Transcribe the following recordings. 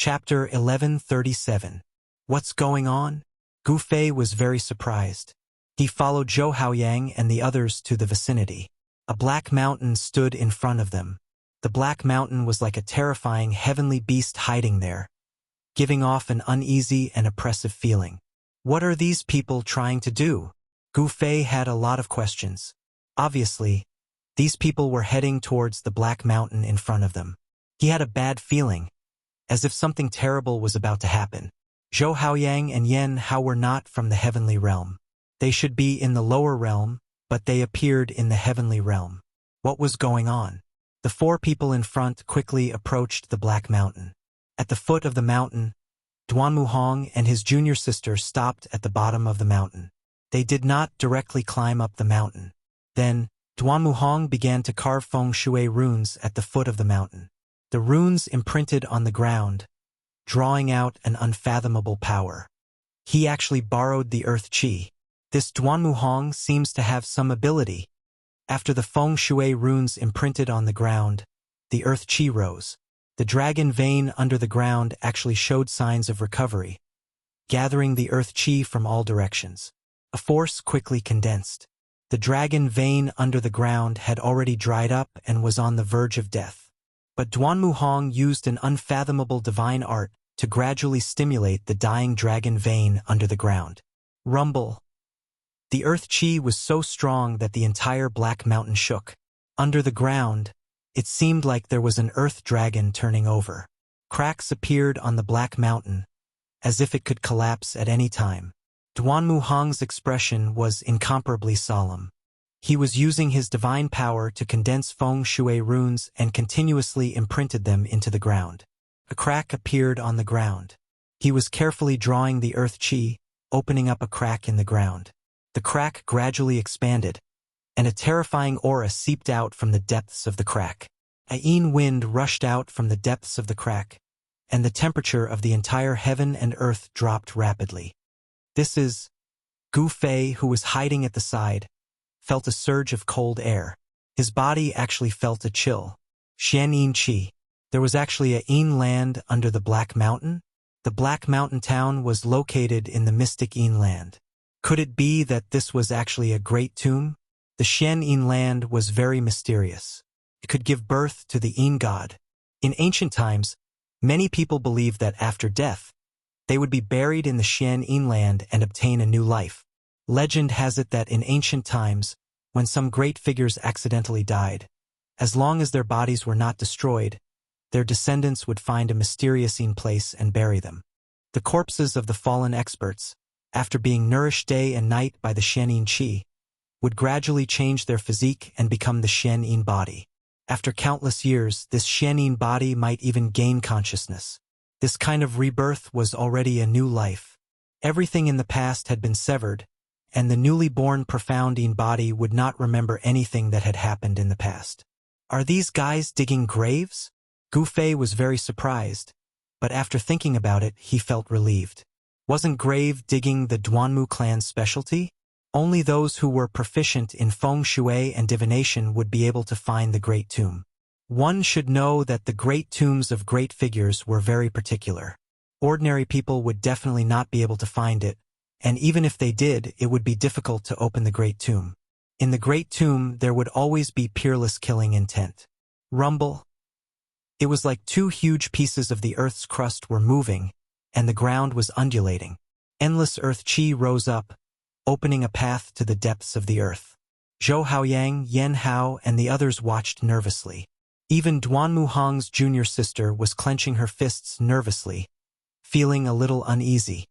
Chapter 1137. What's going on? Gu Fei was very surprised. He followed Zhou Haoyang and the others to the vicinity. A black mountain stood in front of them. The black mountain was like a terrifying heavenly beast hiding there, giving off an uneasy and oppressive feeling. What are these people trying to do? Gu Fei had a lot of questions. Obviously, these people were heading towards the black mountain in front of them. He had a bad feeling, as if something terrible was about to happen. Zhou Haoyang and Yan Hao were not from the heavenly realm. They should be in the lower realm, but they appeared in the heavenly realm. What was going on? The four people in front quickly approached the black mountain. At the foot of the mountain, Duan Muhong and his junior sister stopped at the bottom of the mountain. They did not directly climb up the mountain. Then, Duan Muhong began to carve feng shui runes at the foot of the mountain. The runes imprinted on the ground, drawing out an unfathomable power. He actually borrowed the earth qi. This Duan Muhong seems to have some ability. After the feng shui runes imprinted on the ground, the earth qi rose. The dragon vein under the ground actually showed signs of recovery, gathering the earth qi from all directions. A force quickly condensed. The dragon vein under the ground had already dried up and was on the verge of death. But Duan Muhong used an unfathomable divine art to gradually stimulate the dying dragon vein under the ground. Rumble. The earth qi was so strong that the entire black mountain shook. Under the ground, it seemed like there was an earth dragon turning over. Cracks appeared on the black mountain, as if it could collapse at any time. Duan Muhong's expression was incomparably solemn. He was using his divine power to condense feng shui runes and continuously imprinted them into the ground. A crack appeared on the ground. He was carefully drawing the earth qi, opening up a crack in the ground. The crack gradually expanded, and a terrifying aura seeped out from the depths of the crack. A yin wind rushed out from the depths of the crack, and the temperature of the entire heaven and earth dropped rapidly. This is Gu Fei, who was hiding at the side, felt a surge of cold air. His body actually felt a chill. Xian Yin Qi. There was actually a Yin land under the Black Mountain? The Black Mountain town was located in the mystic Yin land. Could it be that this was actually a great tomb? The Xian Yin land was very mysterious. It could give birth to the Yin god. In ancient times, many people believed that after death, they would be buried in the Xian Yin land and obtain a new life. Legend has it that in ancient times, when some great figures accidentally died, as long as their bodies were not destroyed, their descendants would find a mysterious Yin place and bury them. The corpses of the fallen experts, after being nourished day and night by the Xian Yin Qi, would gradually change their physique and become the Xian Yin body. After countless years, this Xian Yin body might even gain consciousness. This kind of rebirth was already a new life. Everything in the past had been severed, and the newly born profound Yin body would not remember anything that had happened in the past. Are these guys digging graves? Gu Fei was very surprised, but after thinking about it, he felt relieved. Wasn't grave digging the Duanmu clan's specialty? Only those who were proficient in feng shui and divination would be able to find the great tomb. One should know that the great tombs of great figures were very particular. Ordinary people would definitely not be able to find it, and even if they did, it would be difficult to open the great tomb. In the great tomb, there would always be peerless killing intent. Rumble. It was like two huge pieces of the earth's crust were moving, and the ground was undulating. Endless earth qi rose up, opening a path to the depths of the earth. Zhou Haoyang, Yan Hao, and the others watched nervously. Even Duan Muhong's junior sister was clenching her fists nervously, feeling a little uneasy.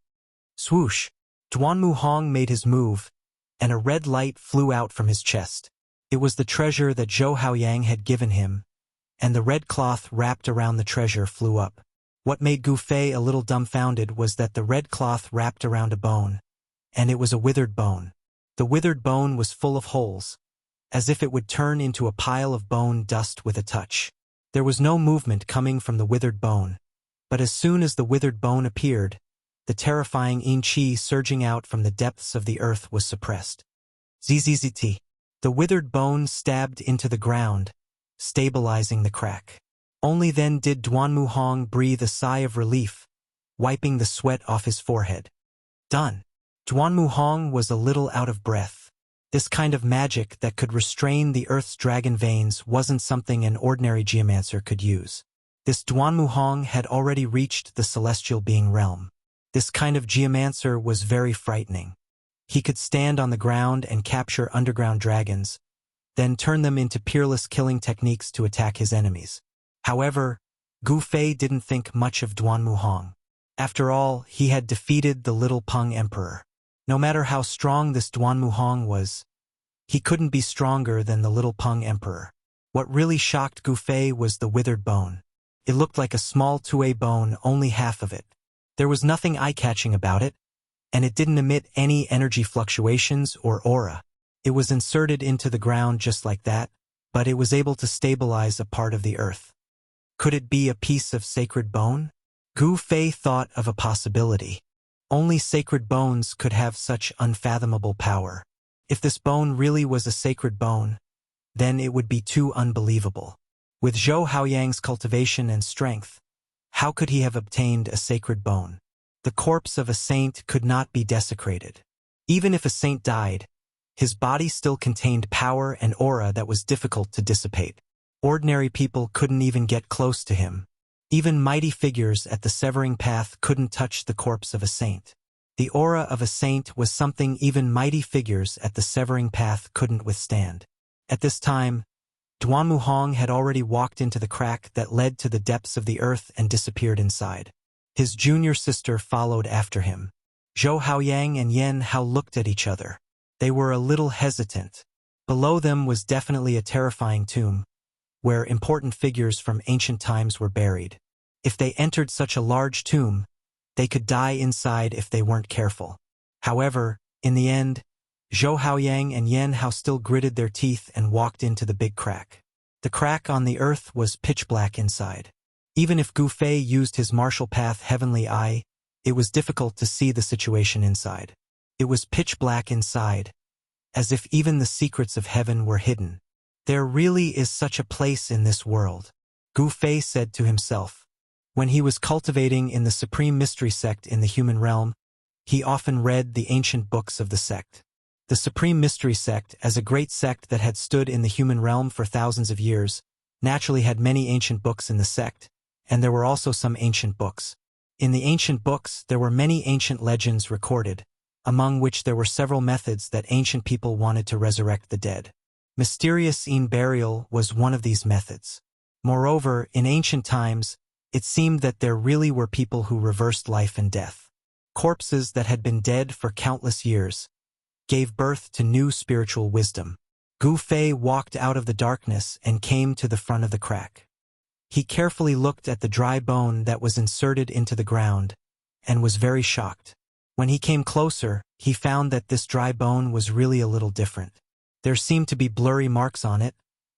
Swoosh! Duan Muhong made his move, and a red light flew out from his chest. It was the treasure that Zhou Haoyang had given him, and the red cloth wrapped around the treasure flew up. What made Gu Fei a little dumbfounded was that the red cloth wrapped around a bone, and it was a withered bone. The withered bone was full of holes, as if it would turn into a pile of bone dust with a touch. There was no movement coming from the withered bone, but as soon as the withered bone appeared, the terrifying Yin Qi surging out from the depths of the earth was suppressed. Zzzt. The withered bone stabbed into the ground, stabilizing the crack. Only then did Duan Hong breathe a sigh of relief, wiping the sweat off his forehead. Done. Duan Hong was a little out of breath. This kind of magic that could restrain the earth's dragon veins wasn't something an ordinary geomancer could use. This Duan Hong had already reached the celestial being realm. This kind of geomancer was very frightening. He could stand on the ground and capture underground dragons, then turn them into peerless killing techniques to attack his enemies. However, Gu Fei didn't think much of Duan Hong. After all, he had defeated the little Peng Emperor. No matter how strong this Duan Hong was, he couldn't be stronger than the little Peng Emperor. What really shocked Gu Fei was the withered bone. It looked like a small two-way bone, only half of it. There was nothing eye-catching about it, and it didn't emit any energy fluctuations or aura. It was inserted into the ground just like that, but it was able to stabilize a part of the earth. Could it be a piece of sacred bone? Gu Fei thought of a possibility. Only sacred bones could have such unfathomable power. If this bone really was a sacred bone, then it would be too unbelievable. With Zhou Haoyang's cultivation and strength, how could he have obtained a sacred bone? The corpse of a saint could not be desecrated. Even if a saint died, his body still contained power and aura that was difficult to dissipate. Ordinary people couldn't even get close to him. Even mighty figures at the severing path couldn't touch the corpse of a saint. The aura of a saint was something even mighty figures at the severing path couldn't withstand. At this time, Duan Hong had already walked into the crack that led to the depths of the earth and disappeared inside. His junior sister followed after him. Zhou Haoyang and Yan Hao looked at each other. They were a little hesitant. Below them was definitely a terrifying tomb, where important figures from ancient times were buried. If they entered such a large tomb, they could die inside if they weren't careful. However, in the end, Zhou Haoyang and Yan Hao still gritted their teeth and walked into the big crack. The crack on the earth was pitch black inside. Even if Gu Fei used his martial path Heavenly Eye, it was difficult to see the situation inside. It was pitch black inside, as if even the secrets of heaven were hidden. There really is such a place in this world, Gu Fei said to himself. When he was cultivating in the Supreme Mystery Sect in the human realm, he often read the ancient books of the sect. The Supreme Mystery Sect, as a great sect that had stood in the human realm for thousands of years, naturally had many ancient books in the sect, and there were also some ancient books. In the ancient books, there were many ancient legends recorded, among which there were several methods that ancient people wanted to resurrect the dead. Mysterious burial was one of these methods. Moreover, in ancient times, it seemed that there really were people who reversed life and death. Corpses that had been dead for countless years gave birth to new spiritual wisdom. Gu Fei walked out of the darkness and came to the front of the crack. He carefully looked at the dry bone that was inserted into the ground and was very shocked. When he came closer, he found that this dry bone was really a little different. There seemed to be blurry marks on it,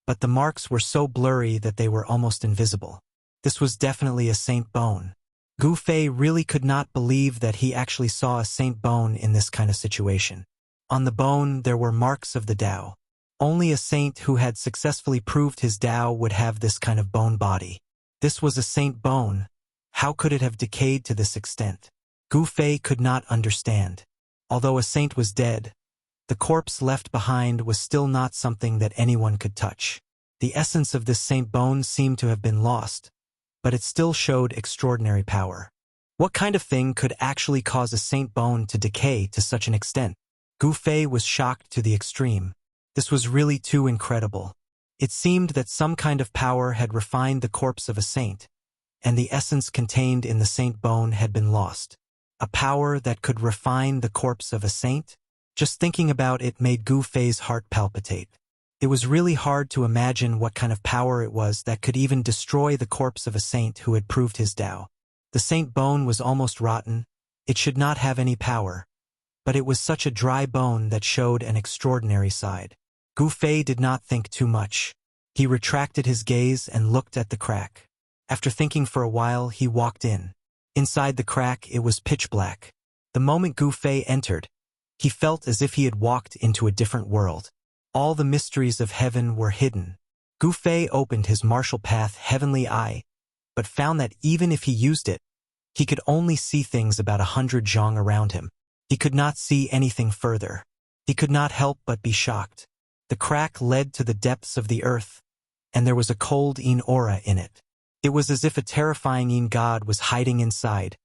but the marks were so blurry that they were almost invisible. This was definitely a saint bone. Gu Fei really could not believe that he actually saw a saint bone in this kind of situation. On the bone there were marks of the Tao. Only a saint who had successfully proved his Tao would have this kind of bone body. This was a saint bone. How could it have decayed to this extent? Gu Fei could not understand. Although a saint was dead, the corpse left behind was still not something that anyone could touch. The essence of this saint bone seemed to have been lost, but it still showed extraordinary power. What kind of thing could actually cause a saint bone to decay to such an extent? Gu Fei was shocked to the extreme. This was really too incredible. It seemed that some kind of power had refined the corpse of a saint, and the essence contained in the saint bone had been lost. A power that could refine the corpse of a saint? Just thinking about it made Gu Fei's heart palpitate. It was really hard to imagine what kind of power it was that could even destroy the corpse of a saint who had proved his Tao. The saint bone was almost rotten. It should not have any power, but it was such a dry bone that showed an extraordinary side. Gu Fei did not think too much. He retracted his gaze and looked at the crack. After thinking for a while, he walked in. Inside the crack, it was pitch black. The moment Gu Fei entered, he felt as if he had walked into a different world. All the mysteries of heaven were hidden. Gu Fei opened his martial path heavenly eye, but found that even if he used it, he could only see things about 100 zhang around him. He could not see anything further. He could not help but be shocked. The crack led to the depths of the earth, and there was a cold Yin aura in it. It was as if a terrifying Yin god was hiding inside,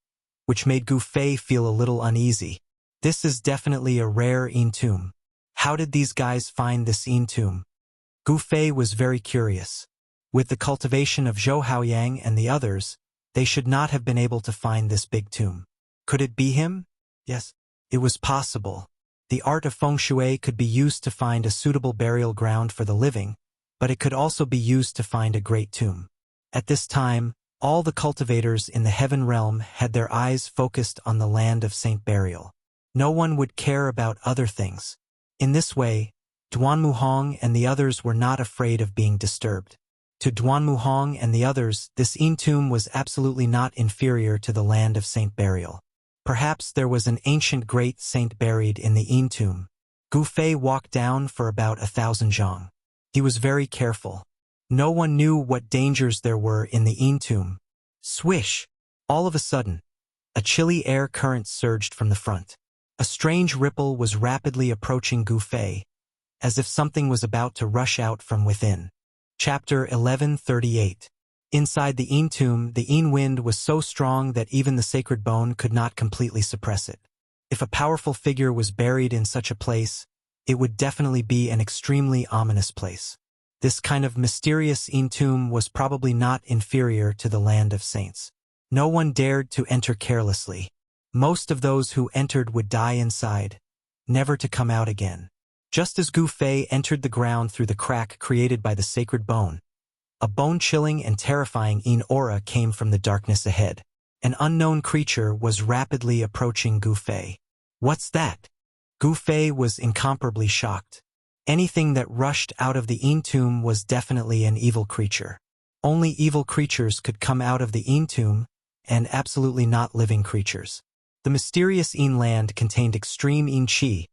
which made Gu Fei feel a little uneasy. This is definitely a rare Yin tomb. How did these guys find this Yin tomb? Gu Fei was very curious. With the cultivation of Zhou Haoyang and the others, they should not have been able to find this big tomb. Could it be him? Yes, it was possible. The art of feng shui could be used to find a suitable burial ground for the living, but it could also be used to find a great tomb. At this time, all the cultivators in the heaven realm had their eyes focused on the land of Saint Burial. No one would care about other things. In this way, Duan Muhong and the others were not afraid of being disturbed. To Duan Muhong and the others, this Yin tomb was absolutely not inferior to the land of Saint Burial. Perhaps there was an ancient great saint buried in the Yin tomb. Gu Fei walked down for about 1,000 zhang. He was very careful. No one knew what dangers there were in the Yin tomb. Swish! All of a sudden, a chilly air current surged from the front. A strange ripple was rapidly approaching Gu Fei, as if something was about to rush out from within. Chapter 1138. Inside the Yin tomb, the Yin wind was so strong that even the sacred bone could not completely suppress it. If a powerful figure was buried in such a place, it would definitely be an extremely ominous place. This kind of mysterious Yin tomb was probably not inferior to the land of saints. No one dared to enter carelessly. Most of those who entered would die inside, never to come out again. Just as Gu Fei entered the ground through the crack created by the sacred bone, a bone-chilling and terrifying Yin aura came from the darkness ahead. An unknown creature was rapidly approaching Gu Fei. What's that? Gu Fei was incomparably shocked. Anything that rushed out of the Yin tomb was definitely an evil creature. Only evil creatures could come out of the Yin tomb, and absolutely not living creatures. The mysterious Yin land contained extreme Yin qi,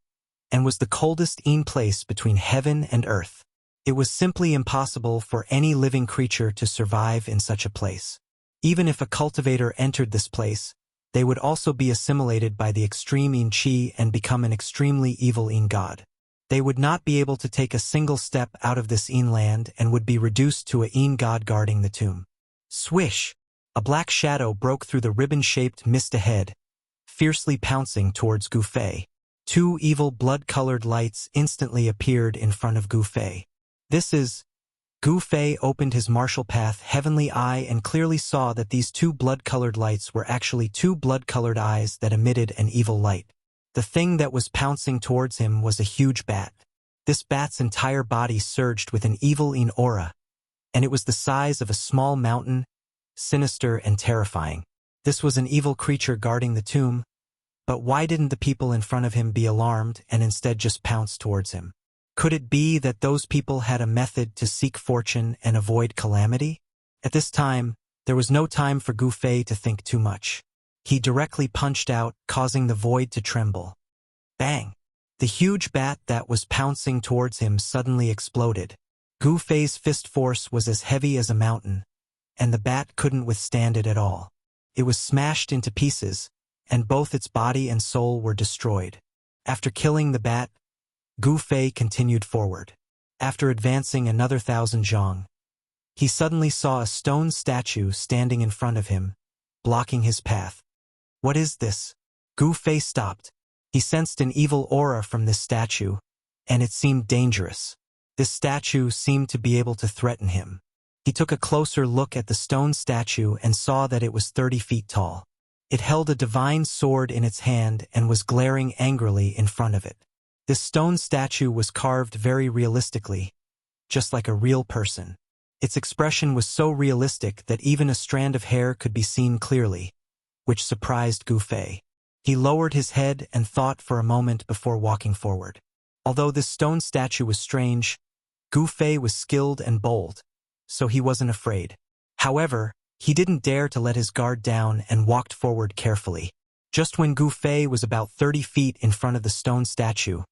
and was the coldest Yin place between heaven and earth. It was simply impossible for any living creature to survive in such a place. Even if a cultivator entered this place, they would also be assimilated by the extreme Yin qi and become an extremely evil Yin god. They would not be able to take a single step out of this Yin land and would be reduced to a Yin god guarding the tomb. Swish! A black shadow broke through the ribbon-shaped mist ahead, fiercely pouncing towards Gu Fei. Two evil blood-colored lights instantly appeared in front of Gu Fei. This is... Gu Fei opened his martial path heavenly eye and clearly saw that these two blood-colored lights were actually two blood-colored eyes that emitted an evil light. The thing that was pouncing towards him was a huge bat. This bat's entire body surged with an evil Yin aura, and it was the size of a small mountain, sinister and terrifying. This was an evil creature guarding the tomb, but why didn't the people in front of him be alarmed and instead just pounce towards him? Could it be that those people had a method to seek fortune and avoid calamity? At this time, there was no time for Gu Fei to think too much. He directly punched out, causing the void to tremble. Bang! The huge bat that was pouncing towards him suddenly exploded. Gu Fei's fist force was as heavy as a mountain, and the bat couldn't withstand it at all. It was smashed into pieces, and both its body and soul were destroyed. After killing the bat, Gu Fei continued forward. After advancing another 1,000 zhang, he suddenly saw a stone statue standing in front of him, blocking his path. What is this? Gu Fei stopped. He sensed an evil aura from this statue, and it seemed dangerous. This statue seemed to be able to threaten him. He took a closer look at the stone statue and saw that it was 30 feet tall. It held a divine sword in its hand and was glaring angrily in front of it. This stone statue was carved very realistically, just like a real person. Its expression was so realistic that even a strand of hair could be seen clearly, which surprised Gu Fei. He lowered his head and thought for a moment before walking forward. Although this stone statue was strange, Gu Fei was skilled and bold, so he wasn't afraid. However, he didn't dare to let his guard down and walked forward carefully. Just when Gu Fei was about 30 feet in front of the stone statue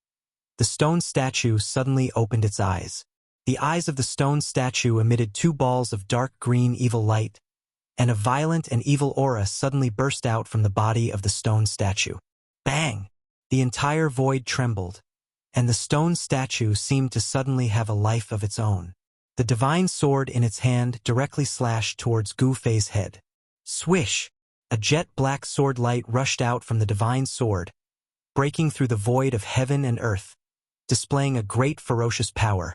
suddenly opened its eyes. The eyes of the stone statue emitted 2 balls of dark green evil light, and a violent and evil aura suddenly burst out from the body of the stone statue. Bang! The entire void trembled, and the stone statue seemed to suddenly have a life of its own. The divine sword in its hand directly slashed towards Gu Fei's head. Swish! A jet-black sword light rushed out from the divine sword, breaking through the void of heaven and earth, displaying a great ferocious power,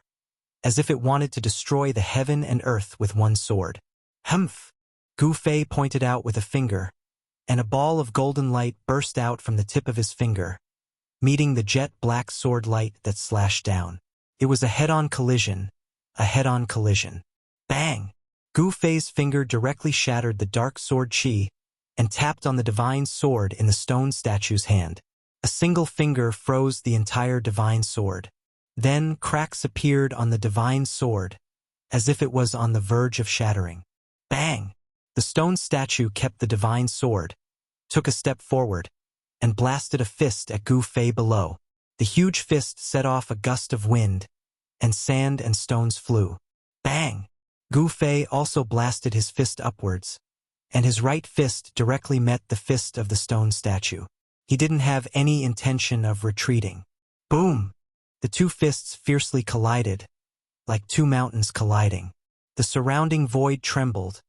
as if it wanted to destroy the heaven and earth with one sword. Humph! Gu Fei pointed out with a finger, and a ball of golden light burst out from the tip of his finger, meeting the jet-black sword light that slashed down. It was a head-on collision, a head-on collision. Bang! Gu Fei's finger directly shattered the dark sword chi and tapped on the divine sword in the stone statue's hand. A single finger froze the entire divine sword. Then cracks appeared on the divine sword, as if it was on the verge of shattering. Bang! The stone statue kept the divine sword, took a step forward, and blasted a fist at Gu Fei below. The huge fist set off a gust of wind, and sand and stones flew. Bang! Gu Fei also blasted his fist upwards, and his right fist directly met the fist of the stone statue. He didn't have any intention of retreating. Boom! The 2 fists fiercely collided, like 2 mountains colliding. The surrounding void trembled,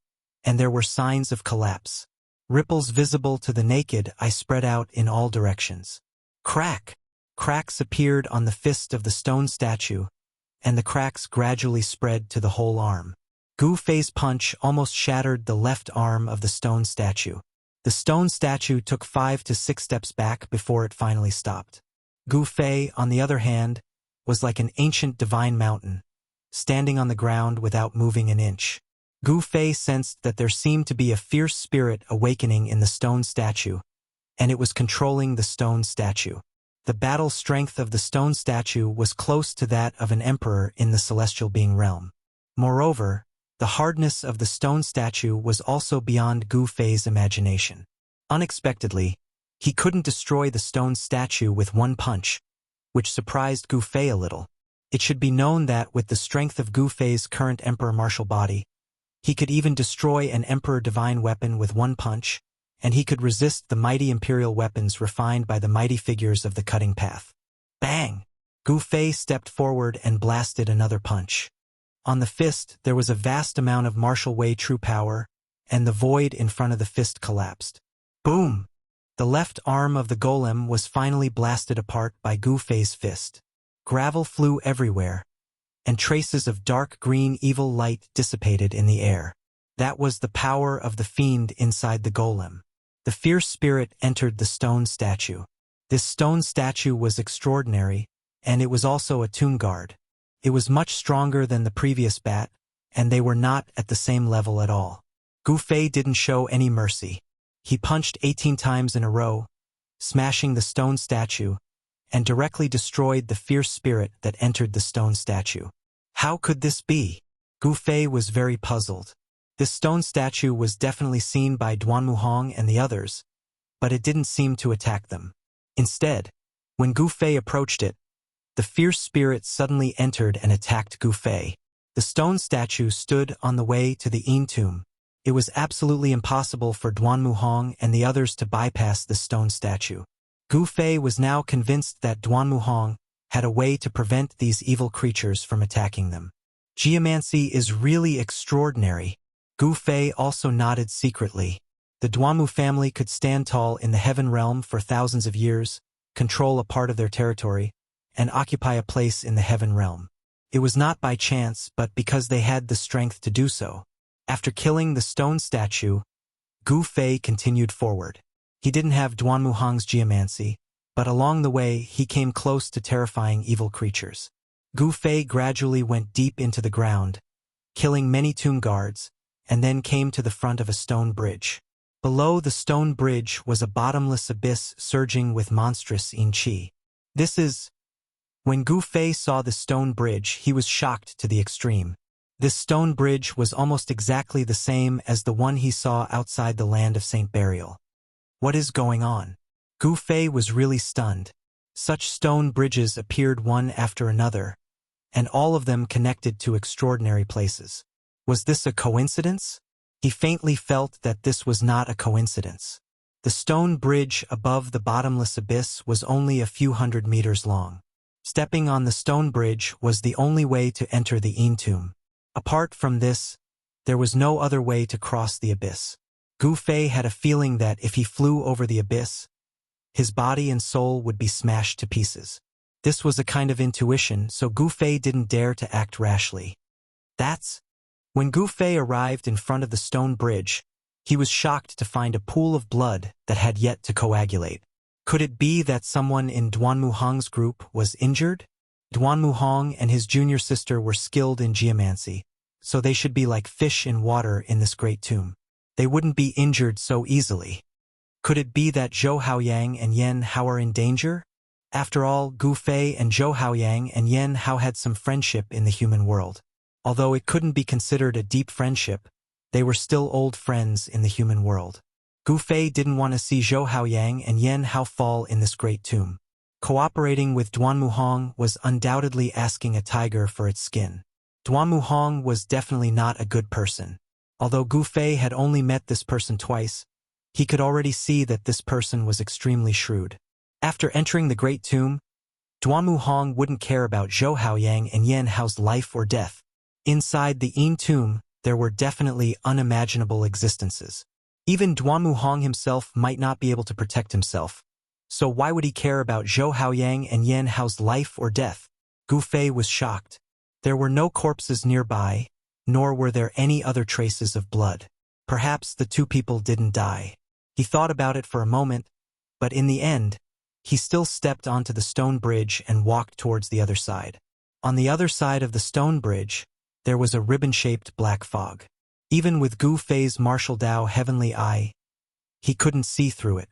and there were signs of collapse. Ripples visible to the naked eye spread out in all directions. Crack! Cracks appeared on the fist of the stone statue, and the cracks gradually spread to the whole arm. Gu Fei's punch almost shattered the left arm of the stone statue. The stone statue took 5 to 6 steps back before it finally stopped. Gu Fei, on the other hand, was like an ancient divine mountain, standing on the ground without moving an inch. Gu Fei sensed that there seemed to be a fierce spirit awakening in the stone statue, and it was controlling the stone statue. The battle strength of the stone statue was close to that of an emperor in the celestial being realm. Moreover, the hardness of the stone statue was also beyond Gu Fei's imagination. Unexpectedly, he couldn't destroy the stone statue with one punch, which surprised Gu Fei a little. It should be known that with the strength of Gu Fei's current emperor martial body, he could even destroy an emperor divine weapon with one punch, and he could resist the mighty imperial weapons refined by the mighty figures of the cutting path. Bang! Gu Fei stepped forward and blasted another punch. On the fist, there was a vast amount of martial way true power, and the void in front of the fist collapsed. Boom! The left arm of the golem was finally blasted apart by Gu Fei's fist. Gravel flew everywhere, and traces of dark green evil light dissipated in the air. That was the power of the fiend inside the golem. The fierce spirit entered the stone statue. This stone statue was extraordinary, and it was also a tomb guard. It was much stronger than the previous bat, and they were not at the same level at all. Gu Fei didn't show any mercy. He punched 18 times in a row, smashing the stone statue, and directly destroyed the fierce spirit that entered the stone statue. How could this be? Gu Fei was very puzzled. This stone statue was definitely seen by Duanmuhong and the others, but it didn't seem to attack them. Instead, when Gu Fei approached it, the fierce spirit suddenly entered and attacked Gu Fei. The stone statue stood on the way to the Yin tomb. It was absolutely impossible for Duanmuhong and the others to bypass the stone statue. Gu Fei was now convinced that Duanmuhong had a way to prevent these evil creatures from attacking them. Geomancy is really extraordinary. Gu Fei also nodded secretly. The Duanmu family could stand tall in the heaven realm for thousands of years, control a part of their territory, and occupy a place in the heaven realm. It was not by chance, but because they had the strength to do so. After killing the stone statue, Gu Fei continued forward. He didn't have Duanmuhong's geomancy, but along the way he came close to terrifying evil creatures. Gu Fei gradually went deep into the ground, killing many tomb guards, and then came to the front of a stone bridge. Below the stone bridge was a bottomless abyss surging with monstrous yin qi. When Gu Fei saw the stone bridge, he was shocked to the extreme. This stone bridge was almost exactly the same as the one he saw outside the land of Saint Burial. What is going on? Gu Fei was really stunned. Such stone bridges appeared one after another, and all of them connected to extraordinary places. Was this a coincidence? He faintly felt that this was not a coincidence. The stone bridge above the bottomless abyss was only a few hundred meters long. Stepping on the stone bridge was the only way to enter the tomb. Apart from this, there was no other way to cross the abyss. Gu Fei had a feeling that if he flew over the abyss, his body and soul would be smashed to pieces. This was a kind of intuition, so Gu Fei didn't dare to act rashly. When Gu Fei arrived in front of the stone bridge, he was shocked to find a pool of blood that had yet to coagulate. Could it be that someone in Duanmu Hong's group was injured? Duanmu Hong and his junior sister were skilled in geomancy, so they should be like fish in water in this great tomb. They wouldn't be injured so easily. Could it be that Zhou Haoyang and Yan Hao are in danger? After all, Gu Fei and Zhou Haoyang and Yan Hao had some friendship in the human world. Although it couldn't be considered a deep friendship, they were still old friends in the human world. Gu Fei didn't want to see Zhou Haoyang and Yan Hao fall in this great tomb. Cooperating with Duanmu Hong was undoubtedly asking a tiger for its skin. Duanmu Hong was definitely not a good person. Although Gu Fei had only met this person twice, he could already see that this person was extremely shrewd. After entering the great tomb, Duanmu Hong wouldn't care about Zhou Haoyang and Yan Hao's life or death. Inside the tomb, there were definitely unimaginable existences. Even Duanmu Hong himself might not be able to protect himself. So why would he care about Zhou Haoyang and Yan Hao's life or death? Gu Fei was shocked. There were no corpses nearby, nor were there any other traces of blood. Perhaps the two people didn't die. He thought about it for a moment, but in the end, he still stepped onto the stone bridge and walked towards the other side. On the other side of the stone bridge, there was a ribbon-shaped black fog. Even with Gu Fei's martial Dao heavenly eye, he couldn't see through it.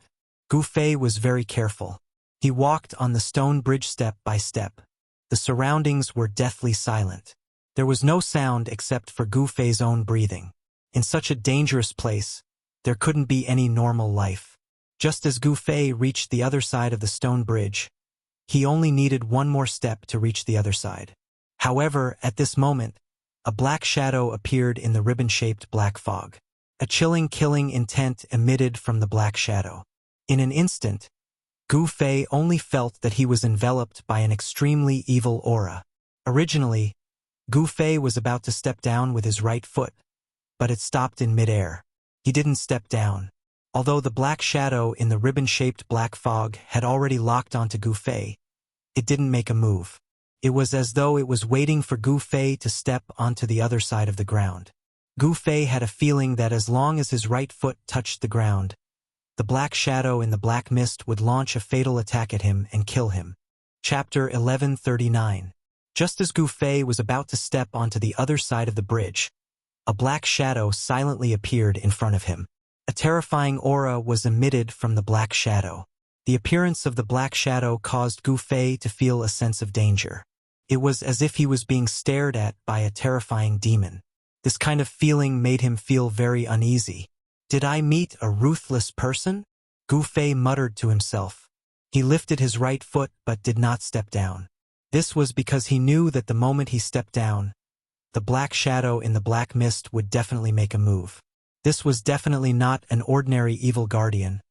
Gu Fei was very careful. He walked on the stone bridge step by step. The surroundings were deathly silent. There was no sound except for Gu Fei's own breathing. In such a dangerous place, there couldn't be any normal life. Just as Gu Fei reached the other side of the stone bridge, he only needed one more step to reach the other side. However, at this moment, a black shadow appeared in the ribbon-shaped black fog. A chilling, killing intent emitted from the black shadow. In an instant, Gu Fei only felt that he was enveloped by an extremely evil aura. Originally, Gu Fei was about to step down with his right foot, but it stopped in midair. He didn't step down. Although the black shadow in the ribbon-shaped black fog had already locked onto Gu Fei, it didn't make a move. It was as though it was waiting for Gu Fei to step onto the other side of the ground. Gu Fei had a feeling that as long as his right foot touched the ground, the black shadow in the black mist would launch a fatal attack at him and kill him. Chapter 1139. Just as Gu Fei was about to step onto the other side of the bridge, a black shadow silently appeared in front of him. A terrifying aura was emitted from the black shadow. The appearance of the black shadow caused Gu Fei to feel a sense of danger. It was as if he was being stared at by a terrifying demon. This kind of feeling made him feel very uneasy. Did I meet a ruthless person? Gu Fei muttered to himself. He lifted his right foot but did not step down. This was because he knew that the moment he stepped down, the black shadow in the black mist would definitely make a move. This was definitely not an ordinary evil guardian,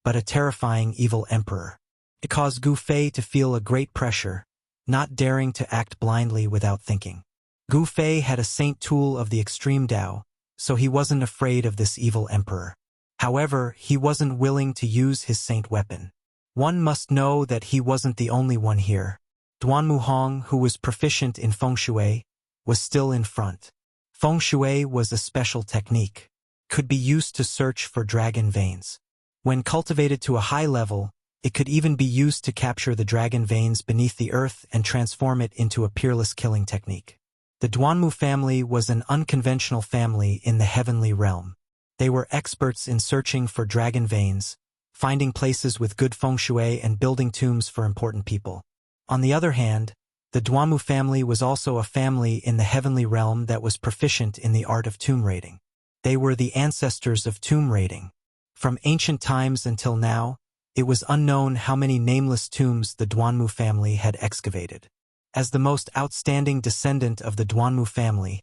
but a terrifying evil emperor. It caused Gu Fei to feel a great pressure, not daring to act blindly without thinking. Gu Fei had a saint tool of the extreme Dao, so he wasn't afraid of this evil emperor. However, he wasn't willing to use his saint weapon. One must know that he wasn't the only one here. Duanmu Hong, who was proficient in feng shui, was still in front. Feng shui was a special technique. Could be used to search for dragon veins. When cultivated to a high level, it could even be used to capture the dragon veins beneath the earth and transform it into a peerless killing technique. The Duanmu family was an unconventional family in the heavenly realm. They were experts in searching for dragon veins, finding places with good feng shui and building tombs for important people. On the other hand, the Duanmu family was also a family in the heavenly realm that was proficient in the art of tomb raiding. They were the ancestors of tomb raiding. From ancient times until now, it was unknown how many nameless tombs the Duanmu family had excavated. As the most outstanding descendant of the Duanmu family,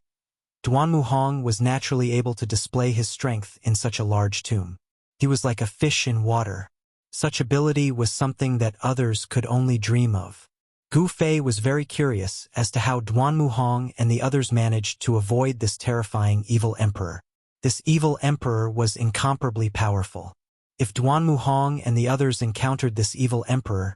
Duanmu Hong was naturally able to display his strength in such a large tomb. He was like a fish in water. Such ability was something that others could only dream of. Gu Fei was very curious as to how Duanmu Hong and the others managed to avoid this terrifying evil emperor. This evil emperor was incomparably powerful. If Duanmu Hong and the others encountered this evil emperor,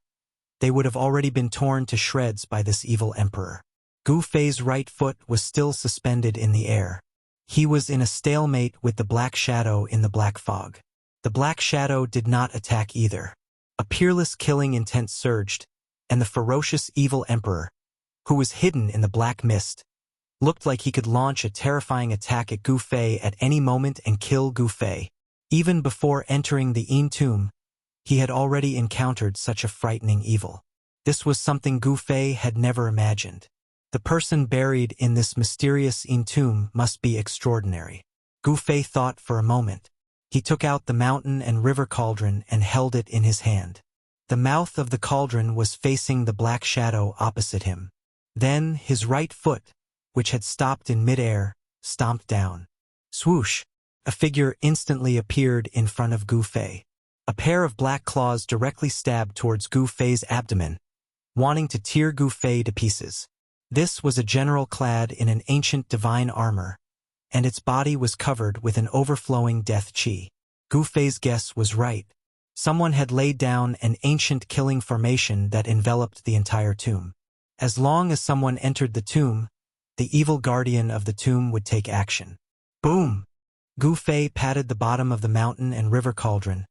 they would have already been torn to shreds by this evil emperor. Gu Fei's right foot was still suspended in the air. He was in a stalemate with the black shadow in the black fog. The black shadow did not attack either. A peerless killing intent surged, and the ferocious evil emperor, who was hidden in the black mist, looked like he could launch a terrifying attack at Gu Fei at any moment and kill Gu Fei. Even before entering the Yin tomb, he had already encountered such a frightening evil. This was something Gu Fei had never imagined. The person buried in this mysterious Yin tomb must be extraordinary. Gu Fei thought for a moment. He took out the mountain and river cauldron and held it in his hand. The mouth of the cauldron was facing the black shadow opposite him. Then his right foot, which had stopped in midair, stomped down. Swoosh! A figure instantly appeared in front of Gu Fei. A pair of black claws directly stabbed towards Gu Fei's abdomen, wanting to tear Gu Fei to pieces. This was a general clad in an ancient divine armor, and its body was covered with an overflowing death chi. Gu Fei's guess was right. Someone had laid down an ancient killing formation that enveloped the entire tomb. As long as someone entered the tomb, the evil guardian of the tomb would take action. Boom! Gu Fei patted the bottom of the mountain and river cauldron,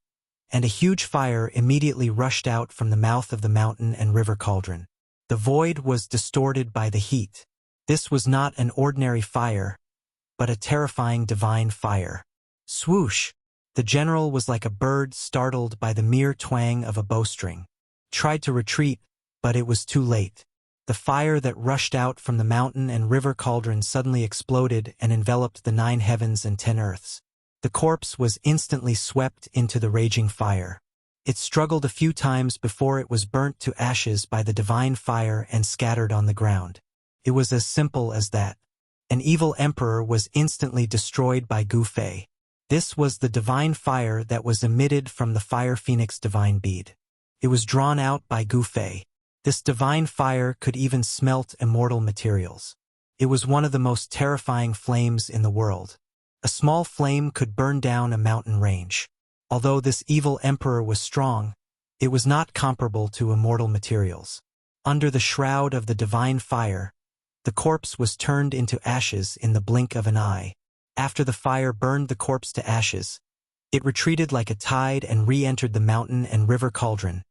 and a huge fire immediately rushed out from the mouth of the mountain and river cauldron. The void was distorted by the heat. This was not an ordinary fire, but a terrifying divine fire. Swoosh! The general was like a bird startled by the mere twang of a bowstring. Tried to retreat, but it was too late. The fire that rushed out from the mountain and river cauldron suddenly exploded and enveloped the 9 heavens and 10 earths. The corpse was instantly swept into the raging fire. It struggled a few times before it was burnt to ashes by the divine fire and scattered on the ground. It was as simple as that. An evil emperor was instantly destroyed by Gu Fei. This was the divine fire that was emitted from the fire phoenix divine bead. It was drawn out by Gu Fei. This divine fire could even smelt immortal materials. It was one of the most terrifying flames in the world. A small flame could burn down a mountain range. Although this evil emperor was strong, it was not comparable to immortal materials. Under the shroud of the divine fire, the corpse was turned into ashes in the blink of an eye. After the fire burned the corpse to ashes, it retreated like a tide and re-entered the mountain and river cauldron,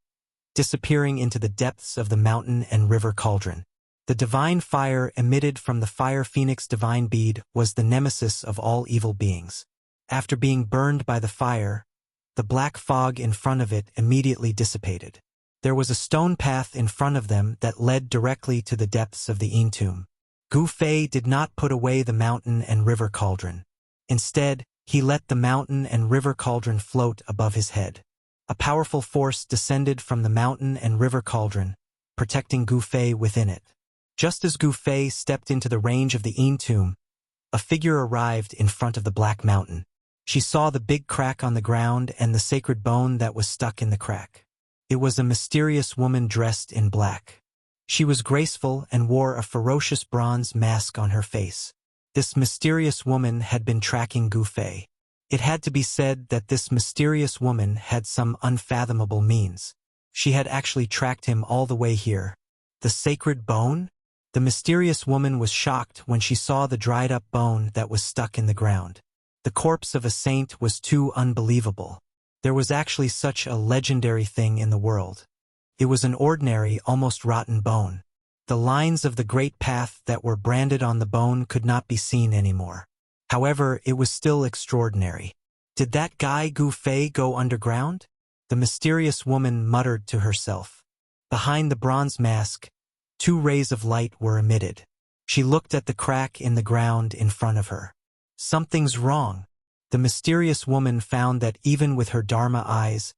disappearing into the depths of the mountain and river cauldron. The divine fire emitted from the fire phoenix divine bead was the nemesis of all evil beings. After being burned by the fire, the black fog in front of it immediately dissipated. There was a stone path in front of them that led directly to the depths of the Yin tomb. Gu Fei did not put away the mountain and river cauldron. Instead, he let the mountain and river cauldron float above his head. A powerful force descended from the mountain and river cauldron, protecting Gu Fei within it. Just as Gu Fei stepped into the range of the Yin tomb, a figure arrived in front of the black mountain. She saw the big crack on the ground and the sacred bone that was stuck in the crack. It was a mysterious woman dressed in black. She was graceful and wore a ferocious bronze mask on her face. This mysterious woman had been tracking Gu Fei. It had to be said that this mysterious woman had some unfathomable means. She had actually tracked him all the way here. The sacred bone? The mysterious woman was shocked when she saw the dried-up bone that was stuck in the ground. The corpse of a saint was too unbelievable. There was actually such a legendary thing in the world. It was an ordinary, almost rotten bone. The lines of the great path that were branded on the bone could not be seen anymore. However, it was still extraordinary. Did that guy Gu Fei go underground? The mysterious woman muttered to herself. Behind the bronze mask, 2 rays of light were emitted. She looked at the crack in the ground in front of her. Something's wrong. The mysterious woman found that even with her Dharma eyes,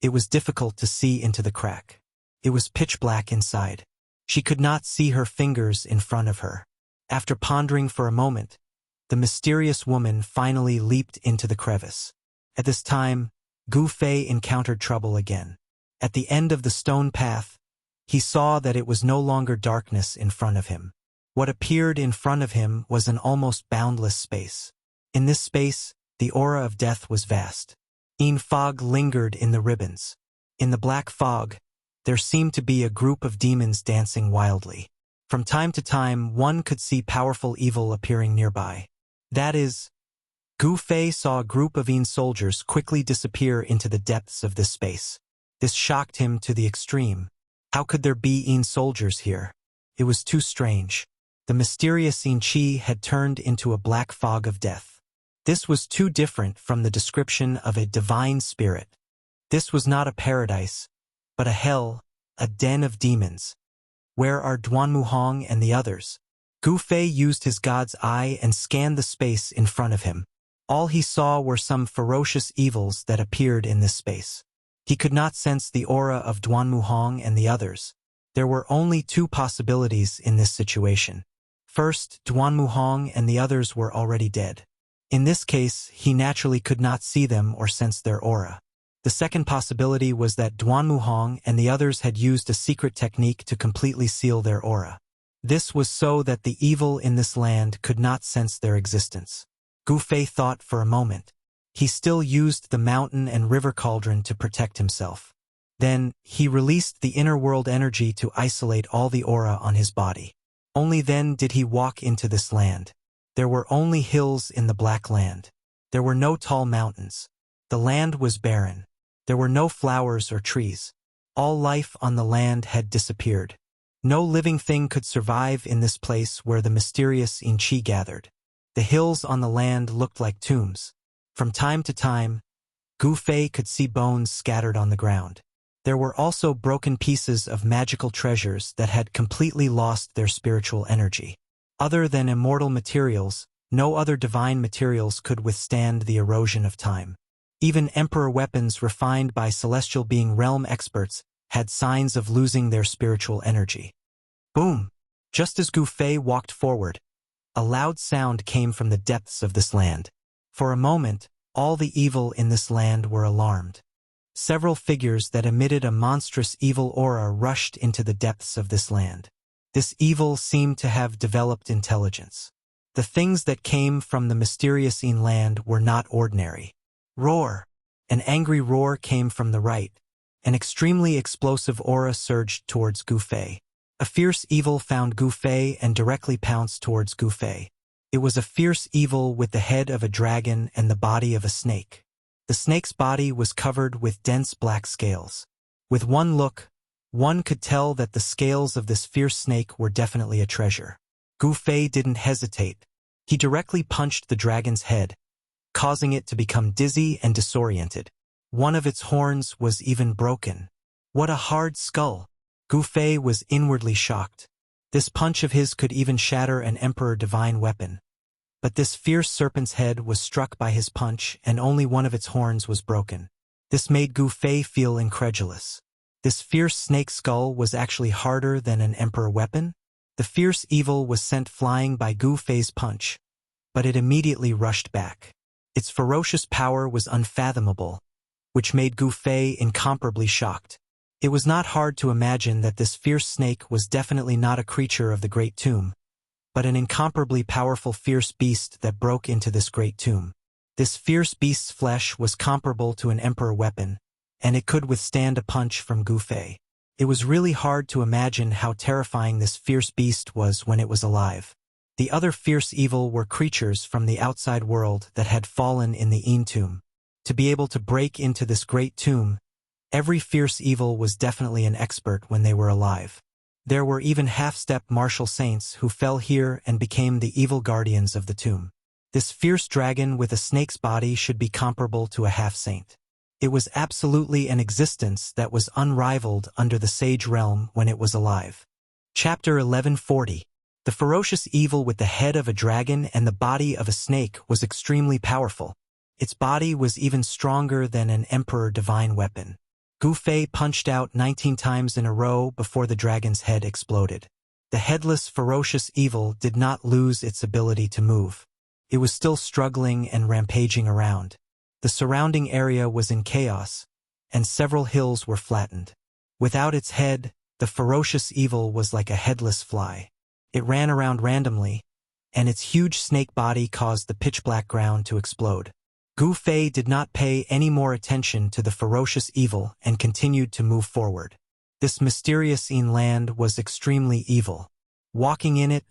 it was difficult to see into the crack. It was pitch black inside. She could not see her fingers in front of her. After pondering for a moment, the mysterious woman finally leaped into the crevice. At this time, Gu Fei encountered trouble again. At the end of the stone path, he saw that it was no longer darkness in front of him. What appeared in front of him was an almost boundless space. In this space, the aura of death was vast. Fog lingered in the ribbons. In the black fog, there seemed to be a group of demons dancing wildly. From time to time, one could see powerful evil appearing nearby. That is, Gu Fei saw a group of soldiers quickly disappear into the depths of this space. This shocked him to the extreme. How could there be soldiers here? It was too strange. The mysterious Qi had turned into a black fog of death. This was too different from the description of a divine spirit. This was not a paradise, but a hell, a den of demons. Where are Duanmuhong and the others? Gu Fei used his god's eye and scanned the space in front of him. All he saw were some ferocious evils that appeared in this space. He could not sense the aura of Duanmuhong and the others. There were only two possibilities in this situation. First, Duanmuhong and the others were already dead. In this case, he naturally could not see them or sense their aura. The second possibility was that Duanmuhong and the others had used a secret technique to completely seal their aura. This was so that the evil in this land could not sense their existence. Gu Fei thought for a moment. He still used the mountain and river cauldron to protect himself. Then, he released the inner world energy to isolate all the aura on his body. Only then did he walk into this land. There were only hills in the Black Land. There were no tall mountains. The land was barren. There were no flowers or trees. All life on the land had disappeared. No living thing could survive in this place where the mysterious Qi gathered. The hills on the land looked like tombs. From time to time, Gu Fei could see bones scattered on the ground. There were also broken pieces of magical treasures that had completely lost their spiritual energy. Other than immortal materials, no other divine materials could withstand the erosion of time. Even emperor weapons refined by celestial being realm experts had signs of losing their spiritual energy. Boom! Just as Gu Fei walked forward, a loud sound came from the depths of this land. For a moment, all the evil in this land were alarmed. Several figures that emitted a monstrous evil aura rushed into the depths of this land. This evil seemed to have developed intelligence. The things that came from the mysterious land were not ordinary. Roar! An angry roar came from the right. An extremely explosive aura surged towards Gu Fei. A fierce evil found Gu Fei and directly pounced towards Gu Fei. It was a fierce evil with the head of a dragon and the body of a snake. The snake's body was covered with dense black scales. With one look, one could tell that the scales of this fierce snake were definitely a treasure. Gu Fei didn't hesitate. He directly punched the dragon's head, causing it to become dizzy and disoriented. One of its horns was even broken. What a hard skull! Gu Fei was inwardly shocked. This punch of his could even shatter an emperor divine weapon. But this fierce serpent's head was struck by his punch and only one of its horns was broken. This made Gu Fei feel incredulous. This fierce snake skull was actually harder than an emperor weapon? The fierce evil was sent flying by Gu Fei's punch, but it immediately rushed back. Its ferocious power was unfathomable, which made Gu Fei incomparably shocked. It was not hard to imagine that this fierce snake was definitely not a creature of the Great Tomb, but an incomparably powerful fierce beast that broke into this Great Tomb. This fierce beast's flesh was comparable to an emperor weapon, and it could withstand a punch from Gu Fei. It was really hard to imagine how terrifying this fierce beast was when it was alive. The other fierce evil were creatures from the outside world that had fallen in the tomb. To be able to break into this Great Tomb, every fierce evil was definitely an expert when they were alive. There were even half-step martial saints who fell here and became the evil guardians of the tomb. This fierce dragon with a snake's body should be comparable to a half-saint. It was absolutely an existence that was unrivaled under the Sage Realm when it was alive. Chapter 1140. The ferocious evil with the head of a dragon and the body of a snake was extremely powerful. Its body was even stronger than an emperor divine weapon. Gu Fei punched out 19 times in a row before the dragon's head exploded. The headless, ferocious evil did not lose its ability to move. It was still struggling and rampaging around. The surrounding area was in chaos, and several hills were flattened. Without its head, the ferocious evil was like a headless fly. It ran around randomly, and its huge snake body caused the pitch-black ground to explode. Gu Fei did not pay any more attention to the ferocious evil and continued to move forward. This mysterious land was extremely evil. Walking in it,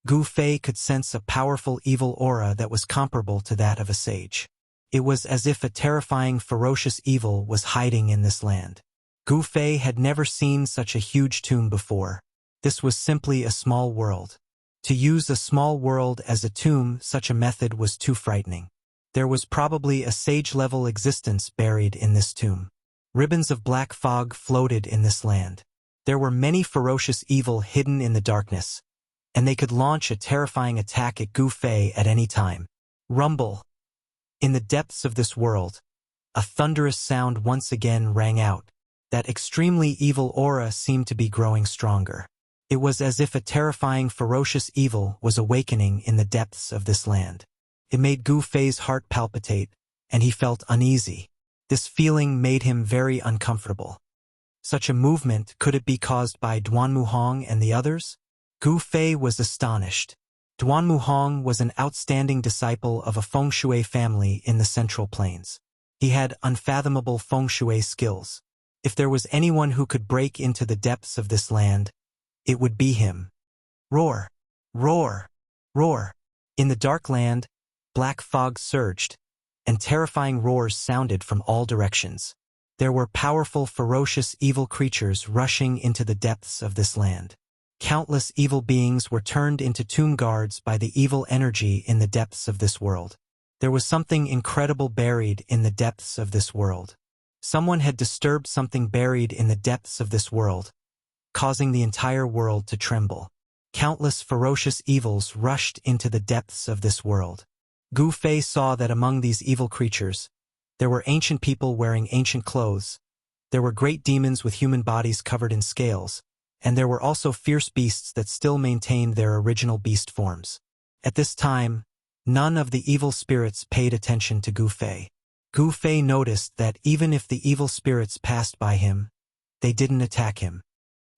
Gu Fei could sense a powerful evil aura that was comparable to that of a sage. It was as if a terrifying, ferocious evil was hiding in this land. Gu Fei had never seen such a huge tomb before. This was simply a small world. To use a small world as a tomb, such a method was too frightening. There was probably a sage-level existence buried in this tomb. Ribbons of black fog floated in this land. There were many ferocious evil hidden in the darkness, and they could launch a terrifying attack at Gu Fei at any time. Rumble. In the depths of this world, a thunderous sound once again rang out. That extremely evil aura seemed to be growing stronger. It was as if a terrifying, ferocious evil was awakening in the depths of this land. It made Gu Fei's heart palpitate, and he felt uneasy. This feeling made him very uncomfortable. Such a movement, could it be caused by Duan Muhong and the others? Gu Fei was astonished. Duan Muhong was an outstanding disciple of a feng shui family in the Central Plains. He had unfathomable feng shui skills. If there was anyone who could break into the depths of this land, it would be him. Roar! Roar! Roar! In the dark land, black fog surged, and terrifying roars sounded from all directions. There were powerful, ferocious, evil creatures rushing into the depths of this land. Countless evil beings were turned into tomb guards by the evil energy in the depths of this world. There was something incredible buried in the depths of this world. Someone had disturbed something buried in the depths of this world, causing the entire world to tremble. Countless ferocious evils rushed into the depths of this world. Gu Fei saw that among these evil creatures, there were ancient people wearing ancient clothes, there were great demons with human bodies covered in scales, and there were also fierce beasts that still maintained their original beast forms. At this time, none of the evil spirits paid attention to Gu Fei. Gu Fei noticed that even if the evil spirits passed by him, they didn't attack him.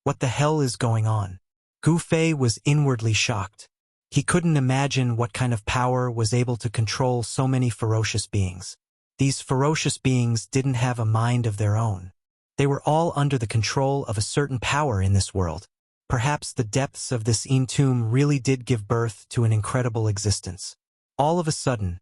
What the hell is going on? Gu Fei was inwardly shocked. He couldn't imagine what kind of power was able to control so many ferocious beings. These ferocious beings didn't have a mind of their own. They were all under the control of a certain power in this world. Perhaps the depths of this tomb really did give birth to an incredible existence. All of a sudden,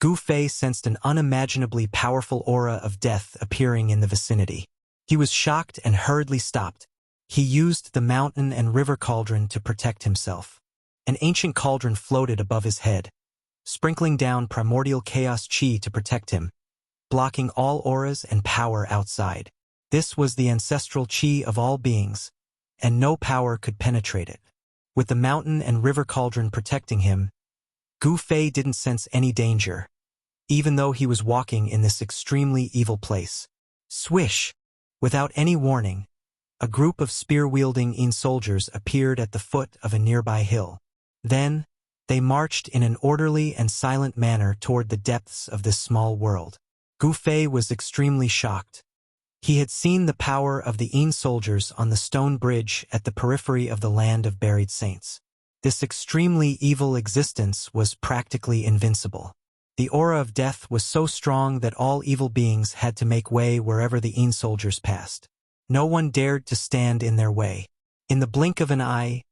Gu Fei sensed an unimaginably powerful aura of death appearing in the vicinity. He was shocked and hurriedly stopped. He used the mountain and river cauldron to protect himself. An ancient cauldron floated above his head, sprinkling down primordial chaos chi to protect him, blocking all auras and power outside. This was the ancestral chi of all beings, and no power could penetrate it. With the mountain and river cauldron protecting him, Gu Fei didn't sense any danger, even though he was walking in this extremely evil place. Swish! Without any warning, a group of spear-wielding soldiers appeared at the foot of a nearby hill. Then, they marched in an orderly and silent manner toward the depths of this small world. Gu Fei was extremely shocked. He had seen the power of the soldiers on the stone bridge at the periphery of the land of buried saints. This extremely evil existence was practically invincible. The aura of death was so strong that all evil beings had to make way wherever the soldiers passed. No one dared to stand in their way. In the blink of an eye,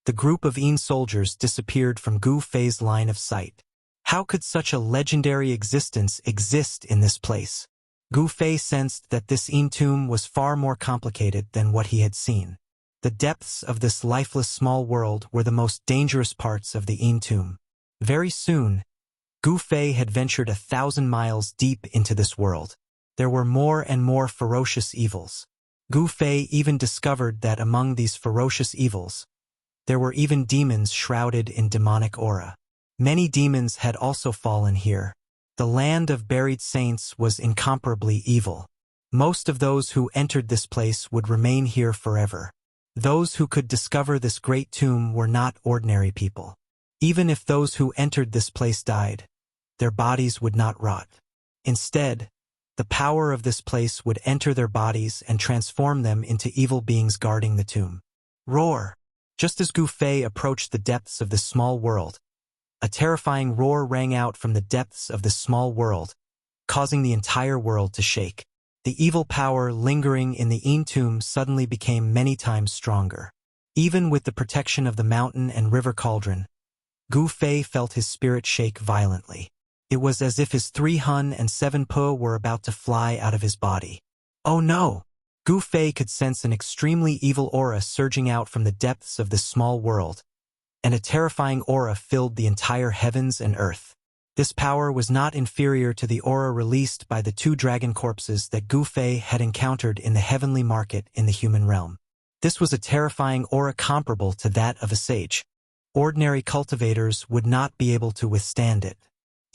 the group of soldiers disappeared from Gu Fei's line of sight. How could such a legendary existence exist in this place? Gu Fei sensed that this tomb was far more complicated than what he had seen. The depths of this lifeless small world were the most dangerous parts of the tomb. Very soon, Gu Fei had ventured 1,000 miles deep into this world. There were more and more ferocious evils. Gu Fei even discovered that among these ferocious evils, there were even demons shrouded in demonic aura. Many demons had also fallen here. The land of buried saints was incomparably evil. Most of those who entered this place would remain here forever. Those who could discover this great tomb were not ordinary people. Even if those who entered this place died, their bodies would not rot. Instead, the power of this place would enter their bodies and transform them into evil beings guarding the tomb. Roar! Just as Gu Fei approached the depths of this small world, a terrifying roar rang out from the depths of this small world, causing the entire world to shake. The evil power lingering in the tomb suddenly became many times stronger. Even with the protection of the mountain and river cauldron, Gu Fei felt his spirit shake violently. It was as if his 3 hun and 7 pu were about to fly out of his body. Oh no! Gu Fei could sense an extremely evil aura surging out from the depths of this small world, and a terrifying aura filled the entire heavens and earth. This power was not inferior to the aura released by the 2 dragon corpses that Gu Fei had encountered in the heavenly market in the human realm. This was a terrifying aura comparable to that of a sage. Ordinary cultivators would not be able to withstand it.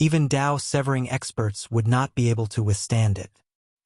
Even Dao-severing experts would not be able to withstand it.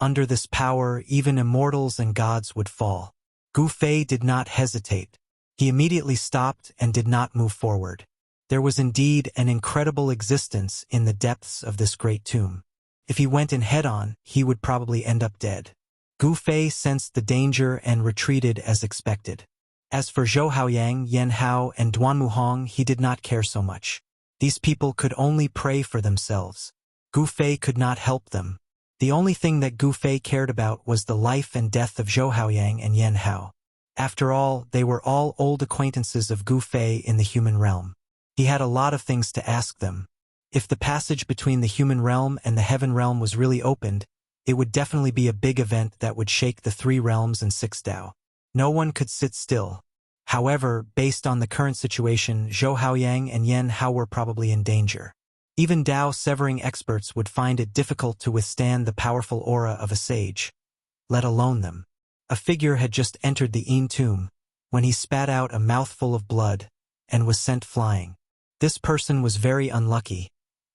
Under this power, even immortals and gods would fall. Gu Fei did not hesitate. He immediately stopped and did not move forward. There was indeed an incredible existence in the depths of this great tomb. If he went in head-on, he would probably end up dead. Gu Fei sensed the danger and retreated as expected. As for Zhou Haoyang, Yan Hao, and Duan Muhong, he did not care so much. These people could only pray for themselves. Gu Fei could not help them. The only thing that Gu Fei cared about was the life and death of Zhou Haoyang and Yan Hao. After all, they were all old acquaintances of Gu Fei in the human realm. He had a lot of things to ask them. If the passage between the human realm and the heaven realm was really opened, it would definitely be a big event that would shake the 3 realms and 6 Dao. No one could sit still. However, based on the current situation, Zhou Haoyang and Yan Hao were probably in danger. Even Dao-severing experts would find it difficult to withstand the powerful aura of a sage, let alone them. A figure had just entered the tomb, when he spat out a mouthful of blood, and was sent flying. This person was very unlucky,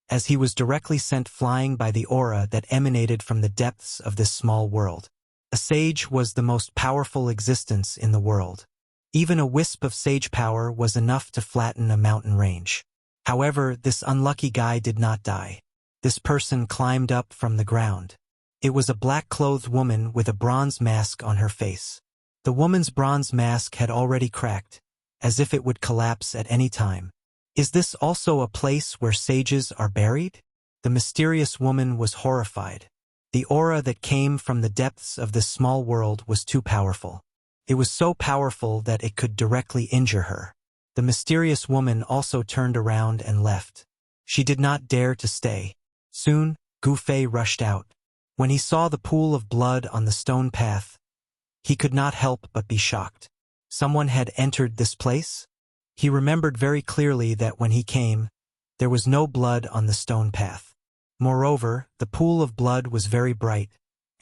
as he was directly sent flying by the aura that emanated from the depths of this small world. A sage was the most powerful existence in the world. Even a wisp of sage power was enough to flatten a mountain range. However, this unlucky guy did not die. This person climbed up from the ground. It was a black-clothed woman with a bronze mask on her face. The woman's bronze mask had already cracked, as if it would collapse at any time. Is this also a place where sages are buried? The mysterious woman was horrified. The aura that came from the depths of this small world was too powerful. It was so powerful that it could directly injure her. The mysterious woman also turned around and left. She did not dare to stay. Soon, Gu Fei rushed out. When he saw the pool of blood on the stone path, he could not help but be shocked. Someone had entered this place? He remembered very clearly that when he came, there was no blood on the stone path. Moreover, the pool of blood was very bright,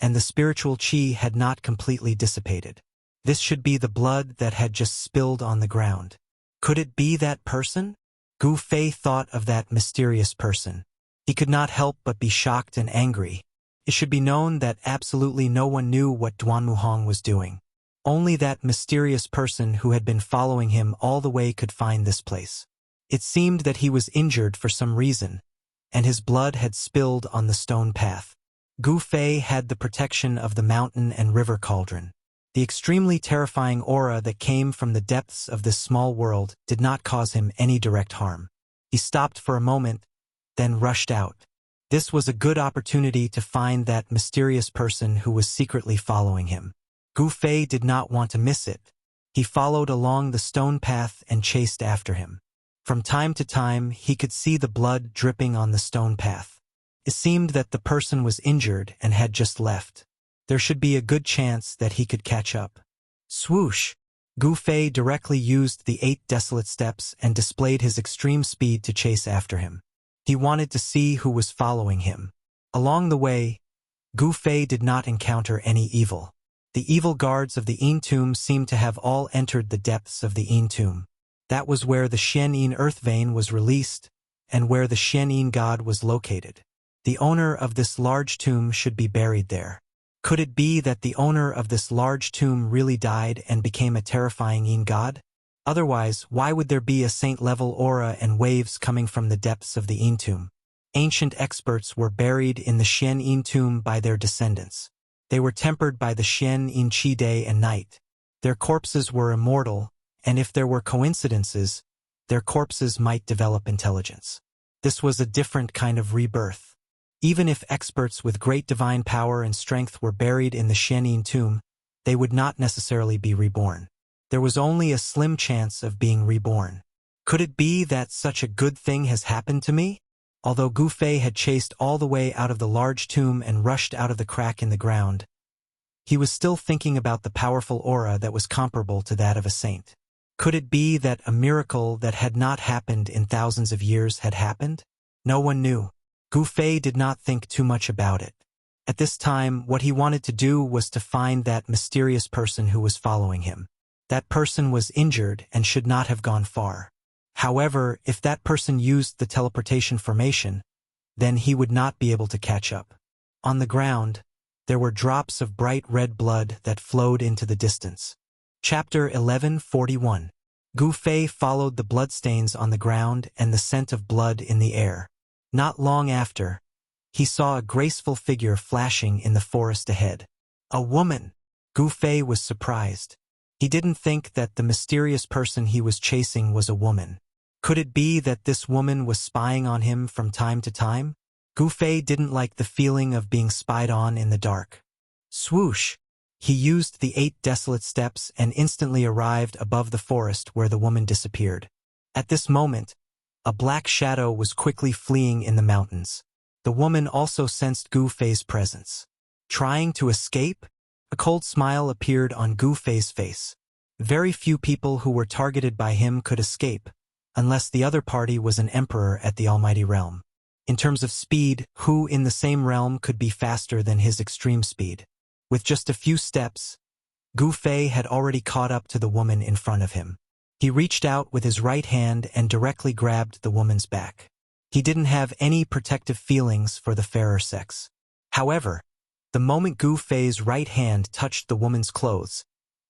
and the spiritual qi had not completely dissipated. This should be the blood that had just spilled on the ground. Could it be that person? Gu Fei thought of that mysterious person. He could not help but be shocked and angry. It should be known that absolutely no one knew what Duan Muhong was doing. Only that mysterious person who had been following him all the way could find this place. It seemed that he was injured for some reason, and his blood had spilled on the stone path. Gu Fei had the protection of the mountain and river cauldron. The extremely terrifying aura that came from the depths of this small world did not cause him any direct harm. He stopped for a moment, then rushed out. This was a good opportunity to find that mysterious person who was secretly following him. Gu Fei did not want to miss it. He followed along the stone path and chased after him. From time to time, he could see the blood dripping on the stone path. It seemed that the person was injured and had just left. There should be a good chance that he could catch up. Swoosh! Gu Fei directly used the 8 desolate steps and displayed his extreme speed to chase after him. He wanted to see who was following him. Along the way, Gu Fei did not encounter any evil. The evil guards of the tomb seemed to have all entered the depths of the tomb. That was where the Xian earth vein was released, and where the Xian god was located. The owner of this large tomb should be buried there. Could it be that the owner of this large tomb really died and became a terrifying Yin god? Otherwise, why would there be a saint-level aura and waves coming from the depths of the Yin tomb? Ancient experts were buried in the Xian Yin tomb by their descendants. They were tempered by the Xian Yin Qi day and night. Their corpses were immortal, and if there were coincidences, their corpses might develop intelligence. This was a different kind of rebirth. Even if experts with great divine power and strength were buried in the Xian Yin tomb, they would not necessarily be reborn. There was only a slim chance of being reborn. Could it be that such a good thing has happened to me? Although Gu Fei had chased all the way out of the large tomb and rushed out of the crack in the ground, he was still thinking about the powerful aura that was comparable to that of a saint. Could it be that a miracle that had not happened in thousands of years had happened? No one knew. Gu Fei did not think too much about it. At this time, what he wanted to do was to find that mysterious person who was following him. That person was injured and should not have gone far. However, if that person used the teleportation formation, then he would not be able to catch up. On the ground, there were drops of bright red blood that flowed into the distance. Chapter 1141. Gu Fei followed the bloodstains on the ground and the scent of blood in the air. Not long after, he saw a graceful figure flashing in the forest ahead. A woman! Gu Fei was surprised. He didn't think that the mysterious person he was chasing was a woman. Could it be that this woman was spying on him from time to time? Gu Fei didn't like the feeling of being spied on in the dark. Swoosh! He used the 8 desolate steps and instantly arrived above the forest where the woman disappeared. At this moment, a black shadow was quickly fleeing in the mountains. The woman also sensed Gu Fei's presence. Trying to escape? A cold smile appeared on Gu Fei's face. Very few people who were targeted by him could escape, unless the other party was an emperor at the Almighty Realm. In terms of speed, who in the same realm could be faster than his extreme speed? With just a few steps, Gu Fei had already caught up to the woman in front of him. He reached out with his right hand and directly grabbed the woman's back. He didn't have any protective feelings for the fairer sex. However, the moment Gu Fei's right hand touched the woman's clothes,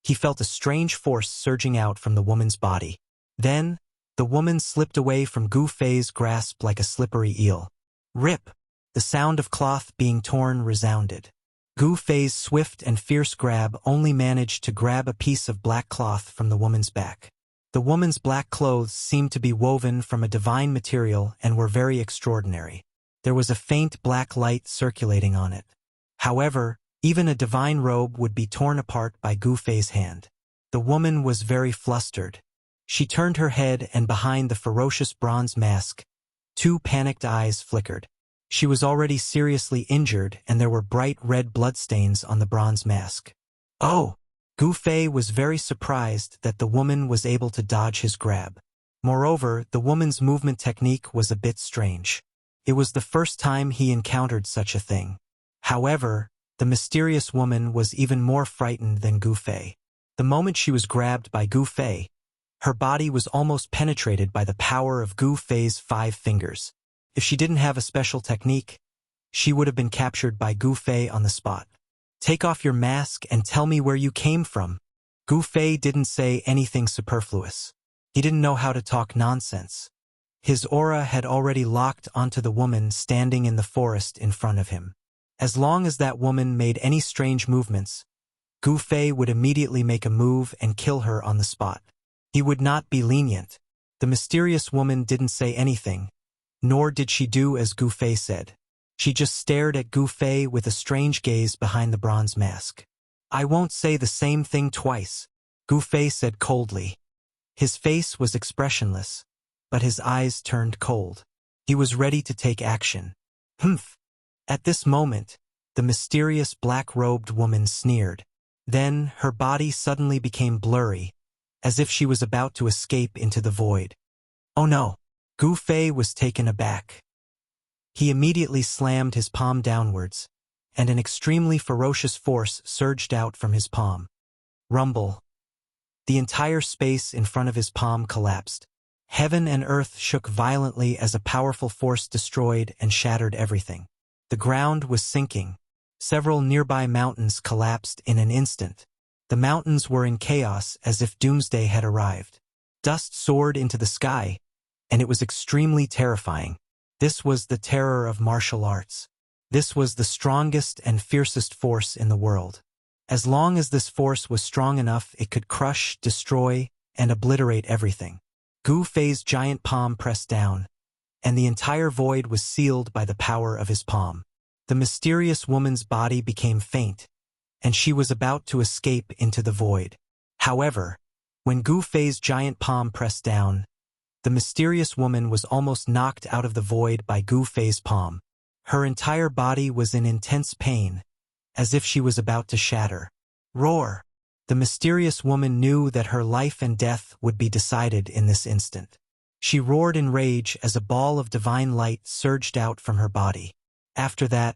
he felt a strange force surging out from the woman's body. Then, the woman slipped away from Gu Fei's grasp like a slippery eel. Rip! The sound of cloth being torn resounded. Gu Fei's swift and fierce grab only managed to grab a piece of black cloth from the woman's back. The woman's black clothes seemed to be woven from a divine material and were very extraordinary. There was a faint black light circulating on it. However, even a divine robe would be torn apart by Gu Fei's hand. The woman was very flustered. She turned her head and behind the ferocious bronze mask, 2 panicked eyes flickered. She was already seriously injured and there were bright red bloodstains on the bronze mask. Oh! Gu Fei was very surprised that the woman was able to dodge his grab. Moreover, the woman's movement technique was a bit strange. It was the first time he encountered such a thing. However, the mysterious woman was even more frightened than Gu Fei. The moment she was grabbed by Gu Fei, her body was almost penetrated by the power of Gu Fei's 5 fingers. If she didn't have a special technique, she would have been captured by Gu Fei on the spot. Take off your mask and tell me where you came from. Gu Fei didn't say anything superfluous. He didn't know how to talk nonsense. His aura had already locked onto the woman standing in the forest in front of him. As long as that woman made any strange movements, Gu Fei would immediately make a move and kill her on the spot. He would not be lenient. The mysterious woman didn't say anything, nor did she do as Gu Fei said. She just stared at Gu Fei with a strange gaze behind the bronze mask. I won't say the same thing twice, Gu Fei said coldly. His face was expressionless, but his eyes turned cold. He was ready to take action. Humph! At this moment, the mysterious black-robed woman sneered. Then her body suddenly became blurry, as if she was about to escape into the void. Oh no! Gu Fei was taken aback. He immediately slammed his palm downwards, and an extremely ferocious force surged out from his palm. Rumble. The entire space in front of his palm collapsed. Heaven and earth shook violently as a powerful force destroyed and shattered everything. The ground was sinking. Several nearby mountains collapsed in an instant. The mountains were in chaos as if doomsday had arrived. Dust soared into the sky, and it was extremely terrifying. This was the terror of martial arts. This was the strongest and fiercest force in the world. As long as this force was strong enough, it could crush, destroy, and obliterate everything. Gu Fei's giant palm pressed down, and the entire void was sealed by the power of his palm. The mysterious woman's body became faint, and she was about to escape into the void. However, when Gu Fei's giant palm pressed down, the mysterious woman was almost knocked out of the void by Gu Fei's palm. Her entire body was in intense pain, as if she was about to shatter. Roar! The mysterious woman knew that her life and death would be decided in this instant. She roared in rage as a ball of divine light surged out from her body. After that,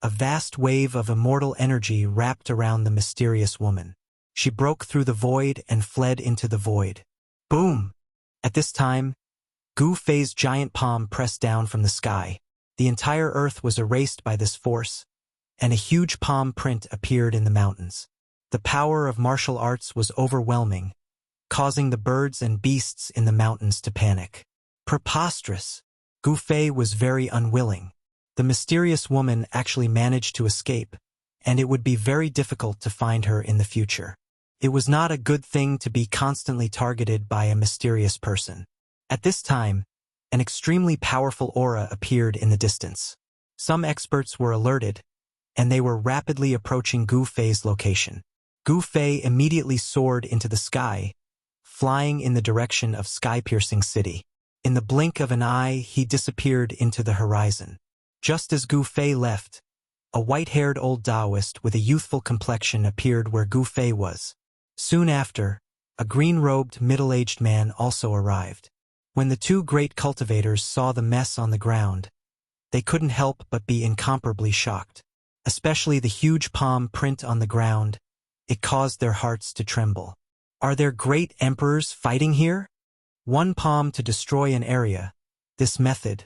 a vast wave of immortal energy wrapped around the mysterious woman. She broke through the void and fled into the void. Boom! At this time, Gu Fei's giant palm pressed down from the sky. The entire earth was erased by this force, and a huge palm print appeared in the mountains. The power of martial arts was overwhelming, causing the birds and beasts in the mountains to panic. Preposterous! Gu Fei was very unwilling. The mysterious woman actually managed to escape, and it would be very difficult to find her in the future. It was not a good thing to be constantly targeted by a mysterious person. At this time, an extremely powerful aura appeared in the distance. Some experts were alerted, and they were rapidly approaching Gu Fei's location. Gu Fei immediately soared into the sky, flying in the direction of sky-piercing city. In the blink of an eye, he disappeared into the horizon. Just as Gu Fei left, a white-haired old Taoist with a youthful complexion appeared where Gu Fei was. Soon after, a green-robed middle-aged man also arrived. When the two great cultivators saw the mess on the ground, they couldn't help but be incomparably shocked. Especially the huge palm print on the ground, it caused their hearts to tremble. Are there great emperors fighting here? One palm to destroy an area. This method.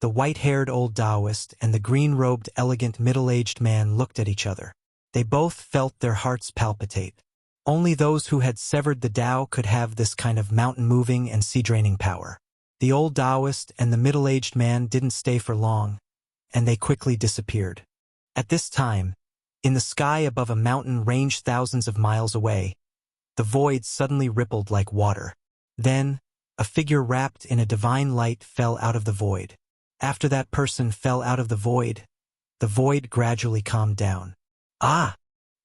The white-haired old Taoist and the green-robed elegant middle-aged man looked at each other. They both felt their hearts palpitate. Only those who had severed the Tao could have this kind of mountain-moving and sea-draining power. The old Taoist and the middle-aged man didn't stay for long, and they quickly disappeared. At this time, in the sky above a mountain range thousands of miles away, the void suddenly rippled like water. Then, a figure wrapped in a divine light fell out of the void. After that person fell out of the void gradually calmed down. Ah!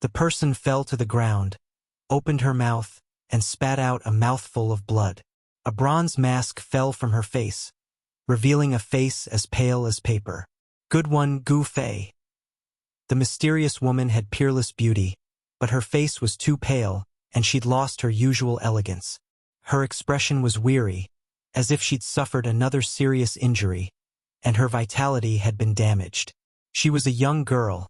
The person fell to the ground, opened her mouth, and spat out a mouthful of blood. A bronze mask fell from her face, revealing a face as pale as paper. Good one, Gu Fei. The mysterious woman had peerless beauty, but her face was too pale, and she'd lost her usual elegance. Her expression was weary, as if she'd suffered another serious injury, and her vitality had been damaged. She was a young girl,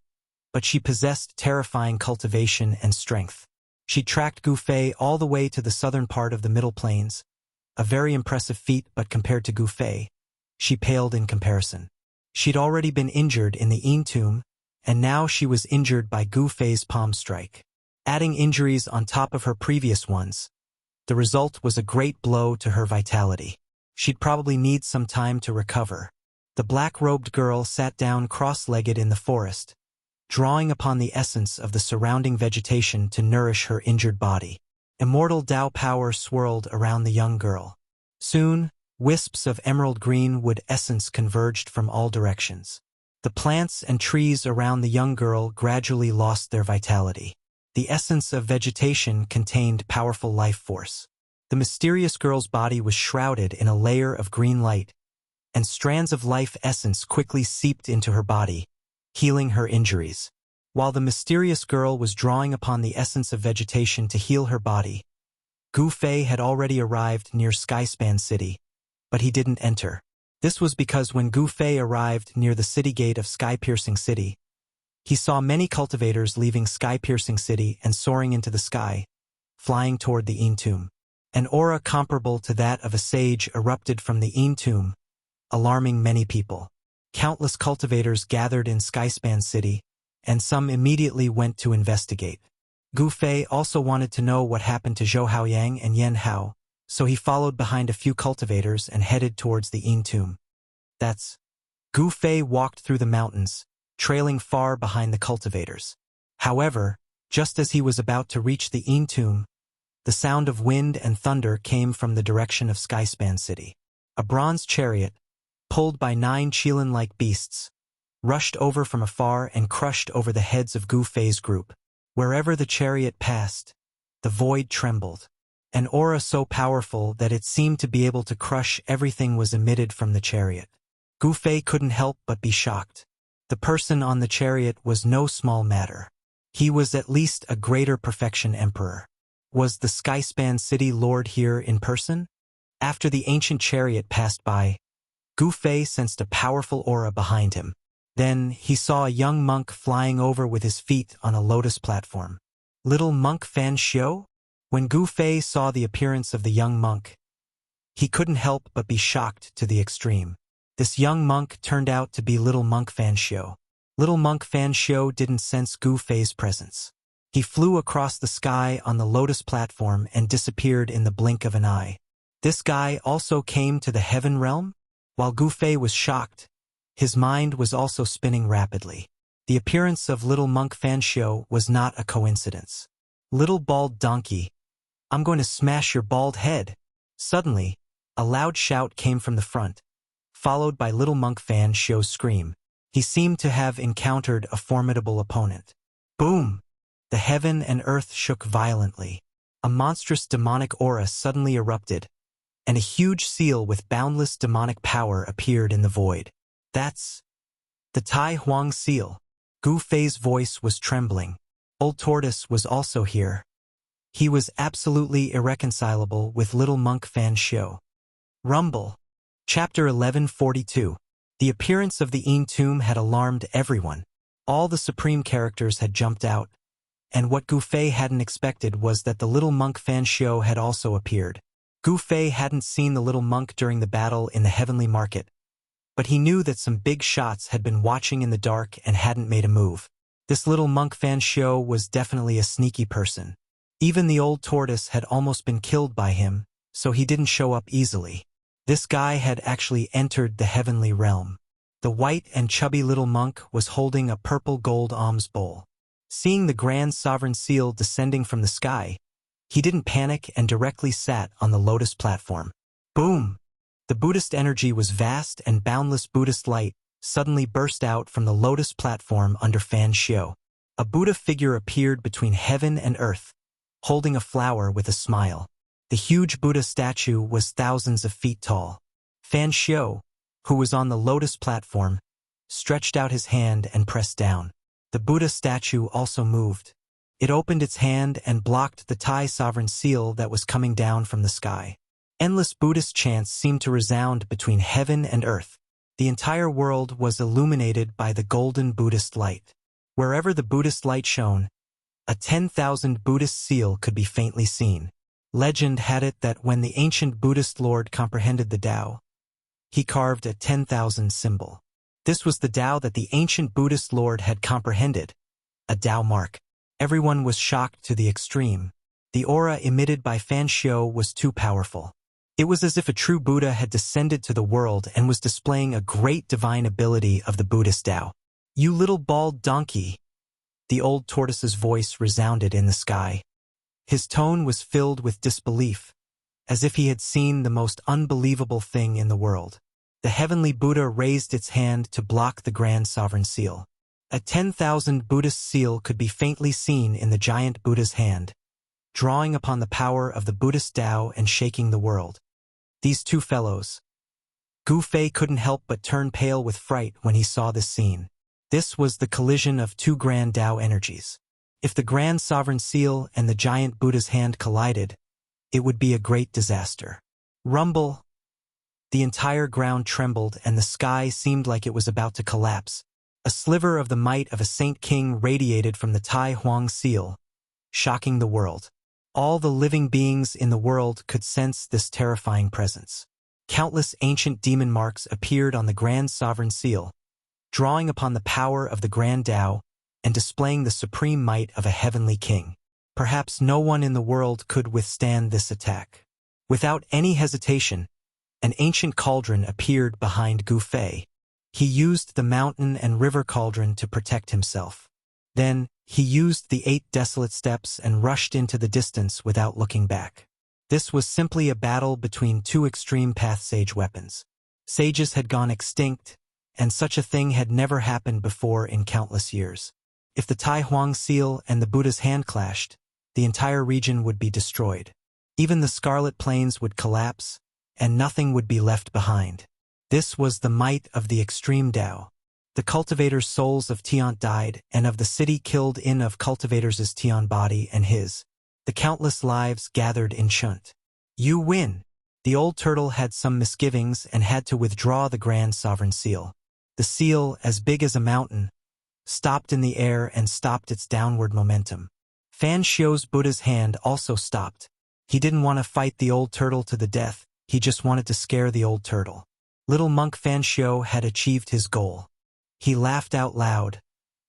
but she possessed terrifying cultivation and strength. She tracked Gu Fei all the way to the southern part of the Middle Plains, a very impressive feat, but compared to Gu Fei, she paled in comparison. She'd already been injured in the Yin tomb, and now she was injured by Gu Fei's palm strike. Adding injuries on top of her previous ones, the result was a great blow to her vitality. She'd probably need some time to recover. The black-robed girl sat down cross-legged in the forest, drawing upon the essence of the surrounding vegetation to nourish her injured body. Immortal Tao power swirled around the young girl. Soon, wisps of emerald green wood essence converged from all directions. The plants and trees around the young girl gradually lost their vitality. The essence of vegetation contained powerful life force. The mysterious girl's body was shrouded in a layer of green light, and strands of life essence quickly seeped into her body, healing her injuries. While the mysterious girl was drawing upon the essence of vegetation to heal her body, Gu Fei had already arrived near Skyspan City, but he didn't enter. This was because when Gu Fei arrived near the city gate of Sky-Piercing City, he saw many cultivators leaving Sky-Piercing City and soaring into the sky, flying toward the Yin tomb. An aura comparable to that of a sage erupted from the Yin tomb, alarming many people. Countless cultivators gathered in Skyspan City, and some immediately went to investigate. Gu Fei also wanted to know what happened to Zhou Haoyang and Yan Hao, so he followed behind a few cultivators and headed towards the Yin tomb. Gu Fei walked through the mountains, trailing far behind the cultivators. However, just as he was about to reach the Yin tomb, the sound of wind and thunder came from the direction of Skyspan City. A bronze chariot, pulled by 9 Qilin-like beasts, rushed over from afar and crushed over the heads of Gu Fei's group. Wherever the chariot passed, the void trembled. An aura so powerful that it seemed to be able to crush everything was emitted from the chariot. Gu Fei couldn't help but be shocked. The person on the chariot was no small matter. He was at least a greater perfection emperor. Was the Skyspan City Lord here in person? After the ancient chariot passed by, Gu Fei sensed a powerful aura behind him. Then he saw a young monk flying over with his feet on a lotus platform. Little monk Fan Xiu? When Gu Fei saw the appearance of the young monk, he couldn't help but be shocked to the extreme. This young monk turned out to be little monk Fan Xiu. Little monk Fan Xiu didn't sense Gu Fei's presence. He flew across the sky on the lotus platform and disappeared in the blink of an eye. This guy also came to the heaven realm? While Gu Fei was shocked, his mind was also spinning rapidly. The appearance of little monk Fan Xiu was not a coincidence. Little bald donkey, I'm going to smash your bald head. Suddenly, a loud shout came from the front, followed by little monk Fan Xiu's scream. He seemed to have encountered a formidable opponent. Boom! The heaven and earth shook violently. A monstrous demonic aura suddenly erupted, and a huge seal with boundless demonic power appeared in the void. That's the Tai Huang seal. Gu Fei's voice was trembling. Old Tortoise was also here. He was absolutely irreconcilable with little monk Fan Xiu. Rumble. Chapter 1142. The appearance of the Yin tomb had alarmed everyone. All the supreme characters had jumped out, and what Gu Fei hadn't expected was that the little monk Fan Xiu had also appeared. Gu Fei hadn't seen the little monk during the battle in the heavenly market, but he knew that some big shots had been watching in the dark and hadn't made a move. This little monk Fan Xiu was definitely a sneaky person. Even the old tortoise had almost been killed by him, so he didn't show up easily. This guy had actually entered the heavenly realm. The white and chubby little monk was holding a purple gold alms bowl. Seeing the grand sovereign seal descending from the sky, he didn't panic and directly sat on the lotus platform. Boom! The Buddhist energy was vast, and boundless Buddhist light suddenly burst out from the lotus platform under Fan Xiu. A Buddha figure appeared between heaven and earth, holding a flower with a smile. The huge Buddha statue was thousands of feet tall. Fan Xiu, who was on the lotus platform, stretched out his hand and pressed down. The Buddha statue also moved. It opened its hand and blocked the Tai sovereign seal that was coming down from the sky. Endless Buddhist chants seemed to resound between heaven and earth. The entire world was illuminated by the golden Buddhist light. Wherever the Buddhist light shone, a 10,000 Buddhist seal could be faintly seen. Legend had it that when the ancient Buddhist Lord comprehended the Tao, he carved a 10,000 symbol. This was the Tao that the ancient Buddhist Lord had comprehended, a Tao mark. Everyone was shocked to the extreme. The aura emitted by Fan Xiu was too powerful. It was as if a true Buddha had descended to the world and was displaying a great divine ability of the Buddhist Tao. You little bald donkey! The old tortoise's voice resounded in the sky. His tone was filled with disbelief, as if he had seen the most unbelievable thing in the world. The heavenly Buddha raised its hand to block the grand sovereign seal. A 10,000 Buddhist seal could be faintly seen in the giant Buddha's hand, drawing upon the power of the Buddhist Tao and shaking the world. These two fellows. Gu Fei couldn't help but turn pale with fright when he saw this scene. This was the collision of two grand Tao energies. If the grand sovereign seal and the giant Buddha's hand collided, it would be a great disaster. Rumble! The entire ground trembled and the sky seemed like it was about to collapse. A sliver of the might of a saint king radiated from the Tai Huang seal, shocking the world. All the living beings in the world could sense this terrifying presence. Countless ancient demon marks appeared on the grand sovereign seal, drawing upon the power of the grand Tao and displaying the supreme might of a heavenly king. Perhaps no one in the world could withstand this attack. Without any hesitation, an ancient cauldron appeared behind Gu Fei. He used the mountain and river cauldron to protect himself. Then, he used the 8 desolate steps and rushed into the distance without looking back. This was simply a battle between 2 extreme path sage weapons. Sages had gone extinct, and such a thing had never happened before in countless years. If the Tai Huang seal and the Buddha's hand clashed, the entire region would be destroyed. Even the Scarlet Plains would collapse, and nothing would be left behind. This was the might of the extreme Tao. The cultivators' souls of Tian died, and of the city killed in of cultivators' Tian body and his. The countless lives gathered in Shunt. You win. The old turtle had some misgivings and had to withdraw the Grand Sovereign Seal. The seal, as big as a mountain, stopped in the air and stopped its downward momentum. Fan Xiu's Buddha's hand also stopped. He didn't want to fight the old turtle to the death, he just wanted to scare the old turtle. Little monk Fan Xiu had achieved his goal. He laughed out loud,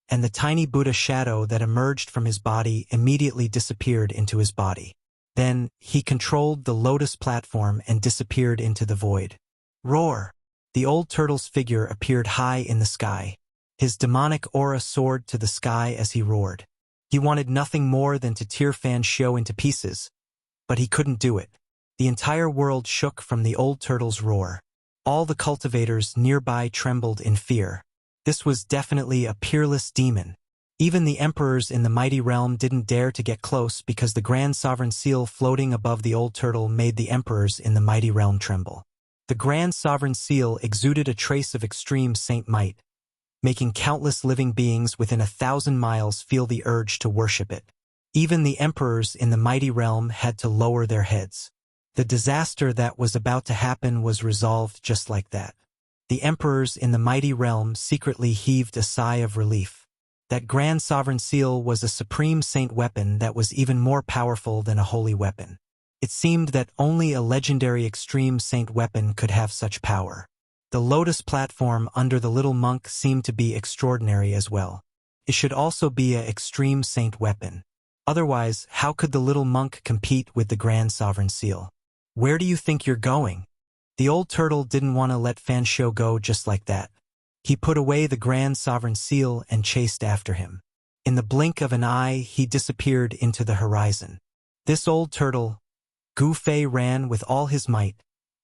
and the tiny Buddha shadow that emerged from his body immediately disappeared into his body. Then, he controlled the lotus platform and disappeared into the void. Roar! The old turtle's figure appeared high in the sky. His demonic aura soared to the sky as he roared. He wanted nothing more than to tear Fan Xiu into pieces, but he couldn't do it. The entire world shook from the old turtle's roar. All the cultivators nearby trembled in fear. This was definitely a peerless demon. Even the emperors in the mighty realm didn't dare to get close because the Grand Sovereign Seal floating above the old turtle made the emperors in the mighty realm tremble. The Grand Sovereign Seal exuded a trace of extreme saint might, making countless living beings within 1,000 miles feel the urge to worship it. Even the emperors in the mighty realm had to lower their heads. The disaster that was about to happen was resolved just like that. The emperors in the mighty realm secretly heaved a sigh of relief. That Grand Sovereign Seal was a supreme saint weapon that was even more powerful than a holy weapon. It seemed that only a legendary extreme saint weapon could have such power. The lotus platform under the little monk seemed to be extraordinary as well. It should also be an extreme saint weapon. Otherwise, how could the little monk compete with the Grand Sovereign Seal? Where do you think you're going? The old turtle didn't want to let Fan Xiu go just like that. He put away the Grand Sovereign Seal and chased after him. In the blink of an eye, he disappeared into the horizon. This old turtle, Gu Fei, ran with all his might,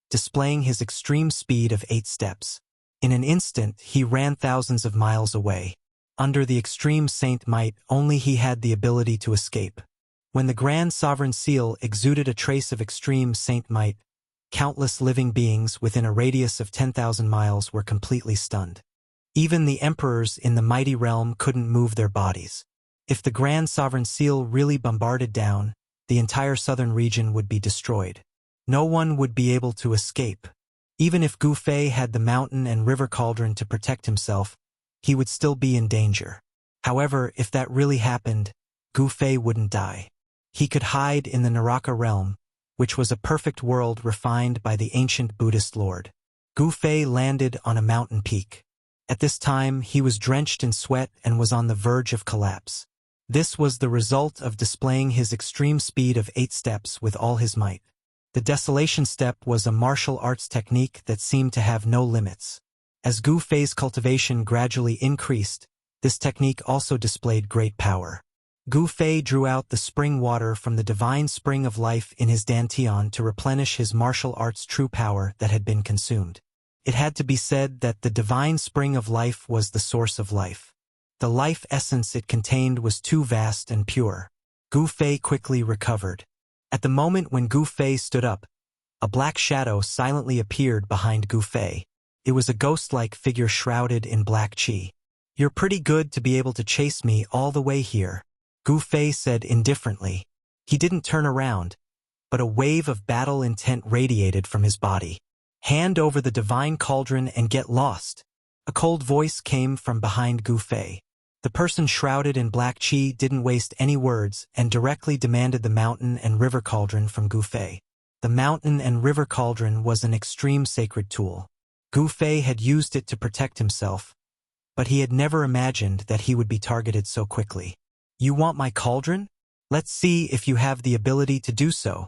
displaying his extreme speed of 8 steps. In an instant, he ran thousands of miles away. Under the extreme saint might, only he had the ability to escape. When the Grand Sovereign Seal exuded a trace of extreme saint might, countless living beings within a radius of 10,000 miles were completely stunned. Even the emperors in the mighty realm couldn't move their bodies. If the Grand Sovereign Seal really bombarded down, the entire southern region would be destroyed. No one would be able to escape. Even if Gu Fei had the mountain and river cauldron to protect himself, he would still be in danger. However, if that really happened, Gu Fei wouldn't die. He could hide in the Naraka realm, which was a perfect world refined by the ancient Buddhist lord. Gu Fei landed on a mountain peak. At this time, he was drenched in sweat and was on the verge of collapse. This was the result of displaying his extreme speed of 8 steps with all his might. The Desolation Step was a martial arts technique that seemed to have no limits. As Gu Fei's cultivation gradually increased, this technique also displayed great power. Gu Fei drew out the spring water from the divine spring of life in his dantian to replenish his martial arts' true power that had been consumed. It had to be said that the divine spring of life was the source of life. The life essence it contained was too vast and pure. Gu Fei quickly recovered. At the moment when Gu Fei stood up, a black shadow silently appeared behind Gu Fei. It was a ghost-like figure shrouded in black qi. "You're pretty good to be able to chase me all the way here," Gu Fei said indifferently. He didn't turn around, but a wave of battle intent radiated from his body. "Hand over the divine cauldron and get lost." A cold voice came from behind Gu Fei. The person shrouded in black qi didn't waste any words and directly demanded the mountain and river cauldron from Gu Fei. The mountain and river cauldron was an extreme sacred tool. Gu Fei had used it to protect himself, but he had never imagined that he would be targeted so quickly. You want my cauldron? Let's see if you have the ability to do so.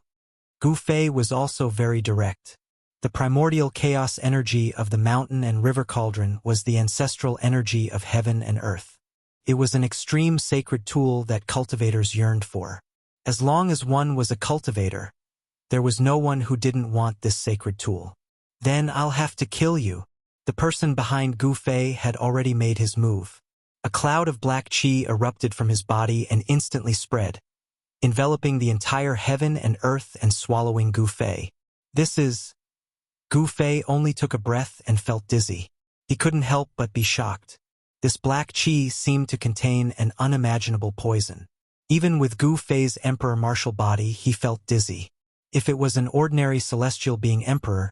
Gu Fei was also very direct. The primordial chaos energy of the mountain and river cauldron was the ancestral energy of heaven and earth. It was an extreme sacred tool that cultivators yearned for. As long as one was a cultivator, there was no one who didn't want this sacred tool. Then I'll have to kill you. The person behind Gu Fei had already made his move. A cloud of black qi erupted from his body and instantly spread, enveloping the entire heaven and earth and swallowing Gu Fei. Gu Fei only took a breath and felt dizzy. He couldn't help but be shocked. This black qi seemed to contain an unimaginable poison. Even with Gu Fei's emperor martial body, he felt dizzy. If it was an ordinary celestial being emperor,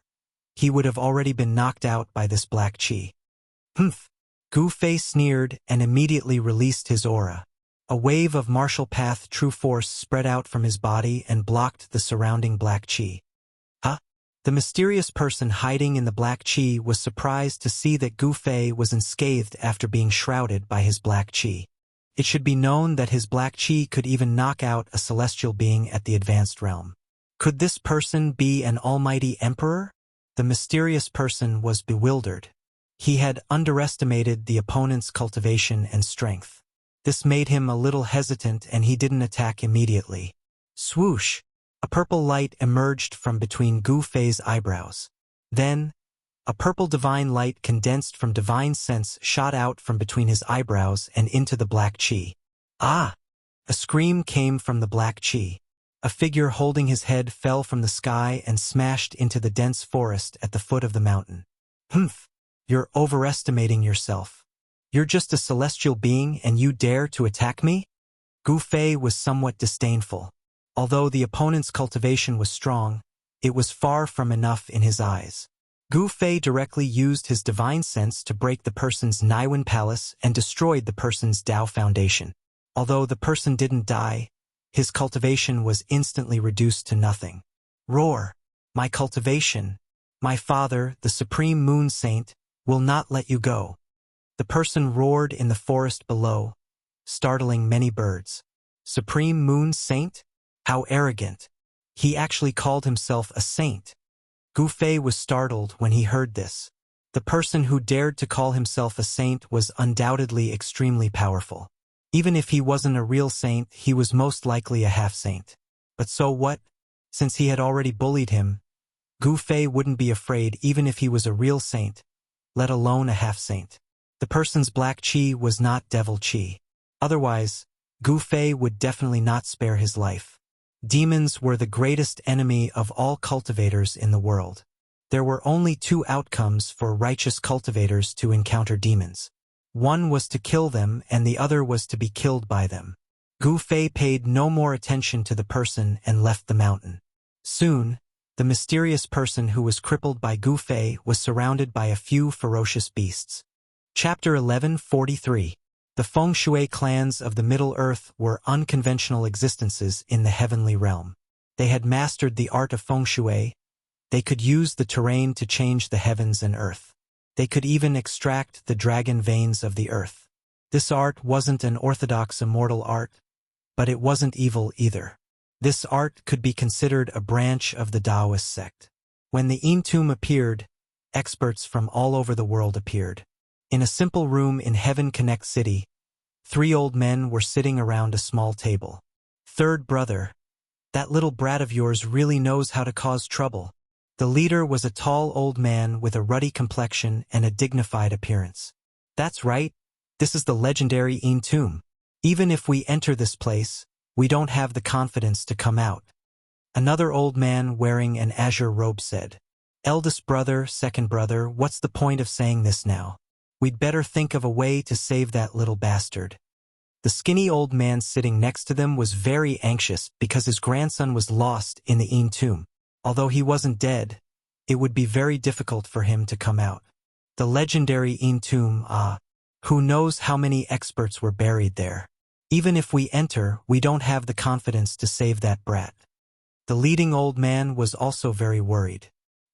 he would have already been knocked out by this black qi. Humph! Gu Fei sneered and immediately released his aura. A wave of martial path true force spread out from his body and blocked the surrounding black qi. The mysterious person hiding in the black qi was surprised to see that Gu Fei was unscathed after being shrouded by his black qi. It should be known that his black qi could even knock out a celestial being at the advanced realm. Could this person be an almighty emperor? The mysterious person was bewildered. He had underestimated the opponent's cultivation and strength. This made him a little hesitant and he didn't attack immediately. Swoosh! A purple light emerged from between Gu Fei's eyebrows. Then, a purple divine light condensed from divine sense shot out from between his eyebrows and into the black qi. Ah! A scream came from the black qi. A figure holding his head fell from the sky and smashed into the dense forest at the foot of the mountain. Humph! You're overestimating yourself. You're just a celestial being and you dare to attack me? Gu Fei was somewhat disdainful. Although the opponent's cultivation was strong, it was far from enough in his eyes. Gu Fei directly used his divine sense to break the person's Niwen palace and destroyed the person's Dao foundation. Although the person didn't die, his cultivation was instantly reduced to nothing. Roar! My cultivation, my father, the supreme moon saint, will not let you go. The person roared in the forest below, startling many birds. Supreme moon saint? How arrogant. He actually called himself a saint. Gu Fei was startled when he heard this. The person who dared to call himself a saint was undoubtedly extremely powerful. Even if he wasn't a real saint, he was most likely a half-saint. But so what? Since he had already bullied him, Gu Fei wouldn't be afraid even if he was a real saint, let alone a half-saint. The person's black qi was not devil qi. Otherwise, Gu Fei would definitely not spare his life. Demons were the greatest enemy of all cultivators in the world. There were only two outcomes for righteous cultivators to encounter demons. One was to kill them and the other was to be killed by them. Gu Fei paid no more attention to the person and left the mountain. Soon, the mysterious person who was crippled by Gu Fei was surrounded by a few ferocious beasts. Chapter 1143. The Feng Shui clans of the Middle Earth were unconventional existences in the heavenly realm. They had mastered the art of Feng Shui. They could use the terrain to change the heavens and earth. They could even extract the dragon veins of the earth. This art wasn't an orthodox immortal art, but it wasn't evil either. This art could be considered a branch of the Taoist sect. When the Entomb appeared, experts from all over the world appeared. In a simple room in Heaven Connect City, 3 old men were sitting around a small table. Third brother, that little brat of yours really knows how to cause trouble. The leader was a tall old man with a ruddy complexion and a dignified appearance. That's right, this is the legendary Entomb. Even if we enter this place, we don't have the confidence to come out. Another old man wearing an azure robe said, Eldest brother, second brother, what's the point of saying this now? We'd better think of a way to save that little bastard. The skinny old man sitting next to them was very anxious because his grandson was lost in the Entomb. Although he wasn't dead, it would be very difficult for him to come out. The legendary Entomb, who knows how many experts were buried there. Even if we enter, we don't have the confidence to save that brat. The leading old man was also very worried.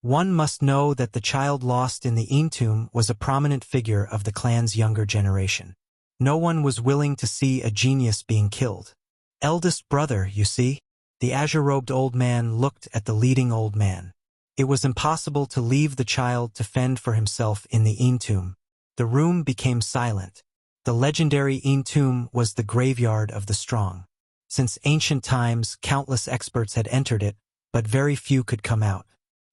One must know that the child lost in the tomb was a prominent figure of the clan's younger generation. No one was willing to see a genius being killed. Eldest brother, you see? The azure-robed old man looked at the leading old man. It was impossible to leave the child to fend for himself in the tomb. The room became silent. The legendary tomb was the graveyard of the strong. Since ancient times, countless experts had entered it, but very few could come out.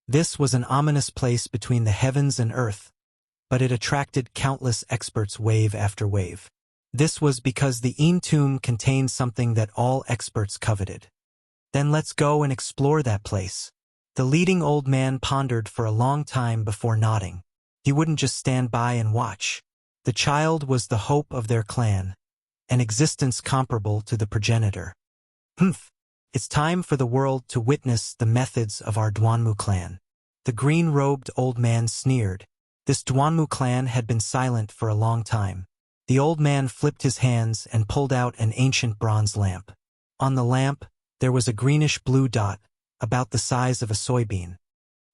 This was an ominous place between the heavens and earth, but it attracted countless experts wave after wave. This was because the tomb contained something that all experts coveted. Then let's go and explore that place. The leading old man pondered for a long time before nodding. He wouldn't just stand by and watch. The child was the hope of their clan, an existence comparable to the progenitor. It's time for the world to witness the methods of our Duanmu clan. The green-robed old man sneered. This Duanmu clan had been silent for a long time. The old man flipped his hands and pulled out an ancient bronze lamp. On the lamp, there was a greenish-blue dot, about the size of a soybean.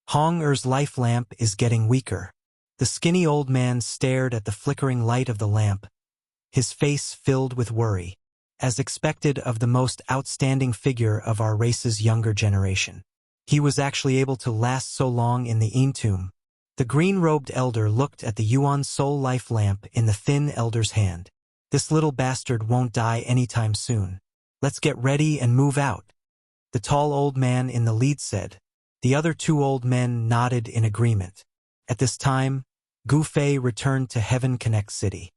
Hong-Er's life lamp is getting weaker. The skinny old man stared at the flickering light of the lamp, his face filled with worry, as expected of the most outstanding figure of our race's younger generation. He was actually able to last so long in the tomb. The green-robed elder looked at the Yuan soul life lamp in the thin elder's hand. This little bastard won't die anytime soon. Let's get ready and move out. The tall old man in the lead said. The other two old men nodded in agreement. At this time, Gu Fei returned to Heaven Connect City.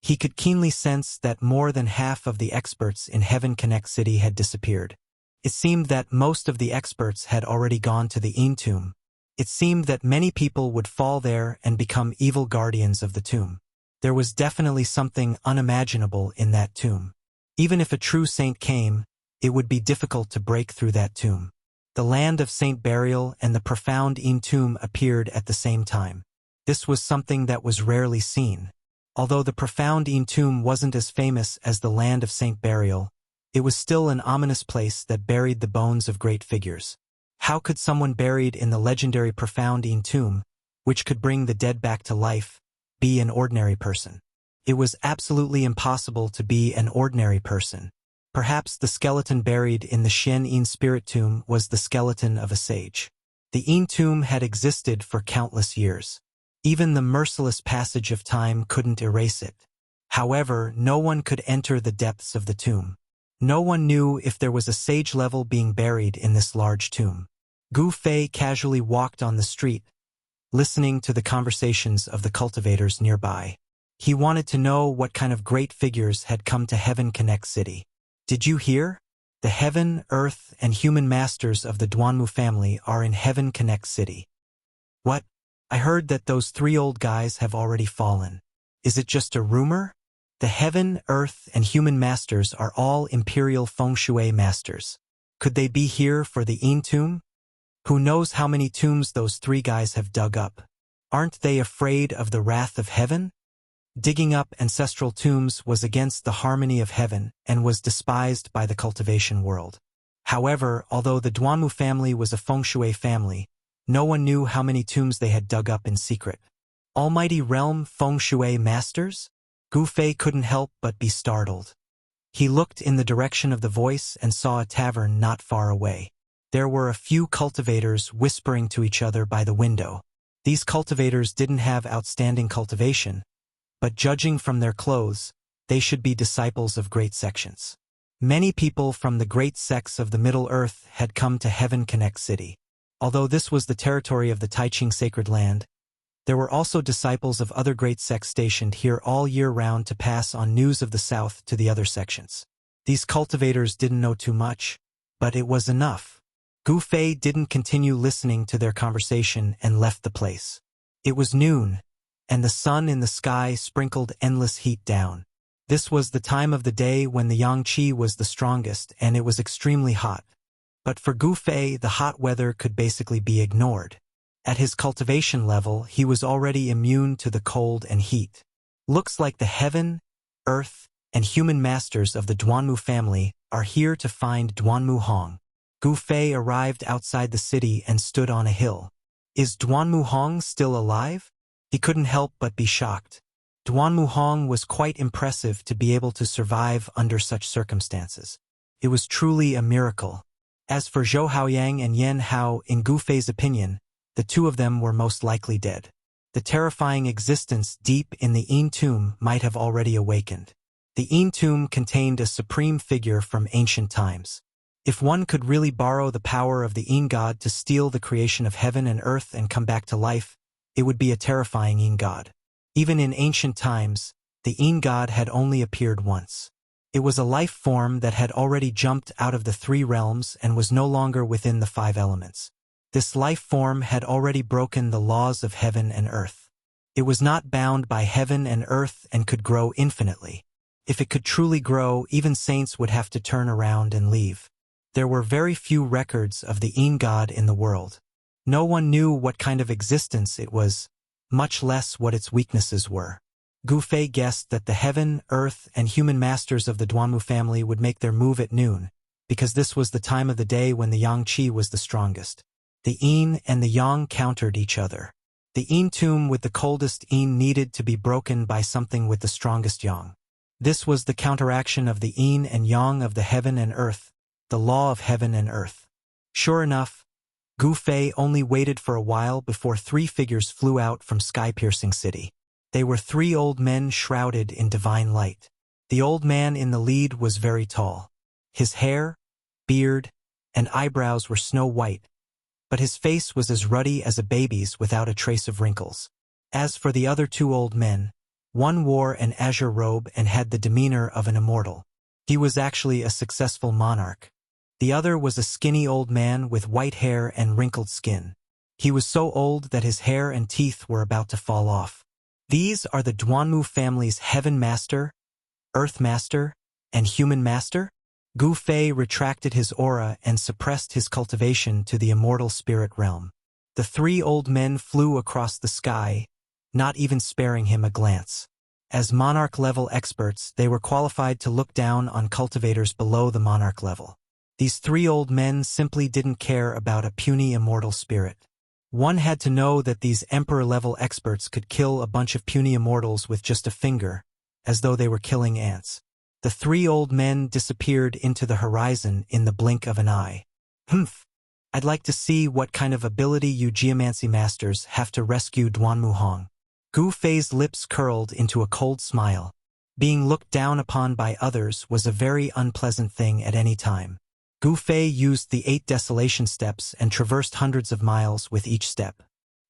He could keenly sense that more than half of the experts in Heaven Connect City had disappeared. It seemed that most of the experts had already gone to the tomb. It seemed that many people would fall there and become evil guardians of the tomb. There was definitely something unimaginable in that tomb. Even if a true saint came, it would be difficult to break through that tomb. The land of Saint Burial and the profound tomb appeared at the same time. This was something that was rarely seen. Although the profound tomb wasn't as famous as the land of Saint Burial, it was still an ominous place that buried the bones of great figures. How could someone buried in the legendary profound tomb, which could bring the dead back to life, be an ordinary person? It was absolutely impossible to be an ordinary person. Perhaps the skeleton buried in the Xian spirit tomb was the skeleton of a sage. The tomb had existed for countless years. Even the merciless passage of time couldn't erase it. However, no one could enter the depths of the tomb. No one knew if there was a sage level being buried in this large tomb. Gu Fei casually walked on the street, listening to the conversations of the cultivators nearby. He wanted to know what kind of great figures had come to Heaven Connect City. Did you hear? The heaven, earth, and human masters of the Duanmu family are in Heaven Connect City. What? I heard that those 3 old guys have already fallen. Is it just a rumor? The heaven, earth, and human masters are all imperial feng shui masters. Could they be here for the tomb? Who knows how many tombs those 3 guys have dug up? Aren't they afraid of the wrath of heaven? Digging up ancestral tombs was against the harmony of heaven and was despised by the cultivation world. However, although the Duanmu family was a feng shui family, no one knew how many tombs they had dug up in secret. Almighty Realm Feng Shui Masters? Gu Fei couldn't help but be startled. He looked in the direction of the voice and saw a tavern not far away. There were a few cultivators whispering to each other by the window. These cultivators didn't have outstanding cultivation, but judging from their clothes, they should be disciples of great sections. Many people from the great sects of the Middle Earth had come to Heaven Connect City. Although this was the territory of the Taiching Sacred Land, there were also disciples of other great sects stationed here all year round to pass on news of the South to the other sections. These cultivators didn't know too much, but it was enough. Gu Fei didn't continue listening to their conversation and left the place. It was noon, and the sun in the sky sprinkled endless heat down. This was the time of the day when the Yangqi was the strongest and it was extremely hot. But for Gu Fei, the hot weather could basically be ignored. At his cultivation level, he was already immune to the cold and heat. Looks like the heaven, earth, and human masters of the Duanmu family are here to find Duanmu Hong. Gu Fei arrived outside the city and stood on a hill. Is Duanmu Hong still alive? He couldn't help but be shocked. Duanmu Hong was quite impressive to be able to survive under such circumstances. It was truly a miracle. As for Zhou Haoyang and Yan Hao, in Gu Fei's opinion, the two of them were most likely dead. The terrifying existence deep in the Yin tomb might have already awakened. The Yin tomb contained a supreme figure from ancient times. If one could really borrow the power of the Yin god to steal the creation of heaven and earth and come back to life, it would be a terrifying Yin god. Even in ancient times, the Yin god had only appeared once. It was a life form that had already jumped out of the three realms and was no longer within the five elements. This life form had already broken the laws of heaven and earth. It was not bound by heaven and earth and could grow infinitely. If it could truly grow, even saints would have to turn around and leave. There were very few records of the Yin god in the world. No one knew what kind of existence it was, much less what its weaknesses were. Gu Fei guessed that the heaven, earth, and human masters of the Duanmu family would make their move at noon, because this was the time of the day when the Yang Qi was the strongest. The Yin and the Yang countered each other. The Yin tomb with the coldest Yin needed to be broken by something with the strongest Yang. This was the counteraction of the Yin and Yang of the heaven and earth, the law of heaven and earth. Sure enough, Gu Fei only waited for a while before three figures flew out from sky-piercing city. They were three old men shrouded in divine light. The old man in the lead was very tall. His hair, beard, and eyebrows were snow white, but his face was as ruddy as a baby's without a trace of wrinkles. As for the other two old men, one wore an azure robe and had the demeanor of an immortal. He was actually a successful monarch. The other was a skinny old man with white hair and wrinkled skin. He was so old that his hair and teeth were about to fall off. These are the Duanmu family's Heaven Master, Earth Master, and Human Master? Gu Fei retracted his aura and suppressed his cultivation to the immortal spirit realm. The three old men flew across the sky, not even sparing him a glance. As monarch-level experts, they were qualified to look down on cultivators below the monarch level. These three old men simply didn't care about a puny immortal spirit. One had to know that these emperor-level experts could kill a bunch of puny immortals with just a finger, as though they were killing ants. The three old men disappeared into the horizon in the blink of an eye. Humph! I'd like to see what kind of ability you geomancy masters have to rescue Duanmu Hong. Gu Fei's lips curled into a cold smile. Being looked down upon by others was a very unpleasant thing at any time. Gu Fei used the 8 desolation steps and traversed hundreds of miles with each step.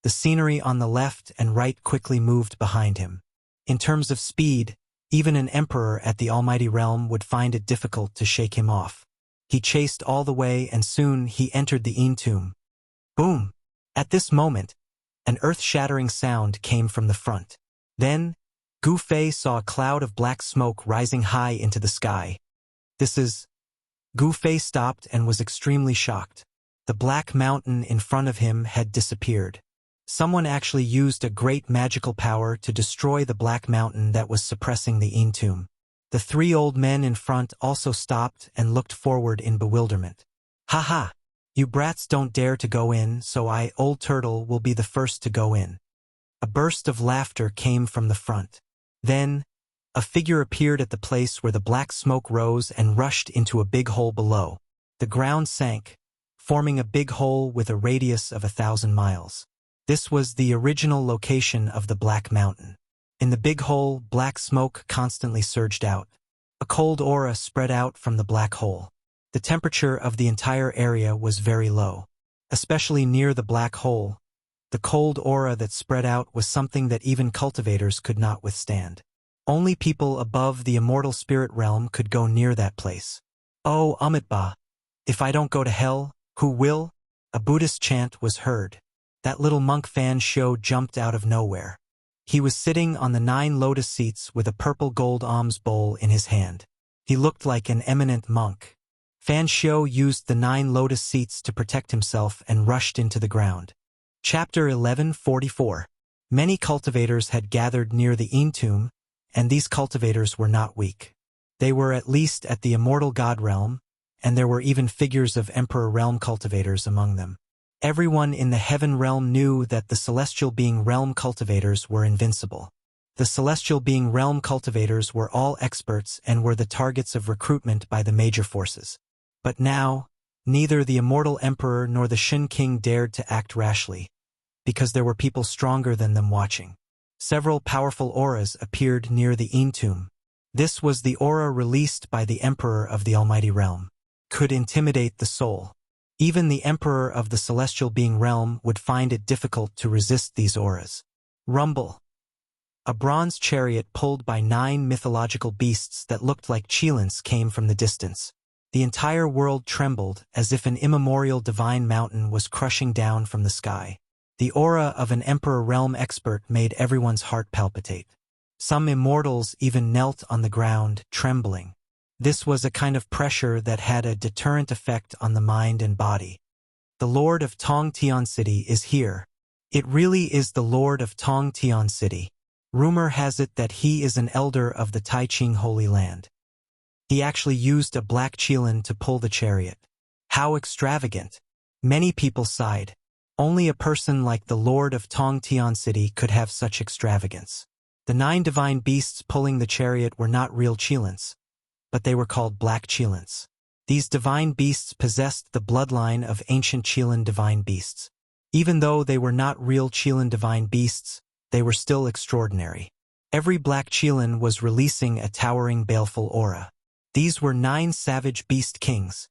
The scenery on the left and right quickly moved behind him. In terms of speed, even an emperor at the Almighty Realm would find it difficult to shake him off. He chased all the way and soon he entered the Yin tomb. Boom! At this moment, an earth-shattering sound came from the front. Then, Gu Fei saw a cloud of black smoke rising high into the sky. Gu Fei stopped and was extremely shocked. The black mountain in front of him had disappeared. Someone actually used a great magical power to destroy the black mountain that was suppressing the Yin tomb. The three old men in front also stopped and looked forward in bewilderment. Ha ha! You brats don't dare to go in, so I, Old Turtle, will be the first to go in. A burst of laughter came from the front. Then, a figure appeared at the place where the black smoke rose and rushed into a big hole below. The ground sank, forming a big hole with a radius of 1,000 miles. This was the original location of the Black Mountain. In the big hole, black smoke constantly surged out. A cold aura spread out from the black hole. The temperature of the entire area was very low. Especially near the black hole, the cold aura that spread out was something that even cultivators could not withstand. Only people above the immortal spirit realm could go near that place. Oh, Amitabha! If I don't go to hell, who will? A Buddhist chant was heard. That little monk Fan Shou jumped out of nowhere. He was sitting on the 9 lotus seats with a purple gold alms bowl in his hand. He looked like an eminent monk. Fan Shou used the 9 lotus seats to protect himself and rushed into the ground. Chapter 1144. Many cultivators had gathered near the Yin tomb, and these cultivators were not weak. They were at least at the immortal god realm, and there were even figures of emperor realm cultivators among them. Everyone in the heaven realm knew that the celestial being realm cultivators were invincible. The celestial being realm cultivators were all experts and were the targets of recruitment by the major forces. But now, neither the immortal emperor nor the Shin King dared to act rashly, because there were people stronger than them watching. Several powerful auras appeared near the Yin tomb. This was the aura released by the Emperor of the Almighty Realm. Could intimidate the soul. Even the Emperor of the Celestial Being Realm would find it difficult to resist these auras. Rumble. A bronze chariot pulled by 9 mythological beasts that looked like Chilants came from the distance. The entire world trembled as if an immemorial divine mountain was crushing down from the sky. The aura of an Emperor Realm expert made everyone's heart palpitate. Some immortals even knelt on the ground, trembling. This was a kind of pressure that had a deterrent effect on the mind and body. The Lord of Tong Tian City is here. It really is the Lord of Tong Tian City. Rumor has it that he is an elder of the Taiching Holy Land. He actually used a black Qilan to pull the chariot. How extravagant! Many people sighed. Only a person like the Lord of Tong Tian City could have such extravagance. The 9 divine beasts pulling the chariot were not real Qilans, but they were called black Qilans. These divine beasts possessed the bloodline of ancient Qilan divine beasts. Even though they were not real Qilan divine beasts, they were still extraordinary. Every black Qilan was releasing a towering baleful aura. These were 9 savage beast kings.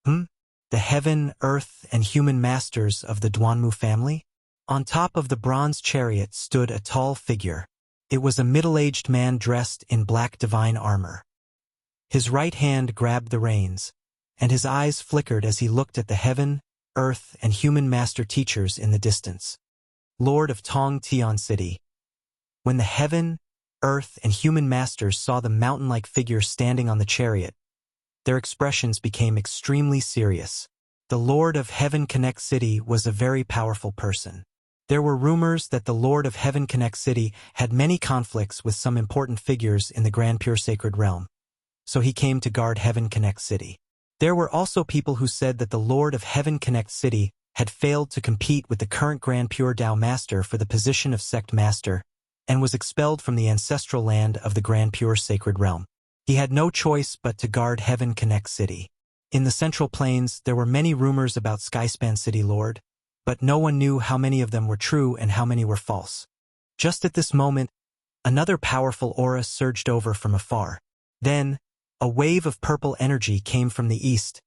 The heaven, earth, and human masters of the Duanmu family? On top of the bronze chariot stood a tall figure. It was a middle-aged man dressed in black divine armor. His right hand grabbed the reins, and his eyes flickered as he looked at the heaven, earth, and human master teachers in the distance. Lord of Tong Tian City. When the heaven, earth, and human masters saw the mountain-like figure standing on the chariot, their expressions became extremely serious. The Lord of Heaven Connect City was a very powerful person. There were rumors that the Lord of Heaven Connect City had many conflicts with some important figures in the Grand Pure Sacred Realm, so he came to guard Heaven Connect City. There were also people who said that the Lord of Heaven Connect City had failed to compete with the current Grand Pure Tao Master for the position of Sect Master, and was expelled from the ancestral land of the Grand Pure Sacred Realm. He had no choice but to guard Heaven Connect City. In the Central Plains, there were many rumors about Skyspan City Lord, but no one knew how many of them were true and how many were false. Just at this moment, another powerful aura surged over from afar. Then, a wave of purple energy came from the east,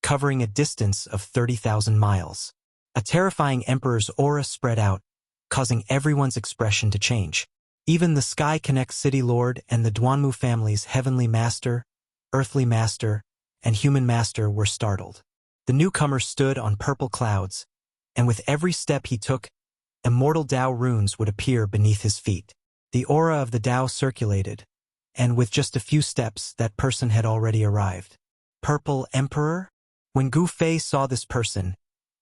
covering a distance of 30,000 miles. A terrifying emperor's aura spread out, causing everyone's expression to change. Even the Sky Connect City Lord and the Duanmu family's Heavenly Master, Earthly Master, and Human Master were startled. The newcomer stood on purple clouds, and with every step he took, immortal Tao runes would appear beneath his feet. The aura of the Tao circulated, and with just a few steps that person had already arrived. Purple Emperor? When Gu Fei saw this person,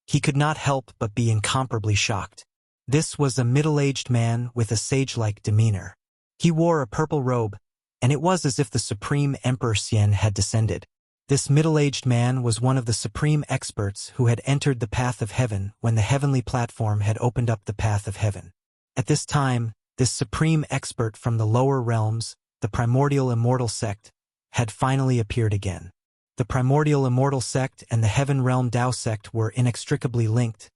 he could not help but be incomparably shocked. This was a middle-aged man with a sage-like demeanor. He wore a purple robe, and it was as if the Supreme Emperor Xian had descended. This middle-aged man was one of the supreme experts who had entered the path of heaven when the heavenly platform had opened up the path of heaven. At this time, this supreme expert from the lower realms, the primordial immortal sect, had finally appeared again. The primordial immortal sect and the heaven realm Tao sect were inextricably linked,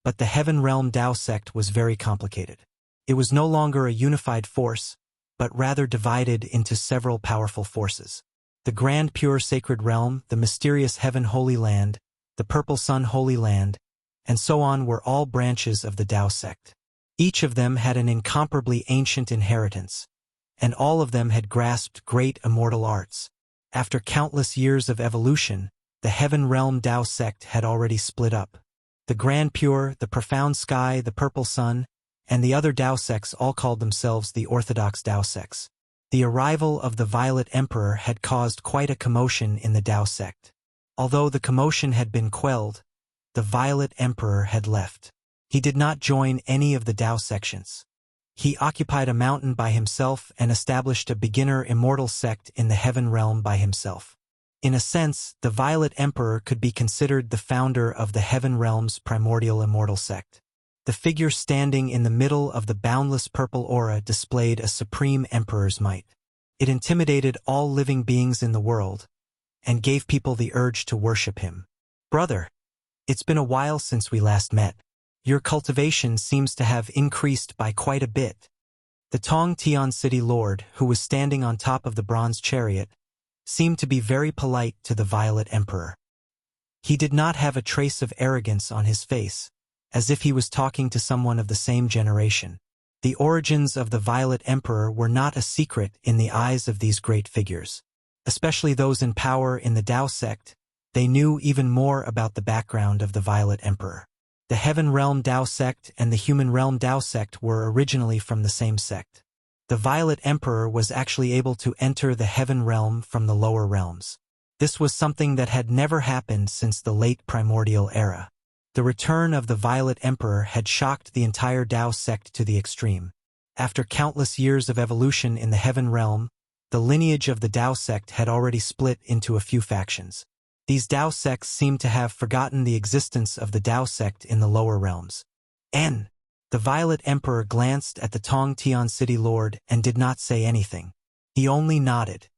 but the Heaven Realm Tao sect was very complicated. It was no longer a unified force, but rather divided into several powerful forces. The Grand Pure Sacred Realm, the Mysterious Heaven Holy Land, the Purple Sun Holy Land, and so on were all branches of the Tao sect. Each of them had an incomparably ancient inheritance, and all of them had grasped great immortal arts. After countless years of evolution, the Heaven Realm Tao sect had already split up. The Grand Pure, the Profound Sky, the Purple Sun, and the other Tao sects all called themselves the Orthodox Tao sects. The arrival of the Violet Emperor had caused quite a commotion in the Tao sect. Although the commotion had been quelled, the Violet Emperor had left. He did not join any of the Tao sections. He occupied a mountain by himself and established a beginner immortal sect in the Heaven Realm by himself. In a sense, the Violet Emperor could be considered the founder of the Heaven Realm's primordial immortal sect. The figure standing in the middle of the boundless purple aura displayed a supreme emperor's might. It intimidated all living beings in the world, and gave people the urge to worship him. Brother, it's been a while since we last met. Your cultivation seems to have increased by quite a bit. The Tong Tian city lord, who was standing on top of the bronze chariot, seemed to be very polite to the Violet Emperor. He did not have a trace of arrogance on his face, as if he was talking to someone of the same generation. The origins of the Violet Emperor were not a secret in the eyes of these great figures. Especially those in power in the Tao sect, they knew even more about the background of the Violet Emperor. The Heaven Realm Tao sect and the Human Realm Tao sect were originally from the same sect. The Violet Emperor was actually able to enter the Heaven Realm from the lower realms. This was something that had never happened since the late primordial era. The return of the Violet Emperor had shocked the entire Tao sect to the extreme. After countless years of evolution in the Heaven Realm, the lineage of the Tao sect had already split into a few factions. These Tao sects seemed to have forgotten the existence of the Tao sect in the lower realms. The Violet Emperor glanced at the Tong Tian city lord and did not say anything. He only nodded.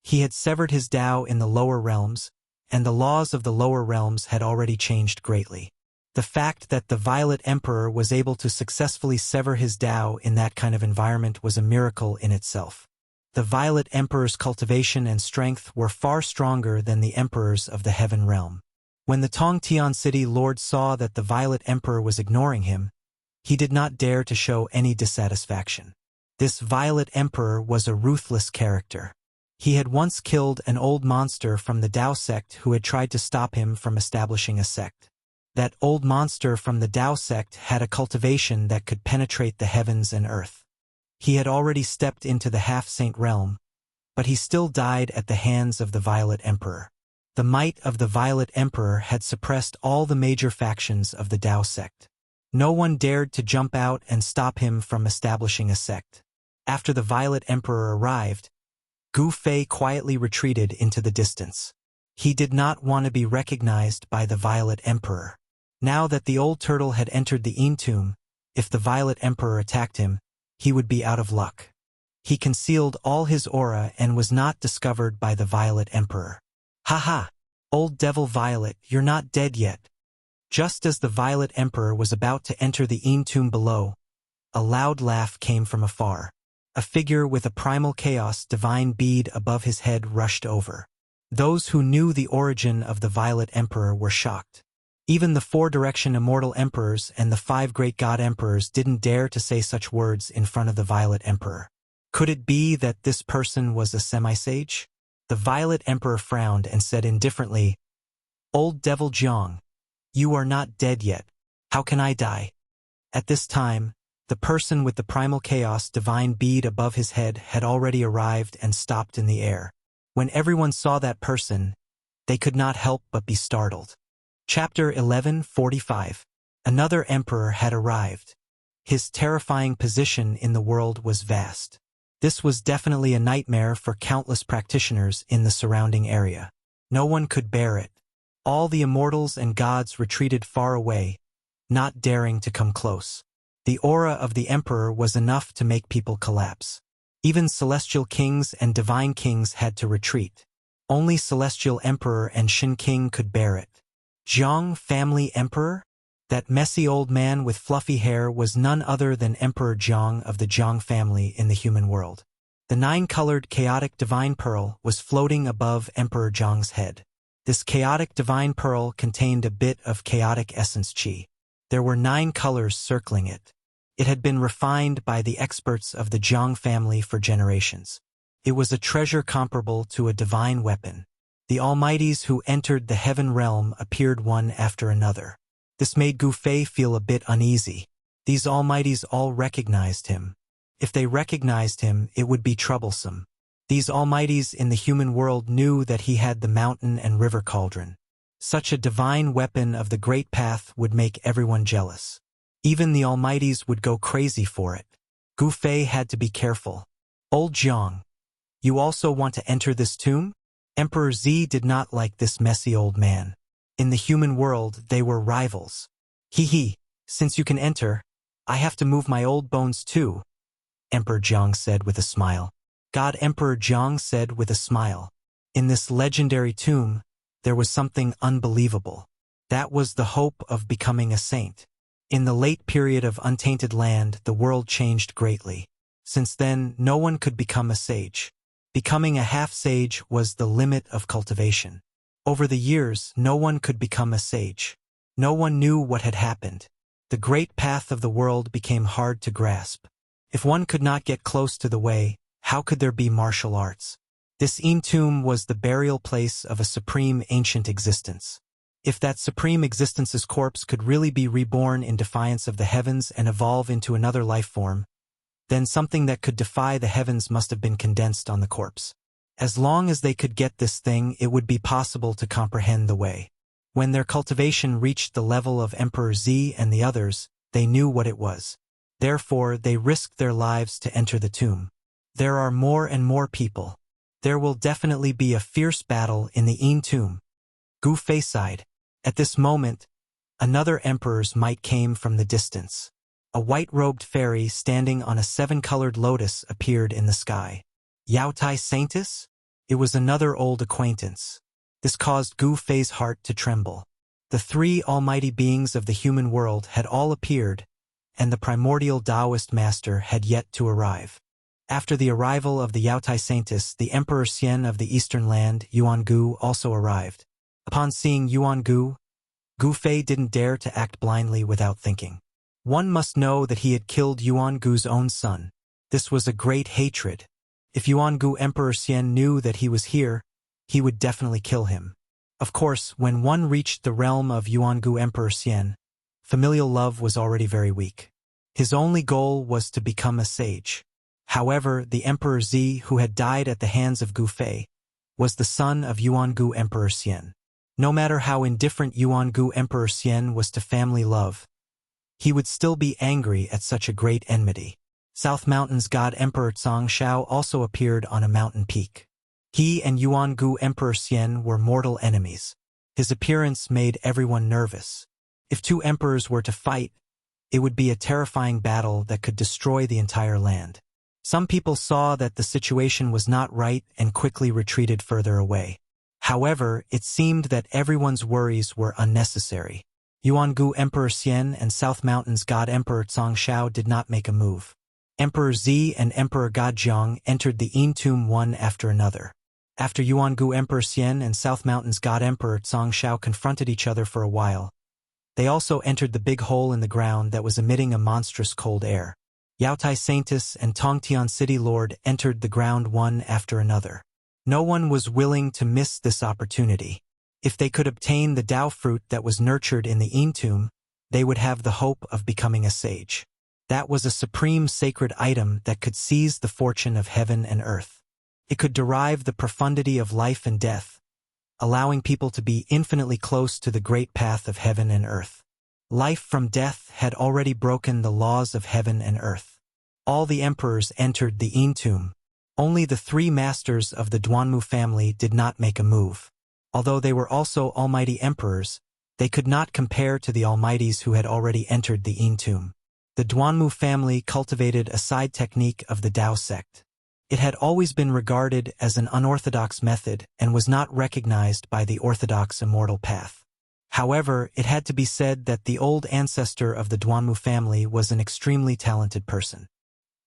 He had severed his Tao in the lower realms, and the laws of the lower realms had already changed greatly. The fact that the Violet Emperor was able to successfully sever his Tao in that kind of environment was a miracle in itself. The Violet Emperor's cultivation and strength were far stronger than the emperors of the Heaven Realm. When the Tong Tian city lord saw that the Violet Emperor was ignoring him, he did not dare to show any dissatisfaction. This Violet Emperor was a ruthless character. He had once killed an old monster from the Tao sect who had tried to stop him from establishing a sect. That old monster from the Tao sect had a cultivation that could penetrate the heavens and earth. He had already stepped into the half-saint realm, but he still died at the hands of the Violet Emperor. The might of the Violet Emperor had suppressed all the major factions of the Tao sect. No one dared to jump out and stop him from establishing a sect. After the Violet Emperor arrived, Gu Fei quietly retreated into the distance. He did not want to be recognized by the Violet Emperor. Now that the old turtle had entered the Yin tomb, if the Violet Emperor attacked him, he would be out of luck. He concealed all his aura and was not discovered by the Violet Emperor. "Ha! Old Devil Violet, you're not dead yet." Just as the Violet Emperor was about to enter the Yin tomb below, a loud laugh came from afar. A figure with a primal chaos divine bead above his head rushed over. Those who knew the origin of the Violet Emperor were shocked. Even the four-direction immortal emperors and the 5 great god emperors didn't dare to say such words in front of the Violet Emperor. Could it be that this person was a semi-sage? The Violet Emperor frowned and said indifferently, "Old Devil Jiang, you are not dead yet. How can I die?" At this time, the person with the primal chaos divine bead above his head had already arrived and stopped in the air. When everyone saw that person, they could not help but be startled. Chapter 11:45. Another emperor had arrived. His terrifying position in the world was vast. This was definitely a nightmare for countless practitioners in the surrounding area. No one could bear it. All the immortals and gods retreated far away, not daring to come close. The aura of the emperor was enough to make people collapse. Even celestial kings and divine kings had to retreat. Only celestial emperor and Shin king could bear it. Jiang family emperor? That messy old man with fluffy hair was none other than Emperor Jiang of the Jiang family in the human world. The 9-colored chaotic divine pearl was floating above Emperor Jiang's head. This chaotic divine pearl contained a bit of chaotic essence qi. There were 9 colors circling it. It had been refined by the experts of the Jiang family for generations. It was a treasure comparable to a divine weapon. The Almighties who entered the Heaven Realm appeared one after another. This made Gu Fei feel a bit uneasy. These Almighties all recognized him. If they recognized him, it would be troublesome. These Almighties in the human world knew that he had the mountain and river cauldron. Such a divine weapon of the great path would make everyone jealous. Even the Almighties would go crazy for it. Gu Fei had to be careful. "Old Jiang, you also want to enter this tomb?" Emperor Z did not like this messy old man. In the human world, they were rivals. Hee, since you can enter, I have to move my old bones too, Emperor Jiang said with a smile. God Emperor Jiang said with a smile. In this legendary tomb, there was something unbelievable. That was the hope of becoming a saint. In the late period of untainted land, the world changed greatly. Since then, no one could become a sage. Becoming a half-sage was the limit of cultivation. Over the years, no one could become a sage. No one knew what had happened. The great path of the world became hard to grasp. If one could not get close to the way, how could there be martial arts? This tomb was the burial place of a supreme ancient existence. If that supreme existence's corpse could really be reborn in defiance of the heavens and evolve into another life form, then something that could defy the heavens must have been condensed on the corpse. As long as they could get this thing, it would be possible to comprehend the way. When their cultivation reached the level of Emperor Z and the others, they knew what it was. Therefore, they risked their lives to enter the tomb. There are more and more people. There will definitely be a fierce battle in the tomb. Gu Fei sighed. At this moment, another emperor's might came from the distance. A white-robed fairy standing on a 7-colored lotus appeared in the sky. Yao Tai Saintus? It was another old acquaintance. This caused Gu Fei's heart to tremble. The 3 almighty beings of the human world had all appeared, and the primordial Taoist master had yet to arrive. After the arrival of the Yao Tai Saintus, the Emperor Xian of the eastern land, Yuan Gu, also arrived. Upon seeing Yuan Gu, Gu Fei didn't dare to act blindly without thinking. One must know that he had killed Yuan Gu's own son. This was a great hatred. If Yuan Gu Emperor Xian knew that he was here, he would definitely kill him. Of course, when one reached the realm of Yuan Gu Emperor Xian, familial love was already very weak. His only goal was to become a sage. However, the Emperor Z, who had died at the hands of Gu Fei, was the son of Yuan Gu Emperor Xian. No matter how indifferent Yuan Gu Emperor Xian was to family love, he would still be angry at such a great enmity. South Mountain's god Emperor Tsang Shao also appeared on a mountain peak. He and Yuan Gu Emperor Xian were mortal enemies. His appearance made everyone nervous. If 2 emperors were to fight, it would be a terrifying battle that could destroy the entire land. Some people saw that the situation was not right and quickly retreated further away. However, it seemed that everyone's worries were unnecessary. Yuan Gu Emperor Xian and South Mountain's god Emperor Tsang Shao did not make a move. Emperor Z and Emperor God Jiang entered the tomb one after another. After Yuan Gu Emperor Xian and South Mountain's god Emperor Tsang Shao confronted each other for a while, they also entered the big hole in the ground that was emitting a monstrous cold air. Yao Tai Saintus and Tongtian City Lord entered the ground one after another. No one was willing to miss this opportunity. If they could obtain the Tao fruit that was nurtured in the tomb, they would have the hope of becoming a sage. That was a supreme sacred item that could seize the fortune of heaven and earth. It could derive the profundity of life and death, allowing people to be infinitely close to the great path of heaven and earth. Life from death had already broken the laws of heaven and earth. All the emperors entered the tomb. Only the 3 masters of the Duanmu family did not make a move. Although they were also almighty emperors, they could not compare to the almighties who had already entered the tomb. The Duanmu family cultivated a side technique of the Tao sect. It had always been regarded as an unorthodox method and was not recognized by the orthodox immortal path. However, it had to be said that the old ancestor of the Duanmu family was an extremely talented person.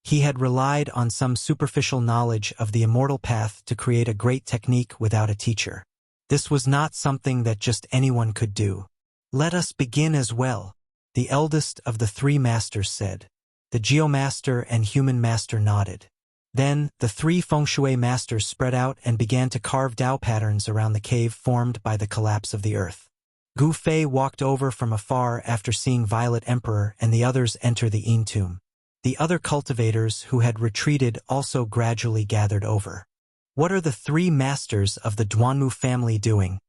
He had relied on some superficial knowledge of the immortal path to create a great technique without a teacher. This was not something that just anyone could do. Let us begin as well, the eldest of the 3 masters said. The Geomaster and Human Master nodded. Then, the 3 Feng Shui masters spread out and began to carve Tao patterns around the cave formed by the collapse of the earth. Gu Fei walked over from afar after seeing Violet Emperor and the others enter the tomb. The other cultivators who had retreated also gradually gathered over. What are the 3 masters of the Duanmu family doing?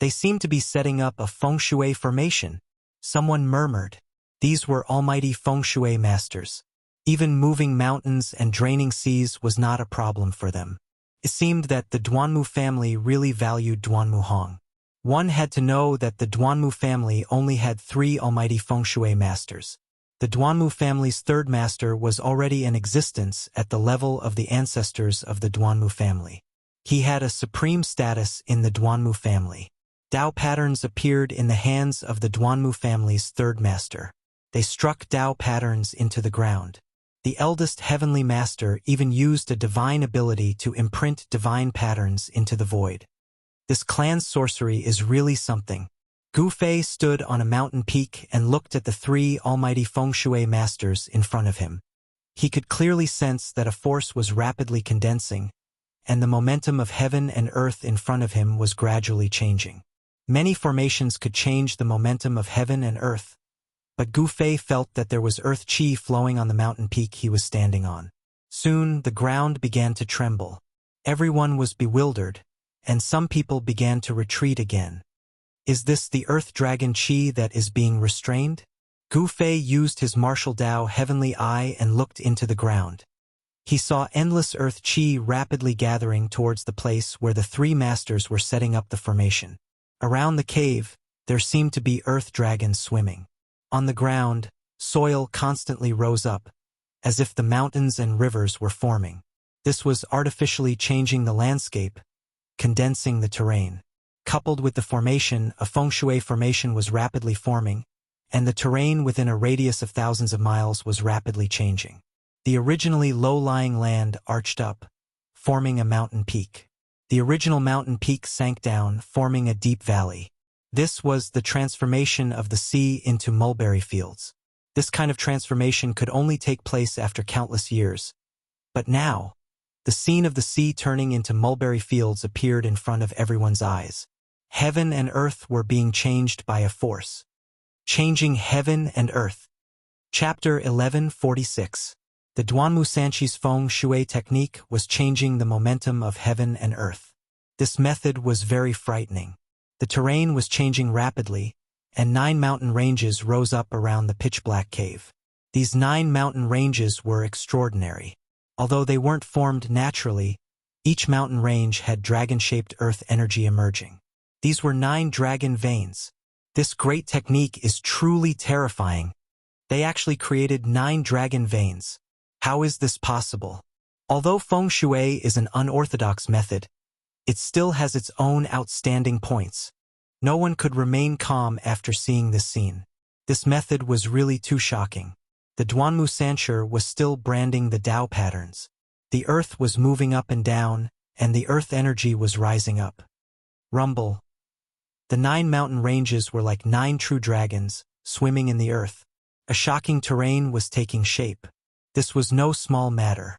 They seem to be setting up a Feng Shui formation. Someone murmured. These were almighty Feng Shui masters. Even moving mountains and draining seas was not a problem for them. It seemed that the Duanmu family really valued Duanmu Hong. One had to know that the Duanmu family only had 3 almighty feng shui masters. The Duanmu family's third master was already in existence at the level of the ancestors of the Duanmu family. He had a supreme status in the Duanmu family. Dao patterns appeared in the hands of the Duanmu family's third master. They struck Dao patterns into the ground. The eldest heavenly master even used a divine ability to imprint divine patterns into the void. This clan's sorcery is really something. Gu Fei stood on a mountain peak and looked at the 3 almighty feng shui masters in front of him. He could clearly sense that a force was rapidly condensing, and the momentum of heaven and earth in front of him was gradually changing. Many formations could change the momentum of heaven and earth, but Gu Fei felt that there was earth qi flowing on the mountain peak he was standing on. Soon the ground began to tremble. Everyone was bewildered, and some people began to retreat again. Is this the earth dragon qi that is being restrained? Gu Fei used his martial Dao heavenly eye and looked into the ground. He saw endless earth qi rapidly gathering towards the place where the 3 masters were setting up the formation. Around the cave, there seemed to be earth dragons swimming. On the ground, soil constantly rose up, as if the mountains and rivers were forming. This was artificially changing the landscape, condensing the terrain. Coupled with the formation, a feng shui formation was rapidly forming, and the terrain within a radius of thousands of miles was rapidly changing. The originally low-lying land arched up, forming a mountain peak. The original mountain peak sank down, forming a deep valley. This was the transformation of the sea into mulberry fields. This kind of transformation could only take place after countless years. But now, the scene of the sea turning into mulberry fields appeared in front of everyone's eyes. Heaven and earth were being changed by a force. Changing heaven and earth. Chapter 1146. The Duanmu Sanqi's feng shui technique was changing the momentum of heaven and earth. This method was very frightening. The terrain was changing rapidly, and 9 mountain ranges rose up around the pitch-black cave. These 9 mountain ranges were extraordinary. Although they weren't formed naturally, each mountain range had dragon-shaped earth energy emerging. These were 9 dragon veins. This great technique is truly terrifying. They actually created 9 dragon veins. How is this possible? Although feng shui is an unorthodox method, it still has its own outstanding points. No one could remain calm after seeing this scene. This method was really too shocking. The Duanmu Sanchi was still branding the Dao patterns. The earth was moving up and down, and the earth energy was rising up. Rumble. The 9 mountain ranges were like 9 true dragons, swimming in the earth. A shocking terrain was taking shape. This was no small matter.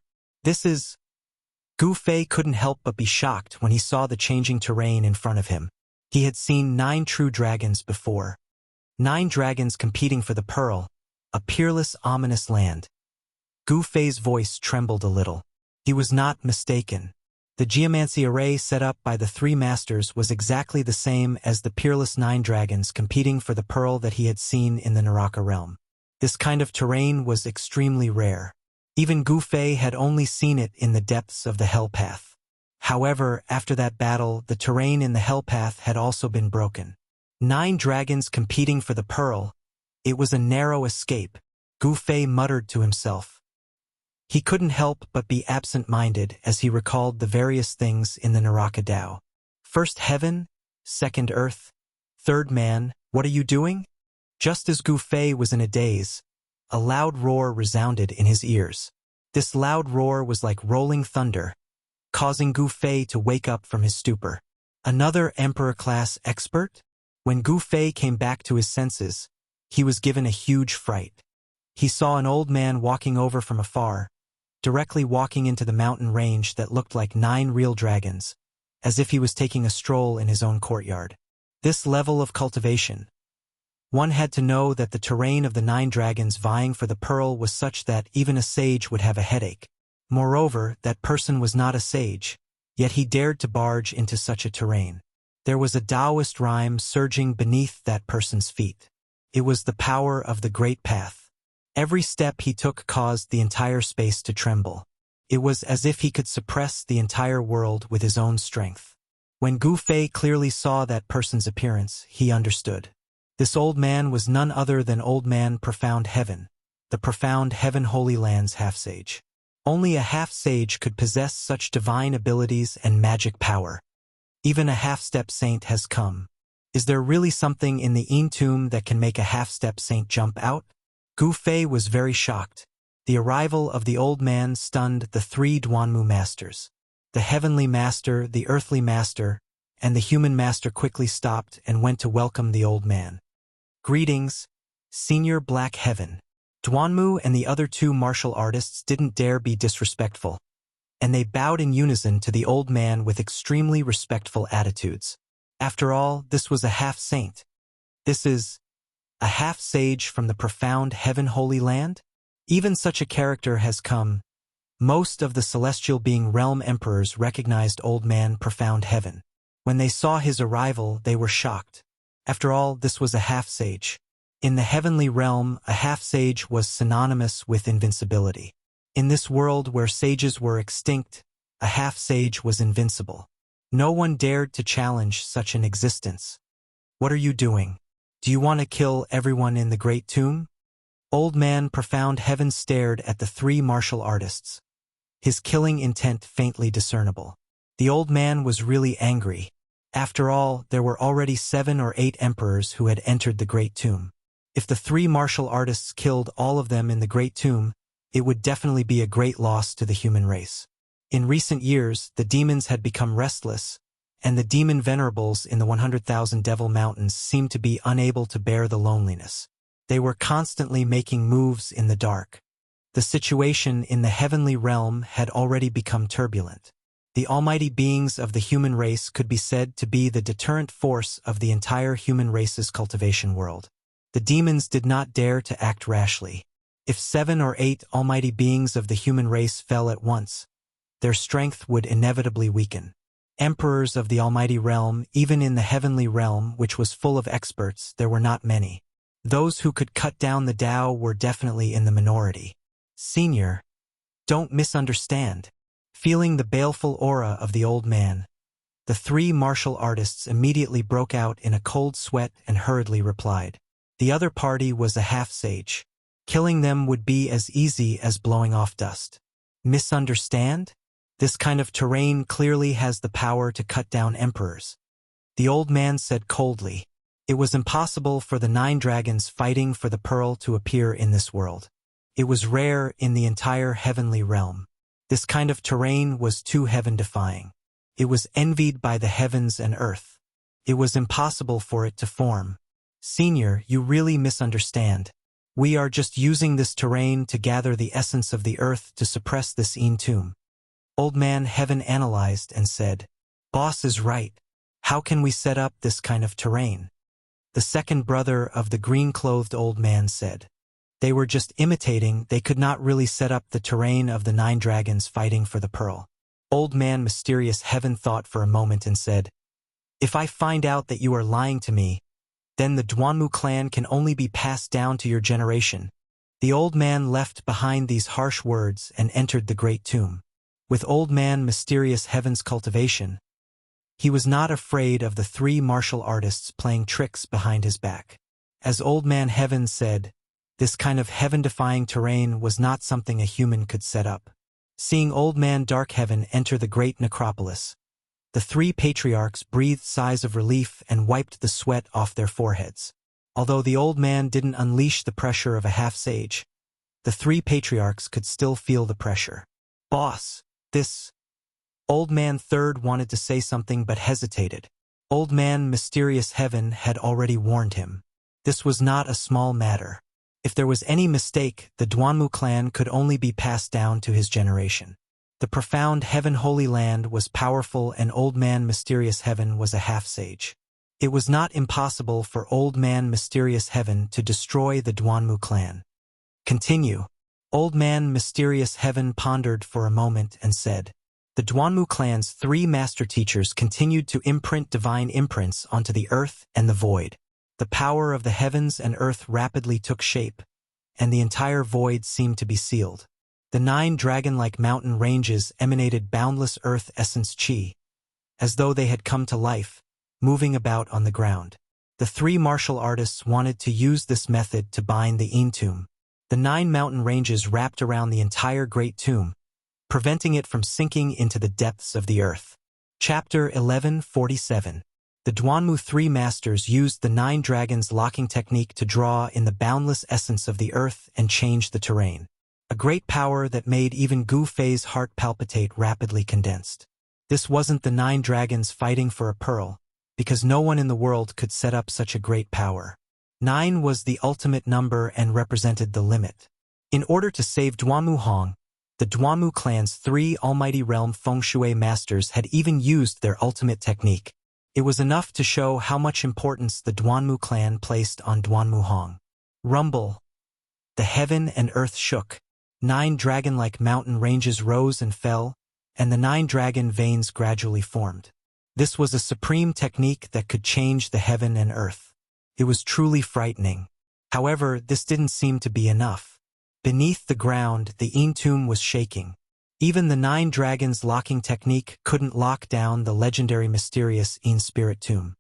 Gu Fei couldn't help but be shocked when he saw the changing terrain in front of him. He had seen 9 true dragons before. 9 dragons competing for the pearl, a peerless, ominous land. Gu Fei's voice trembled a little. He was not mistaken. The geomancy array set up by the 3 masters was exactly the same as the peerless 9 dragons competing for the pearl that he had seen in the Naraka realm. This kind of terrain was extremely rare. Even Gu Fei had only seen it in the depths of the Hell Path. However, after that battle, the terrain in the Hell Path had also been broken. 9 dragons competing for the pearl. It was a narrow escape, Gu Fei muttered to himself. He couldn't help but be absent-minded as he recalled the various things in the Naraka Dao. First heaven, second earth, third man, what are you doing? Just as Gu Fei was in a daze, a loud roar resounded in his ears. This loud roar was like rolling thunder, causing Gu Fei to wake up from his stupor. Another Emperor-class expert? When Gu Fei came back to his senses, he was given a huge fright. He saw an old man walking over from afar, directly walking into the mountain range that looked like 9 real dragons, as if he was taking a stroll in his own courtyard. This level of cultivation. One had to know that the terrain of the 9 dragons vying for the pearl was such that even a sage would have a headache. Moreover, that person was not a sage, yet he dared to barge into such a terrain. There was a Taoist rhyme surging beneath that person's feet. It was the power of the great path. Every step he took caused the entire space to tremble. It was as if he could suppress the entire world with his own strength. When Gu Fei clearly saw that person's appearance, he understood. This old man was none other than Old Man Profound Heaven, the Profound Heaven Holy Land's half-sage. Only a half-sage could possess such divine abilities and magic power. Even a half-step saint has come. Is there really something in the Yin tomb that can make a half-step saint jump out? Gu Fei was very shocked. The arrival of the old man stunned the three Duanmu masters. The heavenly master, the earthly master, and the human master quickly stopped and went to welcome the old man. Greetings, Senior Black Heaven. Duanmu and the other two martial artists didn't dare be disrespectful, and they bowed in unison to the old man with extremely respectful attitudes. After all, this was a half-saint. This is a half-sage from the Profound Heaven Holy Land? Even such a character has come. Most of the celestial being realm emperors recognized Old Man Profound Heaven. When they saw his arrival, they were shocked. After all, this was a half-sage. In the heavenly realm, a half-sage was synonymous with invincibility. In this world where sages were extinct, a half-sage was invincible. No one dared to challenge such an existence. What are you doing? Do you want to kill everyone in the Great Tomb? Old Man Profound Heaven stared at the three martial artists, his killing intent faintly discernible. The old man was really angry. After all, there were already 7 or 8 emperors who had entered the Great Tomb. If the three martial artists killed all of them in the Great Tomb, it would definitely be a great loss to the human race. In recent years, the demons had become restless, and the demon venerables in the 100,000 Devil Mountains seemed to be unable to bear the loneliness. They were constantly making moves in the dark. The situation in the heavenly realm had already become turbulent. The almighty beings of the human race could be said to be the deterrent force of the entire human race's cultivation world. The demons did not dare to act rashly. If 7 or 8 almighty beings of the human race fell at once, their strength would inevitably weaken. Emperors of the almighty realm, even in the heavenly realm, which was full of experts, there were not many. Those who could cut down the Tao were definitely in the minority. Senior, don't misunderstand. Feeling the baleful aura of the old man, the three martial artists immediately broke out in a cold sweat and hurriedly replied. The other party was a half-sage. Killing them would be as easy as blowing off dust. Misunderstand? This kind of terrain clearly has the power to cut down emperors. The old man said coldly. It was impossible for the 9 dragons fighting for the pearl to appear in this world. It was rare in the entire heavenly realm. This kind of terrain was too heaven-defying. It was envied by the heavens and earth. It was impossible for it to form. Senior, you really misunderstand. We are just using this terrain to gather the essence of the earth to suppress this Yin tomb. Old Man Heaven analyzed and said, Boss is right. How can we set up this kind of terrain? The second brother of the green-clothed old man said. They were just imitating, they could not really set up the terrain of the 9 dragons fighting for the pearl. Old Man Mysterious Heaven thought for a moment and said, If I find out that you are lying to me, then the Duanmu clan can only be passed down to your generation. The old man left behind these harsh words and entered the great tomb. With Old Man Mysterious Heaven's cultivation, he was not afraid of the 3 martial artists playing tricks behind his back. As Old Man Heaven said, this kind of heaven-defying terrain was not something a human could set up. Seeing Old Man Dark Heaven enter the great necropolis, the 3 patriarchs breathed sighs of relief and wiped the sweat off their foreheads. Although the old man didn't unleash the pressure of a half-sage, the 3 patriarchs could still feel the pressure. Boss, this... Old Man Third wanted to say something but hesitated. Old Man Mysterious Heaven had already warned him. This was not a small matter. If there was any mistake, the Duanmu clan could only be passed down to his generation. The Profound Heaven Holy Land was powerful and Old Man Mysterious Heaven was a half-sage. It was not impossible for Old Man Mysterious Heaven to destroy the Duanmu clan. Continue. Old Man Mysterious Heaven pondered for a moment and said, the Duanmu clan's 3 master teachers continued to imprint divine imprints onto the earth and the void. The power of the heavens and earth rapidly took shape, and the entire void seemed to be sealed. The 9 dragon-like mountain ranges emanated boundless earth essence chi, as though they had come to life, moving about on the ground. The 3 martial artists wanted to use this method to bind the Yin tomb. The 9 mountain ranges wrapped around the entire great tomb, preventing it from sinking into the depths of the earth. Chapter 1147. The Duanmu 3 masters used the 9 dragons locking technique to draw in the boundless essence of the earth and change the terrain. A great power that made even Gu Fei's heart palpitate rapidly condensed. This wasn't the 9 dragons fighting for a pearl, because no one in the world could set up such a great power. 9 was the ultimate number and represented the limit. In order to save Duanmu Hong, the Duanmu clan's 3 almighty realm feng shui masters had even used their ultimate technique. It was enough to show how much importance the Duanmu clan placed on Duanmu Hong. Rumble. The heaven and earth shook. 9 dragon-like mountain ranges rose and fell, and the 9 dragon veins gradually formed. This was a supreme technique that could change the heaven and earth. It was truly frightening. However, this didn't seem to be enough. Beneath the ground, the Yin tomb was shaking. Even the 9 dragons locking technique couldn't lock down the legendary mysterious Yin spirit tomb.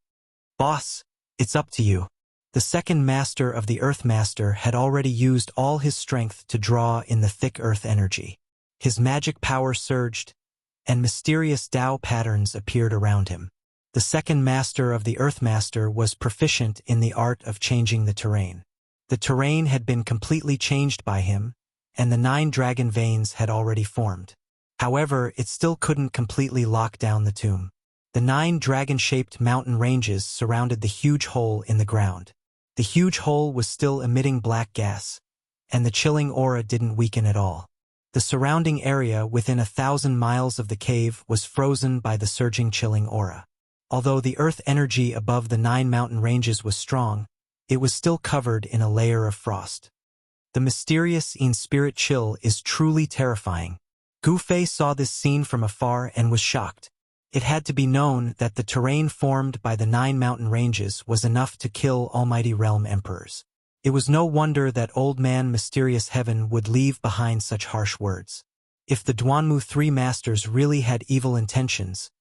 Boss, it's up to you. The second master of the Earth Master had already used all his strength to draw in the thick earth energy. His magic power surged, and mysterious Tao patterns appeared around him. The second master of the Earth Master was proficient in the art of changing the terrain. The terrain had been completely changed by him, and the 9 dragon veins had already formed. However, it still couldn't completely lock down the tomb. The 9 dragon-shaped mountain ranges surrounded the huge hole in the ground. The huge hole was still emitting black gas, and the chilling aura didn't weaken at all. The surrounding area within 1,000 miles of the cave was frozen by the surging chilling aura. Although the earth energy above the 9 mountain ranges was strong, it was still covered in a layer of frost. The mysterious Yin spirit chill is truly terrifying. Gu Fei saw this scene from afar and was shocked. It had to be known that the terrain formed by the 9 mountain ranges was enough to kill almighty realm emperors. It was no wonder that old man Mysterious Heaven would leave behind such harsh words. If the Duanmu 3 masters really had evil intentions,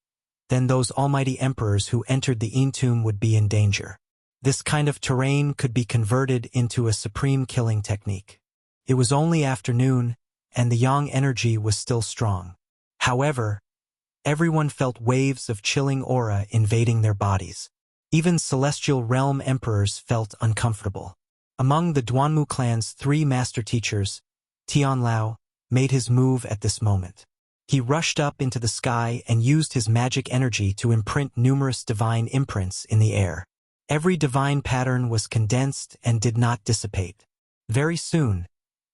then those almighty emperors who entered the Yin tomb would be in danger. This kind of terrain could be converted into a supreme killing technique. It was only afternoon, and the yang energy was still strong. However, everyone felt waves of chilling aura invading their bodies. Even celestial realm emperors felt uncomfortable. Among the Duanmu clan's 3 master teachers, Tian Lao made his move at this moment. He rushed up into the sky and used his magic energy to imprint numerous divine imprints in the air. Every divine pattern was condensed and did not dissipate. Very soon,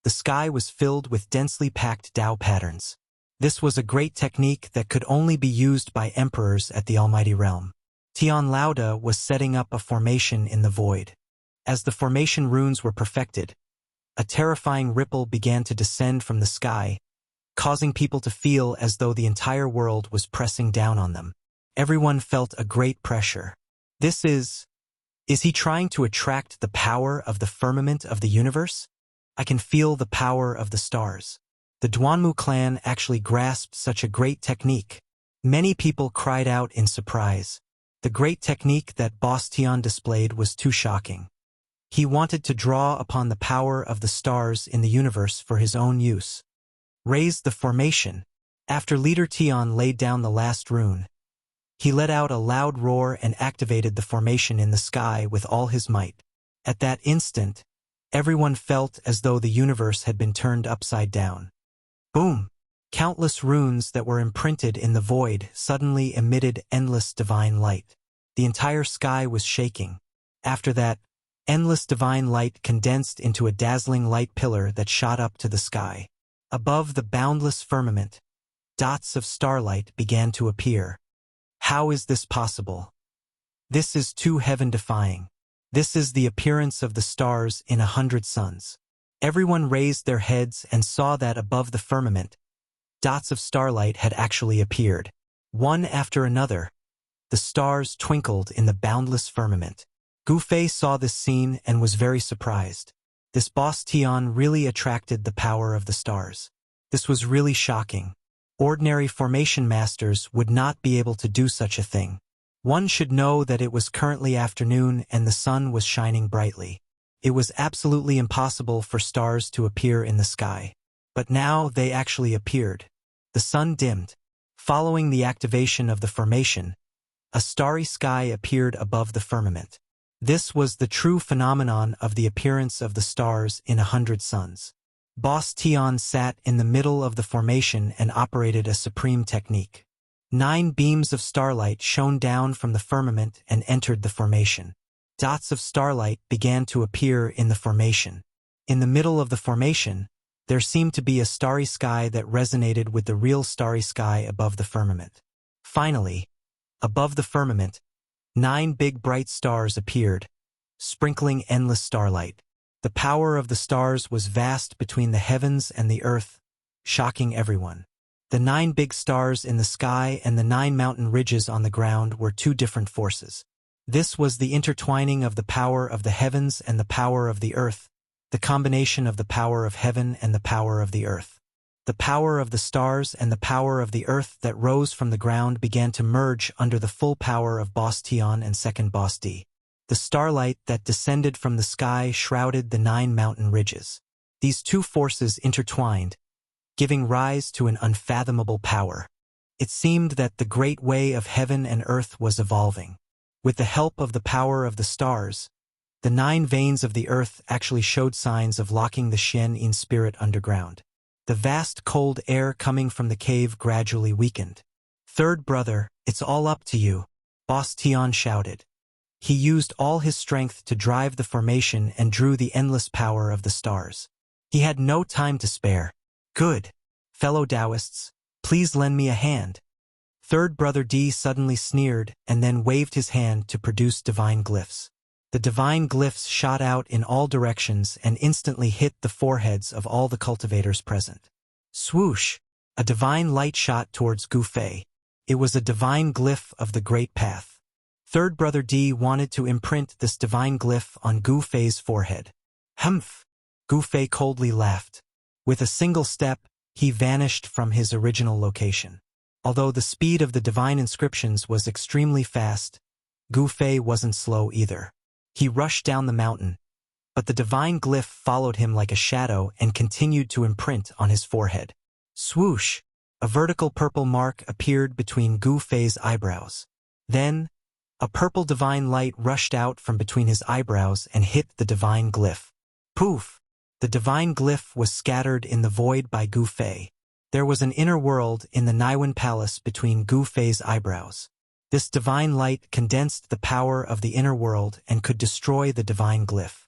the sky was filled with densely packed Tao patterns. This was a great technique that could only be used by emperors at the Almighty Realm. Tian Lauda was setting up a formation in the void. As the formation runes were perfected, a terrifying ripple began to descend from the sky, causing people to feel as though the entire world was pressing down on them. Everyone felt a great pressure. Is he trying to attract the power of the firmament of the universe? I can feel the power of the stars. The Duanmu clan actually grasped such a great technique. Many people cried out in surprise. The great technique that Boss Tian displayed was too shocking. He wanted to draw upon the power of the stars in the universe for his own use. Raised the formation. After Leader Tian laid down the last rune, he let out a loud roar and activated the formation in the sky with all his might. At that instant, everyone felt as though the universe had been turned upside down. Boom! Countless runes that were imprinted in the void suddenly emitted endless divine light. The entire sky was shaking. After that, endless divine light condensed into a dazzling light pillar that shot up to the sky. Above the boundless firmament, dots of starlight began to appear. How is this possible? This is too heaven-defying. This is the appearance of the stars in 100 suns. Everyone raised their heads and saw that above the firmament, dots of starlight had actually appeared. One after another, the stars twinkled in the boundless firmament. Gu Fei saw this scene and was very surprised. This Boss Tian really attracted the power of the stars. This was really shocking. Ordinary formation masters would not be able to do such a thing. One should know that it was currently afternoon and the sun was shining brightly. It was absolutely impossible for stars to appear in the sky. But now they actually appeared. The sun dimmed. Following the activation of the formation, a starry sky appeared above the firmament. This was the true phenomenon of the appearance of the stars in 100 suns. Boss Tian sat in the middle of the formation and operated a supreme technique. 9 beams of starlight shone down from the firmament and entered the formation. Dots of starlight began to appear in the formation. In the middle of the formation, there seemed to be a starry sky that resonated with the real starry sky above the firmament. Finally, above the firmament, 9 big bright stars appeared, sprinkling endless starlight. The power of the stars was vast between the heavens and the earth, shocking everyone. The 9 big stars in the sky and the 9 mountain ridges on the ground were 2 different forces. This was the intertwining of the power of the heavens and the power of the earth, the combination of the power of heaven and the power of the earth. The power of the stars and the power of the earth that rose from the ground began to merge under the full power of Boss Tian and second Boss D. The starlight that descended from the sky shrouded the 9 mountain ridges. These 2 forces intertwined, giving rise to an unfathomable power. It seemed that the great way of heaven and earth was evolving. With the help of the power of the stars, the 9 veins of the earth actually showed signs of locking the Shen-in spirit underground. The vast cold air coming from the cave gradually weakened. "Third brother, it's all up to you," Boss Tian shouted. He used all his strength to drive the formation and drew the endless power of the stars. He had no time to spare. "Good. Fellow Taoists, please lend me a hand." Third brother D suddenly sneered and then waved his hand to produce divine glyphs. The divine glyphs shot out in all directions and instantly hit the foreheads of all the cultivators present. Swoosh! A divine light shot towards Gu Fei. It was a divine glyph of the Great Path. Third brother D wanted to imprint this divine glyph on Gu Fei's forehead. Humph! Gu Fei coldly laughed. With a single step, he vanished from his original location. Although the speed of the divine inscriptions was extremely fast, Gu Fei wasn't slow either. He rushed down the mountain, but the divine glyph followed him like a shadow and continued to imprint on his forehead. Swoosh! A vertical purple mark appeared between Gu Fei's eyebrows. Then, a purple divine light rushed out from between his eyebrows and hit the divine glyph. Poof! The divine glyph was scattered in the void by Gu Fei. There was an inner world in the Naiwan Palace between Gu Fei's eyebrows. This divine light condensed the power of the inner world and could destroy the divine glyph.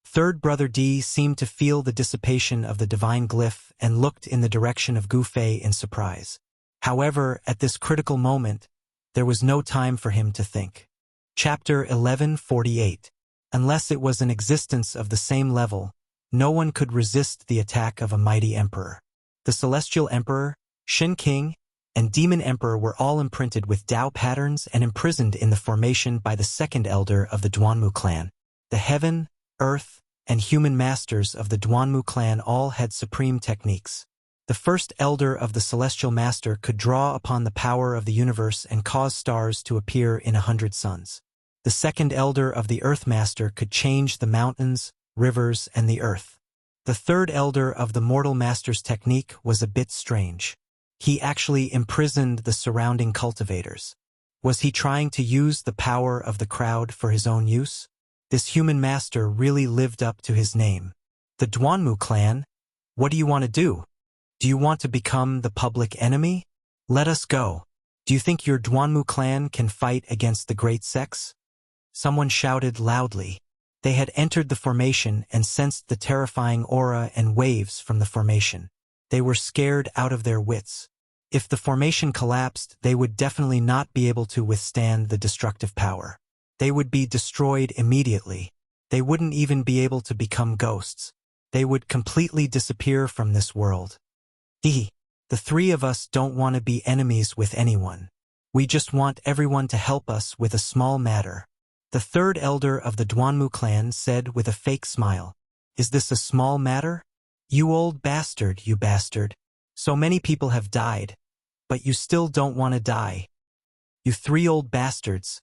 Third brother D seemed to feel the dissipation of the divine glyph and looked in the direction of Gu Fei in surprise. However, at this critical moment, there was no time for him to think. Chapter 1148. Unless it was an existence of the same level, no one could resist the attack of a mighty emperor. The Celestial Emperor, Shin King, and Demon Emperor were all imprinted with Tao patterns and imprisoned in the formation by the second elder of the Duanmu clan. The heaven, earth, and human masters of the Duanmu clan all had supreme techniques. The first elder of the Celestial Master could draw upon the power of the universe and cause stars to appear in 100 suns. The second elder of the Earth Master could change the mountains, rivers, and the earth. The third elder of the Mortal Master's technique was a bit strange. He actually imprisoned the surrounding cultivators. Was he trying to use the power of the crowd for his own use? This human master really lived up to his name. The Duanmu clan? What do you want to do? Do you want to become the public enemy? Let us go. Do you think your Duanmu clan can fight against the Great Sex? Someone shouted loudly. They had entered the formation and sensed the terrifying aura and waves from the formation. They were scared out of their wits. If the formation collapsed, they would definitely not be able to withstand the destructive power. They would be destroyed immediately. They wouldn't even be able to become ghosts. They would completely disappear from this world. The 3 of us don't want to be enemies with anyone. We just want everyone to help us with a small matter. The third elder of the Duanmu clan said with a fake smile. Is this a small matter? "You old bastard, you bastard. So many people have died, but you still don't want to die. You three old bastards.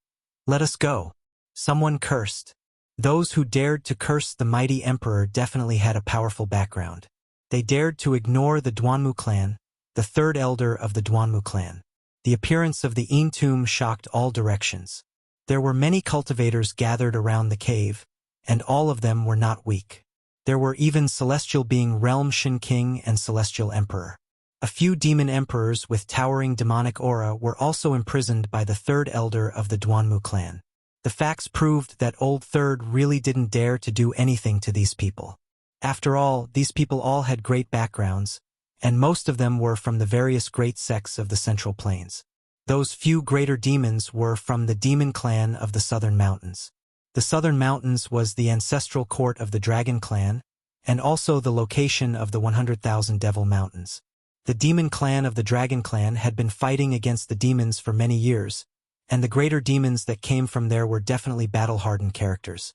Let us go." Someone cursed. Those who dared to curse the mighty emperor definitely had a powerful background. They dared to ignore the Duanmu clan, the third elder of the Duanmu clan. The appearance of the Yin tomb shocked all directions. There were many cultivators gathered around the cave, and all of them were not weak. There were even celestial being Realm Shin King and Celestial Emperor. A few demon emperors with towering demonic aura were also imprisoned by the third elder of the Duanmu clan. The facts proved that Old Third really didn't dare to do anything to these people. After all, these people all had great backgrounds, and most of them were from the various great sects of the Central Plains. Those few greater demons were from the demon clan of the Southern Mountains. The Southern Mountains was the ancestral court of the Dragon clan, and also the location of the 100,000 Devil Mountains. The demon clan of the Dragon clan had been fighting against the demons for many years, and the greater demons that came from there were definitely battle-hardened characters.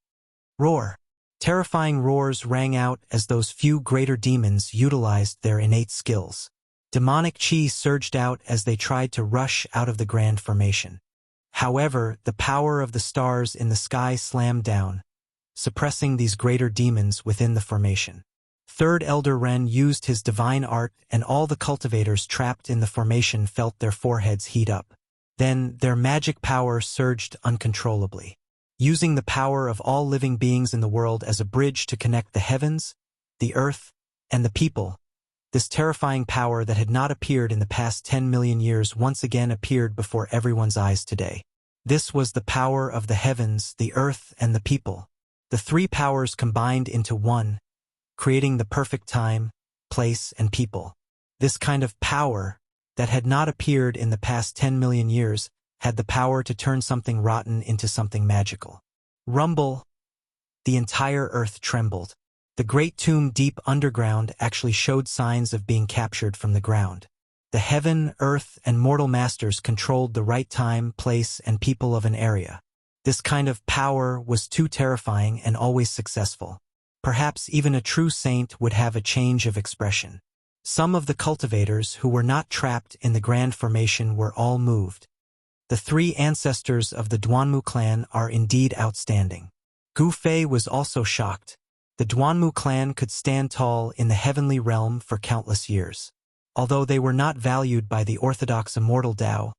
Roar! Terrifying roars rang out as those few greater demons utilized their innate skills. Demonic chi surged out as they tried to rush out of the grand formation. However, the power of the stars in the sky slammed down, suppressing these greater demons within the formation. Third Elder Ren used his divine art, and all the cultivators trapped in the formation felt their foreheads heat up. Then, their magic power surged uncontrollably. Using the power of all living beings in the world as a bridge to connect the heavens, the earth, and the people, this terrifying power that had not appeared in the past 10 million years once again appeared before everyone's eyes today. This was the power of the heavens, the earth, and the people. The three powers combined into one, creating the perfect time, place, and people. This kind of power, that had not appeared in the past 10 million years, had the power to turn something rotten into something magical. Rumble! The entire earth trembled. The great tomb deep underground actually showed signs of being captured from the ground. The heaven, earth, and mortal masters controlled the right time, place, and people of an area. This kind of power was too terrifying and always successful. Perhaps even a true saint would have a change of expression. Some of the cultivators who were not trapped in the grand formation were all moved. The three ancestors of the Duanmu clan are indeed outstanding. Gu Fei was also shocked. The Duanmu clan could stand tall in the heavenly realm for countless years. Although they were not valued by the orthodox Immortal Tao,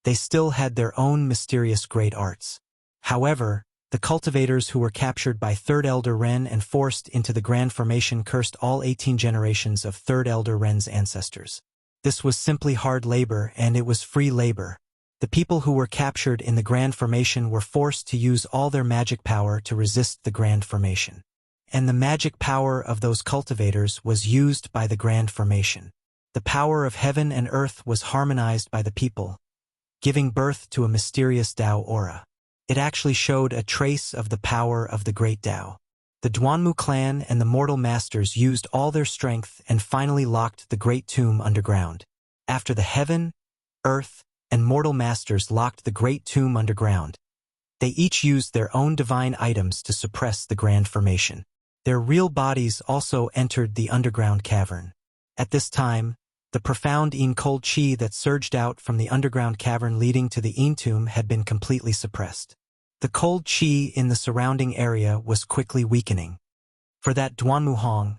they still had their own mysterious great arts. However, the cultivators who were captured by Third Elder Ren and forced into the Grand Formation cursed all 18 generations of Third Elder Ren's ancestors. This was simply hard labor, and it was free labor. The people who were captured in the Grand Formation were forced to use all their magic power to resist the Grand Formation. And the magic power of those cultivators was used by the Grand Formation. The power of heaven and earth was harmonized by the people, giving birth to a mysterious Tao aura. It actually showed a trace of the power of the great Tao. The Duanmu clan and the mortal masters used all their strength and finally locked the great tomb underground. After the heaven, earth, and mortal masters locked the great tomb underground, they each used their own divine items to suppress the grand formation. Their real bodies also entered the underground cavern. At this time, the profound Yin cold chi that surged out from the underground cavern leading to the Yin tomb had been completely suppressed. The cold chi in the surrounding area was quickly weakening. For that Duanmu Hong,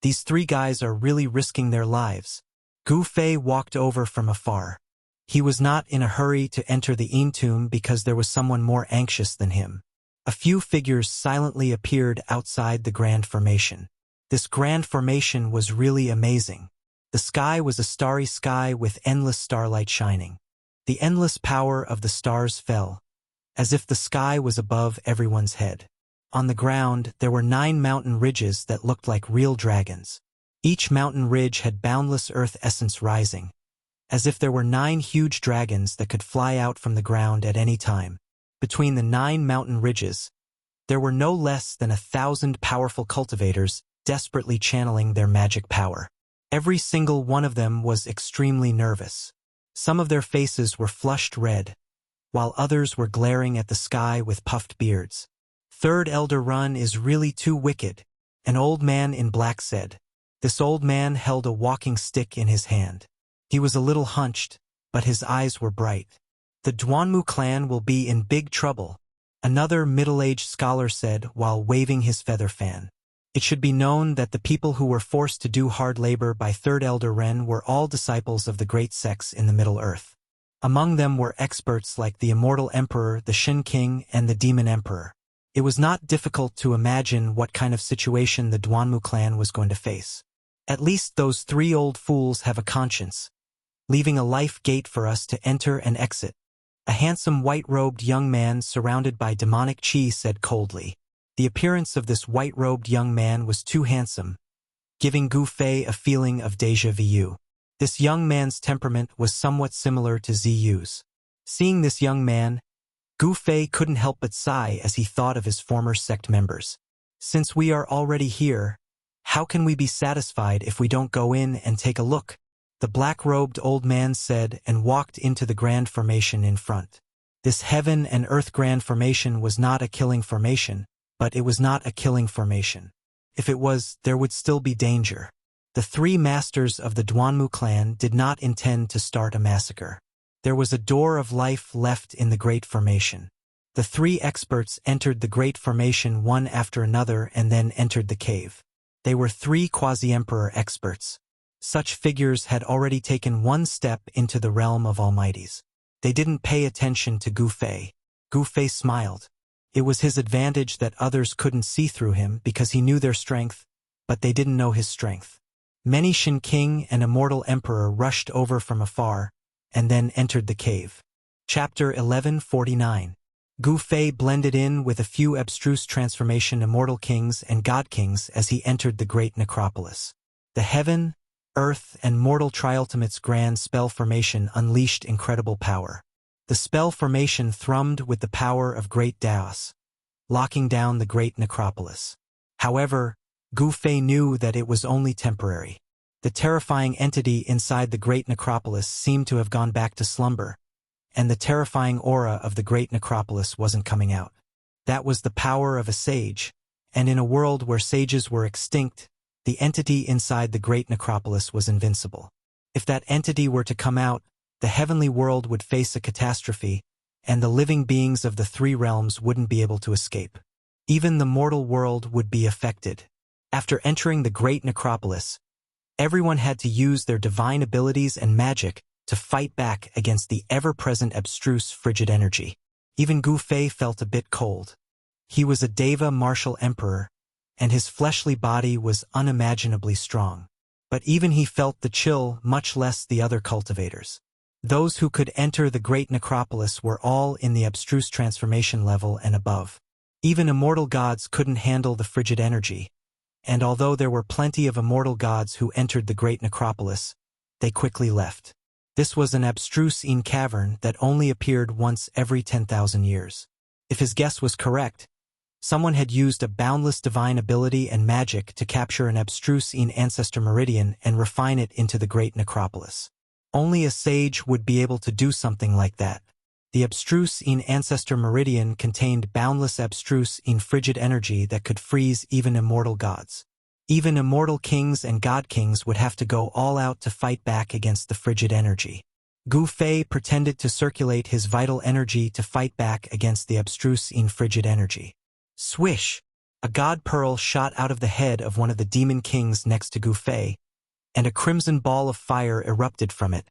these three guys are really risking their lives. Gu Fei walked over from afar. He was not in a hurry to enter the Yin tomb because there was someone more anxious than him. A few figures silently appeared outside the grand formation. This grand formation was really amazing. The sky was a starry sky with endless starlight shining. The endless power of the stars fell, as if the sky was above everyone's head. On the ground, there were 9 mountain ridges that looked like real dragons. Each mountain ridge had boundless earth essence rising, as if there were 9 huge dragons that could fly out from the ground at any time. Between the 9 mountain ridges, there were no less than 1,000 powerful cultivators desperately channeling their magic power. Every single one of them was extremely nervous. Some of their faces were flushed red, while others were glaring at the sky with puffed beards. Third Elder Run is really too wicked, an old man in black said. This old man held a walking stick in his hand. He was a little hunched, but his eyes were bright. The Duanmu clan will be in big trouble, another middle-aged scholar said while waving his feather fan. It should be known that the people who were forced to do hard labor by Third Elder Ren were all disciples of the great sects in the Middle Earth. Among them were experts like the Immortal Emperor, the Shin King, and the Demon Emperor. It was not difficult to imagine what kind of situation the Duanmu clan was going to face. At least those three old fools have a conscience, leaving a life gate for us to enter and exit. A handsome white-robed young man surrounded by demonic chi said coldly. The appearance of this white-robed young man was too handsome, giving Gu Fei a feeling of déjà vu. This young man's temperament was somewhat similar to Ziyu's. Seeing this young man, Gu Fei couldn't help but sigh as he thought of his former sect members. Since we are already here, how can we be satisfied if we don't go in and take a look? The black-robed old man said and walked into the grand formation in front. This heaven and earth grand formation was not a killing formation, but it was not a killing formation. If it was, there would still be danger. The three masters of the Duanmu clan did not intend to start a massacre. There was a door of life left in the Great Formation. The three experts entered the Great Formation one after another and then entered the cave. They were three quasi-emperor experts. Such figures had already taken one step into the realm of Almighties. They didn't pay attention to Gu Fei. Gu Fei smiled. It was his advantage that others couldn't see through him because he knew their strength, but they didn't know his strength. Many Shin King and Immortal Emperor rushed over from afar, and then entered the cave. Chapter 1149. Gu Fei blended in with a few abstruse transformation Immortal Kings and God Kings as he entered the great necropolis. The heaven, earth, and mortal triultimate's grand spell formation unleashed incredible power. The spell formation thrummed with the power of great Daos, locking down the great necropolis. However, Gu Fei knew that it was only temporary. The terrifying entity inside the great necropolis seemed to have gone back to slumber, and the terrifying aura of the great necropolis wasn't coming out. That was the power of a sage, and in a world where sages were extinct, the entity inside the great necropolis was invincible. If that entity were to come out, the heavenly world would face a catastrophe, and the living beings of the three realms wouldn't be able to escape. Even the mortal world would be affected. After entering the great necropolis, everyone had to use their divine abilities and magic to fight back against the ever-present abstruse frigid energy. Even Gu Fei felt a bit cold. He was a Deva martial emperor, and his fleshly body was unimaginably strong. But even he felt the chill, much less the other cultivators. Those who could enter the great necropolis were all in the abstruse transformation level and above. Even immortal gods couldn't handle the frigid energy, and although there were plenty of immortal gods who entered the great necropolis, they quickly left. This was an abstruse cavern that only appeared once every 10,000 years. If his guess was correct, someone had used a boundless divine ability and magic to capture an abstruse ancestor meridian and refine it into the great necropolis. Only a sage would be able to do something like that. The abstruse ancestor meridian contained boundless abstruse frigid energy that could freeze even immortal gods. Even immortal kings and god kings would have to go all out to fight back against the frigid energy. Gu Fei pretended to circulate his vital energy to fight back against the abstruse frigid energy. Swish! A god pearl shot out of the head of one of the demon kings next to Gu Fei, and a crimson ball of fire erupted from it,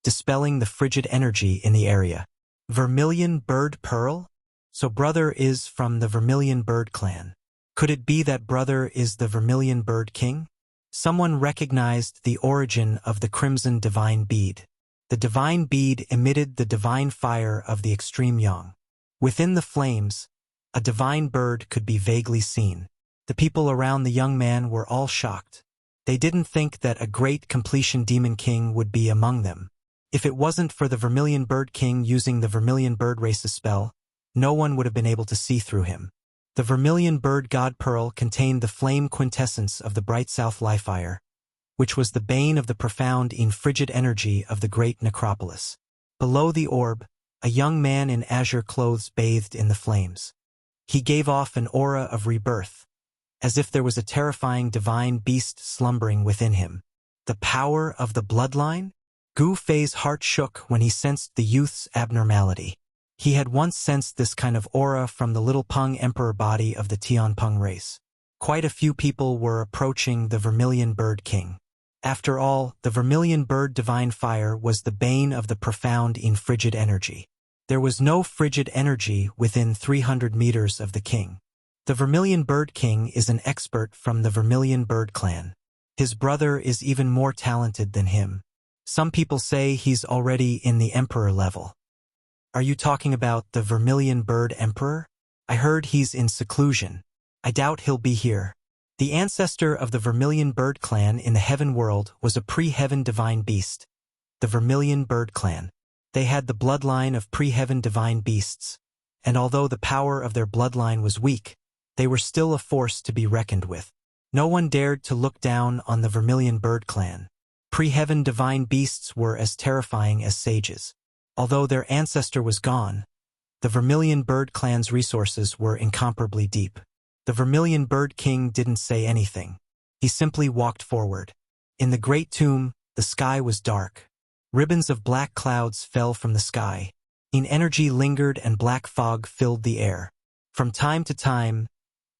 dispelling the frigid energy in the area. Vermilion Bird Pearl? So brother is from the Vermilion Bird clan. Could it be that brother is the Vermilion Bird King? Someone recognized the origin of the crimson divine bead. The divine bead emitted the divine fire of the extreme yang. Within the flames, a divine bird could be vaguely seen. The people around the young man were all shocked. They didn't think that a great completion demon king would be among them. If it wasn't for the Vermilion Bird King using the Vermilion Bird Race's spell, no one would have been able to see through him. The Vermilion Bird God Pearl contained the flame quintessence of the bright South Lifefire, which was the bane of the profound frigid energy of the great necropolis. Below the orb, a young man in azure clothes bathed in the flames. He gave off an aura of rebirth, as if there was a terrifying divine beast slumbering within him. The power of the bloodline? Gu Fei's heart shook when he sensed the youth's abnormality. He had once sensed this kind of aura from the little Peng emperor body of the Tianpeng race. Quite a few people were approaching the Vermilion Bird King. After all, the Vermilion Bird Divine Fire was the bane of the profound in frigid energy. There was no frigid energy within 300 meters of the king. The Vermilion Bird King is an expert from the Vermilion Bird clan. His brother is even more talented than him. Some people say he's already in the emperor level. Are you talking about the Vermilion Bird Emperor? I heard he's in seclusion. I doubt he'll be here. The ancestor of the Vermilion Bird clan in the heaven world was a pre-heaven divine beast. The Vermilion Bird clan. They had the bloodline of pre-heaven divine beasts, and although the power of their bloodline was weak, they were still a force to be reckoned with. No one dared to look down on the Vermilion Bird clan. Pre-heaven divine beasts were as terrifying as sages. Although their ancestor was gone, the Vermilion Bird clan's resources were incomparably deep. The Vermilion Bird King didn't say anything. He simply walked forward. In the great tomb, the sky was dark. Ribbons of black clouds fell from the sky. Energy lingered and black fog filled the air. From time to time,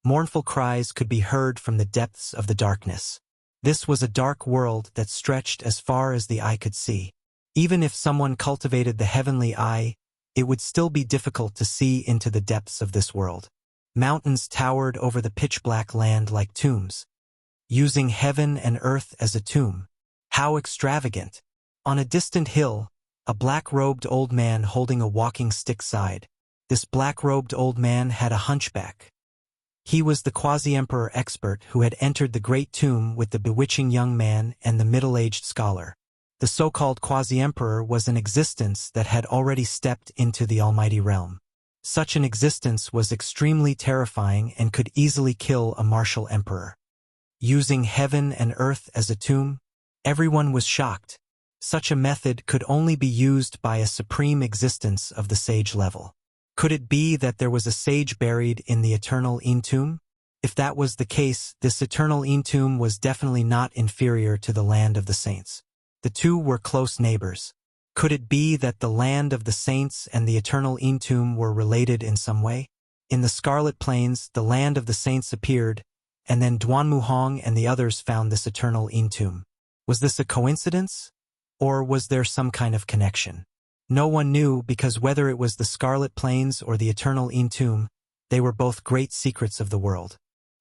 mournful cries could be heard from the depths of the darkness. This was a dark world that stretched as far as the eye could see. Even if someone cultivated the heavenly eye, it would still be difficult to see into the depths of this world. Mountains towered over the pitch-black land like tombs. Using heaven and earth as a tomb. How extravagant! On a distant hill, a black-robed old man holding a walking stick sighed. This black-robed old man had a hunchback. He was the quasi-emperor expert who had entered the great tomb with the bewitching young man and the middle-aged scholar. The so-called quasi-emperor was an existence that had already stepped into the almighty realm. Such an existence was extremely terrifying and could easily kill a martial emperor. Using heaven and earth as a tomb? Everyone was shocked. Such a method could only be used by a supreme existence of the sage level. Could it be that there was a sage buried in the eternal tomb? If that was the case, this eternal tomb was definitely not inferior to the land of the saints. The two were close neighbors. Could it be that the land of the saints and the eternal tomb were related in some way? In the Scarlet Plains, the land of the saints appeared, and then Duanmuhong and the others found this eternal tomb. Was this a coincidence? Or was there some kind of connection? No one knew, because whether it was the Scarlet Plains or the eternal tomb, they were both great secrets of the world.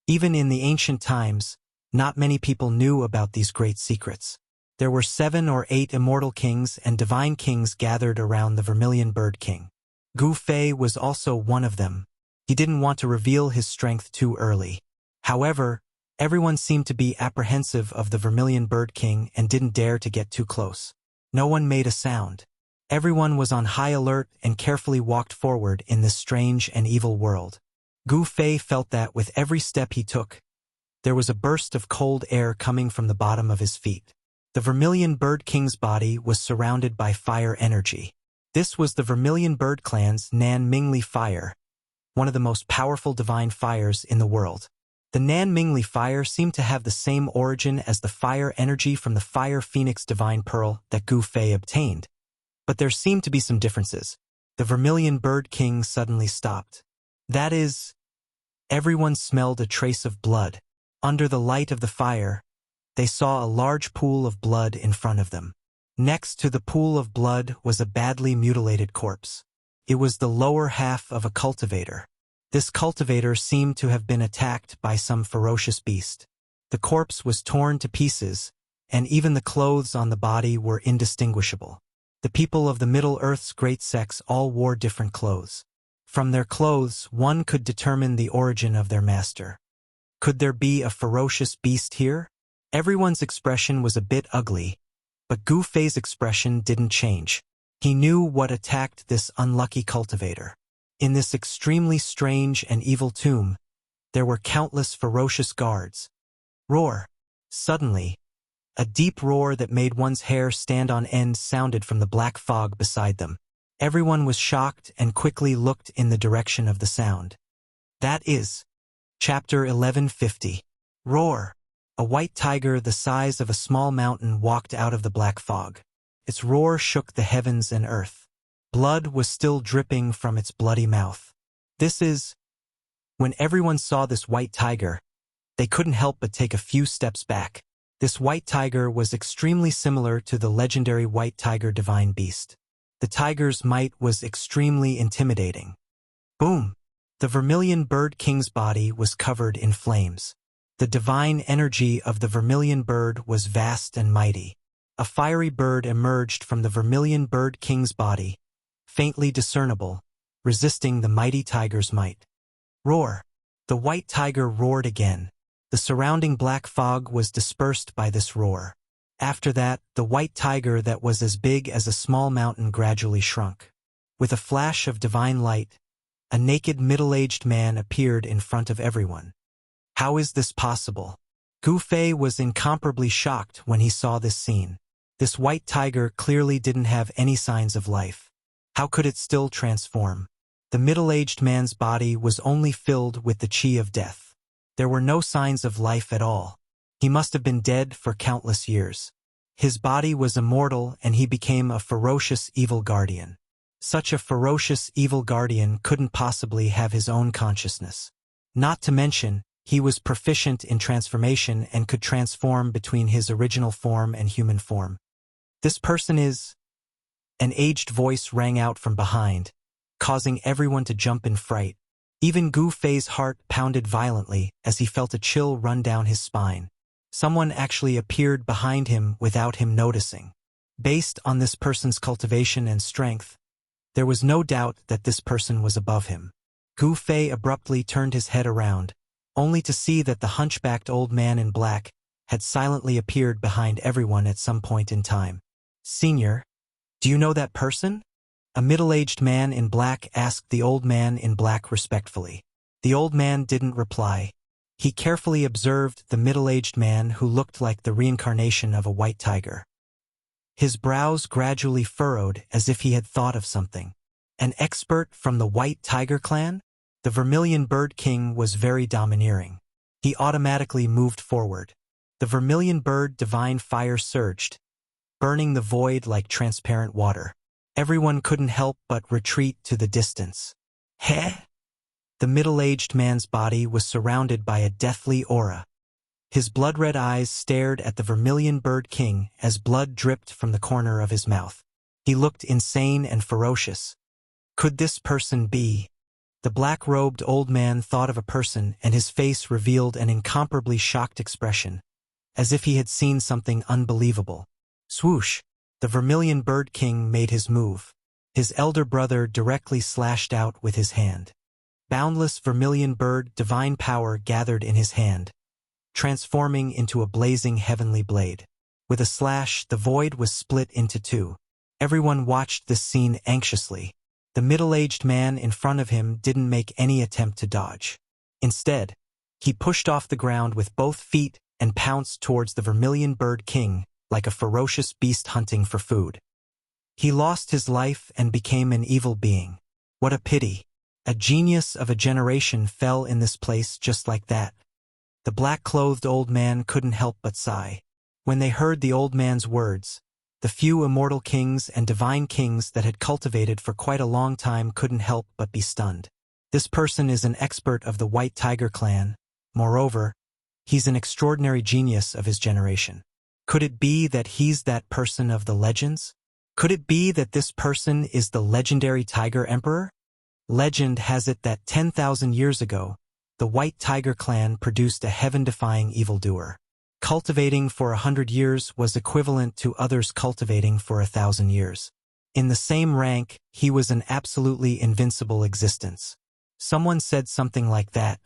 Even in the ancient times, not many people knew about these great secrets. There were 7 or 8 immortal kings and divine kings gathered around the Vermilion Bird King. Gu Fei was also one of them. He didn't want to reveal his strength too early. However, everyone seemed to be apprehensive of the Vermilion Bird King and didn't dare to get too close. No one made a sound. Everyone was on high alert and carefully walked forward in this strange and evil world. Gu Fei felt that with every step he took, there was a burst of cold air coming from the bottom of his feet. The Vermilion Bird King's body was surrounded by fire energy. This was the Vermilion Bird clan's Nan Mingli fire, one of the most powerful divine fires in the world. The Nan Mingli fire seemed to have the same origin as the fire energy from the Fire Phoenix Divine Pearl that Gu Fei obtained. But there seemed to be some differences. The Vermilion Bird King suddenly stopped. That is, everyone smelled a trace of blood. Under the light of the fire, they saw a large pool of blood in front of them. Next to the pool of blood was a badly mutilated corpse. It was the lower half of a cultivator. This cultivator seemed to have been attacked by some ferocious beast. The corpse was torn to pieces, and even the clothes on the body were indistinguishable. The people of the Middle Earth's great sects all wore different clothes. From their clothes, one could determine the origin of their master. Could there be a ferocious beast here? Everyone's expression was a bit ugly, but Gu Fei's expression didn't change. He knew what attacked this unlucky cultivator. In this extremely strange and evil tomb, there were countless ferocious guards. Roar! Suddenly, a deep roar that made one's hair stand on end sounded from the black fog beside them. Everyone was shocked and quickly looked in the direction of the sound. That is, Chapter 1150. Roar. A white tiger the size of a small mountain walked out of the black fog. Its roar shook the heavens and earth. Blood was still dripping from its bloody mouth. When everyone saw this white tiger, they couldn't help but take a few steps back. This white tiger was extremely similar to the legendary white tiger divine beast. The tiger's might was extremely intimidating. Boom! The vermilion bird king's body was covered in flames. The divine energy of the vermilion bird was vast and mighty. A fiery bird emerged from the vermilion bird king's body, faintly discernible, resisting the mighty tiger's might. Roar! The white tiger roared again. The surrounding black fog was dispersed by this roar. After that, the white tiger that was as big as a small mountain gradually shrunk. With a flash of divine light, a naked middle-aged man appeared in front of everyone. How is this possible? Gu Fei was incomparably shocked when he saw this scene. This white tiger clearly didn't have any signs of life. How could it still transform? The middle-aged man's body was only filled with the chi of death. There were no signs of life at all. He must have been dead for countless years. His body was immortal and he became a ferocious evil guardian. Such a ferocious evil guardian couldn't possibly have his own consciousness. Not to mention, he was proficient in transformation and could transform between his original form and human form. This person is... An aged voice rang out from behind, causing everyone to jump in fright. Even Gu Fei's heart pounded violently as he felt a chill run down his spine. Someone actually appeared behind him without him noticing. Based on this person's cultivation and strength, there was no doubt that this person was above him. Gu Fei abruptly turned his head around, only to see that the hunchbacked old man in black had silently appeared behind everyone at some point in time. "Senior, do you know that person?" A middle-aged man in black asked the old man in black respectfully. The old man didn't reply. He carefully observed the middle-aged man who looked like the reincarnation of a white tiger. His brows gradually furrowed as if he had thought of something. An expert from the White Tiger clan? The Vermilion Bird King was very domineering. He automatically moved forward. The Vermilion Bird divine fire surged, burning the void like transparent water. Everyone couldn't help but retreat to the distance. Heh? The middle-aged man's body was surrounded by a deathly aura. His blood-red eyes stared at the Vermilion Bird King as blood dripped from the corner of his mouth. He looked insane and ferocious. Could this person be? The black-robed old man thought of a person and his face revealed an incomparably shocked expression, as if he had seen something unbelievable. Swoosh! The Vermilion Bird King made his move. His elder brother directly slashed out with his hand. Boundless vermilion bird divine power gathered in his hand, transforming into a blazing heavenly blade. With a slash, the void was split into two. Everyone watched this scene anxiously. The middle-aged man in front of him didn't make any attempt to dodge. Instead, he pushed off the ground with both feet and pounced towards the Vermilion Bird King like a ferocious beast hunting for food. He lost his life and became an evil being. What a pity. A genius of a generation fell in this place just like that. The black-clothed old man couldn't help but sigh. When they heard the old man's words, the few immortal kings and divine kings that had cultivated for quite a long time couldn't help but be stunned. This person is an expert of the White Tiger clan. Moreover, he's an extraordinary genius of his generation. Could it be that he's that person of the legends? Could it be that this person is the legendary Tiger Emperor? Legend has it that 10,000 years ago, the White Tiger clan produced a heaven-defying evildoer. Cultivating for 100 years was equivalent to others cultivating for 1,000 years. In the same rank, he was an absolutely invincible existence. Someone said something like that.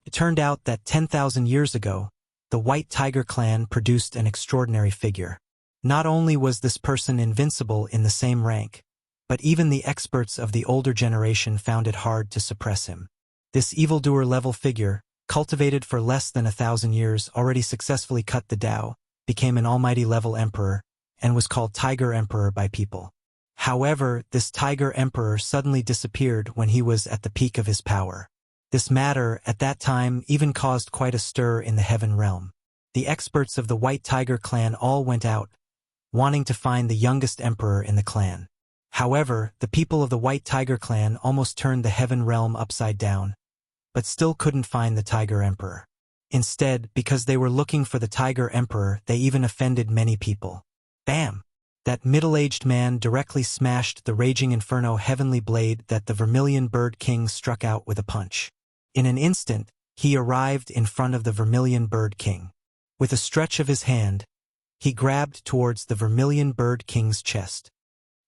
It turned out that 10,000 years ago, the White Tiger clan produced an extraordinary figure. Not only was this person invincible in the same rank, but even the experts of the older generation found it hard to suppress him. This evildoer-level figure, cultivated for less than 1,000 years, already successfully cut the Tao, became an almighty-level emperor, and was called Tiger Emperor by people. However, this Tiger Emperor suddenly disappeared when he was at the peak of his power. This matter, at that time, even caused quite a stir in the heaven realm. The experts of the White Tiger clan all went out, wanting to find the youngest emperor in the clan. However, the people of the White Tiger clan almost turned the heaven realm upside down, but still couldn't find the Tiger Emperor. Instead, because they were looking for the Tiger Emperor, they even offended many people. Bam! That middle-aged man directly smashed the raging inferno heavenly blade that the Vermilion Bird King struck out with a punch. In an instant, he arrived in front of the Vermilion Bird King. With a stretch of his hand, he grabbed towards the Vermilion Bird King's chest.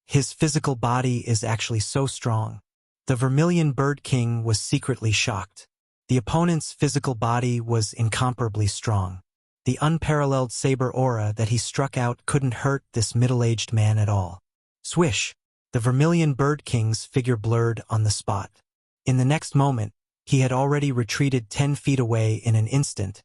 His physical body is actually so strong. The Vermilion Bird King was secretly shocked. The opponent's physical body was incomparably strong. The unparalleled saber aura that he struck out couldn't hurt this middle-aged man at all. Swish! The Vermilion Bird King's figure blurred on the spot. In the next moment, he had already retreated 10 feet away in an instant,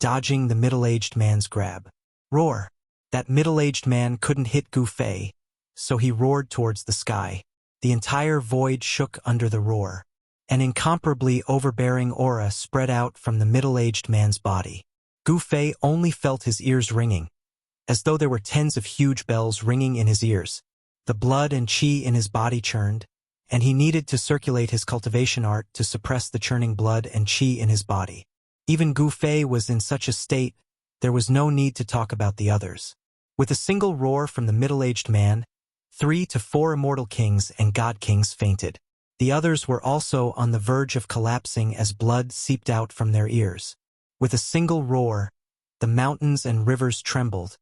dodging the middle-aged man's grab. Roar! That middle-aged man couldn't hit Gu Fei, so he roared towards the sky. The entire void shook under the roar. An incomparably overbearing aura spread out from the middle-aged man's body. Gu Fei only felt his ears ringing, as though there were tens of huge bells ringing in his ears. The blood and qi in his body churned, and he needed to circulate his cultivation art to suppress the churning blood and qi in his body. Even Gu Fei was in such a state, there was no need to talk about the others. With a single roar from the middle-aged man, 3 to 4 immortal kings and god kings fainted. The others were also on the verge of collapsing as blood seeped out from their ears. With a single roar, the mountains and rivers trembled,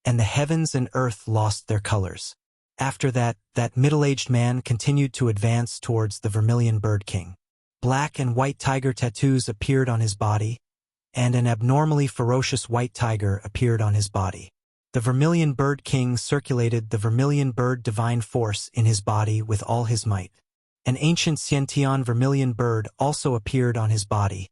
and the heavens and earth lost their colors. After that middle-aged man continued to advance towards the Vermilion Bird King. Black and white tiger tattoos appeared on his body, and an abnormally ferocious white tiger appeared on his body. The Vermilion Bird King circulated the Vermilion Bird Divine Force in his body with all his might. An ancient Xiantian vermilion bird also appeared on his body,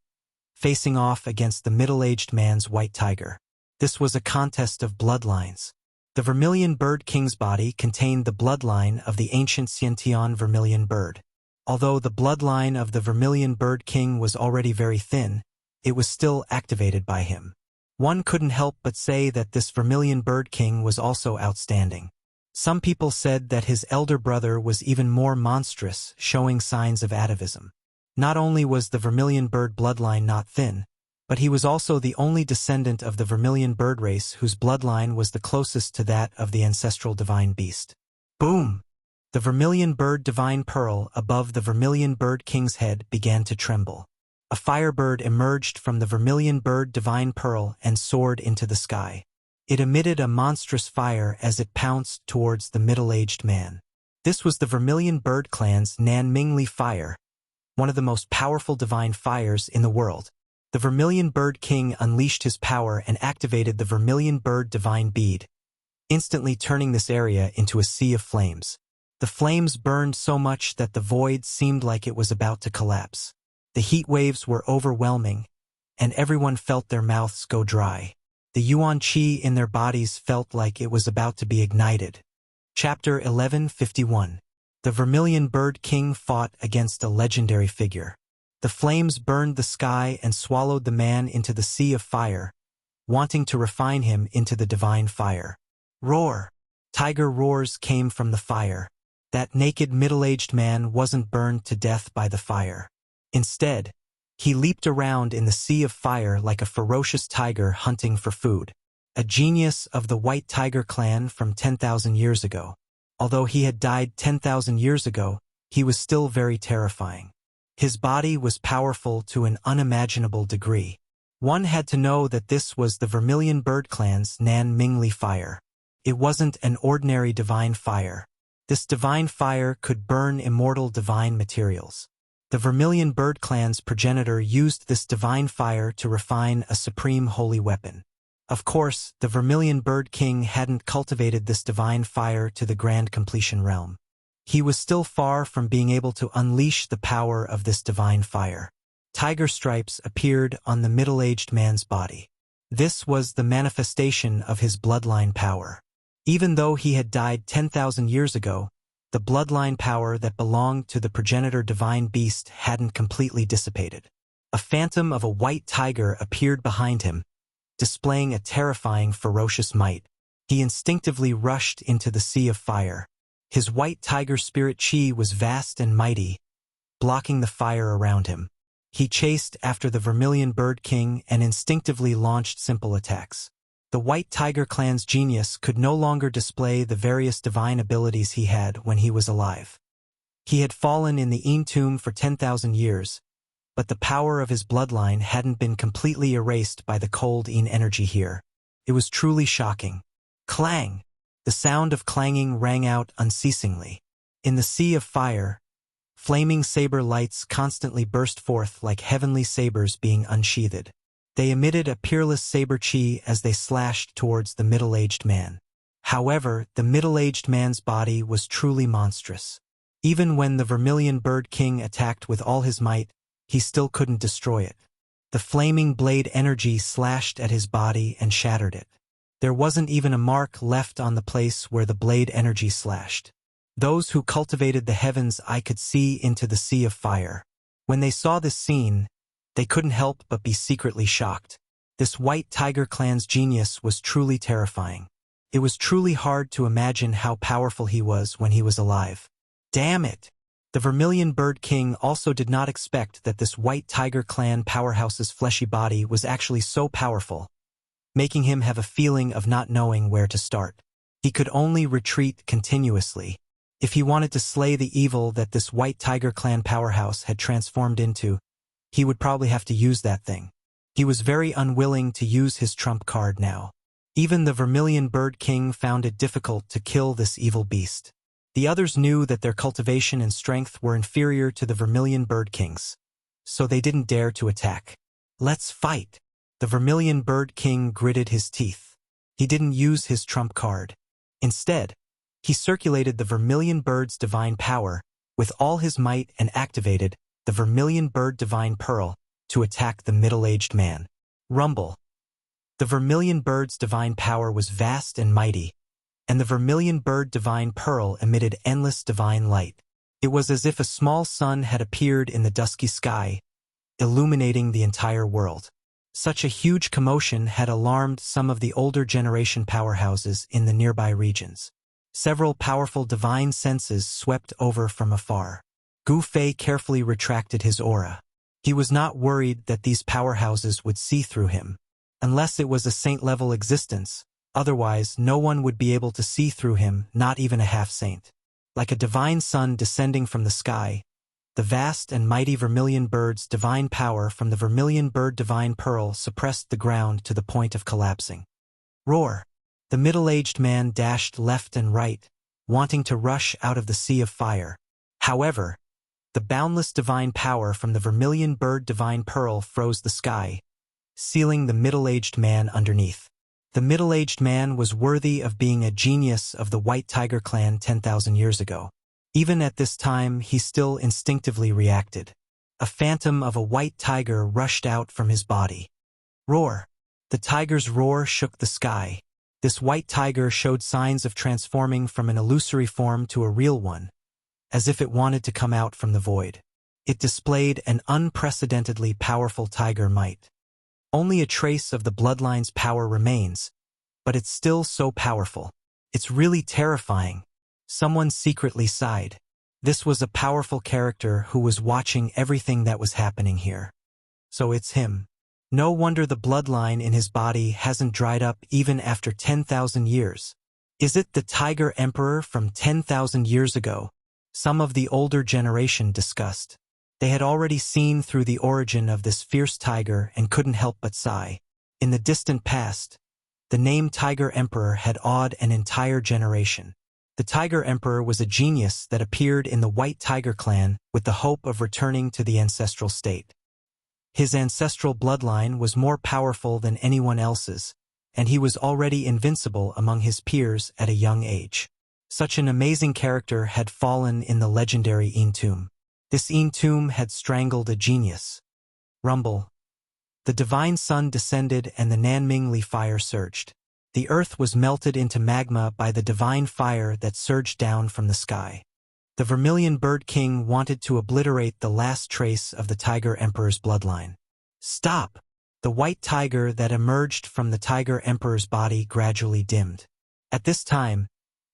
facing off against the middle-aged man's white tiger. This was a contest of bloodlines. The Vermilion Bird King's body contained the bloodline of the ancient Xiantian vermilion bird. Although the bloodline of the Vermilion Bird King was already very thin, it was still activated by him. One couldn't help but say that this Vermilion Bird King was also outstanding. Some people said that his elder brother was even more monstrous, showing signs of atavism. Not only was the Vermilion Bird bloodline not thin, but he was also the only descendant of the Vermilion Bird race whose bloodline was the closest to that of the ancestral divine beast. Boom! The Vermilion Bird Divine Pearl above the Vermilion Bird King's head began to tremble. A firebird emerged from the Vermilion Bird Divine Pearl and soared into the sky. It emitted a monstrous fire as it pounced towards the middle-aged man. This was the Vermilion Bird Clan's Nanmingli Fire, one of the most powerful divine fires in the world. The Vermilion Bird King unleashed his power and activated the Vermilion Bird Divine Bead, instantly turning this area into a sea of flames. The flames burned so much that the void seemed like it was about to collapse. The heat waves were overwhelming, and everyone felt their mouths go dry. The Yuan Qi in their bodies felt like it was about to be ignited. Chapter 1151. The Vermilion Bird King fought against a legendary figure. The flames burned the sky and swallowed the man into the sea of fire, wanting to refine him into the divine fire. Roar! Tiger roars came from the fire. That naked middle-aged man wasn't burned to death by the fire. Instead, he leaped around in the sea of fire like a ferocious tiger hunting for food. A genius of the White Tiger clan from 10,000 years ago. Although he had died 10,000 years ago, he was still very terrifying. His body was powerful to an unimaginable degree. One had to know that this was the Vermilion Bird Clan's Nanmingli Fire. It wasn't an ordinary divine fire. This divine fire could burn immortal divine materials. The Vermilion Bird Clan's progenitor used this divine fire to refine a supreme holy weapon. Of course, the Vermilion Bird King hadn't cultivated this divine fire to the grand completion realm. He was still far from being able to unleash the power of this divine fire. Tiger stripes appeared on the middle-aged man's body. This was the manifestation of his bloodline power. Even though he had died 10,000 years ago, The bloodline power that belonged to the progenitor divine beast hadn't completely dissipated. A phantom of a white tiger appeared behind him, displaying a terrifying, ferocious might. He instinctively rushed into the sea of fire. His white tiger spirit chi was vast and mighty, blocking the fire around him. He chased after the Vermilion Bird King and instinctively launched simple attacks. The White Tiger clan's genius could no longer display the various divine abilities he had when he was alive. He had fallen in the Een tomb for 10,000 years, but the power of his bloodline hadn't been completely erased by the cold Een energy here. It was truly shocking. Clang! The sound of clanging rang out unceasingly. In the sea of fire, flaming saber lights constantly burst forth like heavenly sabers being unsheathed. They emitted a peerless saber chi as they slashed towards the middle-aged man. However, the middle-aged man's body was truly monstrous. Even when the Vermilion Bird King attacked with all his might, he still couldn't destroy it. The flaming blade energy slashed at his body and shattered it. There wasn't even a mark left on the place where the blade energy slashed. Those who cultivated the heavens eye could see into the sea of fire. When they saw this scene, they couldn't help but be secretly shocked. This White Tiger clan's genius was truly terrifying. It was truly hard to imagine how powerful he was when he was alive. Damn it! The Vermilion Bird King also did not expect that this White Tiger clan powerhouse's fleshy body was actually so powerful, making him have a feeling of not knowing where to start. He could only retreat continuously. If he wanted to slay the evil that this White Tiger clan powerhouse had transformed into, he would probably have to use that thing. He was very unwilling to use his trump card now. Even the Vermilion Bird King found it difficult to kill this evil beast. The others knew that their cultivation and strength were inferior to the Vermilion Bird King's, so they didn't dare to attack. Let's fight! The Vermilion Bird King gritted his teeth. He didn't use his trump card. Instead, he circulated the Vermilion Bird's divine power with all his might and activated the Vermilion Bird Divine Pearl to attack the middle-aged man. Rumble. The Vermilion Bird's divine power was vast and mighty, and the Vermilion Bird Divine Pearl emitted endless divine light. It was as if a small sun had appeared in the dusky sky, illuminating the entire world. Such a huge commotion had alarmed some of the older generation powerhouses in the nearby regions. Several powerful divine senses swept over from afar. Gu Fei carefully retracted his aura. He was not worried that these powerhouses would see through him. Unless it was a saint-level existence, otherwise no one would be able to see through him, not even a half-saint. Like a divine sun descending from the sky, the vast and mighty Vermilion Bird's divine power from the Vermilion Bird Divine Pearl suppressed the ground to the point of collapsing. Roar! The middle-aged man dashed left and right, wanting to rush out of the sea of fire. However, the boundless divine power from the Vermilion Bird Divine Pearl froze the sky, sealing the middle-aged man underneath. The middle-aged man was worthy of being a genius of the White Tiger clan 10,000 years ago. Even at this time, he still instinctively reacted. A phantom of a white tiger rushed out from his body. Roar! The tiger's roar shook the sky. This white tiger showed signs of transforming from an illusory form to a real one, as if it wanted to come out from the void. It displayed an unprecedentedly powerful tiger might. Only a trace of the bloodline's power remains, but it's still so powerful. It's really terrifying. Someone secretly sighed. This was a powerful character who was watching everything that was happening here. So it's him. No wonder the bloodline in his body hasn't dried up even after 10,000 years. Is it the Tiger Emperor from 10,000 years ago? Some of the older generation discussed. They had already seen through the origin of this fierce tiger and couldn't help but sigh. In the distant past, the name Tiger Emperor had awed an entire generation. The Tiger Emperor was a genius that appeared in the White Tiger clan with the hope of returning to the ancestral state. His ancestral bloodline was more powerful than anyone else's, and he was already invincible among his peers at a young age. Such an amazing character had fallen in the legendary Een tomb. This Een tomb had strangled a genius. Rumble. The divine sun descended and the Nanmingli fire surged. The earth was melted into magma by the divine fire that surged down from the sky. The Vermilion Bird King wanted to obliterate the last trace of the Tiger Emperor's bloodline. Stop! The white tiger that emerged from the Tiger Emperor's body gradually dimmed. At this time,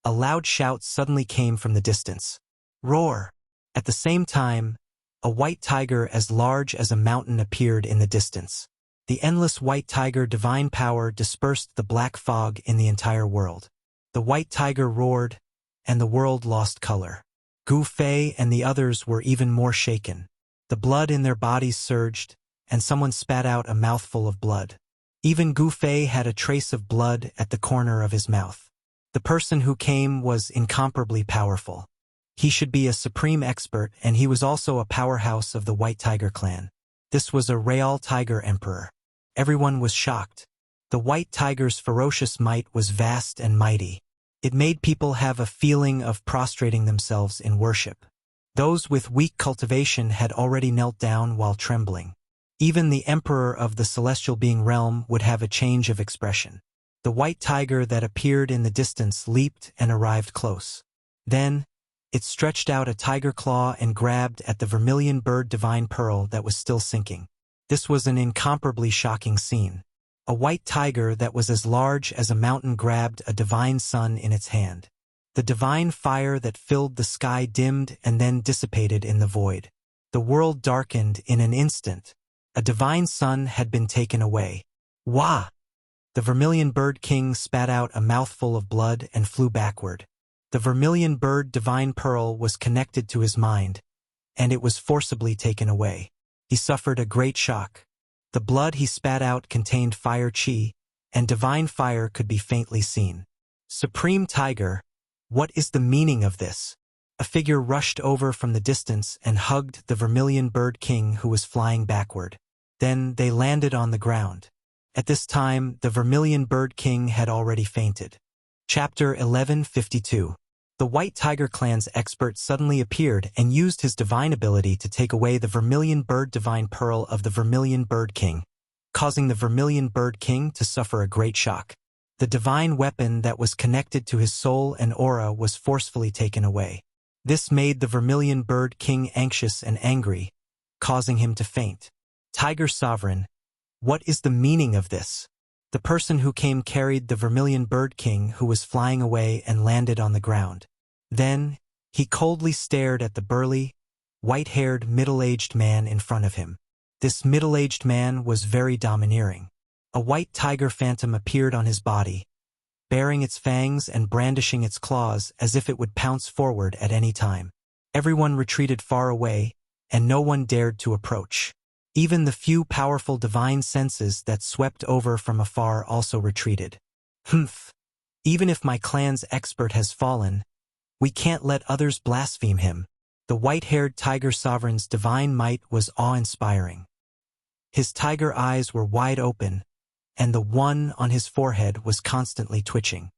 a loud shout suddenly came from the distance. Roar! At the same time, a white tiger as large as a mountain appeared in the distance. The endless white tiger divine power dispersed the black fog in the entire world. The white tiger roared, and the world lost color. Gu Fei and the others were even more shaken. The blood in their bodies surged, and someone spat out a mouthful of blood. Even Gu Fei had a trace of blood at the corner of his mouth. The person who came was incomparably powerful. He should be a supreme expert, and he was also a powerhouse of the White Tiger clan. This was a real tiger emperor. Everyone was shocked. The white tiger's ferocious might was vast and mighty. It made people have a feeling of prostrating themselves in worship. Those with weak cultivation had already knelt down while trembling. Even the emperor of the celestial being realm would have a change of expression. The white tiger that appeared in the distance leaped and arrived close. Then, it stretched out a tiger claw and grabbed at the vermilion bird divine pearl that was still sinking. This was an incomparably shocking scene. A white tiger that was as large as a mountain grabbed a divine sun in its hand. The divine fire that filled the sky dimmed and then dissipated in the void. The world darkened in an instant. A divine sun had been taken away. Wah! The Vermilion Bird King spat out a mouthful of blood and flew backward. The vermilion bird divine pearl was connected to his mind, and it was forcibly taken away. He suffered a great shock. The blood he spat out contained fire chi, and divine fire could be faintly seen. Supreme Tiger, what is the meaning of this? A figure rushed over from the distance and hugged the Vermilion Bird King who was flying backward. Then they landed on the ground. At this time, the Vermilion Bird King had already fainted. Chapter 1152. The White Tiger Clan's expert suddenly appeared and used his divine ability to take away the Vermilion Bird Divine Pearl of the Vermilion Bird King, causing the Vermilion Bird King to suffer a great shock. The divine weapon that was connected to his soul and aura was forcefully taken away. This made the Vermilion Bird King anxious and angry, causing him to faint. Tiger Sovereign, what is the meaning of this? The person who came carried the Vermilion Bird King who was flying away and landed on the ground. Then, he coldly stared at the burly, white-haired, middle-aged man in front of him. This middle-aged man was very domineering. A white tiger phantom appeared on his body, baring its fangs and brandishing its claws as if it would pounce forward at any time. Everyone retreated far away, and no one dared to approach. Even the few powerful divine senses that swept over from afar also retreated. Humph! Even if my clan's expert has fallen, we can't let others blaspheme him. The white-haired tiger sovereign's divine might was awe-inspiring. His tiger eyes were wide open, and the one on his forehead was constantly twitching.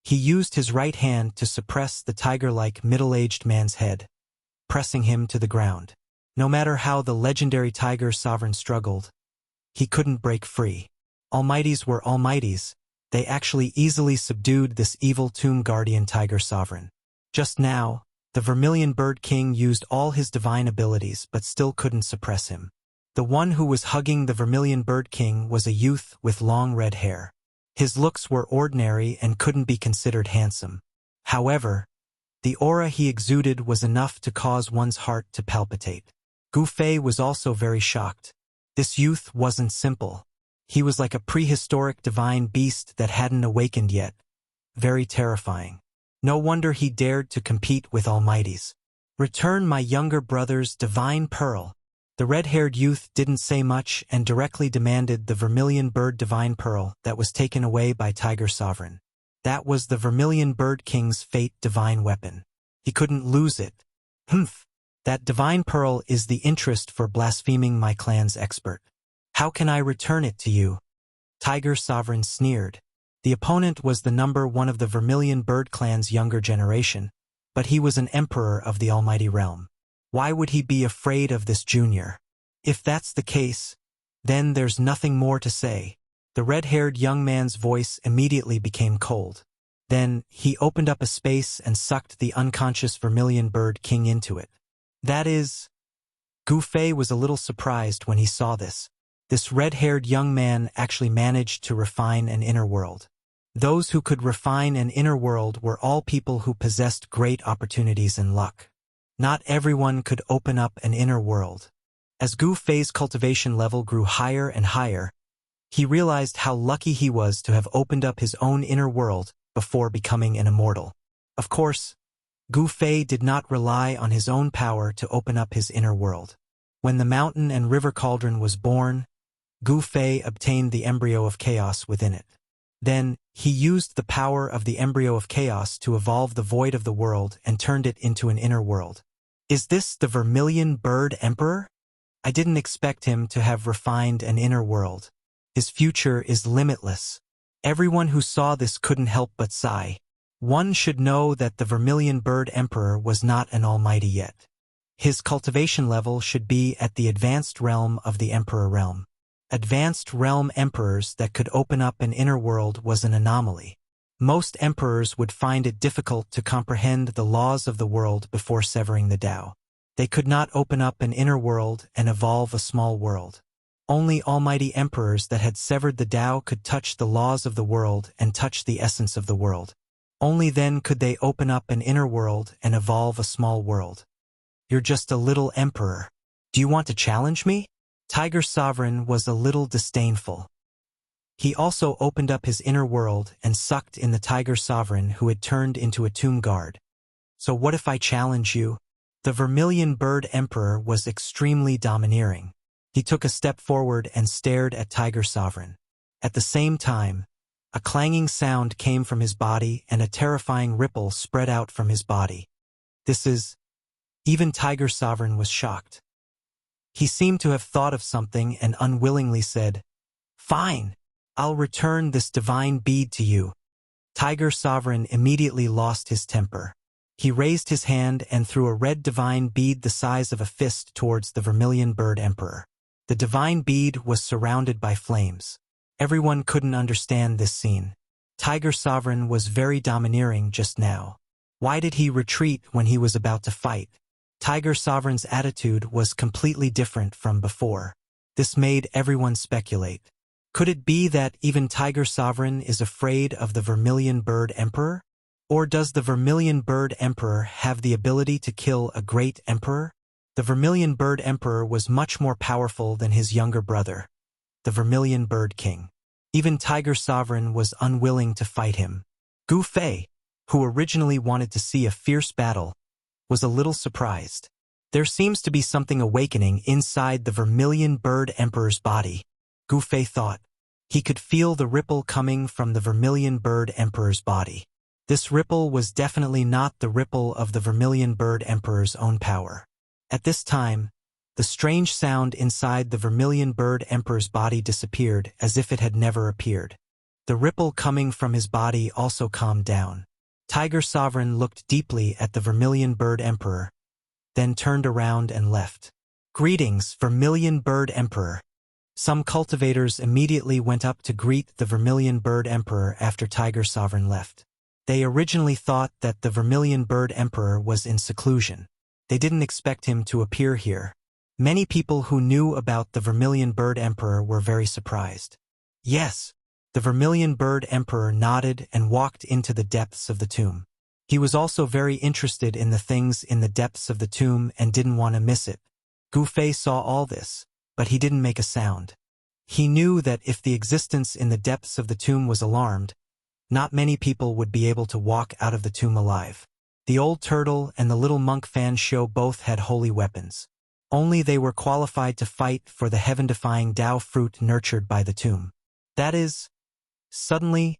He used his right hand to suppress the tiger-like middle-aged man's head, pressing him to the ground. No matter how the legendary tiger sovereign struggled, he couldn't break free. Almighties were almighties. They actually easily subdued this evil tomb guardian tiger sovereign. Just now, the Vermilion Bird King used all his divine abilities but still couldn't suppress him. The one who was hugging the Vermilion Bird King was a youth with long red hair. His looks were ordinary and couldn't be considered handsome. However, the aura he exuded was enough to cause one's heart to palpitate. Gu Fei was also very shocked. This youth wasn't simple. He was like a prehistoric divine beast that hadn't awakened yet. Very terrifying. No wonder he dared to compete with almighties. Return my younger brother's divine pearl. The red-haired youth didn't say much and directly demanded the Vermilion Bird Divine Pearl that was taken away by Tiger Sovereign. That was the Vermilion Bird King's fate divine weapon. He couldn't lose it. Humph! That divine pearl is the interest for blaspheming my clan's expert. How can I return it to you? Tiger Sovereign sneered. The opponent was the number one of the Vermilion Bird clan's younger generation, but he was an emperor of the Almighty Realm. Why would he be afraid of this junior? If that's the case, then there's nothing more to say. The red-haired young man's voice immediately became cold. Then, he opened up a space and sucked the unconscious Vermilion Bird King into it. That is... Gu Fei was a little surprised when he saw this. This red-haired young man actually managed to refine an inner world. Those who could refine an inner world were all people who possessed great opportunities and luck. Not everyone could open up an inner world. As Gu Fei's cultivation level grew higher and higher, he realized how lucky he was to have opened up his own inner world before becoming an immortal. Of course, Gu Fei did not rely on his own power to open up his inner world. When the mountain and river cauldron was born, Gu Fei obtained the embryo of chaos within it. Then, he used the power of the embryo of chaos to evolve the void of the world and turned it into an inner world. Is this the Vermilion Bird Emperor? I didn't expect him to have refined an inner world. His future is limitless. Everyone who saw this couldn't help but sigh. One should know that the Vermilion Bird Emperor was not an almighty yet. His cultivation level should be at the advanced realm of the Emperor realm. Advanced realm emperors that could open up an inner world was an anomaly. Most emperors would find it difficult to comprehend the laws of the world before severing the Tao. They could not open up an inner world and evolve a small world. Only almighty emperors that had severed the Tao could touch the laws of the world and touch the essence of the world. Only then could they open up an inner world and evolve a small world. You're just a little emperor. Do you want to challenge me? Tiger Sovereign was a little disdainful. He also opened up his inner world and sucked in the Tiger Sovereign who had turned into a tomb guard. So what if I challenge you? The Vermilion Bird Emperor was extremely domineering. He took a step forward and stared at Tiger Sovereign. At the same time, a clanging sound came from his body and a terrifying ripple spread out from his body. Even Tiger Sovereign was shocked. He seemed to have thought of something and unwillingly said, "Fine, I'll return this divine bead to you." Tiger Sovereign immediately lost his temper. He raised his hand and threw a red divine bead the size of a fist towards the Vermilion Bird Emperor. The divine bead was surrounded by flames. Everyone couldn't understand this scene. Tiger Sovereign was very domineering just now. Why did he retreat when he was about to fight? Tiger Sovereign's attitude was completely different from before. This made everyone speculate. Could it be that even Tiger Sovereign is afraid of the Vermilion Bird Emperor? Or does the Vermilion Bird Emperor have the ability to kill a great emperor? The Vermilion Bird Emperor was much more powerful than his younger brother, the Vermilion Bird King. Even Tiger Sovereign was unwilling to fight him. Gu Fei, who originally wanted to see a fierce battle, was a little surprised. There seems to be something awakening inside the Vermilion Bird Emperor's body, Gu Fei thought. He could feel the ripple coming from the Vermilion Bird Emperor's body. This ripple was definitely not the ripple of the Vermilion Bird Emperor's own power. At this time, the strange sound inside the Vermilion Bird Emperor's body disappeared as if it had never appeared. The ripple coming from his body also calmed down. Tiger Sovereign looked deeply at the Vermilion Bird Emperor, then turned around and left. Greetings, Vermilion Bird Emperor. Some cultivators immediately went up to greet the Vermilion Bird Emperor after Tiger Sovereign left. They originally thought that the Vermilion Bird Emperor was in seclusion. They didn't expect him to appear here. Many people who knew about the Vermilion Bird Emperor were very surprised. Yes, the Vermilion Bird Emperor nodded and walked into the depths of the tomb. He was also very interested in the things in the depths of the tomb and didn't want to miss it. Gu Fei saw all this, but he didn't make a sound. He knew that if the existence in the depths of the tomb was alarmed, not many people would be able to walk out of the tomb alive. The old turtle and the little monk Fan Shou both had holy weapons. Only they were qualified to fight for the heaven-defying Tao fruit nurtured by the tomb. That is, suddenly,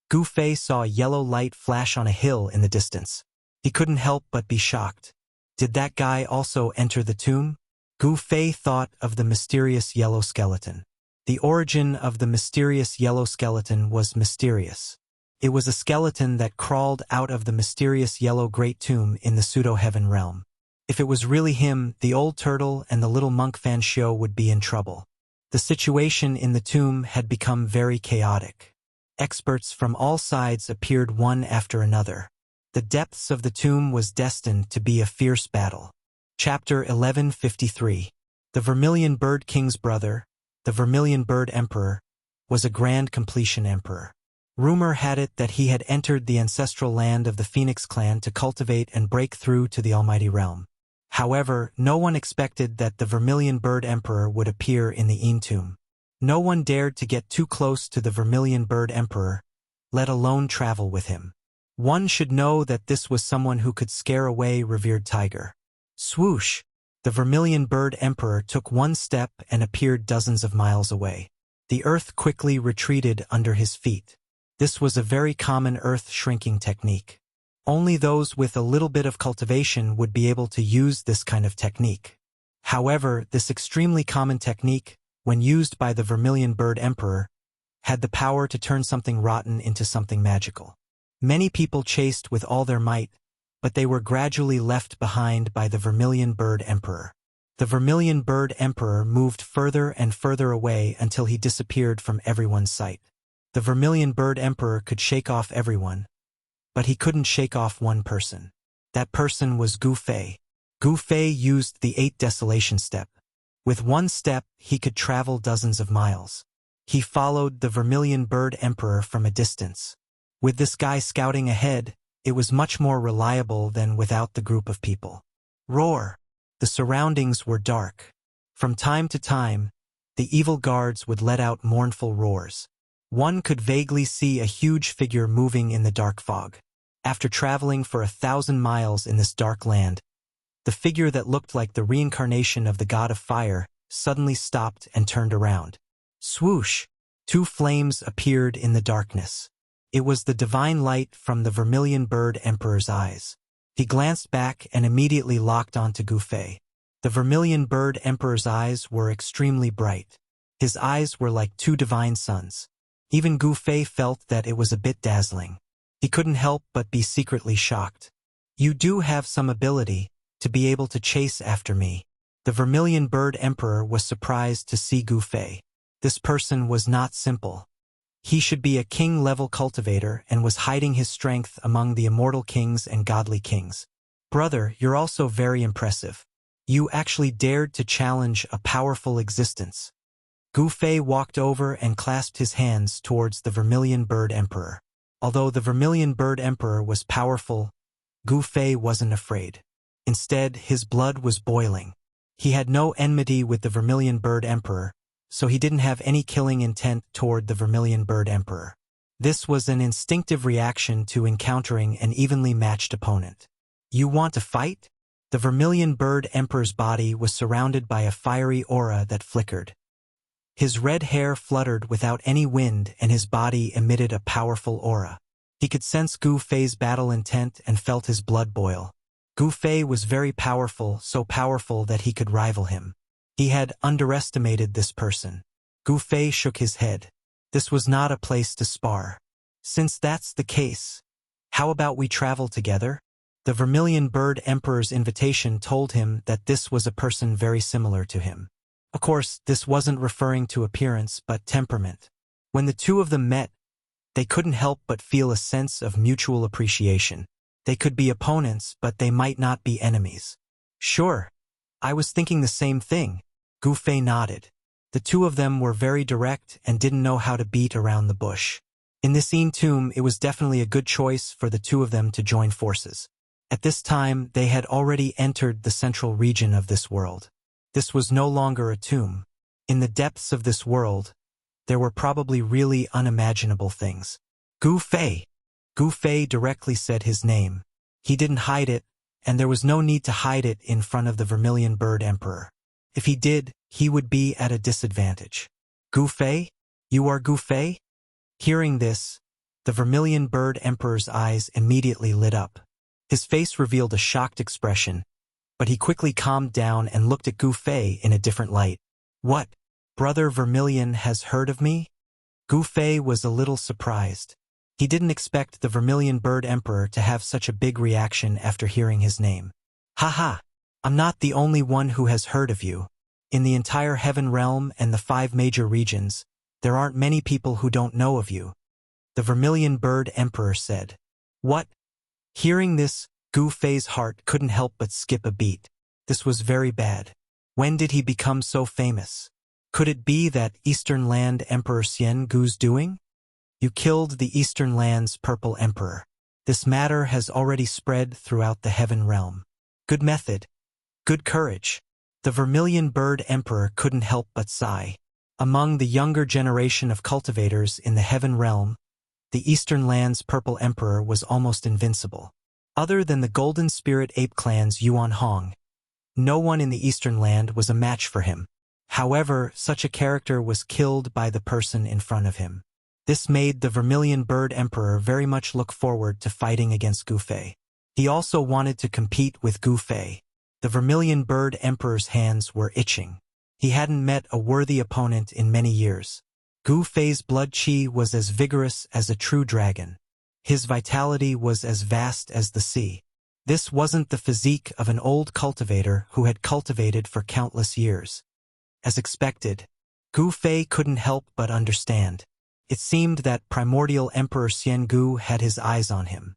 Gu Fei saw a yellow light flash on a hill in the distance. He couldn't help but be shocked. Did that guy also enter the tomb? Gu Fei thought of the mysterious yellow skeleton. The origin of the mysterious yellow skeleton was mysterious. It was a skeleton that crawled out of the mysterious yellow great tomb in the pseudo-heaven realm. If it was really him, the old turtle and the little monk Fan Shou would be in trouble. The situation in the tomb had become very chaotic. Experts from all sides appeared one after another. The depths of the tomb was destined to be a fierce battle. Chapter 1153. The Vermilion Bird King's brother, the Vermilion Bird Emperor, was a grand completion emperor. Rumor had it that he had entered the ancestral land of the Phoenix clan to cultivate and break through to the Almighty Realm. However, no one expected that the Vermilion Bird Emperor would appear in the tomb. No one dared to get too close to the Vermilion Bird Emperor, let alone travel with him. One should know that this was someone who could scare away revered tiger. Swoosh! The Vermilion Bird Emperor took one step and appeared dozens of miles away. The earth quickly retreated under his feet. This was a very common earth shrinking technique. Only those with a little bit of cultivation would be able to use this kind of technique. However, this extremely common technique, when used by the Vermilion Bird Emperor, had the power to turn something rotten into something magical. Many people chased with all their might, but they were gradually left behind by the Vermilion Bird Emperor. The Vermilion Bird Emperor moved further and further away until he disappeared from everyone's sight. The Vermilion Bird Emperor could shake off everyone, but he couldn't shake off one person. That person was Gu Fei. Gu Fei used the 8 Desolation Step. With one step, he could travel dozens of miles. He followed the Vermilion Bird Emperor from a distance. With this guy scouting ahead, it was much more reliable than without the group of people. Roar! The surroundings were dark. From time to time, the evil guards would let out mournful roars. One could vaguely see a huge figure moving in the dark fog. After traveling for 1,000 miles in this dark land, the figure that looked like the reincarnation of the god of fire suddenly stopped and turned around. Swoosh! 2 flames appeared in the darkness. It was the divine light from the Vermilion Bird Emperor's eyes. He glanced back and immediately locked onto Gu Fei. The Vermilion Bird Emperor's eyes were extremely bright. His eyes were like 2 divine suns. Even Gu Fei felt that it was a bit dazzling. He couldn't help but be secretly shocked. You do have some ability to be able to chase after me. The Vermilion Bird Emperor was surprised to see Gu Fei. This person was not simple. He should be a king-level cultivator and was hiding his strength among the immortal kings and godly kings. Brother, you're also very impressive. You actually dared to challenge a powerful existence. Gu Fei walked over and clasped his hands towards the Vermilion Bird Emperor. Although the Vermilion Bird Emperor was powerful, Gu Fei wasn't afraid. Instead, his blood was boiling. He had no enmity with the Vermilion Bird Emperor, so he didn't have any killing intent toward the Vermilion Bird Emperor. This was an instinctive reaction to encountering an evenly matched opponent. You want to fight? The Vermilion Bird Emperor's body was surrounded by a fiery aura that flickered. His red hair fluttered without any wind and his body emitted a powerful aura. He could sense Gu Fei's battle intent and felt his blood boil. Gu Fei was very powerful, so powerful that he could rival him. He had underestimated this person. Gu Fei shook his head. This was not a place to spar. Since that's the case, how about we travel together? The Vermilion Bird Emperor's invitation told him that this was a person very similar to him. Of course, this wasn't referring to appearance but temperament. When the two of them met, they couldn't help but feel a sense of mutual appreciation. They could be opponents, but they might not be enemies. Sure, I was thinking the same thing. Gu Fei nodded. The two of them were very direct and didn't know how to beat around the bush. In this tomb, it was definitely a good choice for the two of them to join forces. At this time, they had already entered the central region of this world. This was no longer a tomb. In the depths of this world, there were probably really unimaginable things. Gu Fei. Gu Fei directly said his name. He didn't hide it, and there was no need to hide it in front of the Vermilion Bird Emperor. If he did, he would be at a disadvantage. Gu Fei? You are Gu Fei? Hearing this, the Vermilion Bird Emperor's eyes immediately lit up. His face revealed a shocked expression, but he quickly calmed down and looked at Gu Fei in a different light. What? Brother Vermilion has heard of me? Gu Fei was a little surprised. He didn't expect the Vermilion Bird Emperor to have such a big reaction after hearing his name. Haha, I'm not the only one who has heard of you. In the entire Heaven Realm and the 5 major regions, there aren't many people who don't know of you. the Vermilion Bird Emperor said. What? Hearing this, Gu Fei's heart couldn't help but skip a beat. This was very bad. When did he become so famous? Could it be that Eastern Land Emperor Xian Gu's doing? You killed the Eastern Land's Purple Emperor. This matter has already spread throughout the Heaven Realm. Good method. Good courage. The Vermilion Bird Emperor couldn't help but sigh. Among the younger generation of cultivators in the Heaven Realm, the Eastern Land's Purple Emperor was almost invincible. Other than the Golden Spirit Ape Clan's Yuan Hong, no one in the Eastern Land was a match for him. However, such a character was killed by the person in front of him. This made the Vermilion Bird Emperor very much look forward to fighting against Gu Fei. He also wanted to compete with Gu Fei. The Vermilion Bird Emperor's hands were itching. He hadn't met a worthy opponent in many years. Gu Fei's blood qi was as vigorous as a true dragon. His vitality was as vast as the sea. This wasn't the physique of an old cultivator who had cultivated for countless years. As expected, Gu Fei couldn't help but understand. It seemed that primordial Emperor Xian Gu had his eyes on him.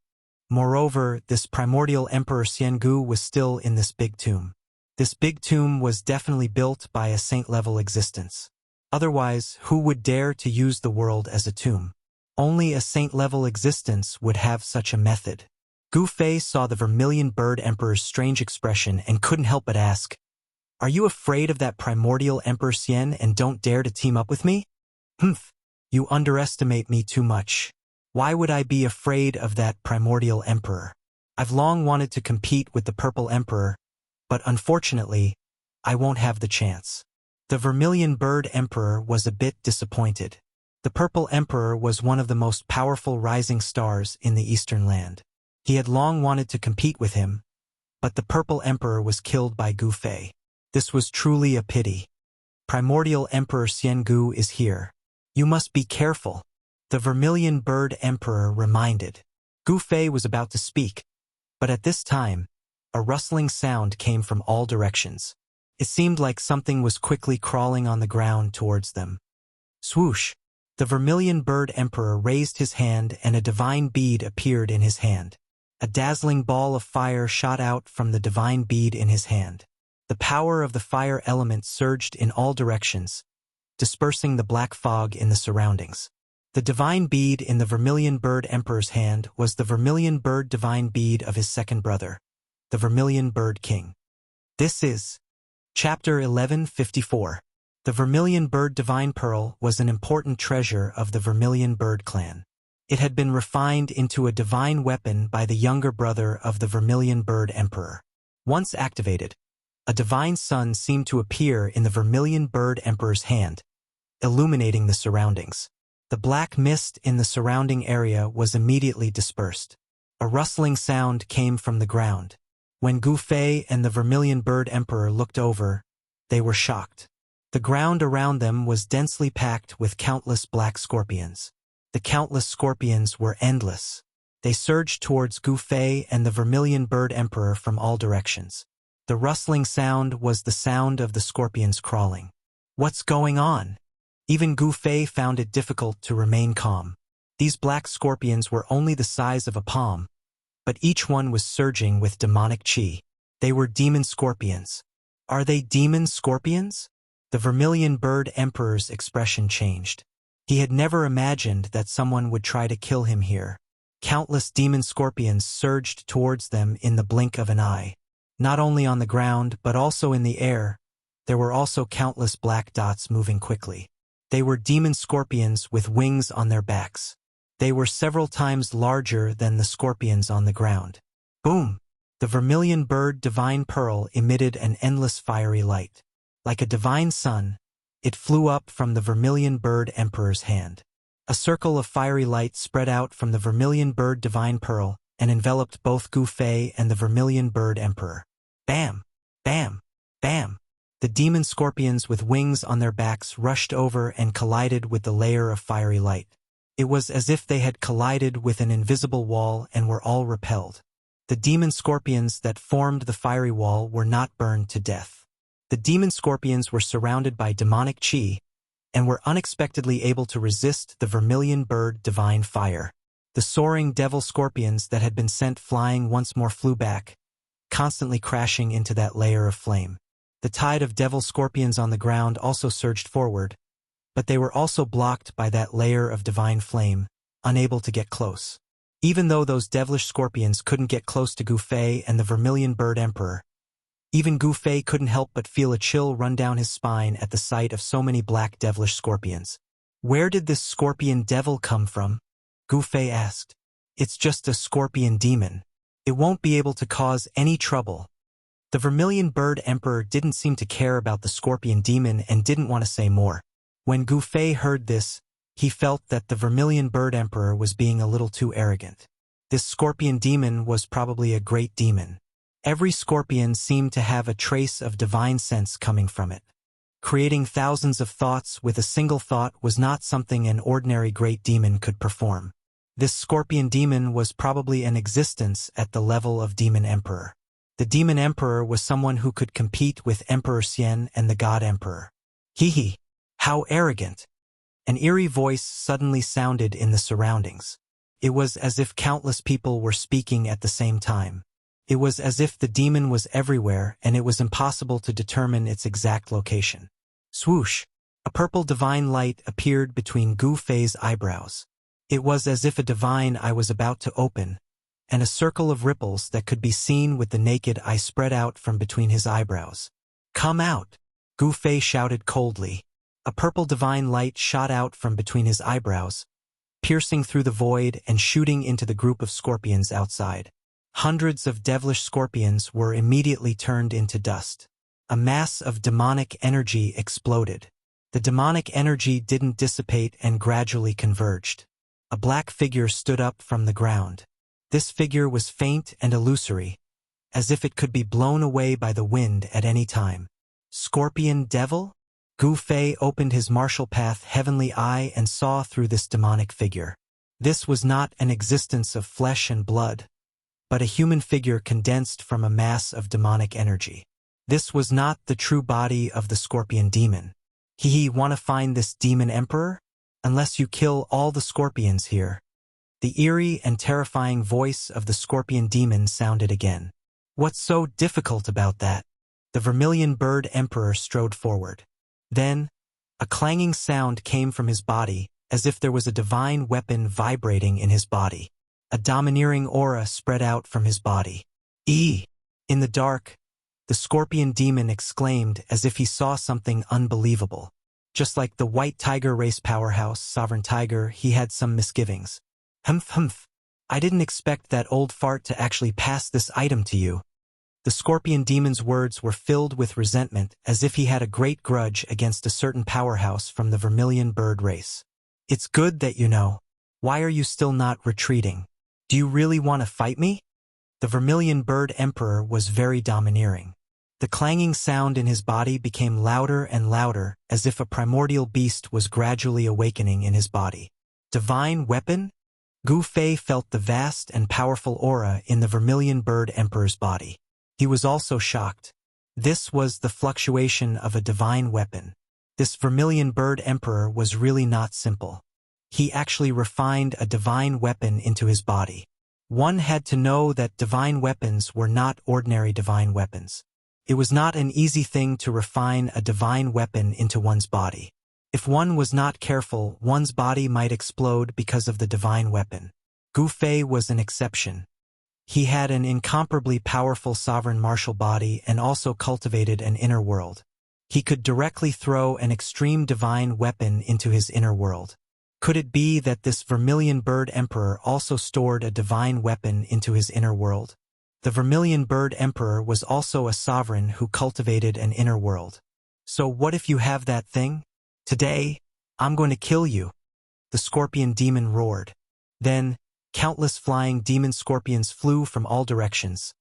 Moreover, this primordial Emperor Xian Gu was still in this big tomb. This big tomb was definitely built by a saint-level existence. Otherwise, who would dare to use the world as a tomb? Only a saint-level existence would have such a method. Gu Fei saw the Vermilion Bird Emperor's strange expression and couldn't help but ask, "Are you afraid of that primordial Emperor Xian and don't dare to team up with me?" "Humph, you underestimate me too much. Why would I be afraid of that primordial emperor? I've long wanted to compete with the Purple Emperor, but unfortunately, I won't have the chance." The Vermilion Bird Emperor was a bit disappointed. The Purple Emperor was one of the most powerful rising stars in the Eastern Land. He had long wanted to compete with him, but the Purple Emperor was killed by Gu Fei. This was truly a pity. Primordial Emperor Xian Gu is here. You must be careful, the Vermilion Bird Emperor reminded. Gu Fei was about to speak, but at this time, a rustling sound came from all directions. It seemed like something was quickly crawling on the ground towards them. Swoosh! The Vermilion Bird Emperor raised his hand and a divine bead appeared in his hand. A dazzling ball of fire shot out from the divine bead in his hand. The power of the fire element surged in all directions, dispersing the black fog in the surroundings. The divine bead in the Vermilion Bird Emperor's hand was the Vermilion Bird divine bead of his second brother, the Vermilion Bird King. This is Chapter 1154. The Vermilion Bird Divine Pearl was an important treasure of the Vermilion Bird clan. It had been refined into a divine weapon by the younger brother of the Vermilion Bird Emperor. Once activated, a divine sun seemed to appear in the Vermilion Bird Emperor's hand, illuminating the surroundings. The black mist in the surrounding area was immediately dispersed. A rustling sound came from the ground. When Gu Fei and the Vermilion Bird Emperor looked over, they were shocked. The ground around them was densely packed with countless black scorpions. The countless scorpions were endless. They surged towards Gu Fei and the Vermilion Bird Emperor from all directions. The rustling sound was the sound of the scorpions crawling. What's going on? Even Gu Fei found it difficult to remain calm. These black scorpions were only the size of a palm, but each one was surging with demonic qi. They were demon scorpions. Are they demon scorpions? The Vermilion Bird Emperor's expression changed. He had never imagined that someone would try to kill him here. Countless demon scorpions surged towards them in the blink of an eye. Not only on the ground, but also in the air, there were also countless black dots moving quickly. They were demon scorpions with wings on their backs. They were several times larger than the scorpions on the ground. Boom! The Vermilion Bird Divine Pearl emitted an endless fiery light. Like a divine sun, it flew up from the Vermilion Bird Emperor's hand. A circle of fiery light spread out from the Vermilion Bird Divine Pearl and enveloped both Gu Fei and the Vermilion Bird Emperor. Bam! Bam! Bam! The demon scorpions with wings on their backs rushed over and collided with the layer of fiery light. It was as if they had collided with an invisible wall and were all repelled. The demon scorpions that formed the fiery wall were not burned to death. The demon scorpions were surrounded by demonic qi, and were unexpectedly able to resist the vermilion bird divine fire. The soaring devil scorpions that had been sent flying once more flew back, constantly crashing into that layer of flame. The tide of devil scorpions on the ground also surged forward, but they were also blocked by that layer of divine flame, unable to get close. Even though those devilish scorpions couldn't get close to Gu Fei and the Vermilion Bird Emperor, even Gu Fei couldn't help but feel a chill run down his spine at the sight of so many black devilish scorpions. Where did this scorpion devil come from? Gu Fei asked. It's just a scorpion demon. It won't be able to cause any trouble. The Vermilion Bird Emperor didn't seem to care about the scorpion demon and didn't want to say more. When Gu Fei heard this, he felt that the Vermilion Bird Emperor was being a little too arrogant. This scorpion demon was probably a great demon. Every scorpion seemed to have a trace of divine sense coming from it. Creating thousands of thoughts with a single thought was not something an ordinary great demon could perform. This scorpion demon was probably an existence at the level of Demon Emperor. The Demon Emperor was someone who could compete with Emperor Xian and the God Emperor. Hee, how arrogant! An eerie voice suddenly sounded in the surroundings. It was as if countless people were speaking at the same time. It was as if the demon was everywhere and it was impossible to determine its exact location. Swoosh! A purple divine light appeared between Gu Fei's eyebrows. It was as if a divine eye was about to open, and a circle of ripples that could be seen with the naked eye spread out from between his eyebrows. Come out! Gu Fei shouted coldly. A purple divine light shot out from between his eyebrows, piercing through the void and shooting into the group of scorpions outside. Hundreds of devilish scorpions were immediately turned into dust. A mass of demonic energy exploded. The demonic energy didn't dissipate and gradually converged. A black figure stood up from the ground. This figure was faint and illusory, as if it could be blown away by the wind at any time. Scorpion Devil? Gu Fei opened his martial path heavenly eye and saw through this demonic figure. This was not an existence of flesh and blood, but a human figure condensed from a mass of demonic energy. This was not the true body of the scorpion demon. Want to find this demon emperor? Unless you kill all the scorpions here. The eerie and terrifying voice of the scorpion demon sounded again. What's so difficult about that? The Vermilion Bird Emperor strode forward. Then, a clanging sound came from his body, as if there was a divine weapon vibrating in his body. A domineering aura spread out from his body. In the dark, the scorpion demon exclaimed as if he saw something unbelievable. Just like the white tiger race powerhouse, Sovereign Tiger, he had some misgivings. Humph. I didn't expect that old fart to actually pass this item to you. The scorpion demon's words were filled with resentment, as if he had a great grudge against a certain powerhouse from the Vermilion Bird race. It's good that you know. Why are you still not retreating? Do you really want to fight me? The Vermilion Bird Emperor was very domineering. The clanging sound in his body became louder and louder, as if a primordial beast was gradually awakening in his body. Divine weapon? Gu Fei felt the vast and powerful aura in the Vermilion Bird Emperor's body. He was also shocked. This was the fluctuation of a divine weapon. This Vermilion Bird Emperor was really not simple. He actually refined a divine weapon into his body. One had to know that divine weapons were not ordinary divine weapons. It was not an easy thing to refine a divine weapon into one's body. If one was not careful, one's body might explode because of the divine weapon. Gu Fei was an exception. He had an incomparably powerful sovereign martial body and also cultivated an inner world. He could directly throw an extreme divine weapon into his inner world. Could it be that this Vermilion Bird Emperor also stored a divine weapon into his inner world? The Vermilion Bird Emperor was also a sovereign who cultivated an inner world. So what if you have that thing? Today, I'm going to kill you. The scorpion demon roared. Then, countless flying demon scorpions flew from all directions,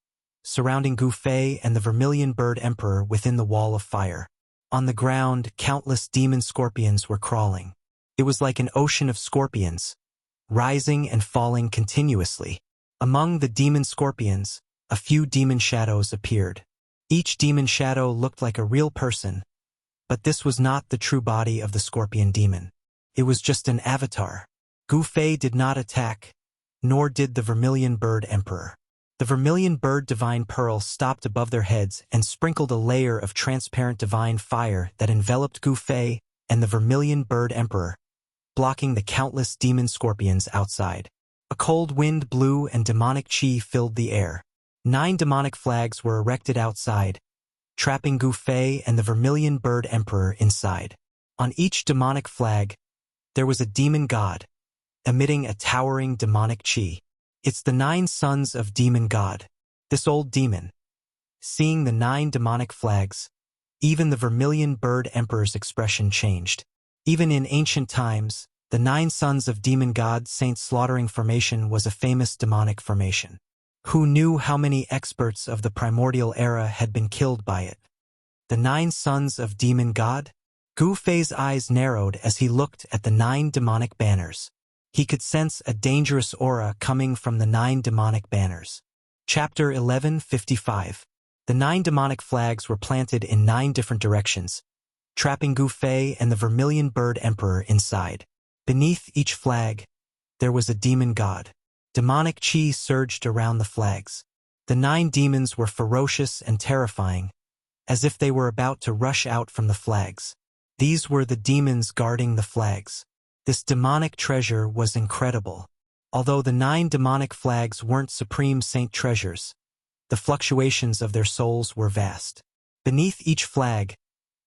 surrounding Gu Fei and the Vermilion Bird Emperor within the wall of fire. On the ground, countless demon scorpions were crawling. It was like an ocean of scorpions, rising and falling continuously. Among the demon scorpions, a few demon shadows appeared. Each demon shadow looked like a real person, But this was not the true body of the scorpion demon. It was just an avatar. Gu Fei did not attack, nor did the Vermilion Bird Emperor. The Vermilion Bird Divine Pearl stopped above their heads and sprinkled a layer of transparent divine fire that enveloped Gu Fei and the Vermilion Bird Emperor, blocking the countless demon scorpions outside. A cold wind blew and demonic chi filled the air. 9 demonic flags were erected outside, trapping Gu Fei and the Vermilion Bird Emperor inside. On each demonic flag, there was a demon god, emitting a towering demonic chi. It's the 9 sons of Demon God. This old demon. Seeing the 9 demonic flags, even the Vermilion Bird Emperor's expression changed. Even in ancient times, the 9 sons of Demon God Saint slaughtering formation was a famous demonic formation. Who knew how many experts of the primordial era had been killed by it? The 9 sons of Demon God? Gu Fei's eyes narrowed as he looked at the 9 demonic banners. He could sense a dangerous aura coming from the 9 demonic banners. Chapter 11:55. The 9 demonic flags were planted in 9 different directions, trapping Gu Fei and the Vermilion Bird Emperor inside. Beneath each flag, there was a demon god. Demonic chi surged around the flags. The 9 demons were ferocious and terrifying, as if they were about to rush out from the flags. These were the demons guarding the flags. This demonic treasure was incredible. Although the 9 demonic flags weren't supreme saint treasures, the fluctuations of their souls were vast. Beneath each flag,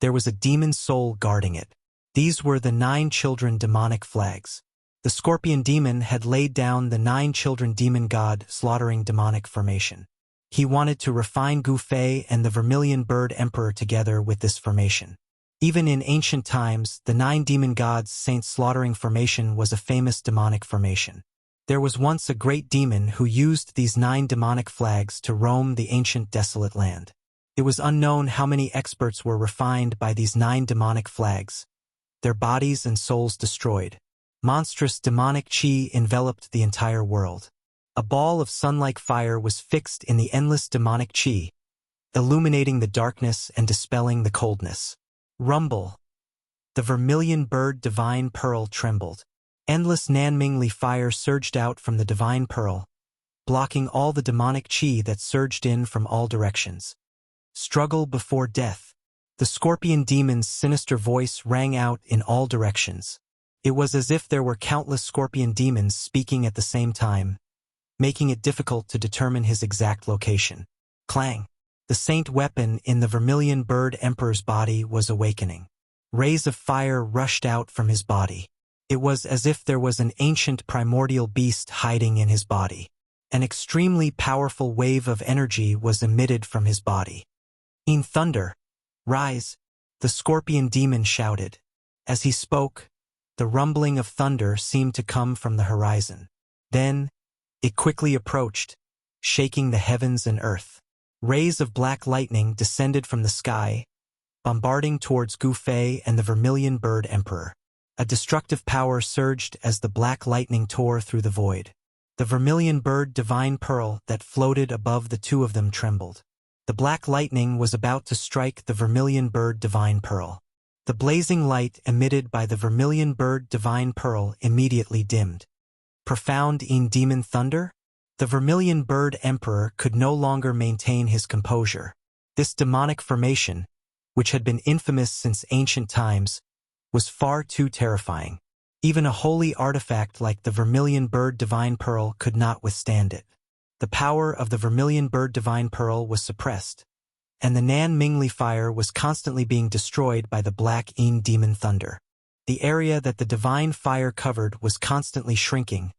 there was a demon soul guarding it. These were the 9 children demonic flags. The scorpion demon had laid down the 9 children demon god slaughtering demonic formation. He wanted to refine Gu Fei and the Vermilion Bird Emperor together with this formation. Even in ancient times, the 9 demon gods saint slaughtering formation was a famous demonic formation. There was once a great demon who used these 9 demonic flags to roam the ancient desolate land. It was unknown how many experts were refined by these 9 demonic flags, their bodies and souls destroyed. Monstrous demonic chi enveloped the entire world. A ball of sun-like fire was fixed in the endless demonic chi, illuminating the darkness and dispelling the coldness. Rumble. The Vermilion Bird Divine Pearl trembled. Endless Nanmingli fire surged out from the Divine Pearl, blocking all the demonic chi that surged in from all directions. Struggle before death. The scorpion demon's sinister voice rang out in all directions. It was as if there were countless scorpion demons speaking at the same time, making it difficult to determine his exact location. Clang. The saint weapon in the Vermilion Bird Emperor's body was awakening. Rays of fire rushed out from his body. It was as if there was an ancient primordial beast hiding in his body. An extremely powerful wave of energy was emitted from his body. "In thunder, rise," the scorpion demon shouted. As he spoke, the rumbling of thunder seemed to come from the horizon. Then, it quickly approached, shaking the heavens and earth. Rays of black lightning descended from the sky, bombarding towards Gu Fei and the Vermilion Bird Emperor. A destructive power surged as the black lightning tore through the void. The Vermilion Bird Divine Pearl that floated above the 2 of them trembled. The black lightning was about to strike the Vermilion Bird Divine Pearl. The blazing light emitted by the Vermilion Bird Divine Pearl immediately dimmed. Profound in demon thunder? The Vermilion Bird Emperor could no longer maintain his composure. This demonic formation, which had been infamous since ancient times, was far too terrifying. Even a holy artifact like the Vermilion Bird Divine Pearl could not withstand it. The power of the Vermilion Bird Divine Pearl was suppressed, and the Nanmingli fire was constantly being destroyed by the black Yin demon thunder. The area that the divine fire covered was constantly shrinking,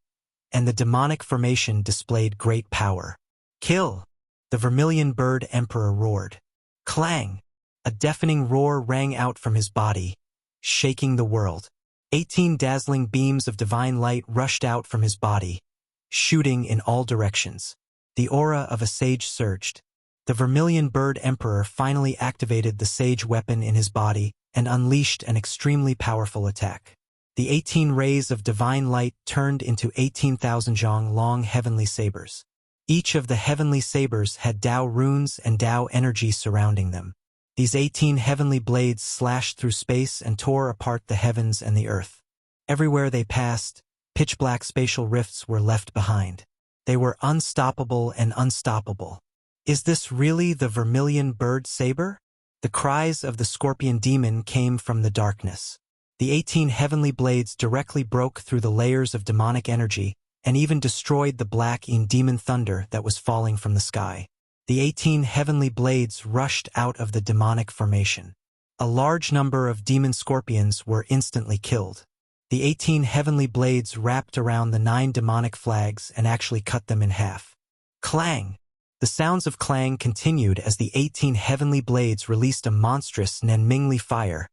and the demonic formation displayed great power. "Kill!" the Vermilion Bird Emperor roared. Clang! A deafening roar rang out from his body, shaking the world. 18 dazzling beams of divine light rushed out from his body, shooting in all directions. The aura of a sage surged. The Vermilion Bird Emperor finally activated the sage weapon in his body and unleashed an extremely powerful attack. The 18 rays of divine light turned into 18,000 zhang long heavenly sabers. Each of the heavenly sabers had Tao runes and Tao energy surrounding them. These 18 heavenly blades slashed through space and tore apart the heavens and the earth. Everywhere they passed, pitch-black spatial rifts were left behind. They were unstoppable and unstoppable. Is this really the vermilion bird saber? The cries of the scorpion demon came from the darkness. The 18 heavenly blades directly broke through the layers of demonic energy and even destroyed the black demon thunder that was falling from the sky. The 18 heavenly blades rushed out of the demonic formation. A large number of demon scorpions were instantly killed. The 18 heavenly blades wrapped around the 9 demonic flags and actually cut them in half. Clang! The sounds of clang continued as the 18 heavenly blades released a monstrous Nanmingli fire,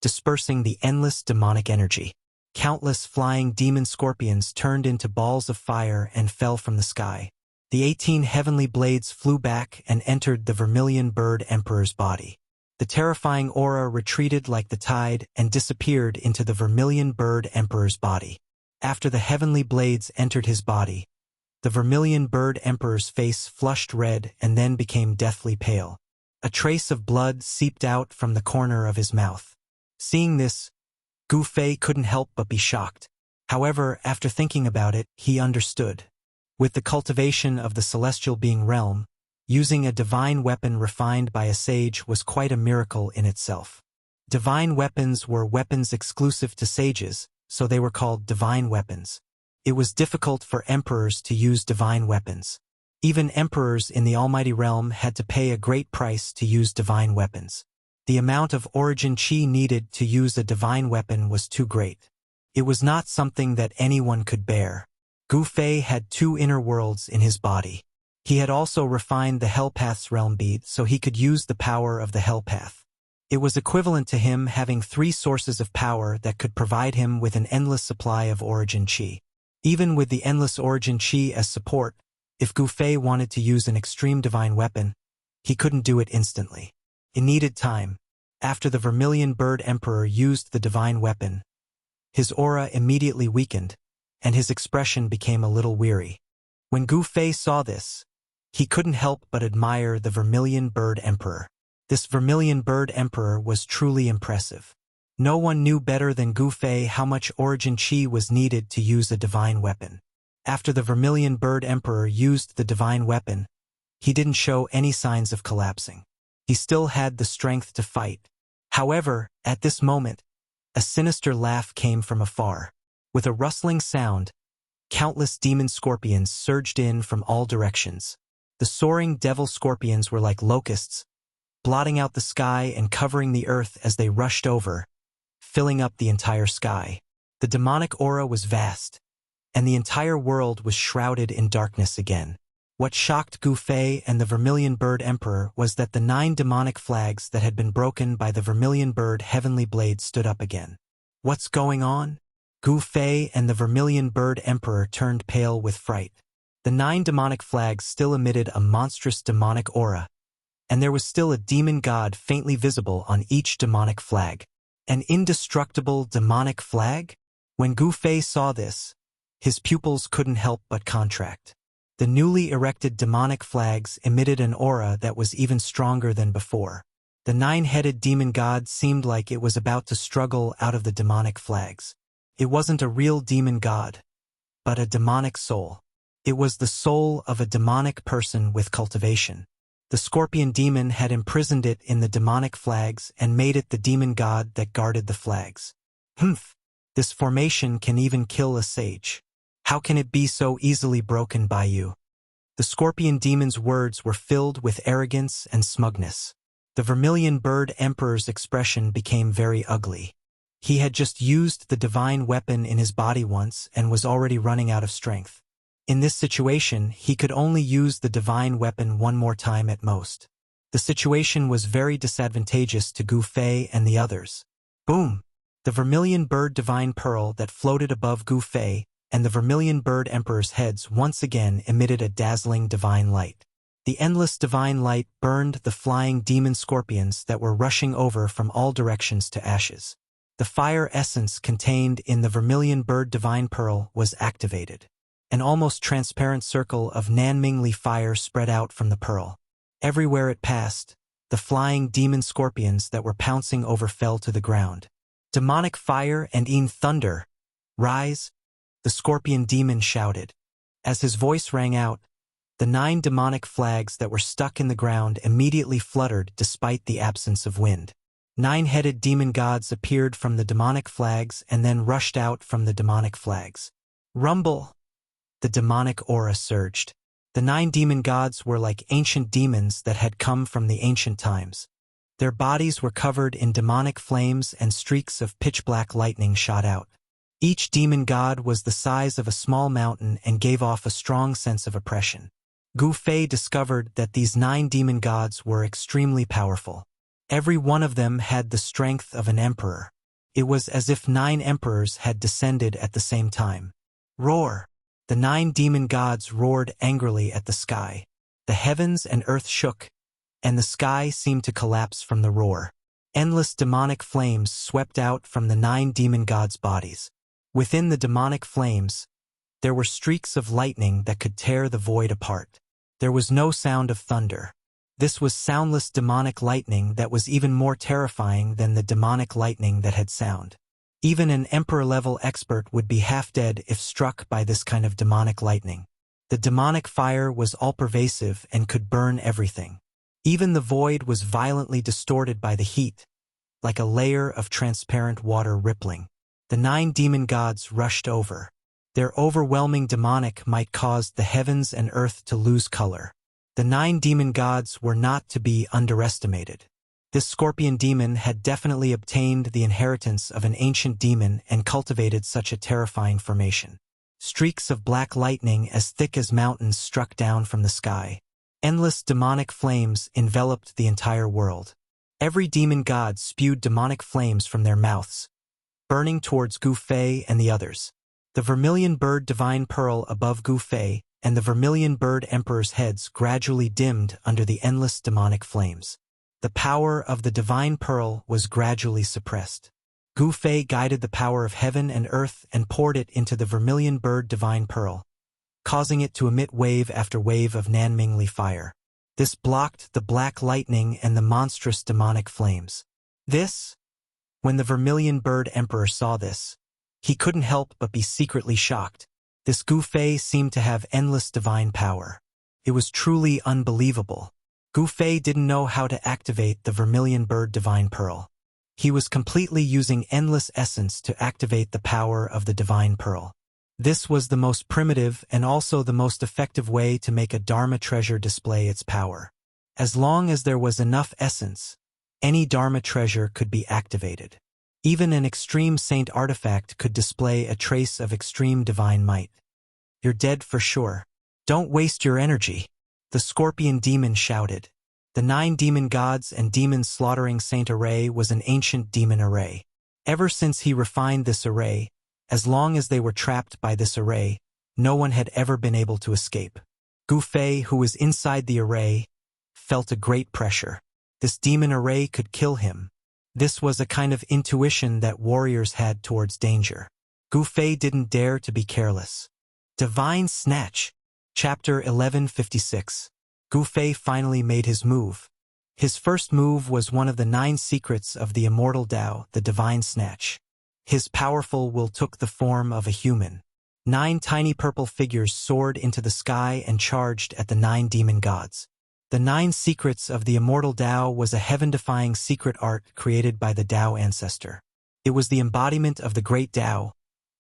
dispersing the endless demonic energy. Countless flying demon scorpions turned into balls of fire and fell from the sky. The 18 heavenly blades flew back and entered the vermilion bird emperor's body. The terrifying aura retreated like the tide and disappeared into the vermilion bird emperor's body. After the heavenly blades entered his body, the vermilion bird emperor's face flushed red and then became deathly pale. A trace of blood seeped out from the corner of his mouth. Seeing this, Gu Fei couldn't help but be shocked. However, after thinking about it, he understood. With the cultivation of the celestial being realm, using a divine weapon refined by a sage was quite a miracle in itself. Divine weapons were weapons exclusive to sages, so they were called divine weapons. It was difficult for emperors to use divine weapons. Even emperors in the almighty realm had to pay a great price to use divine weapons. The amount of origin chi needed to use a divine weapon was too great. It was not something that anyone could bear. Gu Fei had 2 inner worlds in his body. He had also refined the Hellpath's realm bead so he could use the power of the Hellpath. It was equivalent to him having 3 sources of power that could provide him with an endless supply of origin chi. Even with the endless origin chi as support, if Gu Fei wanted to use an extreme divine weapon, he couldn't do it instantly. It needed time. After the vermilion bird emperor used the divine weapon, his aura immediately weakened, and his expression became a little weary. When Gu Fei saw this, he couldn't help but admire the vermilion bird emperor. This vermilion bird emperor was truly impressive. No one knew better than Gu Fei how much origin chi was needed to use a divine weapon. After the vermilion bird emperor used the divine weapon, he didn't show any signs of collapsing. He still had the strength to fight. However, at this moment, a sinister laugh came from afar. With a rustling sound, countless demon scorpions surged in from all directions. The soaring devil scorpions were like locusts, blotting out the sky and covering the earth as they rushed over, filling up the entire sky. The demonic aura was vast, and the entire world was shrouded in darkness again. What shocked Gu Fei and the Vermilion Bird Emperor was that the 9 demonic flags that had been broken by the Vermilion Bird Heavenly Blade stood up again. What's going on? Gu Fei and the Vermilion Bird Emperor turned pale with fright. The 9 demonic flags still emitted a monstrous demonic aura, and there was still a demon god faintly visible on each demonic flag. An indestructible demonic flag? When Gu Fei saw this, his pupils couldn't help but contract. The newly erected demonic flags emitted an aura that was even stronger than before. The 9-headed demon god seemed like it was about to struggle out of the demonic flags. It wasn't a real demon god, but a demonic soul. It was the soul of a demonic person with cultivation. The scorpion demon had imprisoned it in the demonic flags and made it the demon god that guarded the flags. Humph! This formation can even kill a sage. How can it be so easily broken by you? The scorpion demon's words were filled with arrogance and smugness. The Vermilion Bird Emperor's expression became very ugly. He had just used the divine weapon in his body once and was already running out of strength. In this situation, he could only use the divine weapon one more time at most. The situation was very disadvantageous to Gu Fei and the others. Boom! The Vermilion Bird Divine Pearl that floated above Gu Fei and the Vermilion Bird Emperor's heads once again emitted a dazzling divine light. The endless divine light burned the flying demon scorpions that were rushing over from all directions to ashes. The fire essence contained in the Vermilion Bird Divine Pearl was activated. An almost transparent circle of Nanmingli fire spread out from the pearl. Everywhere it passed, The flying demon scorpions that were pouncing over fell to the ground. Demonic fire and thunder. Rise! The scorpion demon shouted. As his voice rang out, the 9 demonic flags that were stuck in the ground immediately fluttered despite the absence of wind. 9-headed demon gods appeared from the demonic flags and then rushed out from the demonic flags. Rumble! The demonic aura surged. The 9 demon gods were like ancient demons that had come from the ancient times. Their bodies were covered in demonic flames and streaks of pitch-black lightning shot out. Each demon god was the size of a small mountain and gave off a strong sense of oppression. Gu Fei discovered that these 9 demon gods were extremely powerful. Every one of them had the strength of an emperor. It was as if 9 emperors had descended at the same time. Roar! The 9 demon gods roared angrily at the sky. The heavens and earth shook, and the sky seemed to collapse from the roar. Endless demonic flames swept out from the 9 demon gods' bodies. Within the demonic flames, there were streaks of lightning that could tear the void apart. There was no sound of thunder. This was soundless demonic lightning that was even more terrifying than the demonic lightning that had sound. Even an emperor-level expert would be half dead if struck by this kind of demonic lightning. The demonic fire was all-pervasive and could burn everything. Even the void was violently distorted by the heat, like a layer of transparent water rippling. The 9 demon gods rushed over. Their overwhelming demonic might caused the heavens and earth to lose color. The 9 demon gods were not to be underestimated. This scorpion demon had definitely obtained the inheritance of an ancient demon and cultivated such a terrifying formation. Streaks of black lightning as thick as mountains struck down from the sky. Endless demonic flames enveloped the entire world. Every demon god spewed demonic flames from their mouths, burning towards Gu Fei and the others. The vermilion bird divine pearl above Gu Fei and the vermilion bird emperor's heads gradually dimmed under the endless demonic flames. The power of the divine pearl was gradually suppressed. Gu Fei guided the power of heaven and earth and poured it into the vermilion bird divine pearl, causing it to emit wave after wave of Nanmingli fire. This blocked the black lightning and the monstrous demonic flames. When the vermilion bird emperor saw this, he couldn't help but be secretly shocked. This Gu Fei seemed to have endless divine power. It was truly unbelievable. Gu Fei didn't know how to activate the vermilion bird divine pearl. He was completely using endless essence to activate the power of the divine pearl. This was the most primitive and also the most effective way to make a Dharma treasure display its power. As long as there was enough essence, any Dharma treasure could be activated. Even an extreme saint artifact could display a trace of extreme divine might. You're dead for sure. Don't waste your energy. The scorpion demon shouted. The 9 demon gods and demons slaughtering Saint Array was an ancient demon array. Ever since he refined this array, as long as they were trapped by this array, no one had ever been able to escape. Gu Fei, who was inside the array, felt a great pressure. This demon array could kill him. This was a kind of intuition that warriors had towards danger. Gu Fei didn't dare to be careless. Divine Snatch. Chapter 1156. Gu Fei finally made his move. His first move was one of the 9 secrets of the Immortal Tao, the Divine Snatch. His powerful will took the form of a human. 9 tiny purple figures soared into the sky and charged at the 9 demon gods. The 9 secrets of the Immortal Tao was a heaven-defying secret art created by the Tao ancestor. It was the embodiment of the Great Tao,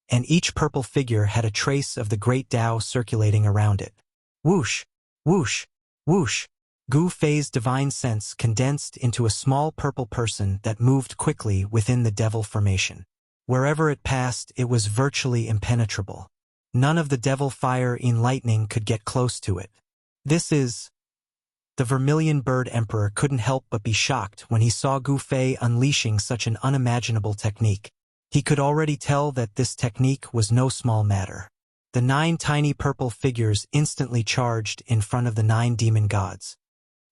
and each purple figure had a trace of the Great Tao circulating around it. Whoosh! Whoosh! Whoosh! Gu Fei's divine sense condensed into a small purple person that moved quickly within the devil formation. Wherever it passed, it was virtually impenetrable. None of the devil fire in lightning could get close to it. The vermilion bird emperor couldn't help but be shocked when he saw Gu Fei unleashing such an unimaginable technique. He could already tell that this technique was no small matter. The 9 tiny purple figures instantly charged in front of the 9 demon gods.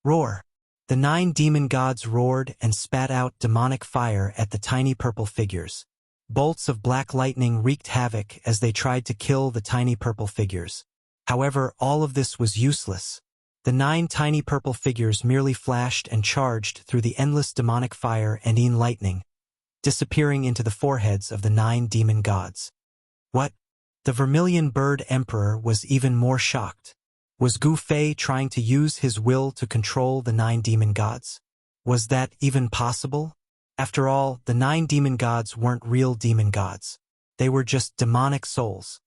Roar! The 9 demon gods roared and spat out demonic fire at the tiny purple figures. Bolts of black lightning wreaked havoc as they tried to kill the tiny purple figures. However, all of this was useless. The 9 tiny purple figures merely flashed and charged through the endless demonic fire and lightning, disappearing into the foreheads of the 9 demon gods. What? The Vermilion Bird Emperor was even more shocked. Was Gu Fei trying to use his will to control the 9 demon gods? Was that even possible? After all, the 9 demon gods weren't real demon gods. They were just demonic souls.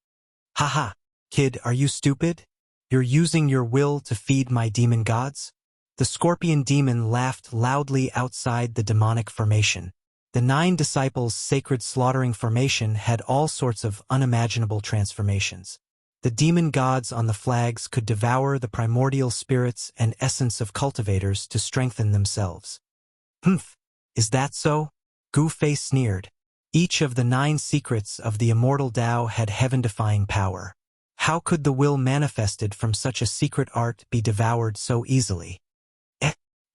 Haha, kid, are you stupid? You're using your will to feed my demon gods? The scorpion demon laughed loudly outside the demonic formation. The 9 disciples' sacred slaughtering formation had all sorts of unimaginable transformations. The demon gods on the flags could devour the primordial spirits and essence of cultivators to strengthen themselves. Humph, is that so? Gu Fei sneered. Each of the 9 secrets of the Immortal Tao had heaven-defying power. How could the will manifested from such a secret art be devoured so easily?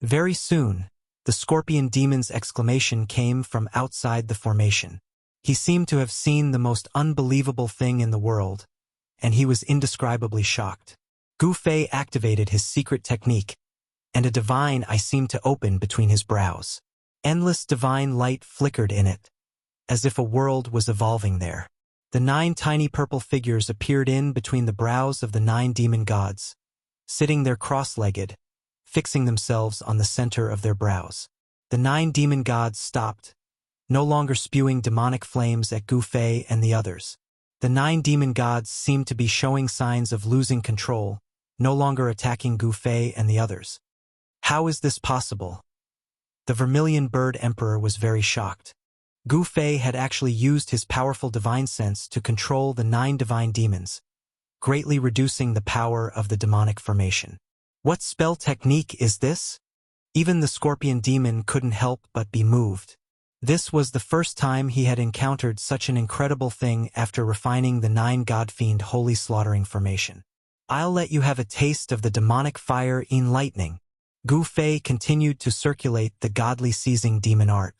Very soon, the scorpion demon's exclamation came from outside the formation. He seemed to have seen the most unbelievable thing in the world, and he was indescribably shocked. Gu Fei activated his secret technique, and a divine eye seemed to open between his brows. Endless divine light flickered in it, as if a world was evolving there. The 9 tiny purple figures appeared in between the brows of the 9 demon gods, sitting there cross-legged, fixing themselves on the center of their brows. The 9 demon gods stopped, no longer spewing demonic flames at Gu Fei and the others. The 9 demon gods seemed to be showing signs of losing control, no longer attacking Gu Fei and the others. How is this possible? The Vermilion Bird Emperor was very shocked. Gu Fei had actually used his powerful divine sense to control the 9 divine demons, greatly reducing the power of the demonic formation. What spell technique is this? Even the scorpion demon couldn't help but be moved. This was the first time he had encountered such an incredible thing after refining the 9 God-fiend holy slaughtering formation. I'll let you have a taste of the demonic fire in lightning. Gu Fei continued to circulate the godly seizing demon art.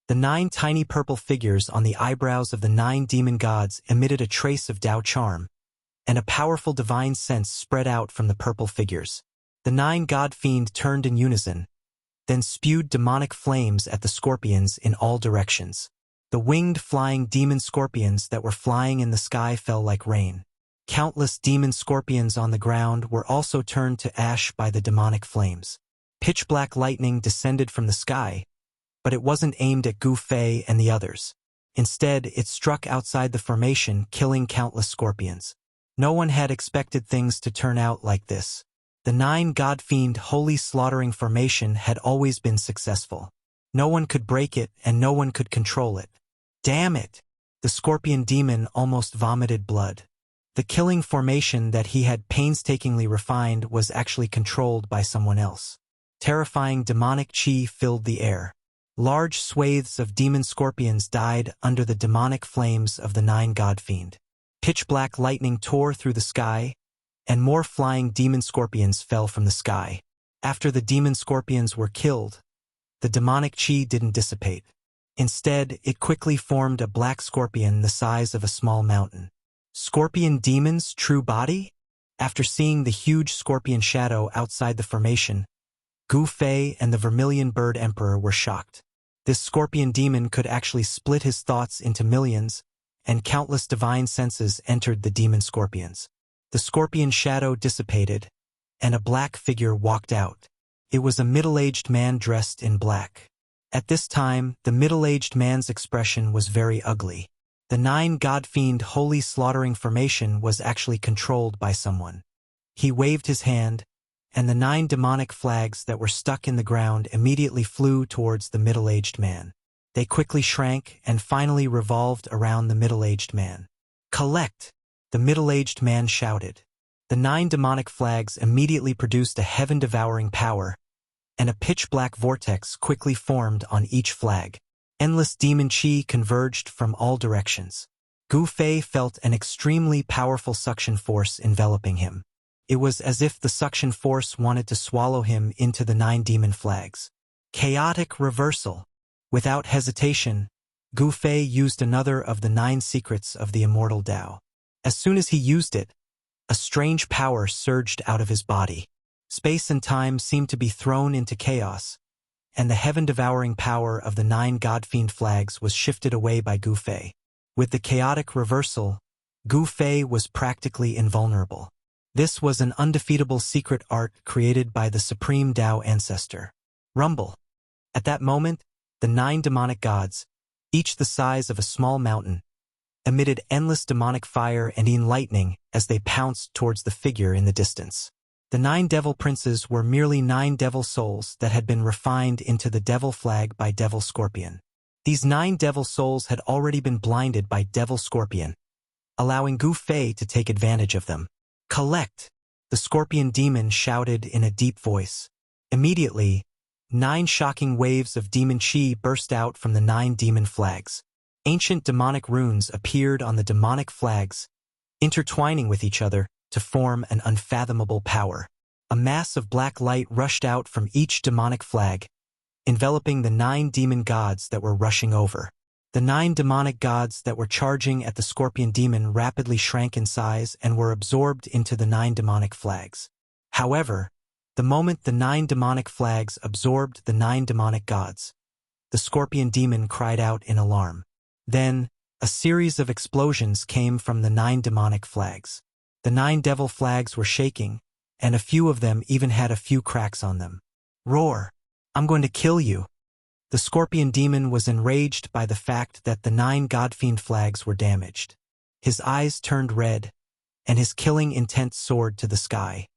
The 9 tiny purple figures on the eyebrows of the 9 demon gods emitted a trace of Tao charm, and a powerful divine sense spread out from the purple figures. The 9 god-fiend turned in unison, then spewed demonic flames at the scorpions in all directions. The winged flying demon scorpions that were flying in the sky fell like rain. Countless demon scorpions on the ground were also turned to ash by the demonic flames. Pitch-black lightning descended from the sky, but it wasn't aimed at Gu Fei and the others. Instead, it struck outside the formation, killing countless scorpions. No one had expected things to turn out like this. The 9 God-fiend holy slaughtering formation had always been successful. No one could break it and no one could control it. Damn it! The scorpion demon almost vomited blood. The killing formation that he had painstakingly refined was actually controlled by someone else. Terrifying demonic chi filled the air. Large swathes of demon scorpions died under the demonic flames of the 9 God-fiend. Pitch-black lightning tore through the sky, and more flying demon scorpions fell from the sky. After the demon scorpions were killed, the demonic chi didn't dissipate. Instead, it quickly formed a black scorpion the size of a small mountain. Scorpion demon's true body? After seeing the huge scorpion shadow outside the formation, Gu Fei and the Vermilion Bird Emperor were shocked. This scorpion demon could actually split his thoughts into millions, and countless divine senses entered the demon scorpions. The scorpion shadow dissipated, and a black figure walked out. It was a middle-aged man dressed in black. At this time, the middle-aged man's expression was very ugly. The 9 God-fiend holy slaughtering formation was actually controlled by someone. He waved his hand, and the 9 demonic flags that were stuck in the ground immediately flew towards the middle-aged man. They quickly shrank and finally revolved around the middle-aged man. "Collect!" the middle-aged man shouted. The 9 demonic flags immediately produced a heaven-devouring power, and a pitch-black vortex quickly formed on each flag. Endless demon chi converged from all directions. Gu Fei felt an extremely powerful suction force enveloping him. It was as if the suction force wanted to swallow him into the 9 demon flags. Chaotic reversal. Without hesitation, Gu Fei used another of the 9 secrets of the Immortal Tao. As soon as he used it, a strange power surged out of his body. Space and time seemed to be thrown into chaos, and the heaven-devouring power of the 9 God-fiend flags was shifted away by Gu Fei. With the chaotic reversal, Gu Fei was practically invulnerable. This was an undefeatable secret art created by the supreme Tao ancestor. Rumble. At that moment, the 9 demonic gods, each the size of a small mountain, emitted endless demonic fire and lightning as they pounced towards the figure in the distance. The 9 devil princes were merely 9 devil souls that had been refined into the devil flag by Devil Scorpion. These 9 devil souls had already been blinded by Devil Scorpion, allowing Gu Fei to take advantage of them. "Collect!" the scorpion demon shouted in a deep voice. Immediately, 9 shocking waves of demon chi burst out from the 9 demon flags. Ancient demonic runes appeared on the demonic flags, intertwining with each other to form an unfathomable power. A mass of black light rushed out from each demonic flag, enveloping the 9 demon gods that were rushing over. The 9 demonic gods that were charging at the scorpion demon rapidly shrank in size and were absorbed into the 9 demonic flags. However, the moment the 9 demonic flags absorbed the 9 demonic gods, the scorpion demon cried out in alarm. Then, a series of explosions came from the 9 demonic flags. The 9 devil flags were shaking, and a few of them even had a few cracks on them. "Roar! I'm going to kill you!" The scorpion demon was enraged by the fact that the 9 godfiend flags were damaged. His eyes turned red, and his killing intent soared to the sky.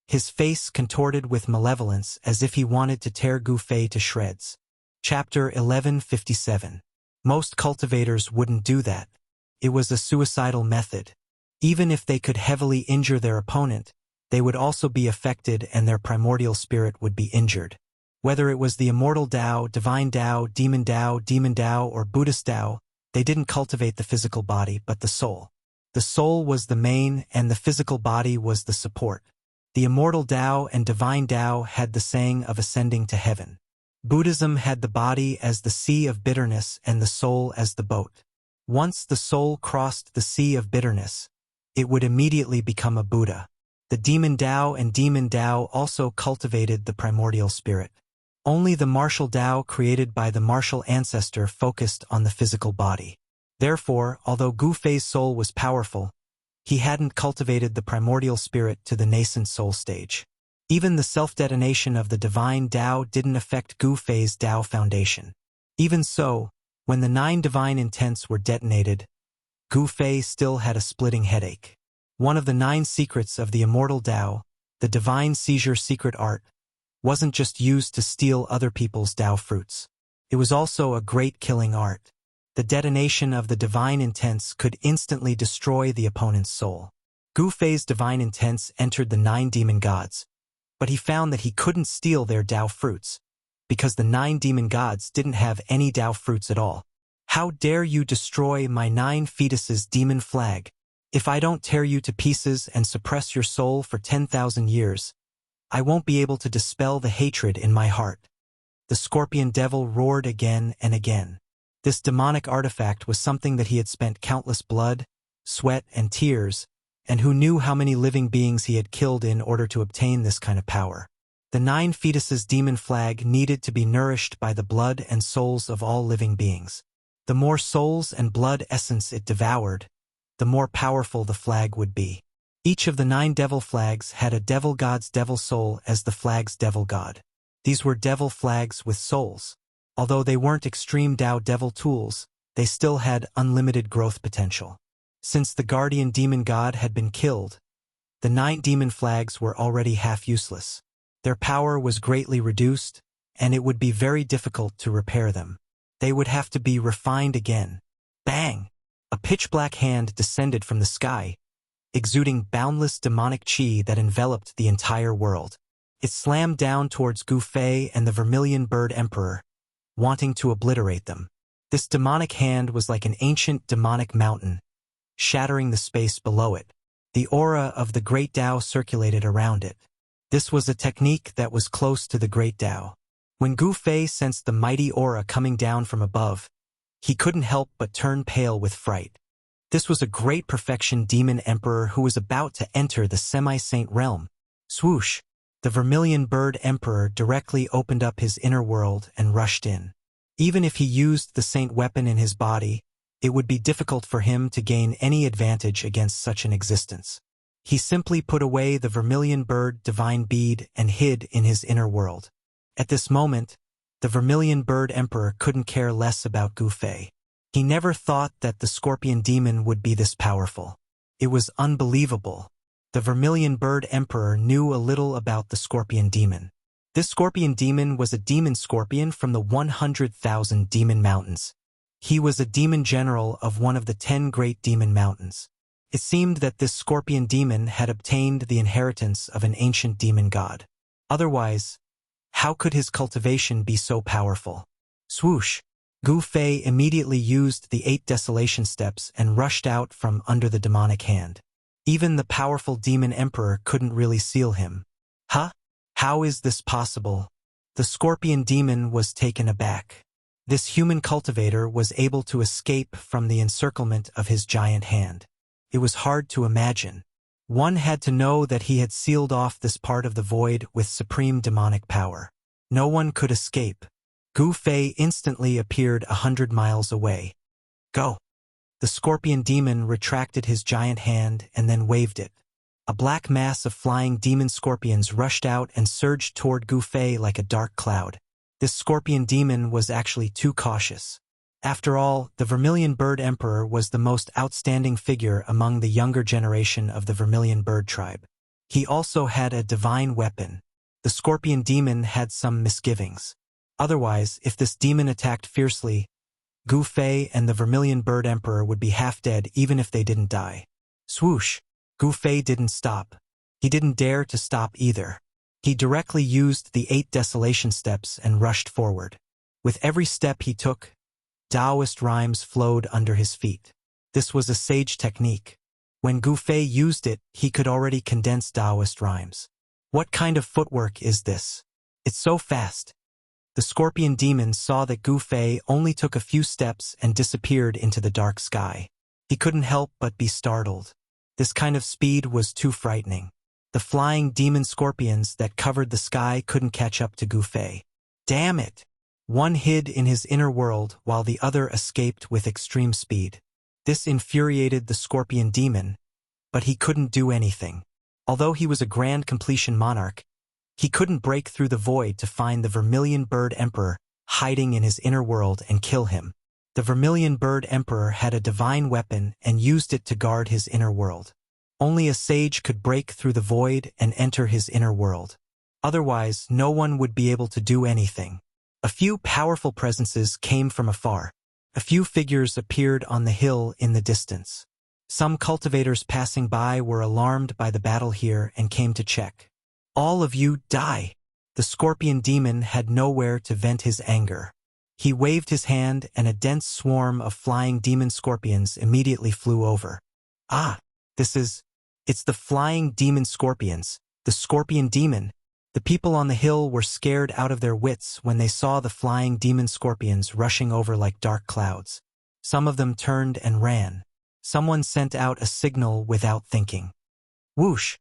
His face contorted with malevolence as if he wanted to tear Gu Fei to shreds. Chapter 1157. Most cultivators wouldn't do that. It was a suicidal method. Even if they could heavily injure their opponent, they would also be affected and their primordial spirit would be injured. Whether it was the immortal Tao, divine Tao, demon Tao, or Buddhist Tao, they didn't cultivate the physical body but the soul. The soul was the main and the physical body was the support. The immortal Tao and divine Tao had the saying of ascending to heaven. Buddhism had the body as the sea of bitterness and the soul as the boat. Once the soul crossed the sea of bitterness, it would immediately become a Buddha. The demon Tao also cultivated the primordial spirit. Only the martial Tao created by the martial ancestor focused on the physical body. Therefore, although Gu Fei's soul was powerful, he hadn't cultivated the primordial spirit to the nascent soul stage. Even the self-detonation of the divine Tao didn't affect Gu Fei's Tao foundation. Even so, when the 9 divine intents were detonated, Gu Fei still had a splitting headache. One of the 9 secrets of the immortal Tao, the divine seizure secret art, wasn't just used to steal other people's Tao fruits. It was also a great killing art. The detonation of the divine intents could instantly destroy the opponent's soul. Gu Fei's divine intents entered the 9 demon gods, but he found that he couldn't steal their Tao fruits, because the 9 demon gods didn't have any Tao fruits at all. "How dare you destroy my 9 fetuses' demon flag? If I don't tear you to pieces and suppress your soul for 10,000 years, I won't be able to dispel the hatred in my heart." The scorpion devil roared again and again. This demonic artifact was something that he had spent countless blood, sweat, and tears, and who knew how many living beings he had killed in order to obtain this kind of power. The 9 fetuses' demon flag needed to be nourished by the blood and souls of all living beings. The more souls and blood essence it devoured, the more powerful the flag would be. Each of the 9 devil flags had a devil god's devil soul as the flag's devil god. These were devil flags with souls. Although they weren't extreme Tao devil tools, they still had unlimited growth potential. Since the guardian demon god had been killed, the 9 demon flags were already half useless. Their power was greatly reduced, and it would be very difficult to repair them. They would have to be refined again. Bang! A pitch-black hand descended from the sky, exuding boundless demonic chi that enveloped the entire world. It slammed down towards Gu Fei and the Vermilion Bird Emperor, wanting to obliterate them. This demonic hand was like an ancient demonic mountain, shattering the space below it. The aura of the Great Tao circulated around it. This was a technique that was close to the Great Tao. When Gu Fei sensed the mighty aura coming down from above, he couldn't help but turn pale with fright. This was a great perfection demon emperor who was about to enter the semi-saint realm. Swoosh! The Vermilion Bird Emperor directly opened up his inner world and rushed in. Even if he used the saint weapon in his body, it would be difficult for him to gain any advantage against such an existence. He simply put away the Vermilion Bird divine bead and hid in his inner world. At this moment, the Vermilion Bird Emperor couldn't care less about Gu Fei. He never thought that the Scorpion Demon would be this powerful. It was unbelievable. The Vermilion Bird Emperor knew a little about the Scorpion Demon. This Scorpion Demon was a demon scorpion from the 100,000 Demon Mountains. He was a demon general of one of the 10 great demon mountains. It seemed that this Scorpion Demon had obtained the inheritance of an ancient demon god. Otherwise, how could his cultivation be so powerful? Swoosh! Gu Fei immediately used the 8 desolation steps and rushed out from under the demonic hand. Even the powerful demon emperor couldn't really seal him. Huh? How is this possible? The Scorpion Demon was taken aback. This human cultivator was able to escape from the encirclement of his giant hand. It was hard to imagine. One had to know that he had sealed off this part of the void with supreme demonic power. No one could escape. Gu Fei instantly appeared 100 miles away. Go! The Scorpion Demon retracted his giant hand and then waved it. A black mass of flying demon scorpions rushed out and surged toward Gu Fei like a dark cloud. This Scorpion Demon was actually too cautious. After all, the Vermilion Bird Emperor was the most outstanding figure among the younger generation of the Vermilion Bird tribe. He also had a divine weapon. The Scorpion Demon had some misgivings. Otherwise, if this demon attacked fiercely, Gu Fei and the Vermilion Bird Emperor would be half dead even if they didn't die. Swoosh! Gu Fei didn't stop. He didn't dare to stop either. He directly used the 8 desolation steps and rushed forward. With every step he took, Taoist rhymes flowed under his feet. This was a sage technique. When Gu Fei used it, he could already condense Taoist rhymes. What kind of footwork is this? It's so fast. The Scorpion Demon saw that Gu Fei only took a few steps and disappeared into the dark sky. He couldn't help but be startled. This kind of speed was too frightening. The flying demon scorpions that covered the sky couldn't catch up to Gu Fei. Damn it! One hid in his inner world while the other escaped with extreme speed. This infuriated the Scorpion Demon, but he couldn't do anything. Although he was a grand completion monarch, he couldn't break through the void to find the Vermilion Bird Emperor hiding in his inner world and kill him. The Vermilion Bird Emperor had a divine weapon and used it to guard his inner world. Only a sage could break through the void and enter his inner world. Otherwise, no one would be able to do anything. A few powerful presences came from afar. A few figures appeared on the hill in the distance. Some cultivators passing by were alarmed by the battle here and came to check. All of you die! The Scorpion Demon had nowhere to vent his anger. He waved his hand and a dense swarm of flying demon scorpions immediately flew over. Ah, it's the flying demon scorpions, the Scorpion Demon. The people on the hill were scared out of their wits when they saw the flying demon scorpions rushing over like dark clouds. Some of them turned and ran. Someone sent out a signal without thinking. Whoosh!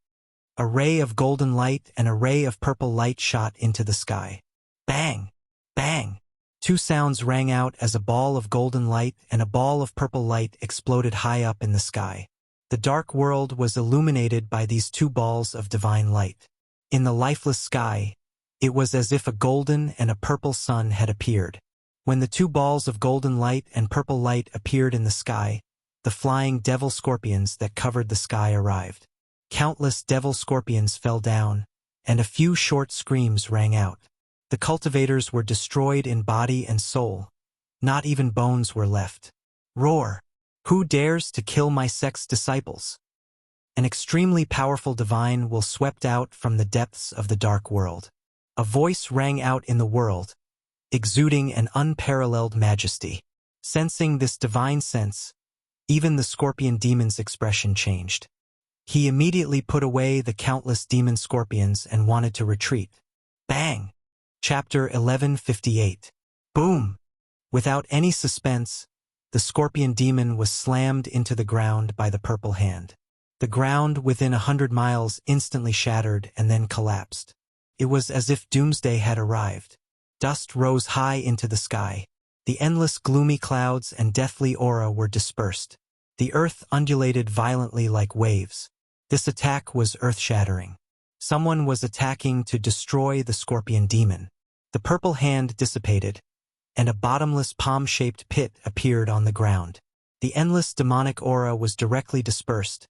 A ray of golden light and a ray of purple light shot into the sky. Bang! Bang! 2 sounds rang out as a ball of golden light and a ball of purple light exploded high up in the sky. The dark world was illuminated by these 2 balls of divine light. In the lifeless sky, it was as if a golden and a purple sun had appeared. When the 2 balls of golden light and purple light appeared in the sky, the flying devil scorpions that covered the sky arrived. Countless devil scorpions fell down, and a few short screams rang out. The cultivators were destroyed in body and soul. Not even bones were left. Roar! Who dares to kill my sect's disciples? An extremely powerful divine will swept out from the depths of the dark world. A voice rang out in the world, exuding an unparalleled majesty. Sensing this divine sense, even the Scorpion Demon's expression changed. He immediately put away the countless demon scorpions and wanted to retreat. Bang! Chapter 1158. Boom! Without any suspense, the Scorpion Demon was slammed into the ground by the purple hand. The ground within 100 miles instantly shattered and then collapsed. It was as if doomsday had arrived. Dust rose high into the sky. The endless gloomy clouds and deathly aura were dispersed. The earth undulated violently like waves. This attack was earth-shattering. Someone was attacking to destroy the scorpion demon. The purple hand dissipated, and a bottomless palm-shaped pit appeared on the ground. The endless demonic aura was directly dispersed,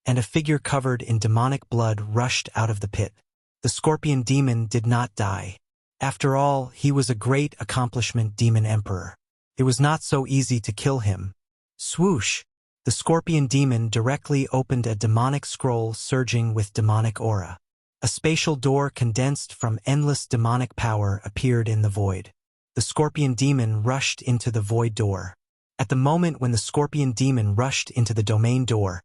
and a figure covered in demonic blood rushed out of the pit. The scorpion demon did not die. After all, he was a great accomplishment demon emperor. It was not so easy to kill him. Swoosh! The scorpion demon directly opened a demonic scroll surging with demonic aura. A spatial door condensed from endless demonic power appeared in the void. The scorpion demon rushed into the void door. At the moment when the scorpion demon rushed into the domain door,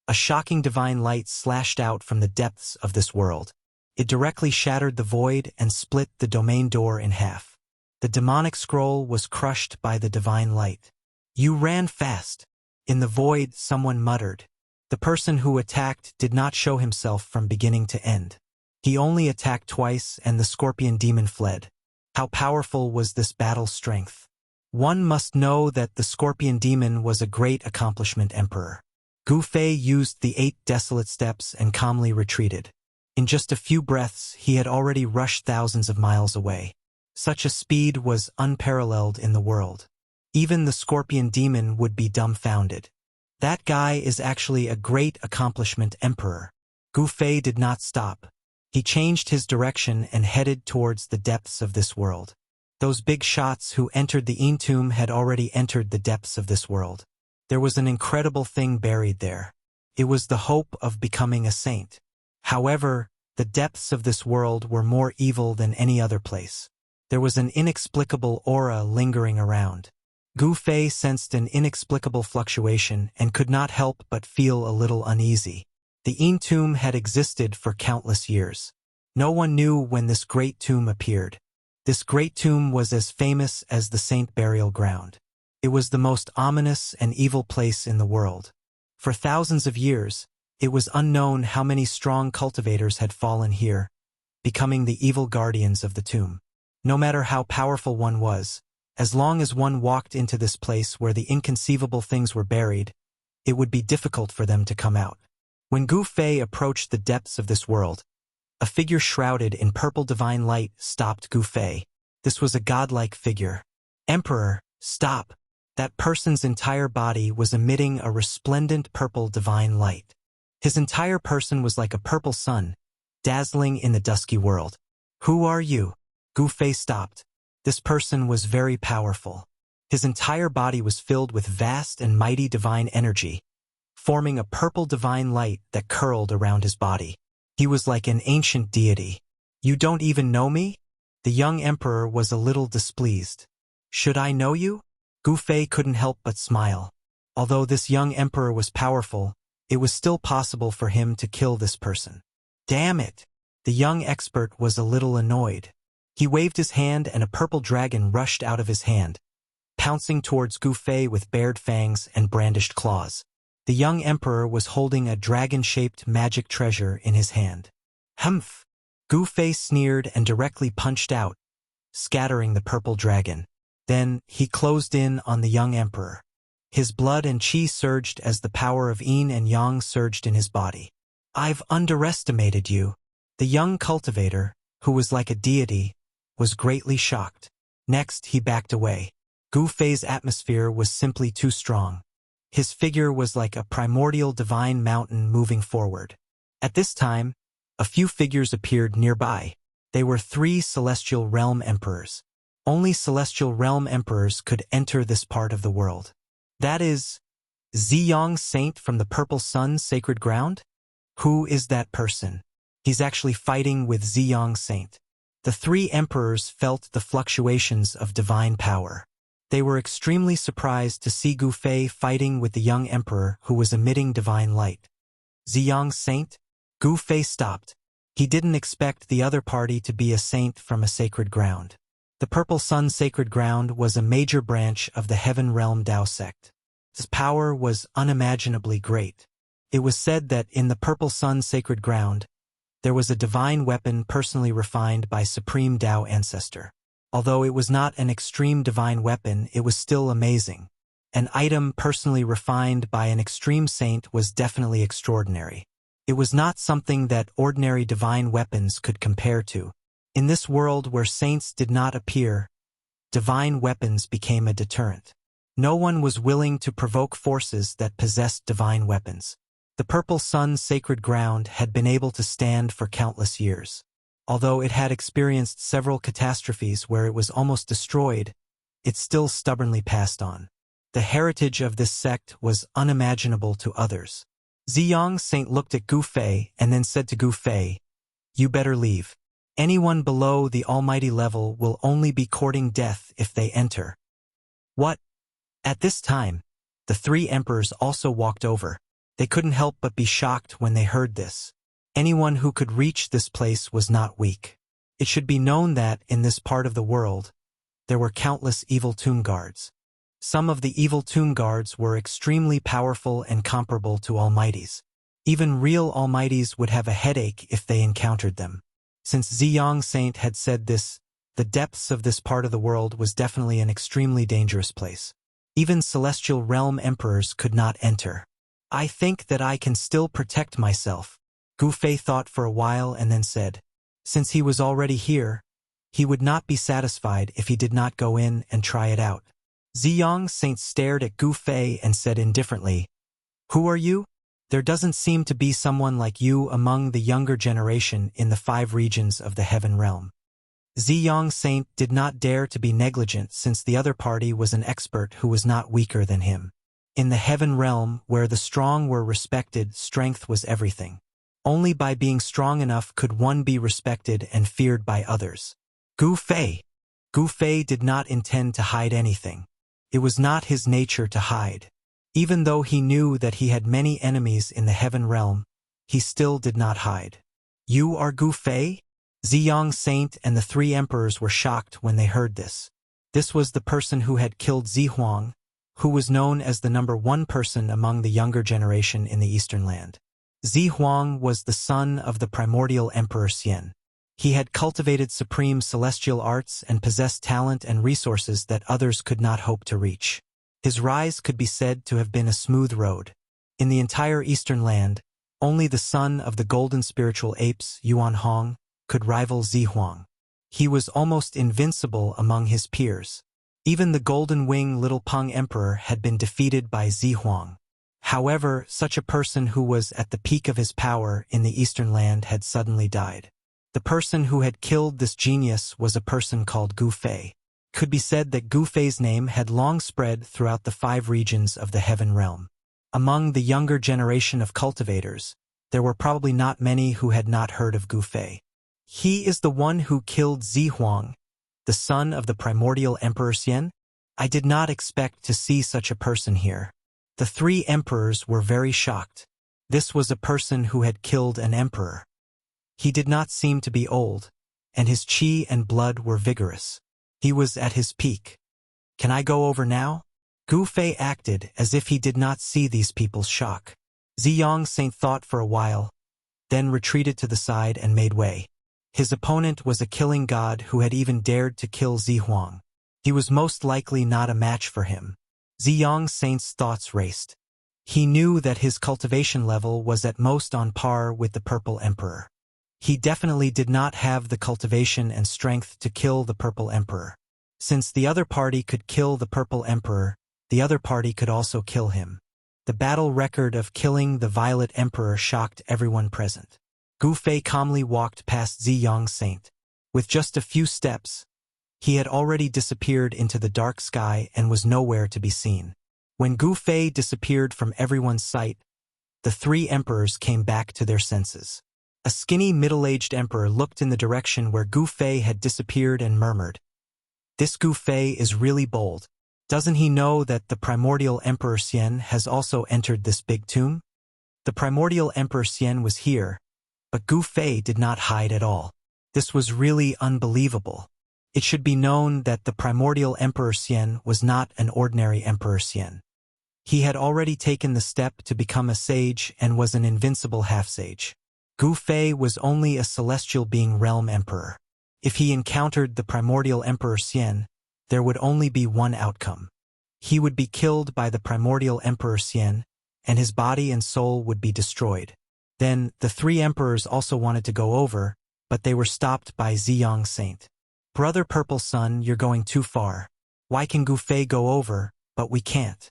a shocking divine light slashed out from the depths of this world. It directly shattered the void and split the domain door in half. The demonic scroll was crushed by the divine light. You ran fast. In the void, someone muttered. The person who attacked did not show himself from beginning to end. He only attacked twice and the scorpion demon fled. How powerful was this battle strength? One must know that the scorpion demon was a great accomplishment emperor. Gu Fei used the 8 desolate steps and calmly retreated. In just a few breaths, he had already rushed thousands of miles away. Such a speed was unparalleled in the world. Even the scorpion demon would be dumbfounded. That guy is actually a great accomplishment emperor. Gu Fei did not stop. He changed his direction and headed towards the depths of this world. Those big shots who entered the Entomb had already entered the depths of this world. There was an incredible thing buried there. It was the hope of becoming a saint. However, the depths of this world were more evil than any other place. There was an inexplicable aura lingering around. Gu Fei sensed an inexplicable fluctuation and could not help but feel a little uneasy. The Entomb had existed for countless years. No one knew when this great tomb appeared. This great tomb was as famous as the saint burial ground. It was the most ominous and evil place in the world. For thousands of years, it was unknown how many strong cultivators had fallen here, becoming the evil guardians of the tomb. No matter how powerful one was, as long as one walked into this place where the inconceivable things were buried, it would be difficult for them to come out. When Gu Fei approached the depths of this world, a figure shrouded in purple divine light stopped Gu Fei. This was a godlike figure. Emperor, stop! That person's entire body was emitting a resplendent purple divine light. His entire person was like a purple sun, dazzling in the dusky world. Who are you? Gu Fei stopped. This person was very powerful. His entire body was filled with vast and mighty divine energy, forming a purple divine light that curled around his body. He was like an ancient deity. You don't even know me? The young emperor was a little displeased. Should I know you? Gu Fei couldn't help but smile. Although this young emperor was powerful, it was still possible for him to kill this person. Damn it! The young expert was a little annoyed. He waved his hand and a purple dragon rushed out of his hand, pouncing towards Gu Fei with bared fangs and brandished claws. The young emperor was holding a dragon-shaped magic treasure in his hand. Humph! Gu Fei sneered and directly punched out, scattering the purple dragon. Then, he closed in on the young emperor. His blood and qi surged as the power of yin and yang surged in his body. I've underestimated you. The young cultivator, who was like a deity, was greatly shocked. Next, he backed away. Gu Fei's atmosphere was simply too strong. His figure was like a primordial divine mountain moving forward. At this time, a few figures appeared nearby. They were 3 celestial realm emperors. Only celestial realm emperors could enter this part of the world. That is, Ziyang Saint from the Purple Sun Sacred Ground? Who is that person? He's actually fighting with Ziyang Saint. The 3 emperors felt the fluctuations of divine power. They were extremely surprised to see Gu Fei fighting with the young emperor who was emitting divine light. Ziyang Saint? Gu Fei stopped. He didn't expect the other party to be a saint from a sacred ground. The Purple Sun Sacred Ground was a major branch of the Heaven Realm Dao sect. Its power was unimaginably great. It was said that in the Purple Sun Sacred Ground, There was a divine weapon personally refined by Supreme Tao Ancestor. Although it was not an extreme divine weapon, it was still amazing. An item personally refined by an extreme saint was definitely extraordinary. It was not something that ordinary divine weapons could compare to. In this world where saints did not appear, divine weapons became a deterrent. No one was willing to provoke forces that possessed divine weapons. The Purple Sun's sacred ground had been able to stand for countless years. Although it had experienced several catastrophes where it was almost destroyed, it still stubbornly passed on. The heritage of this sect was unimaginable to others. Ziyang Saint looked at Gu Fei and then said to Gu Fei, "You better leave. Anyone below the almighty level will only be courting death if they enter." What? At this time, the three emperors also walked over. They couldn't help but be shocked when they heard this. Anyone who could reach this place was not weak. It should be known that, in this part of the world, there were countless evil tomb guards. Some of the evil tomb guards were extremely powerful and comparable to almighties. Even real almighties would have a headache if they encountered them. Since Ziyang Saint had said this, the depths of this part of the world was definitely an extremely dangerous place. Even celestial realm emperors could not enter. "I think that I can still protect myself," Gu Fei thought for a while and then said. Since he was already here, he would not be satisfied if he did not go in and try it out. Ziyang Saint stared at Gu Fei and said indifferently, "Who are you? There doesn't seem to be someone like you among the younger generation in the 5 regions of the Heaven Realm." Ziyang Saint did not dare to be negligent since the other party was an expert who was not weaker than him. In the Heaven Realm, where the strong were respected, strength was everything. Only by being strong enough could one be respected and feared by others. Gu Fei. Gu Fei did not intend to hide anything. It was not his nature to hide. Even though he knew that he had many enemies in the Heaven Realm, he still did not hide. "You are Gu Fei?" Ziyang Saint and the 3 emperors were shocked when they heard this. This was the person who had killed Zihuang, who was known as the #1 person among the younger generation in the Eastern Land. Zihuang was the son of the primordial Emperor Xian. He had cultivated supreme celestial arts and possessed talent and resources that others could not hope to reach. His rise could be said to have been a smooth road. In the entire Eastern Land, only the son of the golden spiritual apes, Yuan Hong, could rival Zihuang. He was almost invincible among his peers. Even the Golden Wing Little Peng Emperor had been defeated by Zihuang. However, such a person who was at the peak of his power in the Eastern Land had suddenly died. The person who had killed this genius was a person called Gu Fei. Could be said that Gu Fei's name had long spread throughout the 5 regions of the Heaven Realm. Among the younger generation of cultivators, there were probably not many who had not heard of Gu Fei. He is the one who killed Zihuang, the son of the primordial Emperor Xian? I did not expect to see such a person here. The 3 emperors were very shocked. This was a person who had killed an emperor. He did not seem to be old, and his qi and blood were vigorous. He was at his peak. "Can I go over now?" Gu Fei acted as if he did not see these people's shock. Ziyang Saint thought for a while, then retreated to the side and made way. His opponent was a killing god who had even dared to kill Zihuang. He was most likely not a match for him. Ziyang Saint's thoughts raced. He knew that his cultivation level was at most on par with the Purple Emperor. He definitely did not have the cultivation and strength to kill the Purple Emperor. Since the other party could kill the Purple Emperor, the other party could also kill him. The battle record of killing the Violet Emperor shocked everyone present. Gu Fei calmly walked past Ziyang Saint. With just a few steps, he had already disappeared into the dark sky and was nowhere to be seen. When Gu Fei disappeared from everyone's sight, the 3 emperors came back to their senses. A skinny middle-aged emperor looked in the direction where Gu Fei had disappeared and murmured, "This Gu Fei is really bold. Doesn't he know that the primordial Emperor Xian has also entered this big tomb?" The primordial Emperor Xian was here, but Gu Fei did not hide at all. This was really unbelievable. It should be known that the primordial Emperor Xian was not an ordinary Emperor Xian. He had already taken the step to become a sage and was an invincible half-sage. Gu Fei was only a celestial being realm emperor. If he encountered the primordial emperor Xian, there would only be one outcome. He would be killed by the primordial emperor Xian, and his body and soul would be destroyed. Then, the three emperors also wanted to go over, but they were stopped by Ziyang Saint. Brother Purple Sun, you're going too far. Why can Gu Fei go over, but we can't?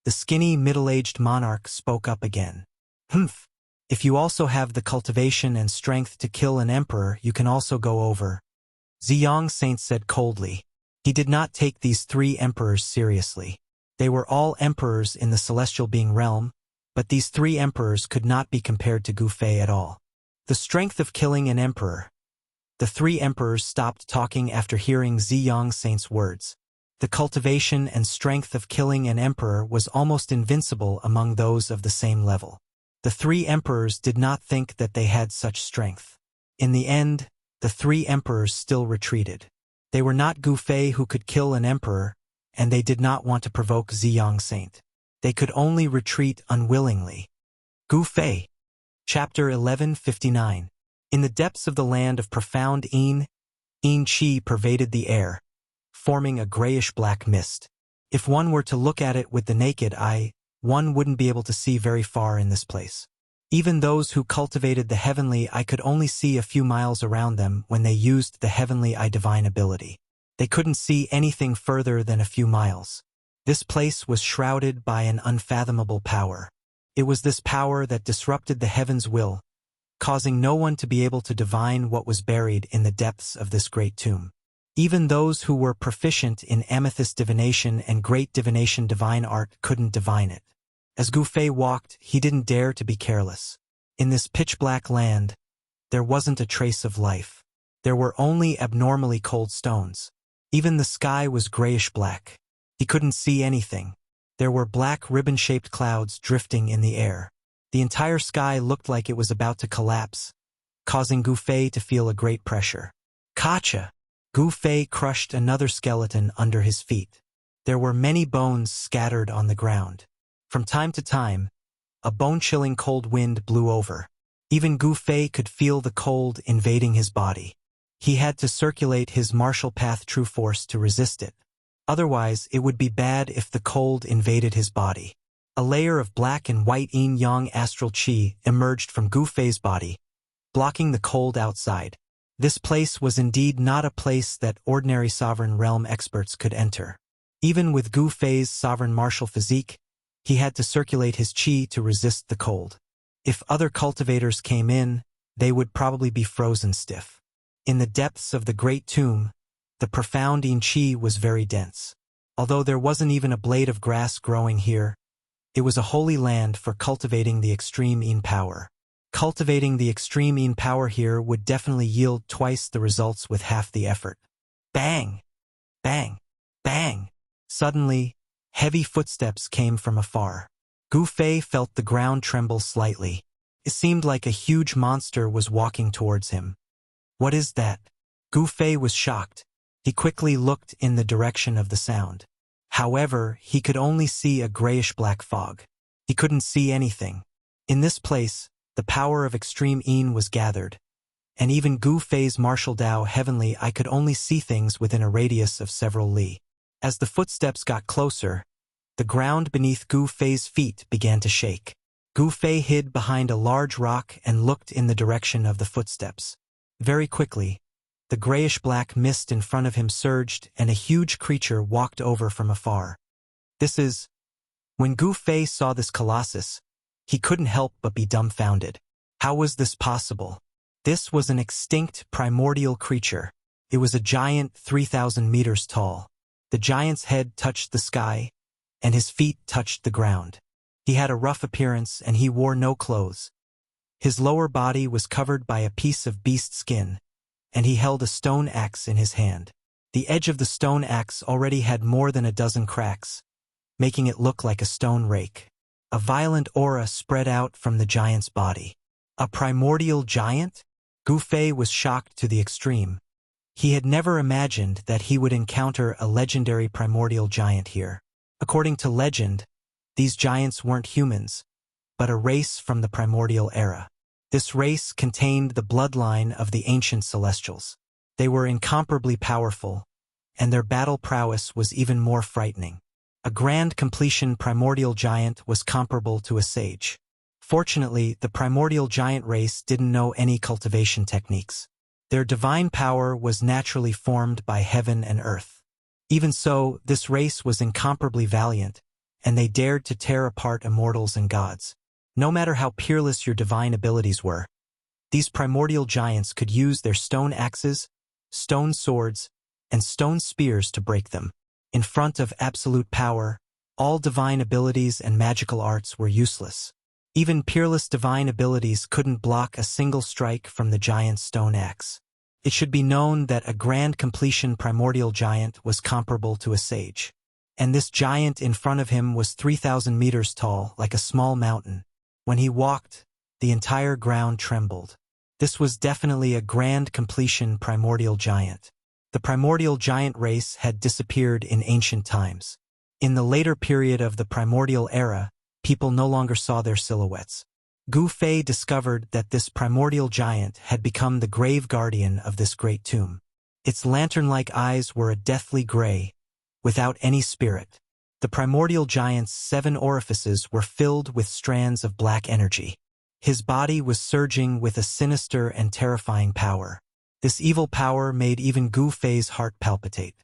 The skinny, middle-aged monarch spoke up again. Humph. If you also have the cultivation and strength to kill an emperor, you can also go over. Ziyang Saint said coldly. He did not take these three emperors seriously. They were all emperors in the celestial being realm, but these three emperors could not be compared to Gu Fei at all. The strength of killing an emperor. The three emperors stopped talking after hearing Ziyang Saint's words. The cultivation and strength of killing an emperor was almost invincible among those of the same level. The three emperors did not think that they had such strength. In the end, the three emperors still retreated. They were not Gu Fei who could kill an emperor, and they did not want to provoke Ziyang Saint. They could only retreat unwillingly. Gu Fei. Chapter 1159. In the depths of the land of profound Yin Qi pervaded the air, forming a grayish-black mist. If one were to look at it with the naked eye, one wouldn't be able to see very far in this place. Even those who cultivated the heavenly eye could only see a few miles around them when they used the heavenly eye divine ability. They couldn't see anything further than a few miles. This place was shrouded by an unfathomable power. It was this power that disrupted the heaven's will, causing no one to be able to divine what was buried in the depths of this great tomb. Even those who were proficient in amethyst divination and great divination divine art couldn't divine it. As Gu Fei walked, he didn't dare to be careless. In this pitch-black land, there wasn't a trace of life. There were only abnormally cold stones. Even the sky was grayish-black. He couldn't see anything. There were black ribbon-shaped clouds drifting in the air. The entire sky looked like it was about to collapse, causing Gu Fei to feel a great pressure. Kacha! Gu Fei crushed another skeleton under his feet. There were many bones scattered on the ground. From time to time, a bone-chilling cold wind blew over. Even Gu Fei could feel the cold invading his body. He had to circulate his martial path true force to resist it. Otherwise, it would be bad if the cold invaded his body. A layer of black and white yin-yang astral qi emerged from Gu Fei's body, blocking the cold outside. This place was indeed not a place that ordinary sovereign realm experts could enter. Even with Gu Fei's sovereign martial physique, he had to circulate his qi to resist the cold. If other cultivators came in, they would probably be frozen stiff. In the depths of the great tomb, the profound yin qi was very dense. Although there wasn't even a blade of grass growing here, it was a holy land for cultivating the extreme yin power. Cultivating the extreme yin power here would definitely yield twice the results with half the effort. Bang! Bang! Bang! Suddenly, heavy footsteps came from afar. Gu Fei felt the ground tremble slightly. It seemed like a huge monster was walking towards him. What is that? Gu Fei was shocked. He quickly looked in the direction of the sound. However, he could only see a grayish-black fog. He couldn't see anything. In this place, the power of extreme yin was gathered, and even Gu Fei's martial Dao heavenly eye could only see things within a radius of several li. As the footsteps got closer, the ground beneath Gu Fei's feet began to shake. Gu Fei hid behind a large rock and looked in the direction of the footsteps. Very quickly, the grayish-black mist in front of him surged and a huge creature walked over from afar. When Gu Fei saw this colossus, he couldn't help but be dumbfounded. How was this possible? This was an extinct primordial creature. It was a giant 3,000 meters tall. The giant's head touched the sky, and his feet touched the ground. He had a rough appearance and he wore no clothes. His lower body was covered by a piece of beast skin, and he held a stone axe in his hand. The edge of the stone axe already had more than a dozen cracks, making it look like a stone rake. A violent aura spread out from the giant's body. A primordial giant? Gu Fei was shocked to the extreme. He had never imagined that he would encounter a legendary primordial giant here. According to legend, these giants weren't humans, but a race from the primordial era. This race contained the bloodline of the ancient Celestials. They were incomparably powerful, and their battle prowess was even more frightening. A grand completion primordial giant was comparable to a sage. Fortunately, the primordial giant race didn't know any cultivation techniques. Their divine power was naturally formed by heaven and earth. Even so, this race was incomparably valiant, and they dared to tear apart immortals and gods. No matter how peerless your divine abilities were, these primordial giants could use their stone axes, stone swords, and stone spears to break them. In front of absolute power, all divine abilities and magical arts were useless. Even peerless divine abilities couldn't block a single strike from the giant's stone axe. It should be known that a grand completion primordial giant was comparable to a sage. And this giant in front of him was 3,000 meters tall, like a small mountain. When he walked, the entire ground trembled. This was definitely a grand completion primordial giant. The primordial giant race had disappeared in ancient times. In the later period of the primordial era, people no longer saw their silhouettes. Gu Fei discovered that this primordial giant had become the grave guardian of this great tomb. Its lantern-like eyes were a deathly gray, without any spirit. The primordial giant's 7 orifices were filled with strands of black energy. His body was surging with a sinister and terrifying power. This evil power made even Gu Fei's heart palpitate.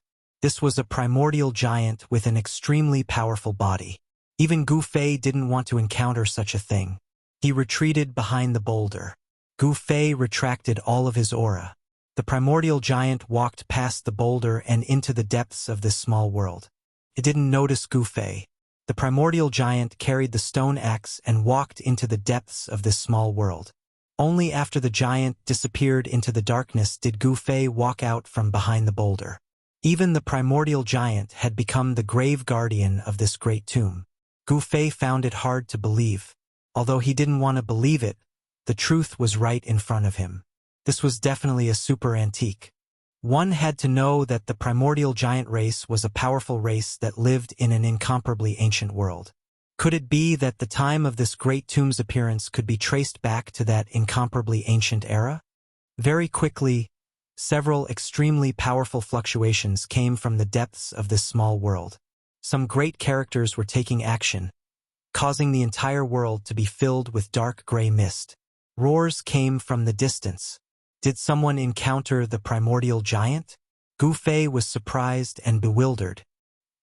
This was a primordial giant with an extremely powerful body. Even Gu Fei didn't want to encounter such a thing. He retreated behind the boulder. Gu Fei retracted all of his aura. The primordial giant walked past the boulder and into the depths of this small world. It didn't notice Gu Fei. The primordial giant carried the stone axe and walked into the depths of this small world. Only after the giant disappeared into the darkness did Gu Fei walk out from behind the boulder. Even the primordial giant had become the grave guardian of this great tomb. Gu Fei found it hard to believe. Although he didn't want to believe it, the truth was right in front of him. This was definitely a super antique. One had to know that the primordial giant race was a powerful race that lived in an incomparably ancient world. Could it be that the time of this great tomb's appearance could be traced back to that incomparably ancient era? Very quickly, several extremely powerful fluctuations came from the depths of this small world. Some great characters were taking action, causing the entire world to be filled with dark gray mist. Roars came from the distance. Did someone encounter the primordial giant? Gu Fei was surprised and bewildered.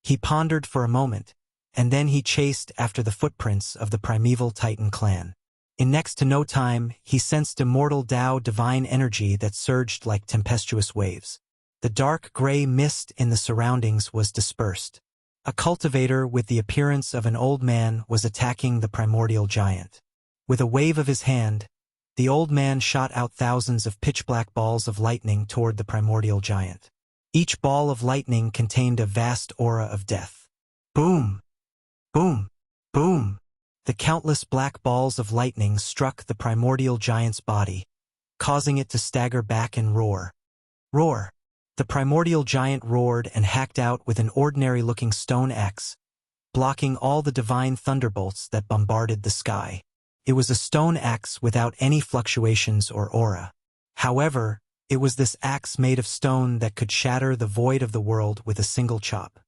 He pondered for a moment, and then he chased after the footprints of the primeval Titan clan. In next to no time, he sensed immortal Tao divine energy that surged like tempestuous waves. The dark gray mist in the surroundings was dispersed. A cultivator with the appearance of an old man was attacking the primordial giant. With a wave of his hand, the old man shot out thousands of pitch-black balls of lightning toward the primordial giant. Each ball of lightning contained a vast aura of death. Boom! Boom! Boom! The countless black balls of lightning struck the primordial giant's body, causing it to stagger back and roar. Roar! The primordial giant roared and hacked out with an ordinary-looking stone axe, blocking all the divine thunderbolts that bombarded the sky. It was a stone axe without any fluctuations or aura. However, it was this axe made of stone that could shatter the void of the world with a single chop.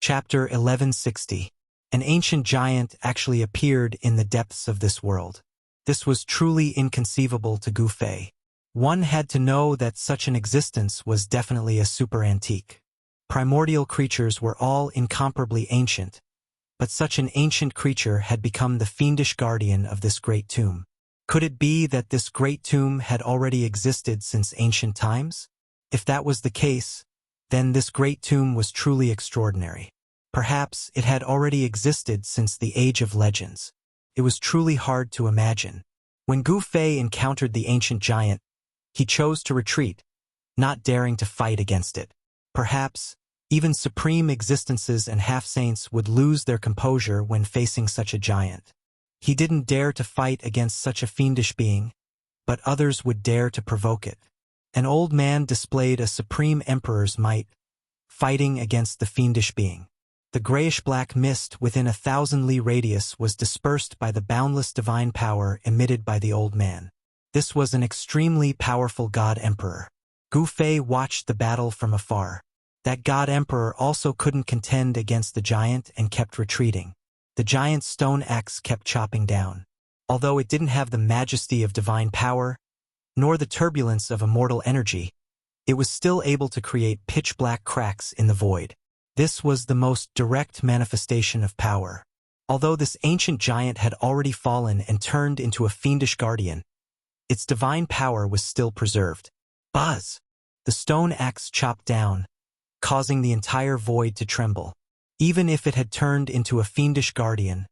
Chapter 1160. An ancient giant actually appeared in the depths of this world. This was truly inconceivable to Gu Fei. One had to know that such an existence was definitely a super antique. Primordial creatures were all incomparably ancient, but such an ancient creature had become the fiendish guardian of this great tomb. Could it be that this great tomb had already existed since ancient times? If that was the case, then this great tomb was truly extraordinary. Perhaps it had already existed since the Age of Legends. It was truly hard to imagine. When Gu Fei encountered the ancient giant, he chose to retreat, not daring to fight against it. Perhaps, even supreme existences and half-saints would lose their composure when facing such a giant. He didn't dare to fight against such a fiendish being, but others would dare to provoke it. An old man displayed a supreme emperor's might, fighting against the fiendish being. The grayish-black mist within a 1,000-li radius was dispersed by the boundless divine power emitted by the old man. This was an extremely powerful God Emperor. Gu Fei watched the battle from afar. That God Emperor also couldn't contend against the giant and kept retreating. The giant's stone axe kept chopping down. Although it didn't have the majesty of divine power, nor the turbulence of immortal energy, it was still able to create pitch-black cracks in the void. This was the most direct manifestation of power. Although this ancient giant had already fallen and turned into a fiendish guardian, its divine power was still preserved. Buzz! The stone axe chopped down, causing the entire void to tremble. Even if it had turned into a fiendish guardian,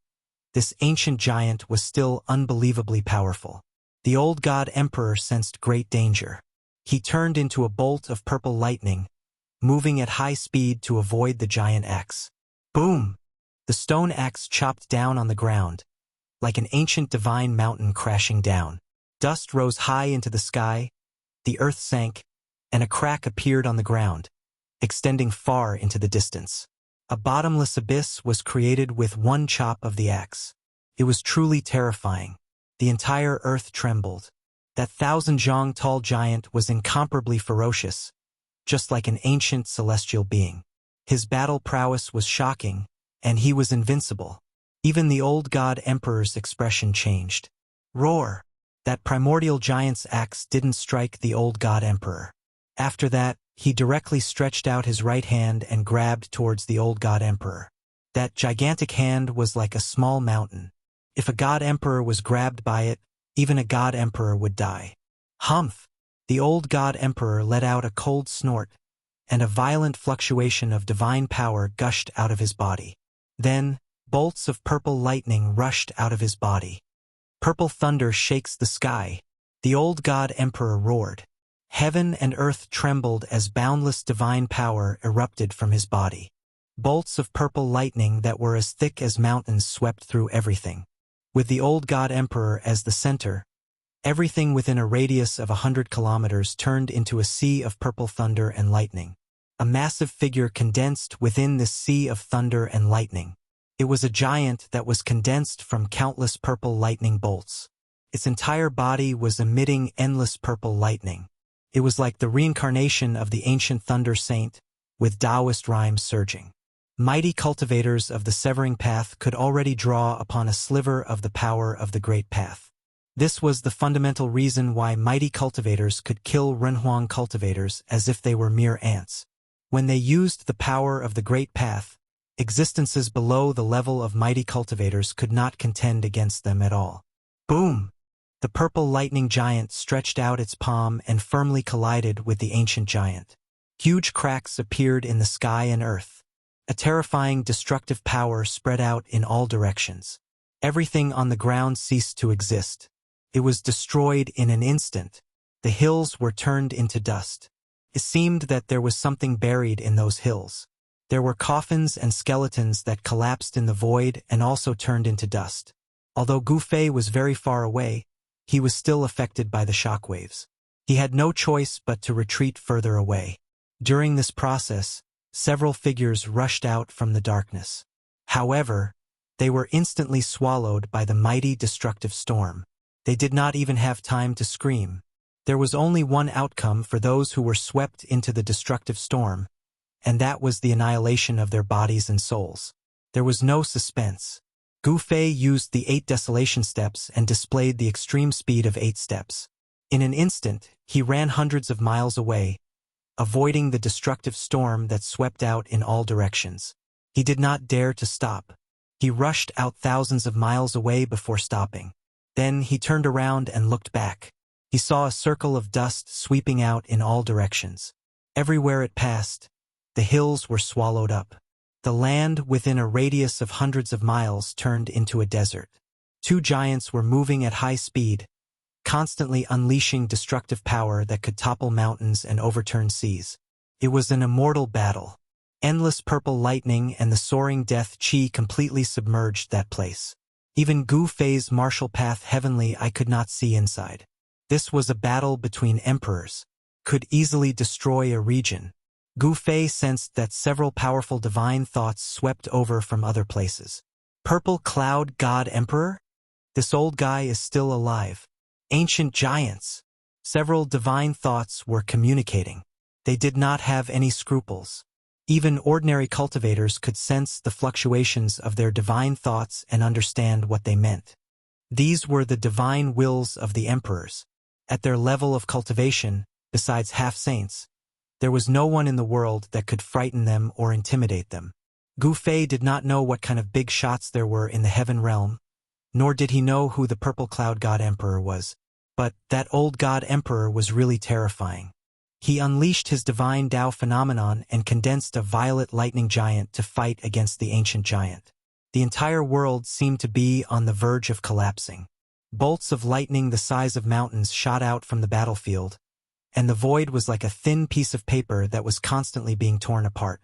this ancient giant was still unbelievably powerful. The old God Emperor sensed great danger. He turned into a bolt of purple lightning, moving at high speed to avoid the giant axe. Boom! The stone axe chopped down on the ground, like an ancient divine mountain crashing down. Dust rose high into the sky, the earth sank, and a crack appeared on the ground, extending far into the distance. A bottomless abyss was created with one chop of the axe. It was truly terrifying. The entire earth trembled. That 1,000-zhang tall giant was incomparably ferocious, just like an ancient celestial being. His battle prowess was shocking, and he was invincible. Even the old God Emperor's expression changed. Roar! That primordial giant's axe didn't strike the old God Emperor. After that, he directly stretched out his right hand and grabbed towards the old God Emperor. That gigantic hand was like a small mountain. If a God Emperor was grabbed by it, even a God Emperor would die. Humph! The old God Emperor let out a cold snort, and a violent fluctuation of divine power gushed out of his body. Then, bolts of purple lightning rushed out of his body. Purple thunder shakes the sky. The old God Emperor roared. Heaven and earth trembled as boundless divine power erupted from his body. Bolts of purple lightning that were as thick as mountains swept through everything. With the old God Emperor as the center, everything within a radius of 100 kilometers turned into a sea of purple thunder and lightning. A massive figure condensed within this sea of thunder and lightning. It was a giant that was condensed from countless purple lightning bolts. Its entire body was emitting endless purple lightning. It was like the reincarnation of the ancient Thunder Saint, with Taoist rhymes surging. Mighty cultivators of the Severing Path could already draw upon a sliver of the power of the Great Path. This was the fundamental reason why mighty cultivators could kill Renhuang cultivators as if they were mere ants. When they used the power of the Great Path, existences below the level of mighty cultivators could not contend against them at all. Boom! The purple lightning giant stretched out its palm and firmly collided with the ancient giant. Huge cracks appeared in the sky and earth. A terrifying destructive power spread out in all directions. Everything on the ground ceased to exist. It was destroyed in an instant. The hills were turned into dust. It seemed that there was something buried in those hills. There were coffins and skeletons that collapsed in the void and also turned into dust. Although Gu Fei was very far away, he was still affected by the shockwaves. He had no choice but to retreat further away. During this process, several figures rushed out from the darkness. However, they were instantly swallowed by the mighty destructive storm. They did not even have time to scream. There was only one outcome for those who were swept into the destructive storm, and that was the annihilation of their bodies and souls. There was no suspense. Gu Fei used the 8 desolation steps and displayed the extreme speed of 8 steps. In an instant, he ran hundreds of miles away, avoiding the destructive storm that swept out in all directions. He did not dare to stop. He rushed out thousands of miles away before stopping. Then he turned around and looked back. He saw a circle of dust sweeping out in all directions. Everywhere it passed, the hills were swallowed up. The land within a radius of hundreds of miles turned into a desert. 2 giants were moving at high speed, constantly unleashing destructive power that could topple mountains and overturn seas. It was an immortal battle. Endless purple lightning and the soaring death chi completely submerged that place. Even Gu Fei's martial path heavenly I could not see inside. This was a battle between emperors. Could easily destroy a region. Gu Fei sensed that several powerful divine thoughts swept over from other places. Purple Cloud God Emperor? This old guy is still alive. Ancient giants. Several divine thoughts were communicating. They did not have any scruples. Even ordinary cultivators could sense the fluctuations of their divine thoughts and understand what they meant. These were the divine wills of the emperors. At their level of cultivation, besides half-saints, there was no one in the world that could frighten them or intimidate them. Gu Fei did not know what kind of big shots there were in the heaven realm, nor did he know who the purple cloud god emperor was. But that old god emperor was really terrifying. He unleashed his divine Tao phenomenon and condensed a violet lightning giant to fight against the ancient giant. The entire world seemed to be on the verge of collapsing. Bolts of lightning the size of mountains shot out from the battlefield, and the void was like a thin piece of paper that was constantly being torn apart.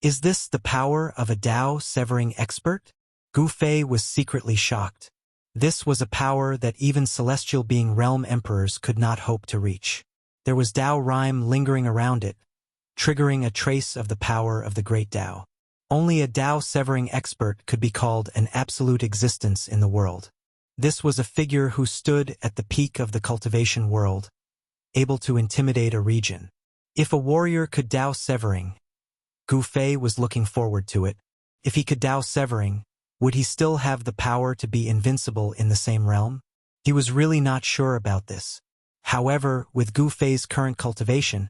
Is this the power of a Tao-severing expert? Gu Fei was secretly shocked. This was a power that even celestial being realm emperors could not hope to reach. There was Tao rhyme lingering around it, triggering a trace of the power of the great Tao. Only a Tao-severing expert could be called an absolute existence in the world. This was a figure who stood at the peak of the cultivation world, able to intimidate a region. If a warrior could Tao-severing, Gu Fei was looking forward to it. If he could Tao-severing, would he still have the power to be invincible in the same realm? He was really not sure about this. However, with Gu Fei's current cultivation,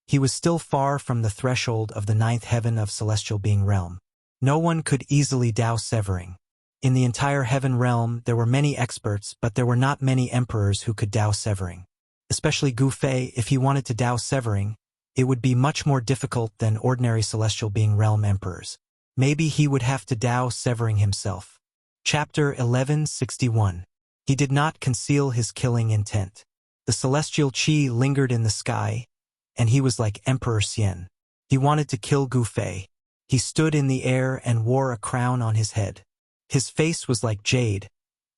he was still far from the threshold of the ninth heaven of celestial being realm. No one could easily Tao-severing. In the entire heaven realm, there were many experts, but there were not many emperors who could Tao-severing. Especially Gu Fei, if he wanted to Tao-severing, it would be much more difficult than ordinary celestial being realm emperors. Maybe he would have to Tao-severing himself. Chapter 1161. He did not conceal his killing intent. The celestial qi lingered in the sky, and he was like Emperor Xian. He wanted to kill Gu Fei. He stood in the air and wore a crown on his head. His face was like jade,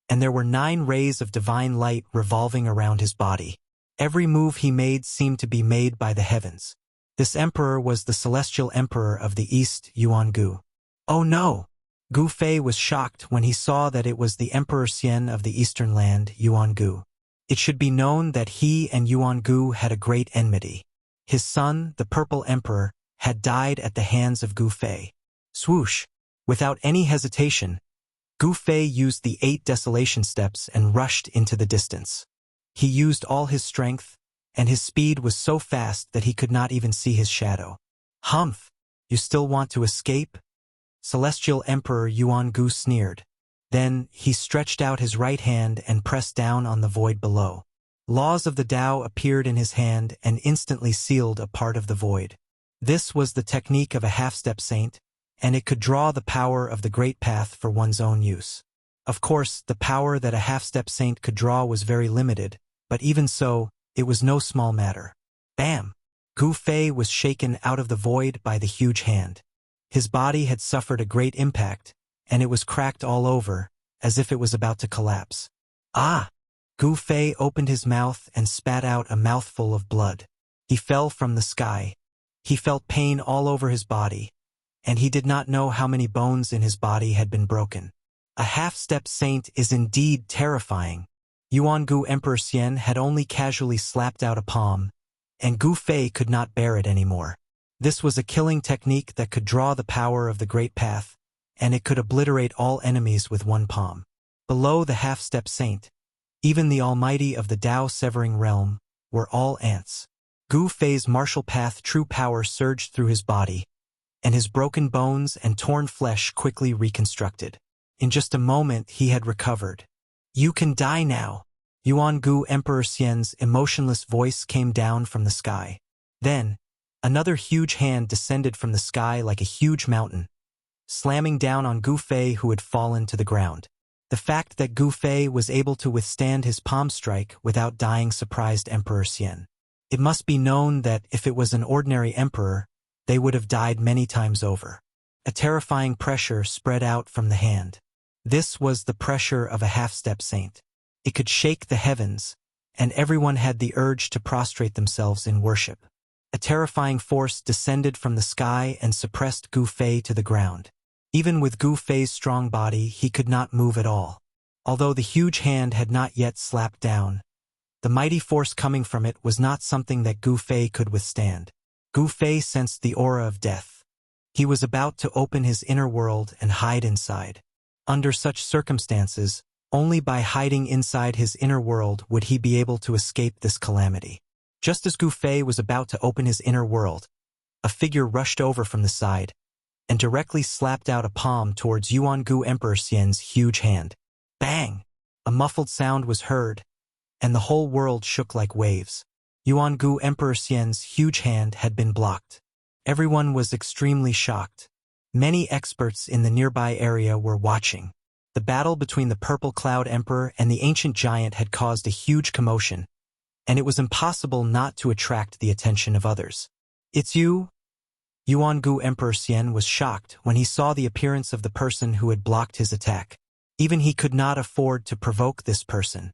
and there were 9 rays of divine light revolving around his body. Every move he made seemed to be made by the heavens. This emperor was the celestial emperor of the East, Yuan Gu. Oh no! Gu Fei was shocked when he saw that it was the Emperor Xian of the eastern land, Yuan Gu. It should be known that he and Yuan Gu had a great enmity. His son, the Purple Emperor, had died at the hands of Gu Fei. Swoosh! Without any hesitation, Gu Fei used the 8 desolation steps and rushed into the distance. He used all his strength, and his speed was so fast that he could not even see his shadow. Humph! You still want to escape? Celestial Emperor Yuan Gu sneered. Then, he stretched out his right hand and pressed down on the void below. Laws of the Tao appeared in his hand and instantly sealed a part of the void. This was the technique of a half-step saint, and it could draw the power of the great path for one's own use. Of course, the power that a half-step saint could draw was very limited, but even so, it was no small matter. Bam! Gu Fei was shaken out of the void by the huge hand. His body had suffered a great impact, and it was cracked all over, as if it was about to collapse. Ah! Gu Fei opened his mouth and spat out a mouthful of blood. He fell from the sky. He felt pain all over his body, and he did not know how many bones in his body had been broken. A half-step saint is indeed terrifying. Yuan Gu Emperor Xian had only casually slapped out a palm, and Gu Fei could not bear it anymore. This was a killing technique that could draw the power of the great path, and it could obliterate all enemies with one palm. Below the half-step saint, even the almighty of the Tao-severing realm, were all ants. Gu Fei's martial path true power surged through his body, and his broken bones and torn flesh quickly reconstructed. In just a moment he had recovered. You can die now. Yuan Gu Emperor Xian's emotionless voice came down from the sky. Then, another huge hand descended from the sky like a huge mountain, slamming down on Gu Fei, who had fallen to the ground. The fact that Gu Fei was able to withstand his palm strike without dying surprised Emperor Xian. It must be known that if it was an ordinary emperor, they would have died many times over. A terrifying pressure spread out from the hand. This was the pressure of a half-step saint. It could shake the heavens, and everyone had the urge to prostrate themselves in worship. A terrifying force descended from the sky and suppressed Gu Fei to the ground. Even with Gu Fei's strong body, he could not move at all. Although the huge hand had not yet slapped down, The mighty force coming from it was not something that Gu Fei could withstand. Gu Fei sensed the aura of death. He was about to open his inner world and hide inside. Under such circumstances, only by hiding inside his inner world would he be able to escape this calamity. Just as Gu Fei was about to open his inner world, a figure rushed over from the side and directly slapped out a palm towards Yuan-gu Emperor Xian's huge hand. Bang! A muffled sound was heard, and the whole world shook like waves. Yuan-gu Emperor Xian's huge hand had been blocked. Everyone was extremely shocked. Many experts in the nearby area were watching. The battle between the Purple Cloud Emperor and the ancient giant had caused a huge commotion, and it was impossible not to attract the attention of others. "It's you?" Yuan-gu Emperor Xian was shocked when he saw the appearance of the person who had blocked his attack. Even he could not afford to provoke this person.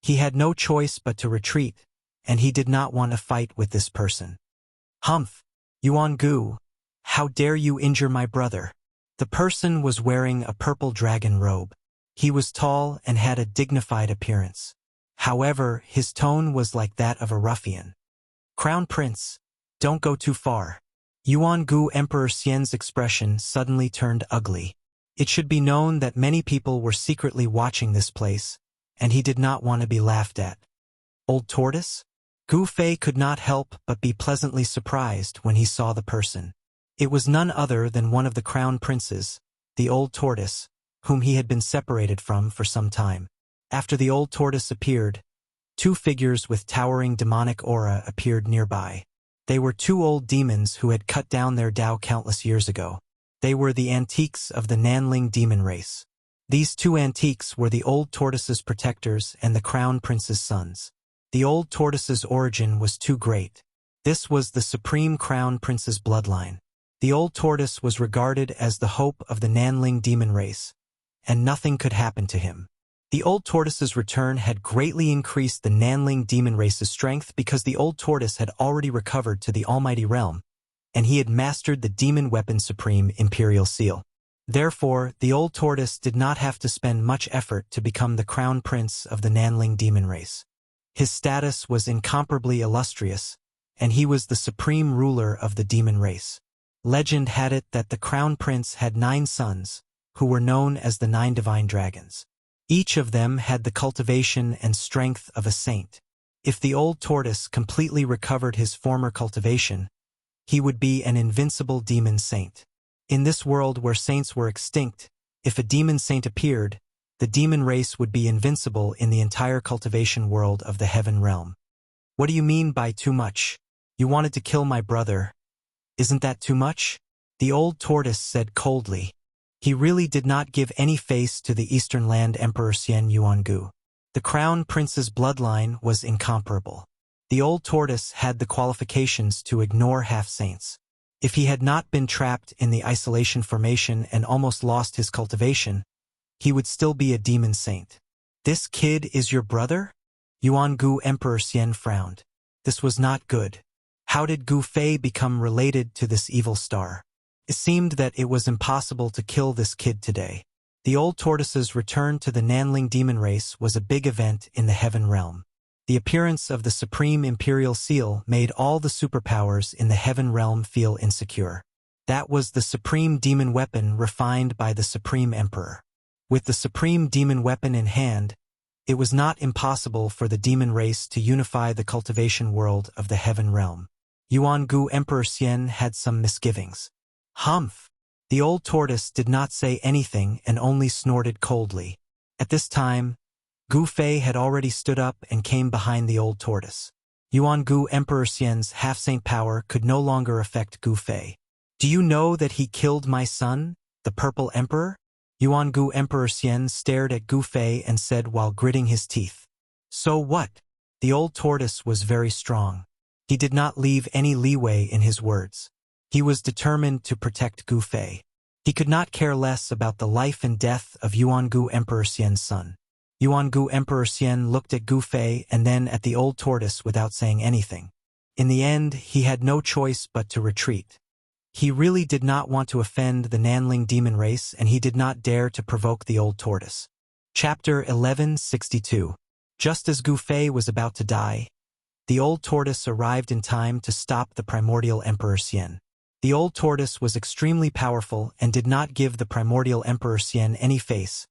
He had no choice but to retreat, and he did not want to fight with this person. "Humph! Yuan-gu, how dare you injure my brother?" The person was wearing a purple dragon robe. He was tall and had a dignified appearance. However, his tone was like that of a ruffian. "Crown Prince, don't go too far." Yuan-gu Emperor Xian's expression suddenly turned ugly. It should be known that many people were secretly watching this place, and he did not want to be laughed at. Old Tortoise? Gu Fei could not help but be pleasantly surprised when he saw the person. It was none other than one of the crown princes, the Old Tortoise, whom he had been separated from for some time. After the Old Tortoise appeared, two figures with towering demonic aura appeared nearby. They were two old demons who had cut down their Tao countless years ago. They were the antiques of the Nanling demon race. These two antiques were the Old Tortoise's protectors and the Crown Prince's sons. The Old Tortoise's origin was too great. This was the Supreme Crown Prince's bloodline. The Old Tortoise was regarded as the hope of the Nanling demon race, and nothing could happen to him. The Old Tortoise's return had greatly increased the Nanling demon race's strength because the Old Tortoise had already recovered to the Almighty Realm, and he had mastered the demon weapon Supreme Imperial Seal. Therefore, the Old Tortoise did not have to spend much effort to become the Crown Prince of the Nanling demon race. His status was incomparably illustrious, and he was the supreme ruler of the demon race. Legend had it that the Crown Prince had 9 sons, who were known as the 9 divine dragons. Each of them had the cultivation and strength of a saint. If the Old Tortoise completely recovered his former cultivation, he would be an invincible demon saint. In this world where saints were extinct, if a demon saint appeared, the demon race would be invincible in the entire cultivation world of the heaven realm. "What do you mean by too much? You wanted to kill my brother. Isn't that too much?" The Old Tortoise said coldly. He really did not give any face to the Eastern Land Emperor Xian Yuan-gu. The Crown Prince's bloodline was incomparable. The Old Tortoise had the qualifications to ignore half-saints. If he had not been trapped in the isolation formation and almost lost his cultivation, he would still be a demon saint. "This kid is your brother?" Yuan-gu Emperor Xian frowned. This was not good. How did Gu Fei become related to this evil star? It seemed that it was impossible to kill this kid today. The Old Tortoise's return to the Nanling demon race was a big event in the heaven realm. The appearance of the Supreme Imperial Seal made all the superpowers in the heaven realm feel insecure. That was the supreme demon weapon refined by the Supreme Emperor. With the supreme demon weapon in hand, it was not impossible for the demon race to unify the cultivation world of the heaven realm. Yuan-gu Emperor Xian had some misgivings. "Humph!" The Old Tortoise did not say anything and only snorted coldly. At this time, Gu Fei had already stood up and came behind the Old Tortoise. Yuan-gu Emperor Xian's half-saint power could no longer affect Gu Fei. "Do you know that he killed my son, the Purple Emperor?" Yuan-gu Emperor Xian stared at Gu Fei and said while gritting his teeth. "So what?" The Old Tortoise was very strong. He did not leave any leeway in his words. He was determined to protect Gu Fei. He could not care less about the life and death of Yuan-gu Emperor Xian's son. Yuan-gu Emperor Xian looked at Gu Fei and then at the Old Tortoise without saying anything. In the end, he had no choice but to retreat. He really did not want to offend the Nanling demon race, and he did not dare to provoke the Old Tortoise. Chapter 1162. Just as Gu Fei was about to die, the old tortoise arrived in time to stop the primordial Emperor Xian. The old tortoise was extremely powerful and did not give the primordial Emperor Xian any face,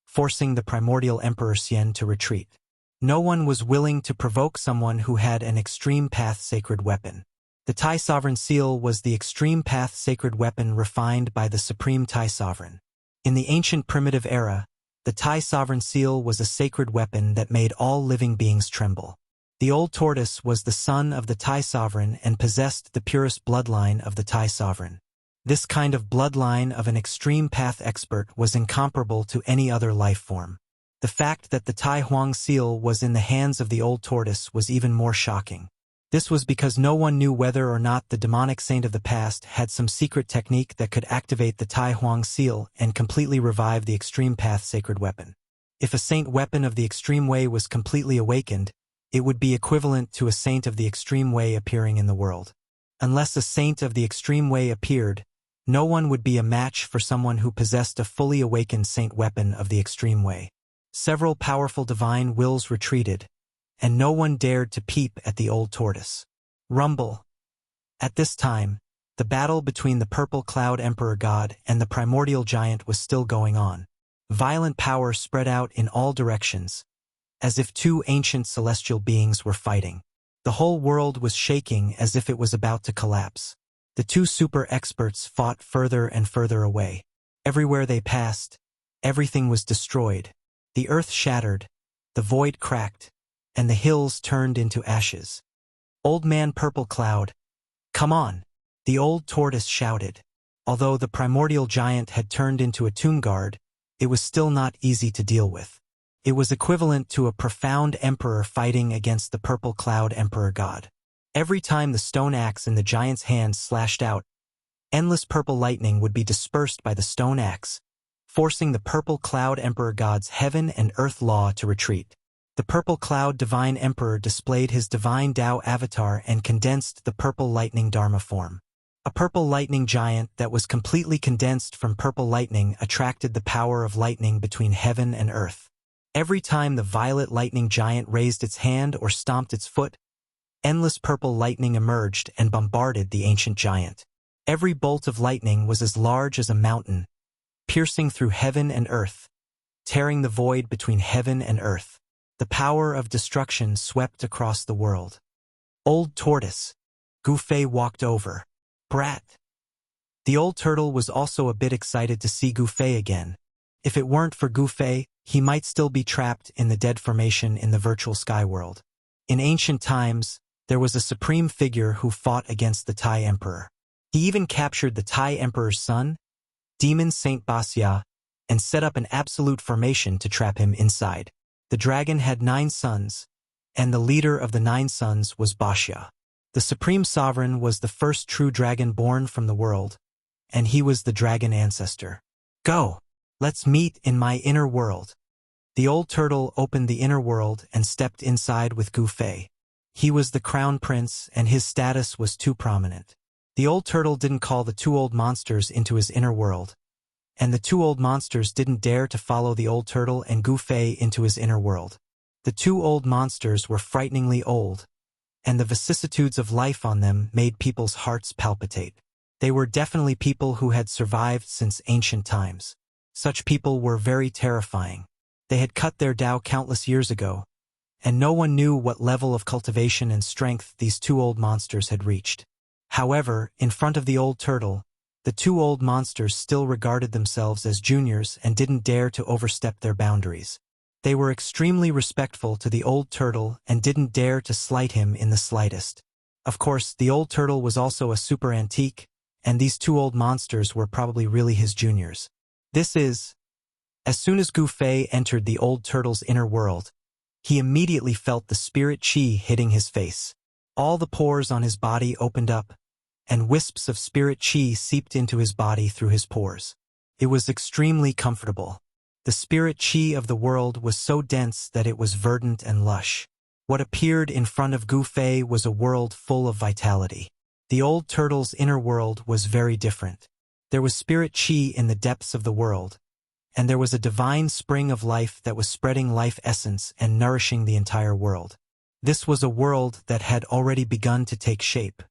forcing the primordial Emperor Xian to retreat. No one was willing to provoke someone who had an extreme path sacred weapon. The Tai Sovereign Seal was the extreme path sacred weapon refined by the Supreme Tai Sovereign. In the ancient primitive era, the Tai Sovereign Seal was a sacred weapon that made all living beings tremble. The old tortoise was the son of the Tai Sovereign and possessed the purest bloodline of the Tai Sovereign. This kind of bloodline of an extreme path expert was incomparable to any other life form. The fact that the Tai Huang Seal was in the hands of the old tortoise was even more shocking. This was because no one knew whether or not the demonic saint of the past had some secret technique that could activate the Tai Huang Seal and completely revive the extreme path sacred weapon. If a saint weapon of the extreme way was completely awakened, it would be equivalent to a saint of the extreme way appearing in the world. Unless a saint of the extreme way appeared, no one would be a match for someone who possessed a fully awakened saint weapon of the extreme way. Several powerful divine wills retreated, and no one dared to peep at the old tortoise. Rumble. At this time, the battle between the Purple Cloud Emperor God and the Primordial Giant was still going on. Violent power spread out in all directions, as if two ancient celestial beings were fighting. The whole world was shaking as if it was about to collapse. The two super experts fought further and further away. Everywhere they passed, everything was destroyed. The earth shattered, the void cracked, and the hills turned into ashes. Old Man Purple Cloud, come on, the old tortoise shouted. Although the primordial giant had turned into a tomb guard, it was still not easy to deal with. It was equivalent to a profound emperor fighting against the Purple Cloud Emperor God. Every time the stone axe in the giant's hand slashed out, endless purple lightning would be dispersed by the stone axe, forcing the Purple Cloud Emperor God's heaven and earth law to retreat. The Purple Cloud Divine Emperor displayed his divine Tao avatar and condensed the purple lightning Dharma form. A purple lightning giant that was completely condensed from purple lightning attracted the power of lightning between heaven and earth. Every time the violet lightning giant raised its hand or stomped its foot, endless purple lightning emerged and bombarded the ancient giant. Every bolt of lightning was as large as a mountain, piercing through heaven and earth, tearing the void between heaven and earth. The power of destruction swept across the world. Old tortoise. Gu Fei walked over. Brat. The old turtle was also a bit excited to see Gu Fei again. If it weren't for Gu Fei, he might still be trapped in the dead formation in the virtual sky world. In ancient times, there was a supreme figure who fought against the Tai Emperor. He even captured the Tai Emperor's son, Demon Saint Wuxia, and set up an absolute formation to trap him inside. The dragon had 9 sons, and the leader of the 9 sons was Wuxia. The Supreme Sovereign was the first true dragon born from the world, and he was the dragon ancestor. Go! Let's meet in my inner world. The old turtle opened the inner world and stepped inside with Gu Fei. He was the crown prince and his status was too prominent. The old turtle didn't call the 2 old monsters into his inner world, and the 2 old monsters didn't dare to follow the old turtle and Gu Fei into his inner world. The 2 old monsters were frighteningly old, and the vicissitudes of life on them made people's hearts palpitate. They were definitely people who had survived since ancient times. Such people were very terrifying. They had cut their Tao countless years ago, and no one knew what level of cultivation and strength these 2 old monsters had reached. However, in front of the old turtle, the 2 old monsters still regarded themselves as juniors and didn't dare to overstep their boundaries. They were extremely respectful to the old turtle and didn't dare to slight him in the slightest. Of course, the old turtle was also a super antique, and these 2 old monsters were probably really his juniors. As soon as Gu Fei entered the old turtle's inner world, he immediately felt the spirit chi hitting his face. All the pores on his body opened up, and wisps of spirit chi seeped into his body through his pores. It was extremely comfortable. The spirit chi of the world was so dense that it was verdant and lush. What appeared in front of Gu Fei was a world full of vitality. The old turtle's inner world was very different. There was spirit chi in the depths of the world, and there was a divine spring of life that was spreading life essence and nourishing the entire world. This was a world that had already begun to take shape.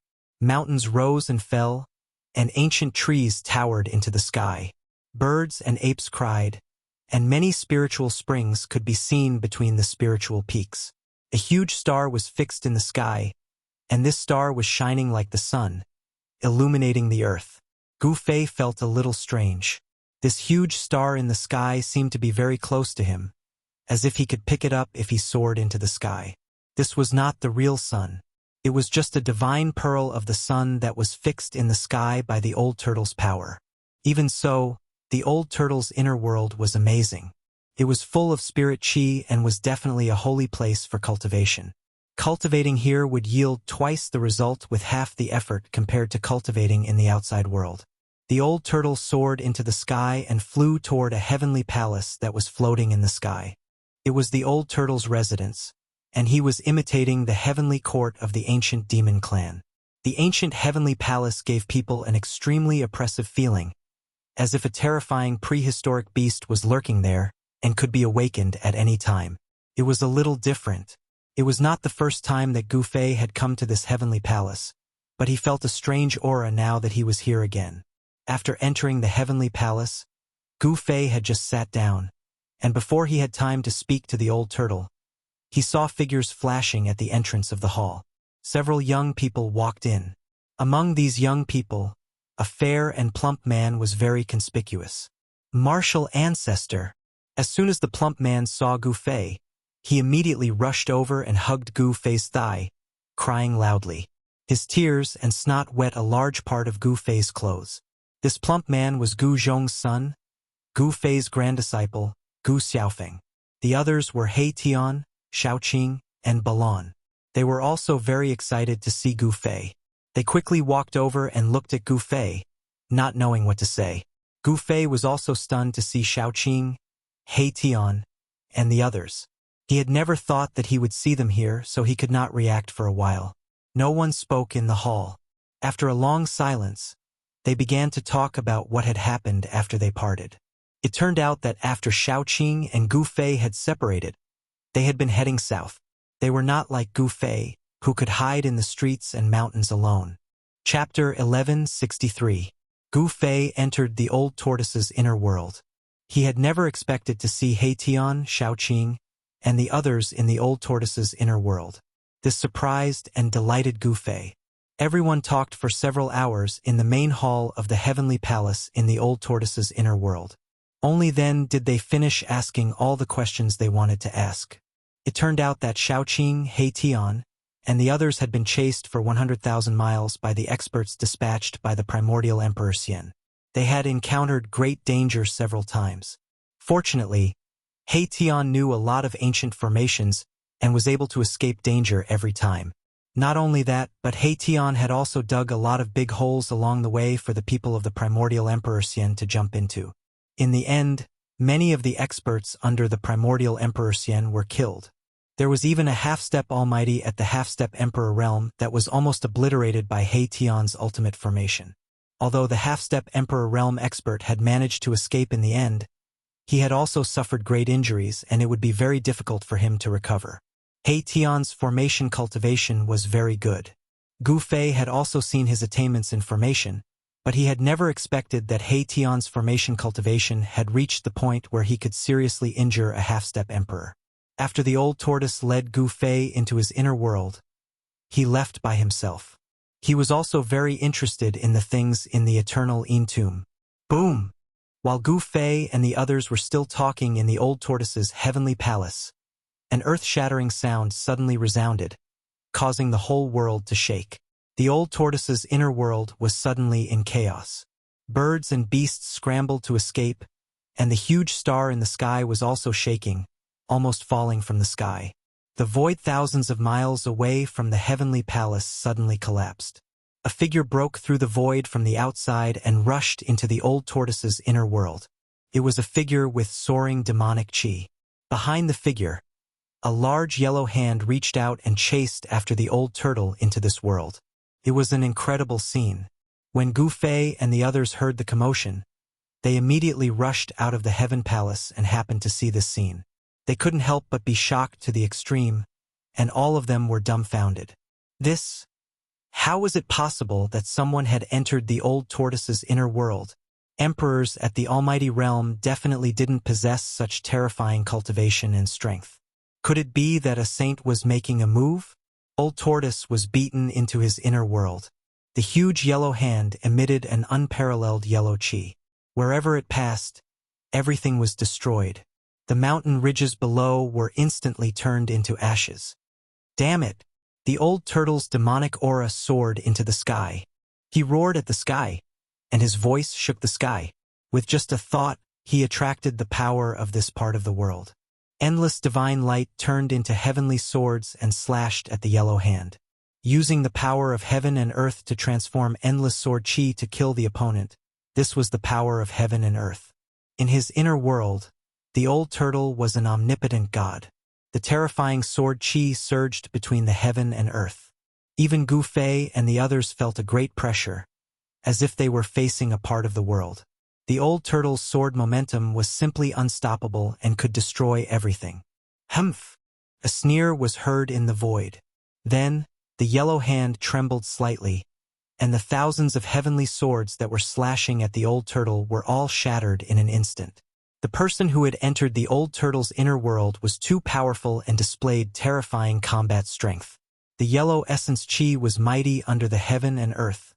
Mountains rose and fell, and ancient trees towered into the sky. Birds and apes cried, and many spiritual springs could be seen between the spiritual peaks. A huge star was fixed in the sky, and this star was shining like the sun, illuminating the earth. Gu Fei felt a little strange. This huge star in the sky seemed to be very close to him, as if he could pick it up if he soared into the sky. This was not the real sun. It was just a divine pearl of the sun that was fixed in the sky by the old turtle's power. Even so, the old turtle's inner world was amazing. It was full of spirit chi and was definitely a holy place for cultivation. Cultivating here would yield twice the result with half the effort compared to cultivating in the outside world. The old turtle soared into the sky and flew toward a heavenly palace that was floating in the sky. It was the old turtle's residence, and he was imitating the heavenly court of the ancient demon clan. The ancient heavenly palace gave people an extremely oppressive feeling, as if a terrifying prehistoric beast was lurking there and could be awakened at any time. It was a little different. It was not the first time that Gu Fei had come to this heavenly palace, but he felt a strange aura now that he was here again. After entering the heavenly palace, Gu Fei had just sat down, and before he had time to speak to the old turtle, he saw figures flashing at the entrance of the hall. Several young people walked in. Among these young people, a fair and plump man was very conspicuous. Martial ancestor. As soon as the plump man saw Gu Fei, he immediately rushed over and hugged Gu Fei's thigh, crying loudly. His tears and snot wet a large part of Gu Fei's clothes. This plump man was Gu Zhong's son, Gu Fei's granddisciple, Gu Xiaofeng. The others were He Tian, Shaoqing, and Balon. They were also very excited to see Gu Fei. They quickly walked over and looked at Gu Fei, not knowing what to say. Gu Fei was also stunned to see Shaoqing, He Tian, and the others. He had never thought that he would see them here, so he could not react for a while. No one spoke in the hall. After a long silence, they began to talk about what had happened after they parted. It turned out that after Shaoqing and Gu Fei had separated, they had been heading south. They were not like Gu Fei, who could hide in the streets and mountains alone. Chapter 1163. Gu Fei entered the old tortoise's inner world. He had never expected to see He Tian, Shaoqing, and the others in the old tortoise's inner world. This surprised and delighted Gu Fei. Everyone talked for several hours in the main hall of the heavenly palace in the old tortoise's inner world. Only then did they finish asking all the questions they wanted to ask. It turned out that Shaoqing, He Tian, and the others had been chased for 100,000 miles by the experts dispatched by the primordial Emperor Xian. They had encountered great danger several times. Fortunately, He Tian knew a lot of ancient formations and was able to escape danger every time. Not only that, but He Tian had also dug a lot of big holes along the way for the people of the primordial Emperor Xian to jump into. In the end, many of the experts under the primordial Emperor Xian were killed. There was even a half-step almighty at the half-step emperor realm that was almost obliterated by He Tian's ultimate formation. Although the half-step emperor realm expert had managed to escape in the end, he had also suffered great injuries and it would be very difficult for him to recover. He Tian's formation cultivation was very good. Gu Fei had also seen his attainments in formation, but he had never expected that He Tian's formation cultivation had reached the point where he could seriously injure a half-step emperor. After the old tortoise led Gu Fei into his inner world, he left by himself. He was also very interested in the things in the eternal tomb. Boom! While Gu Fei and the others were still talking in the old tortoise's heavenly palace, an earth-shattering sound suddenly resounded, causing the whole world to shake. The old tortoise's inner world was suddenly in chaos. Birds and beasts scrambled to escape, and the huge star in the sky was also shaking, almost falling from the sky. The void thousands of miles away from the heavenly palace suddenly collapsed. A figure broke through the void from the outside and rushed into the old tortoise's inner world. It was a figure with soaring demonic chi. Behind the figure, a large yellow hand reached out and chased after the old turtle into this world. It was an incredible scene. When Gu Fei and the others heard the commotion, They immediately rushed out of the Heaven Palace and happened to see this scene. They couldn't help but be shocked to the extreme, and all of them were dumbfounded. How was it possible that someone had entered the old tortoise's inner world? Emperors at the almighty realm definitely didn't possess such terrifying cultivation and strength. Could it be that a saint was making a move? Old Tortoise was beaten into his inner world. The huge yellow hand emitted an unparalleled yellow chi. Wherever it passed, everything was destroyed. The mountain ridges below were instantly turned into ashes. Damn it! The old turtle's demonic aura soared into the sky. He roared at the sky, and his voice shook the sky. With just a thought, he attracted the power of this part of the world. Endless divine light turned into heavenly swords and slashed at the yellow hand. Using the power of heaven and earth to transform endless sword chi to kill the opponent, this was the power of heaven and earth. In his inner world, the old turtle was an omnipotent god. The terrifying sword chi surged between the heaven and earth. Even Gu Fei and the others felt a great pressure, as if they were facing a part of the world. The old turtle's sword momentum was simply unstoppable and could destroy everything. Humph! A sneer was heard in the void. Then, the yellow hand trembled slightly, and the thousands of heavenly swords that were slashing at the old turtle were all shattered in an instant. The person who had entered the old turtle's inner world was too powerful and displayed terrifying combat strength. The yellow essence chi was mighty under the heaven and earth,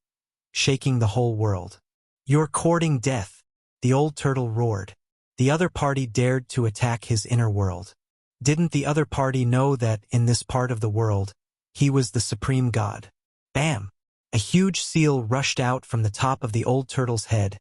shaking the whole world. "You're courting death," the old turtle roared. The other party dared to attack his inner world. Didn't the other party know that, in this part of the world, he was the supreme god? Bam! A huge seal rushed out from the top of the old turtle's head,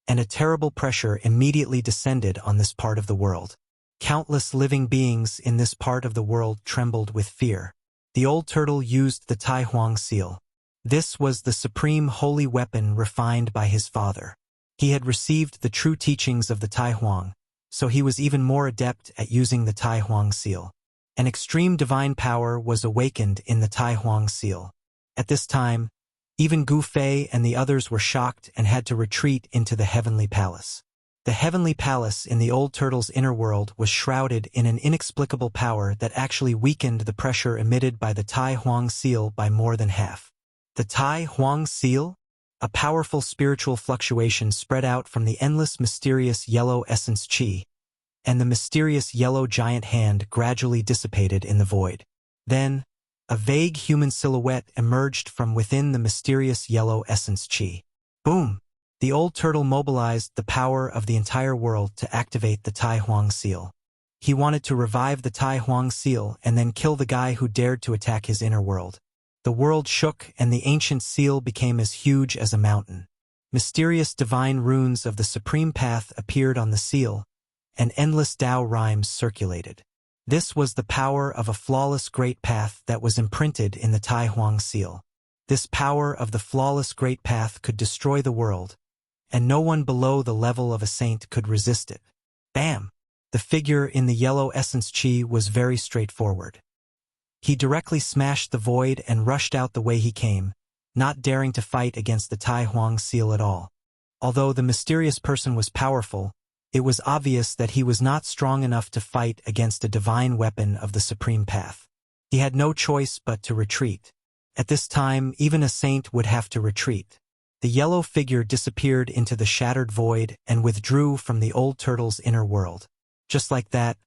and a terrible pressure immediately descended on this part of the world. Countless living beings in this part of the world trembled with fear. The old turtle used the Tai Huang seal. This was the supreme holy weapon refined by his father. He had received the true teachings of the Tai Huang, so he was even more adept at using the Tai Huang seal. An extreme divine power was awakened in the Tai Huang seal. At this time, even Gu Fei and the others were shocked and had to retreat into the heavenly palace. The heavenly palace in the old turtle's inner world was shrouded in an inexplicable power that actually weakened the pressure emitted by the Tai Huang seal by more than half. The Tai Huang seal? A powerful spiritual fluctuation spread out from the endless mysterious yellow essence chi, and the mysterious yellow giant hand gradually dissipated in the void. Then, a vague human silhouette emerged from within the mysterious yellow essence chi. Boom! The old turtle mobilized the power of the entire world to activate the Tai Huang seal. He wanted to revive the Tai Huang seal and then kill the guy who dared to attack his inner world. The world shook and the ancient seal became as huge as a mountain. Mysterious divine runes of the supreme path appeared on the seal, and endless Tao rhymes circulated. This was the power of a flawless great path that was imprinted in the Tai Huang seal. This power of the flawless great path could destroy the world, and no one below the level of a saint could resist it. Bam! The figure in the yellow essence chi was very straightforward. He directly smashed the void and rushed out the way he came, not daring to fight against the Tai Huang seal at all. Although the mysterious person was powerful, it was obvious that he was not strong enough to fight against a divine weapon of the supreme path. He had no choice but to retreat. At this time, even a saint would have to retreat. The yellow figure disappeared into the shattered void and withdrew from the old turtle's inner world. Just like that,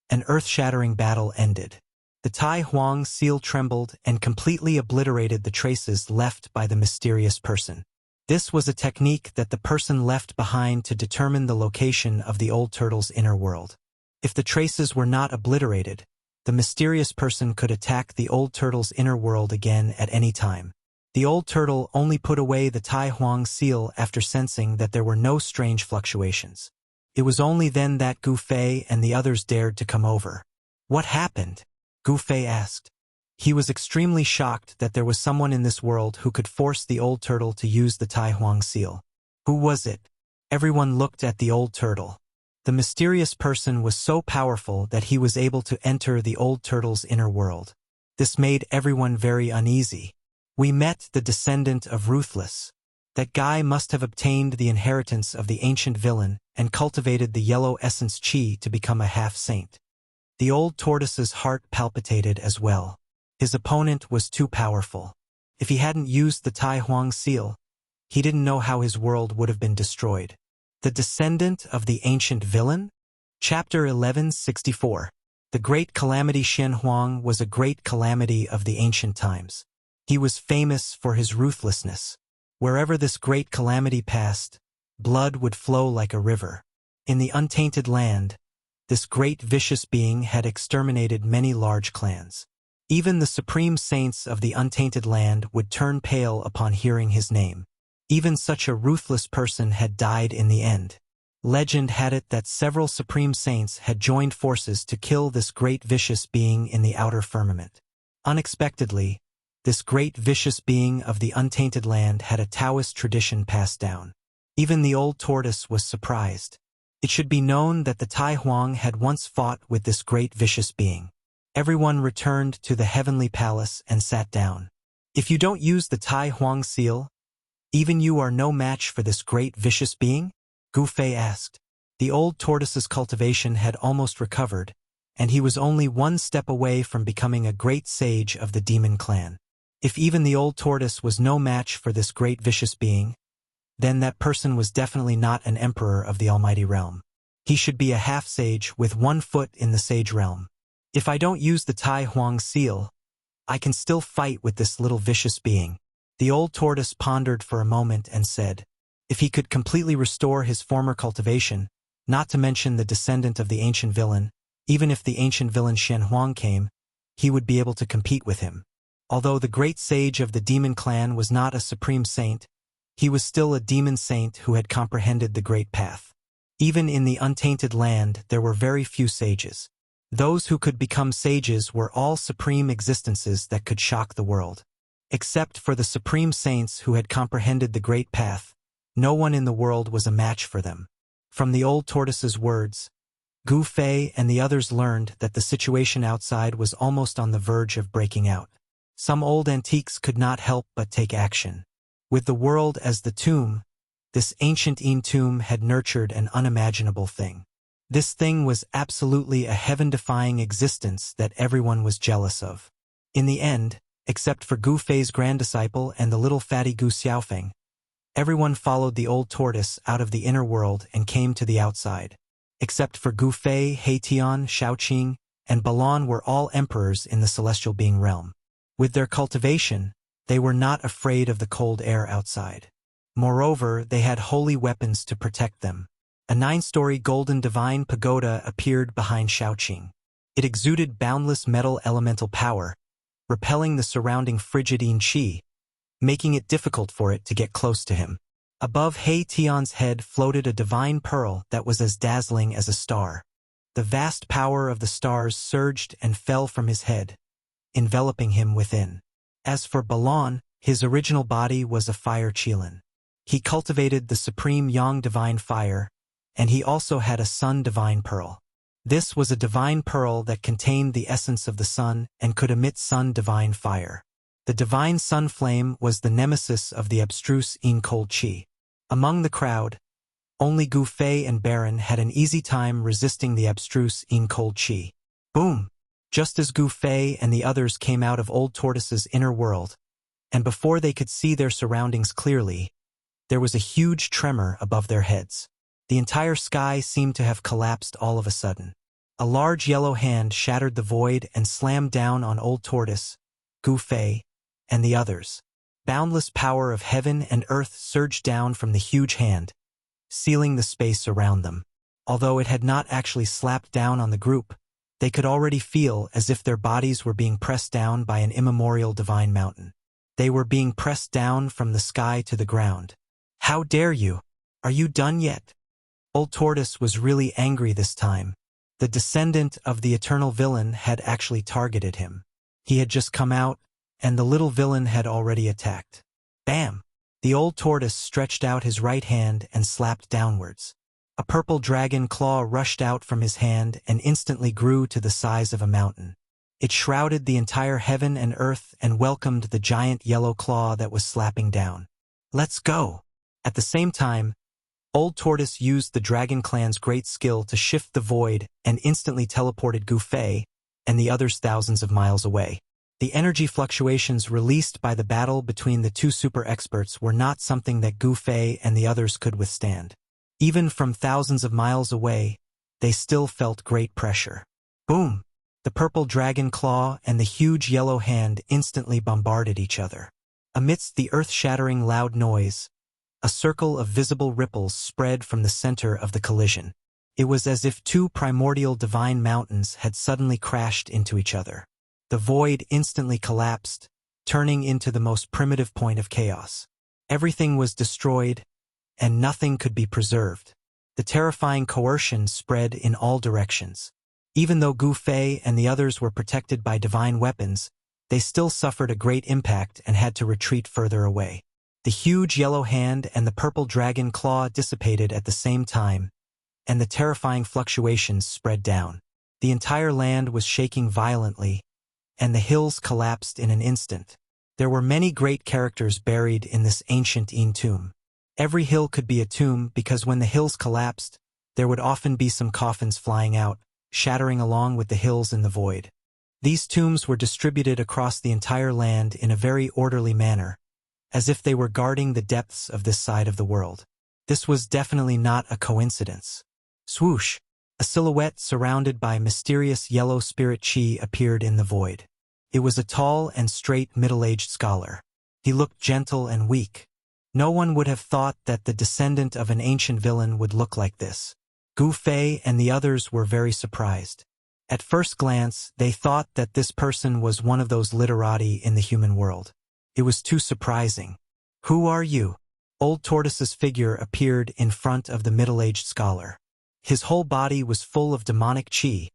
an earth-shattering battle ended. The Tai Huang seal trembled and completely obliterated the traces left by the mysterious person. This was a technique that the person left behind to determine the location of the old turtle's inner world. If the traces were not obliterated, the mysterious person could attack the old turtle's inner world again at any time. The old turtle only put away the Tai Huang seal after sensing that there were no strange fluctuations. It was only then that Gu Fei and the others dared to come over. "What happened?" Gu Fei asked. He was extremely shocked that there was someone in this world who could force the old turtle to use the Tai Huang seal. Who was it? Everyone looked at the old turtle. The mysterious person was so powerful that he was able to enter the old turtle's inner world. This made everyone very uneasy. "We met the descendant of Ruthless." That guy must have obtained the inheritance of the ancient villain and cultivated the yellow essence chi to become a half-saint. The old tortoise's heart palpitated as well. His opponent was too powerful. If he hadn't used the Tai Huang seal, he didn't know how his world would have been destroyed. The descendant of the ancient villain? Chapter 1164. The great calamity Shen Huang was a great calamity of the ancient times. He was famous for his ruthlessness. Wherever this great calamity passed, blood would flow like a river. In the untainted land, this great vicious being had exterminated many large clans. Even the supreme saints of the untainted land would turn pale upon hearing his name. Even such a ruthless person had died in the end. Legend had it that several supreme saints had joined forces to kill this great vicious being in the outer firmament. Unexpectedly, this great vicious being of the untainted land had a Taoist tradition passed down. Even the old tortoise was surprised. It should be known that the Tai Huang had once fought with this great vicious being. Everyone returned to the heavenly palace and sat down. If you don't use the Tai Huang seal, even you are no match for this great vicious being? Gu Fei asked. The old tortoise's cultivation had almost recovered, and he was only one step away from becoming a great sage of the demon clan. If even the old tortoise was no match for this great vicious being, then that person was definitely not an emperor of the almighty realm. He should be a half-sage with one foot in the sage realm. If I don't use the Tai Huang seal, I can still fight with this little vicious being. The old tortoise pondered for a moment and said, if he could completely restore his former cultivation, not to mention the descendant of the ancient villain, even if the ancient villain Shen Huang came, he would be able to compete with him. Although the great sage of the demon clan was not a supreme saint, he was still a demon saint who had comprehended the great path. Even in the untainted land there were very few sages. Those who could become sages were all supreme existences that could shock the world. Except for the supreme saints who had comprehended the great path, no one in the world was a match for them. From the old tortoise's words, Gu Fei and the others learned that the situation outside was almost on the verge of breaking out. Some old antiques could not help but take action. With the world as the tomb, this ancient tomb had nurtured an unimaginable thing. This thing was absolutely a heaven-defying existence that everyone was jealous of. In the end, except for Gu Fei's grand-disciple and the little fatty Gu Xiaofeng, everyone followed the old tortoise out of the inner world and came to the outside. Except for Gu Fei, Heitian, Shaoqing, and Balan were all emperors in the celestial being realm. With their cultivation, they were not afraid of the cold air outside. Moreover, they had holy weapons to protect them. A 9-story golden divine pagoda appeared behind Shaoqing. It exuded boundless metal elemental power, repelling the surrounding frigid qi, making it difficult for it to get close to him. Above He Tian's head floated a divine pearl that was as dazzling as a star. The vast power of the stars surged and fell from his head, enveloping him within. As for Balan, his original body was a fire qilin. He cultivated the supreme yang divine fire, and he also had a sun divine pearl. This was a divine pearl that contained the essence of the sun and could emit sun divine fire. The divine sun flame was the nemesis of the abstruse cold qi. Among the crowd, only Gu Fei and Baron had an easy time resisting the abstruse cold qi. Boom! Just as Gu Fei and the others came out of Old Tortoise's inner world, and before they could see their surroundings clearly, there was a huge tremor above their heads. The entire sky seemed to have collapsed all of a sudden. A large yellow hand shattered the void and slammed down on Old Tortoise, Gu Fei, and the others. Boundless power of heaven and earth surged down from the huge hand, sealing the space around them. Although it had not actually slapped down on the group, they could already feel as if their bodies were being pressed down by an immemorial divine mountain. They were being pressed down from the sky to the ground. How dare you? Are you done yet? Old Tortoise was really angry this time. The descendant of the eternal villain had actually targeted him. He had just come out, and the little villain had already attacked. Bam! The old tortoise stretched out his right hand and slapped downwards. A purple dragon claw rushed out from his hand and instantly grew to the size of a mountain. It shrouded the entire heaven and earth and welcomed the giant yellow claw that was slapping down. Let's go! At the same time, Old Tortoise used the Dragon Clan's great skill to shift the void and instantly teleported Gu Fei and the others thousands of miles away. The energy fluctuations released by the battle between the two super experts were not something that Gu Fei and the others could withstand. Even from thousands of miles away, they still felt great pressure. Boom! The purple dragon claw and the huge yellow hand instantly bombarded each other. Amidst the earth-shattering loud noise, a circle of visible ripples spread from the center of the collision. It was as if two primordial divine mountains had suddenly crashed into each other. The void instantly collapsed, turning into the most primitive point of chaos. Everything was destroyed, and nothing could be preserved. The terrifying coercion spread in all directions. Even though Gu Fei and the others were protected by divine weapons, they still suffered a great impact and had to retreat further away. The huge yellow hand and the purple dragon claw dissipated at the same time, and the terrifying fluctuations spread down. The entire land was shaking violently, and the hills collapsed in an instant. There were many great characters buried in this ancient tomb. Every hill could be a tomb because when the hills collapsed, there would often be some coffins flying out, shattering along with the hills in the void. These tombs were distributed across the entire land in a very orderly manner, as if they were guarding the depths of this side of the world. This was definitely not a coincidence. Swoosh! A silhouette surrounded by mysterious yellow spirit chi appeared in the void. It was a tall and straight middle-aged scholar. He looked gentle and weak. No one would have thought that the descendant of an ancient villain would look like this. Gu Fei and the others were very surprised. At first glance, they thought that this person was one of those literati in the human world. It was too surprising. Who are you? Old Tortoise's figure appeared in front of the middle-aged scholar. His whole body was full of demonic chi,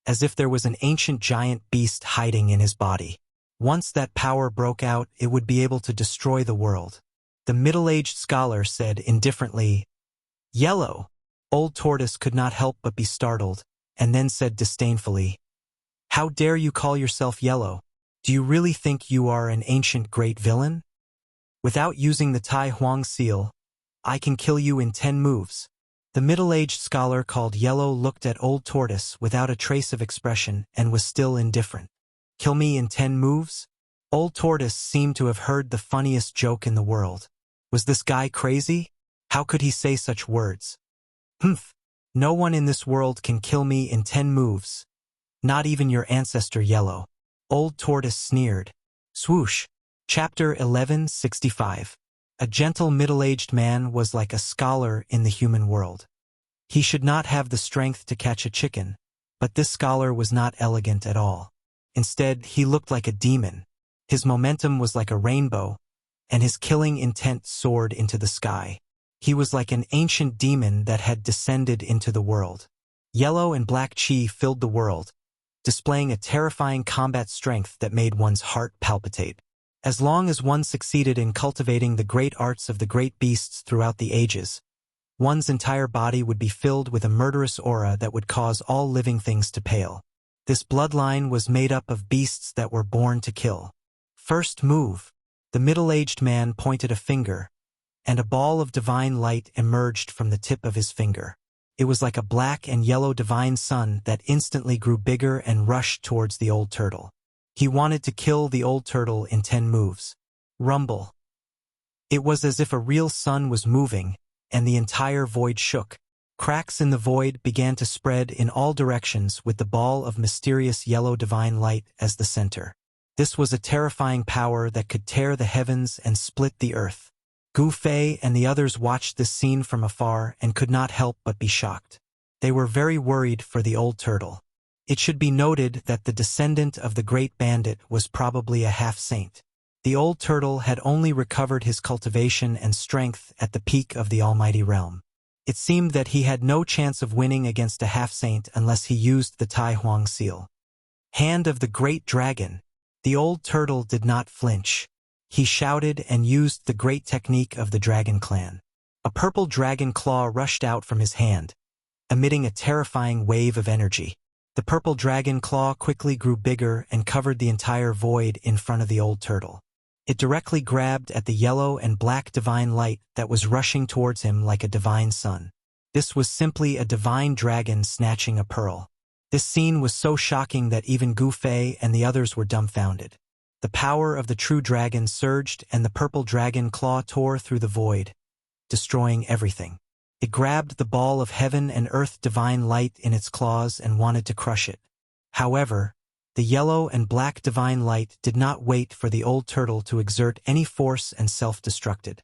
as if there was an ancient giant beast hiding in his body. Once that power broke out, it would be able to destroy the world. The middle-aged scholar said indifferently, "Yellow." Old Tortoise could not help but be startled, and then said disdainfully, "How dare you call yourself Yellow? Do you really think you are an ancient great villain? Without using the Tai Huang seal, I can kill you in 10 moves." The middle-aged scholar called Yellow looked at Old Tortoise without a trace of expression and was still indifferent. Kill me in 10 moves? Old Tortoise seemed to have heard the funniest joke in the world. Was this guy crazy? How could he say such words? Humph! No one in this world can kill me in 10 moves. Not even your ancestor Yellow. Old Tortoise sneered. Swoosh! Chapter 1165. A gentle middle-aged man was like a scholar in the human world. He should not have the strength to catch a chicken, but this scholar was not elegant at all. Instead, he looked like a demon. His momentum was like a rainbow, and his killing intent soared into the sky. He was like an ancient demon that had descended into the world. Yellow and black chi filled the world, displaying a terrifying combat strength that made one's heart palpitate. As long as one succeeded in cultivating the great arts of the great beasts throughout the ages, one's entire body would be filled with a murderous aura that would cause all living things to pale. This bloodline was made up of beasts that were born to kill. First move. The middle-aged man pointed a finger, and a ball of divine light emerged from the tip of his finger. It was like a black and yellow divine sun that instantly grew bigger and rushed towards the old turtle. He wanted to kill the old turtle in 10 moves. Rumble. It was as if a real sun was moving, and the entire void shook. Cracks in the void began to spread in all directions with the ball of mysterious yellow divine light as the center. This was a terrifying power that could tear the heavens and split the earth. Gu Fei and the others watched this scene from afar and could not help but be shocked. They were very worried for the old turtle. It should be noted that the descendant of the great bandit was probably a half-saint. The old turtle had only recovered his cultivation and strength at the peak of the almighty realm. It seemed that he had no chance of winning against a half-saint unless he used the Tai Huang seal. Hand of the great dragon. The old turtle did not flinch. He shouted and used the great technique of the dragon clan. A purple dragon claw rushed out from his hand, emitting a terrifying wave of energy. The purple dragon claw quickly grew bigger and covered the entire void in front of the old turtle. It directly grabbed at the yellow and black divine light that was rushing towards him like a divine sun. This was simply a divine dragon snatching a pearl. This scene was so shocking that even Gu Fei and the others were dumbfounded. The power of the true dragon surged and the purple dragon claw tore through the void, destroying everything. It grabbed the ball of heaven and earth divine light in its claws and wanted to crush it. However, the yellow and black divine light did not wait for the old turtle to exert any force and self-destructed.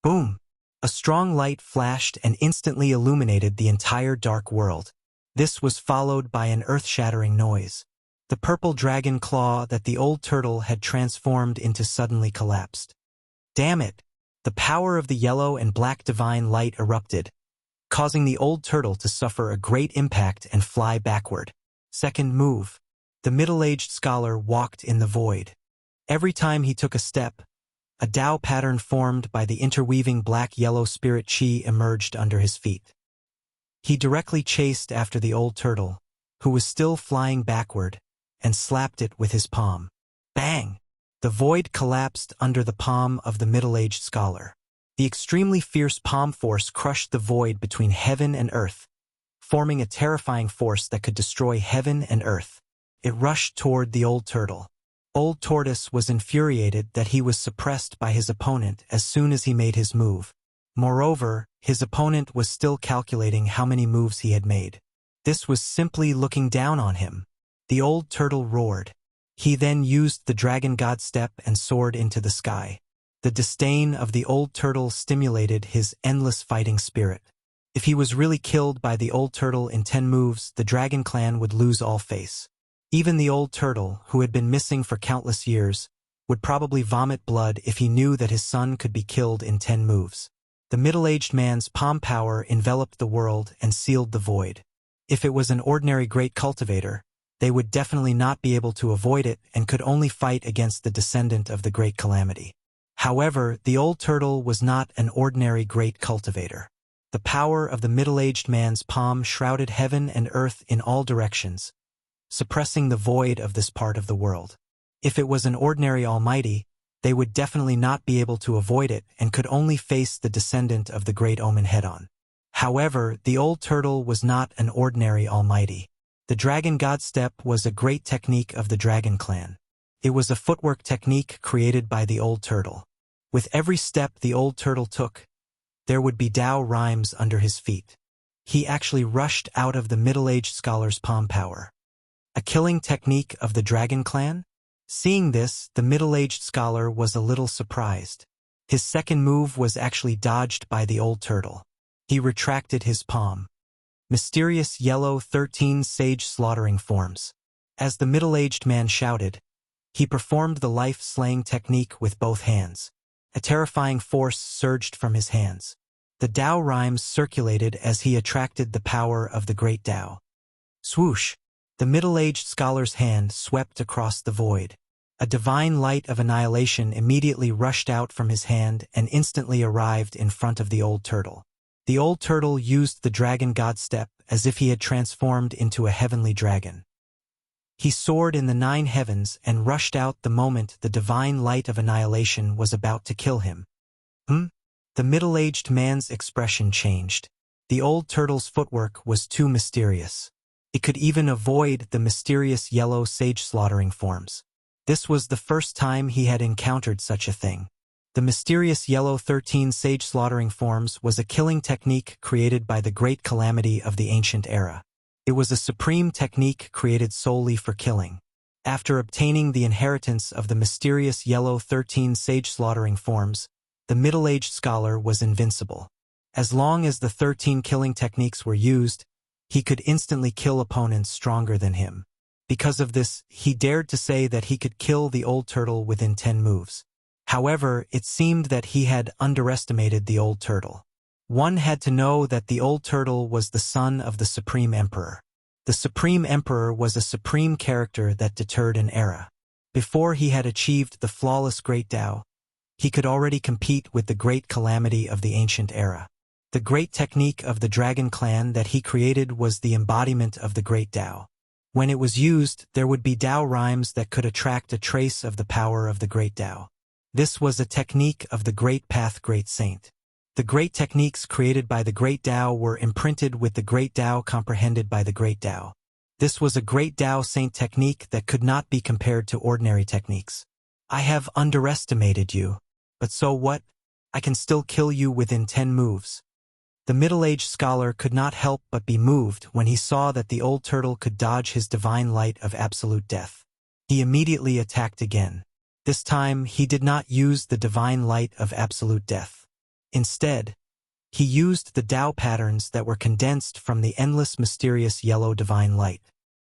Boom! A strong light flashed and instantly illuminated the entire dark world. This was followed by an earth-shattering noise. The purple dragon claw that the old turtle had transformed into suddenly collapsed. Damn it! The power of the yellow and black divine light erupted, causing the old turtle to suffer a great impact and fly backward. Second move. The middle-aged scholar walked in the void. Every time he took a step, a Tao pattern formed by the interweaving black-yellow spirit chi emerged under his feet. He directly chased after the old turtle, who was still flying backward, and slapped it with his palm. Bang! The void collapsed under the palm of the middle-aged scholar. The extremely fierce palm force crushed the void between heaven and earth, forming a terrifying force that could destroy heaven and earth. It rushed toward the old turtle. Old Tortoise was infuriated that he was suppressed by his opponent as soon as he made his move. Moreover, his opponent was still calculating how many moves he had made. This was simply looking down on him. The old turtle roared. He then used the dragon god step and soared into the sky. The disdain of the old turtle stimulated his endless fighting spirit. If he was really killed by the old turtle in 10 moves, the dragon clan would lose all face. Even the old turtle, who had been missing for countless years, would probably vomit blood if he knew that his son could be killed in 10 moves. The middle-aged man's palm power enveloped the world and sealed the void. If it was an ordinary great cultivator, they would definitely not be able to avoid it and could only fight against the descendant of the great calamity. However, the old turtle was not an ordinary great cultivator. The power of the middle-aged man's palm shrouded heaven and earth in all directions, suppressing the void of this part of the world. If it was an ordinary almighty, they would definitely not be able to avoid it and could only face the descendant of the great omen head-on. However, the old turtle was not an ordinary almighty. The dragon god step was a great technique of the dragon clan. It was a footwork technique created by the old turtle. With every step the old turtle took, there would be Tao rhymes under his feet. He actually rushed out of the middle-aged scholar's palm power. A killing technique of the dragon clan? Seeing this, the middle-aged scholar was a little surprised. His second move was actually dodged by the old turtle. He retracted his palm. Mysterious yellow 13 sage slaughtering forms. As the middle-aged man shouted, he performed the life-slaying technique with both hands. A terrifying force surged from his hands. The Tao rhymes circulated as he attracted the power of the great Tao. Swoosh! The middle-aged scholar's hand swept across the void. A divine light of annihilation immediately rushed out from his hand and instantly arrived in front of the old turtle. The old turtle used the dragon god step as if he had transformed into a heavenly dragon. He soared in the 9 heavens and rushed out the moment the divine light of annihilation was about to kill him. The middle-aged man's expression changed. The old turtle's footwork was too mysterious. It could even avoid the mysterious yellow sage slaughtering forms. This was the first time he had encountered such a thing. The mysterious yellow 13 sage slaughtering forms was a killing technique created by the great calamity of the ancient era. It was a supreme technique created solely for killing. After obtaining the inheritance of the mysterious yellow 13 sage slaughtering forms, the middle-aged scholar was invincible. As long as the 13 killing techniques were used, he could instantly kill opponents stronger than him. Because of this, he dared to say that he could kill the old turtle within 10 moves. However, it seemed that he had underestimated the old turtle. One had to know that the old turtle was the son of the Supreme Emperor. The Supreme Emperor was a supreme character that deterred an era. Before he had achieved the flawless Great Tao, he could already compete with the great calamity of the ancient era. The great technique of the dragon clan that he created was the embodiment of the Great Tao. When it was used, there would be Tao rhymes that could attract a trace of the power of the Great Tao. This was a technique of the Great Path Great Saint. The great techniques created by the Great Tao were imprinted with the Great Tao comprehended by the Great Tao. This was a Great Tao Saint technique that could not be compared to ordinary techniques. I have underestimated you. But so what? I can still kill you within 10 moves. The middle-aged scholar could not help but be moved when he saw that the old turtle could dodge his divine light of absolute death. He immediately attacked again. This time, he did not use the divine light of absolute death. Instead, he used the Tao patterns that were condensed from the endless mysterious yellow divine light.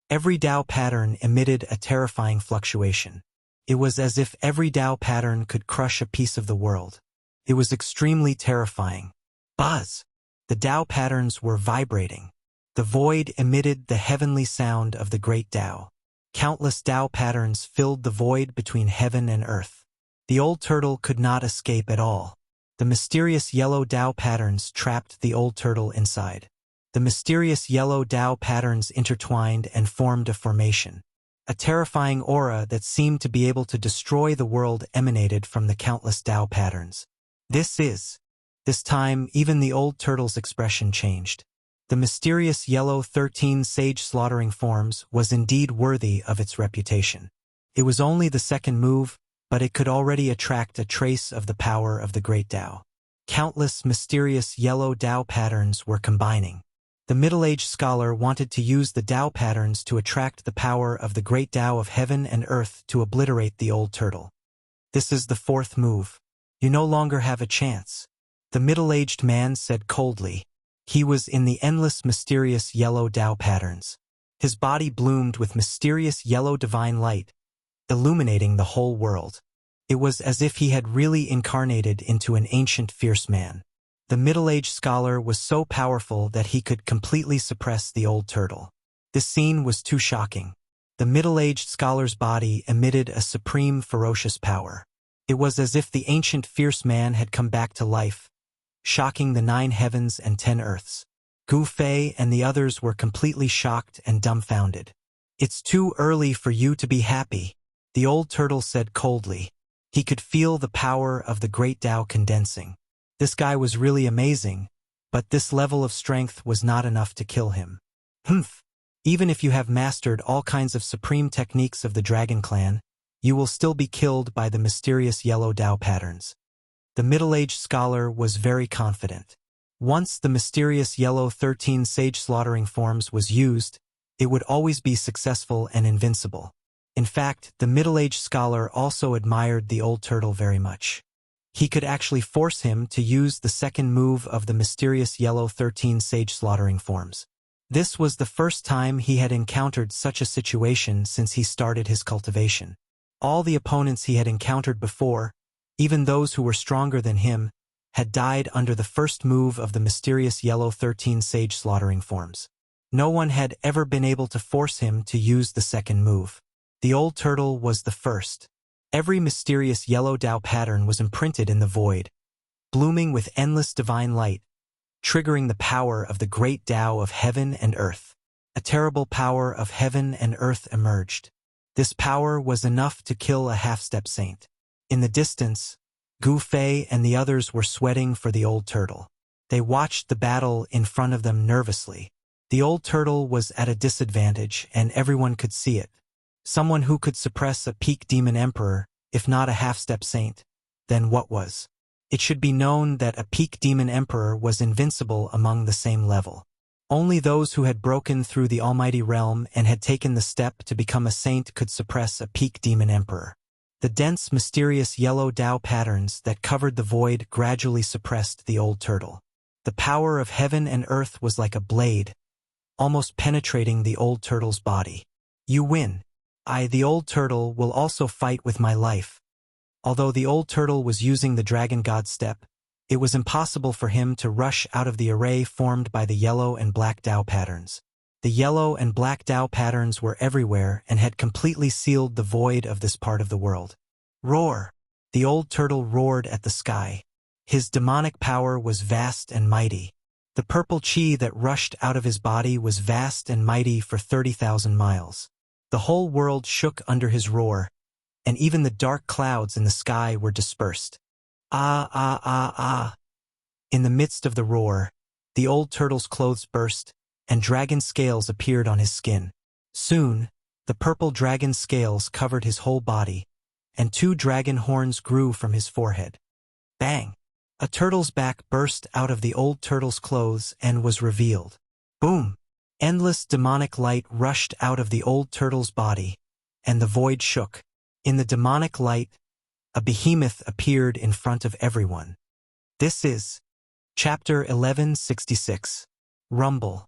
Every Tao pattern emitted a terrifying fluctuation. It was as if every Tao pattern could crush a piece of the world. It was extremely terrifying. Buzz! The Tao patterns were vibrating. The void emitted the heavenly sound of the great Tao. Countless Tao patterns filled the void between heaven and earth. The old turtle could not escape at all. The mysterious yellow Tao patterns trapped the old turtle inside. The mysterious yellow Tao patterns intertwined and formed a formation. A terrifying aura that seemed to be able to destroy the world emanated from the countless Tao patterns. This time, even the old turtle's expression changed. The mysterious yellow 13 sage slaughtering forms was indeed worthy of its reputation. It was only the second move, but it could already attract a trace of the power of the great Tao. Countless mysterious yellow Tao patterns were combining. The middle-aged scholar wanted to use the Tao patterns to attract the power of the great Tao of heaven and earth to obliterate the old turtle. This is the fourth move. You no longer have a chance. The middle-aged man said coldly. He was in the endless mysterious yellow Tao patterns. His body bloomed with mysterious yellow divine light, illuminating the whole world. It was as if he had really incarnated into an ancient fierce man. The middle-aged scholar was so powerful that he could completely suppress the old turtle. This scene was too shocking. The middle-aged scholar's body emitted a supreme ferocious power. It was as if the ancient fierce man had come back to life, shocking the 9 heavens and 10 earths. Gu Fei and the others were completely shocked and dumbfounded. It's too early for you to be happy, the old turtle said coldly. He could feel the power of the great Tao condensing. This guy was really amazing, but this level of strength was not enough to kill him. Humph! Even if you have mastered all kinds of supreme techniques of the Dragon Clan, you will still be killed by the mysterious yellow Tao patterns. The middle-aged scholar was very confident. Once the mysterious yellow 13 sage slaughtering forms was used, it would always be successful and invincible. In fact, the middle-aged scholar also admired the old turtle very much. He could actually force him to use the second move of the mysterious yellow 13 sage slaughtering forms. This was the first time he had encountered such a situation since he started his cultivation. All the opponents he had encountered before, even those who were stronger than him, had died under the first move of the mysterious yellow 13 sage slaughtering forms. No one had ever been able to force him to use the second move. The old turtle was the first. Every mysterious yellow Tao pattern was imprinted in the void, blooming with endless divine light, triggering the power of the great Tao of heaven and earth. A terrible power of heaven and earth emerged. This power was enough to kill a half-step saint. In the distance, Gu Fei and the others were sweating for the old turtle. They watched the battle in front of them nervously. The old turtle was at a disadvantage, and everyone could see it. Someone who could suppress a peak demon emperor, if not a half-step saint, then what was? It should be known that a peak demon emperor was invincible among the same level. Only those who had broken through the almighty realm and had taken the step to become a saint could suppress a peak demon emperor. The dense, mysterious yellow Tao patterns that covered the void gradually suppressed the old turtle. The power of heaven and earth was like a blade, almost penetrating the old turtle's body. You win. I, the old turtle, will also fight with my life. Although the old turtle was using the dragon god step, it was impossible for him to rush out of the array formed by the yellow and black Tao patterns. The yellow and black Tao patterns were everywhere and had completely sealed the void of this part of the world. Roar! The old turtle roared at the sky. His demonic power was vast and mighty. The purple chi that rushed out of his body was vast and mighty for 30,000 miles. The whole world shook under his roar, and even the dark clouds in the sky were dispersed. Ah, ah, ah, ah. In the midst of the roar, the old turtle's clothes burst, and dragon scales appeared on his skin. Soon, the purple dragon scales covered his whole body, and 2 dragon horns grew from his forehead. Bang! A turtle's back burst out of the old turtle's clothes and was revealed. Boom! Endless demonic light rushed out of the old turtle's body, and the void shook. In the demonic light, a behemoth appeared in front of everyone. This is Chapter 1166. Rumble.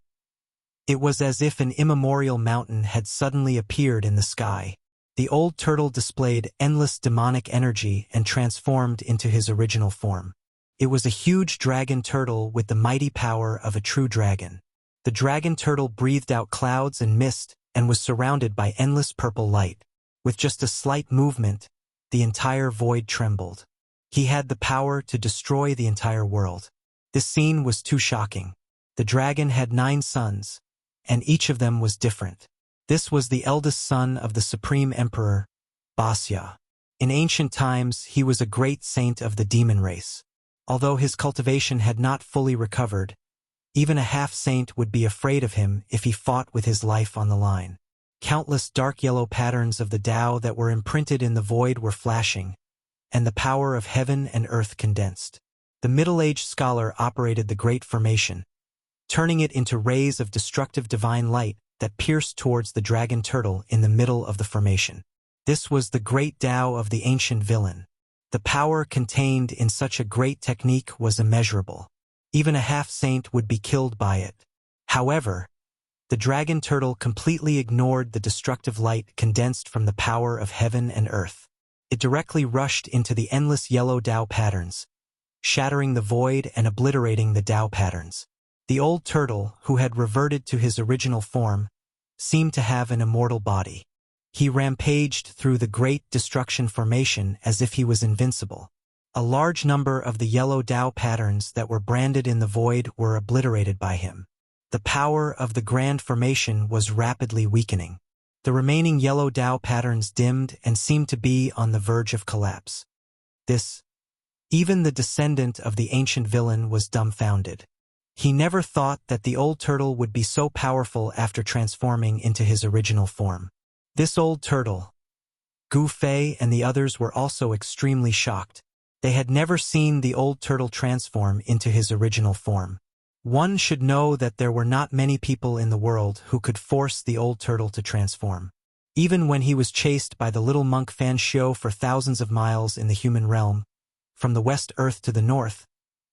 It was as if an immemorial mountain had suddenly appeared in the sky. The old turtle displayed endless demonic energy and transformed into his original form. It was a huge dragon turtle with the mighty power of a true dragon. The dragon turtle breathed out clouds and mist and was surrounded by endless purple light. With just a slight movement, the entire void trembled. He had the power to destroy the entire world. This scene was too shocking. The dragon had 9 sons, and each of them was different. This was the eldest son of the Supreme Emperor, Wuxia. In ancient times, he was a great saint of the demon race. Although his cultivation had not fully recovered, even a half-saint would be afraid of him if he fought with his life on the line. Countless dark yellow patterns of the Tao that were imprinted in the void were flashing, and the power of heaven and earth condensed. The middle-aged scholar operated the Great Formation, turning it into rays of destructive divine light that pierced towards the dragon turtle in the middle of the formation. This was the great Tao of the ancient villain. The power contained in such a great technique was immeasurable. Even a half-saint would be killed by it. However, the dragon turtle completely ignored the destructive light condensed from the power of heaven and earth. It directly rushed into the endless yellow Tao patterns, shattering the void and obliterating the Tao patterns. The old turtle, who had reverted to his original form, seemed to have an immortal body. He rampaged through the great destruction formation as if he was invincible. A large number of the yellow Tao patterns that were branded in the void were obliterated by him. The power of the grand formation was rapidly weakening. The remaining yellow Tao patterns dimmed and seemed to be on the verge of collapse. Even the descendant of the ancient villain was dumbfounded. He never thought that the old turtle would be so powerful after transforming into his original form. This old turtle, Gu Fei and the others were also extremely shocked. They had never seen the old turtle transform into his original form. One should know that there were not many people in the world who could force the old turtle to transform. Even when he was chased by the little monk Fan Xiu for thousands of miles in the human realm, from the West Earth to the North,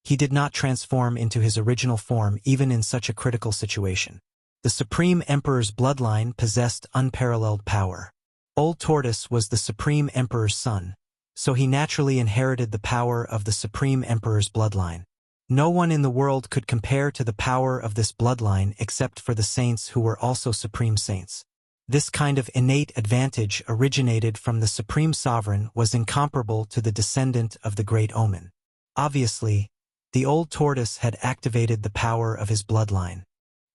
he did not transform into his original form even in such a critical situation. The Supreme Emperor's bloodline possessed unparalleled power. Old Tortoise was the Supreme Emperor's son, so he naturally inherited the power of the Supreme Emperor's bloodline. No one in the world could compare to the power of this bloodline except for the saints who were also supreme saints. This kind of innate advantage originated from the Supreme Sovereign was incomparable to the descendant of the Great Omen. Obviously, the old tortoise had activated the power of his bloodline.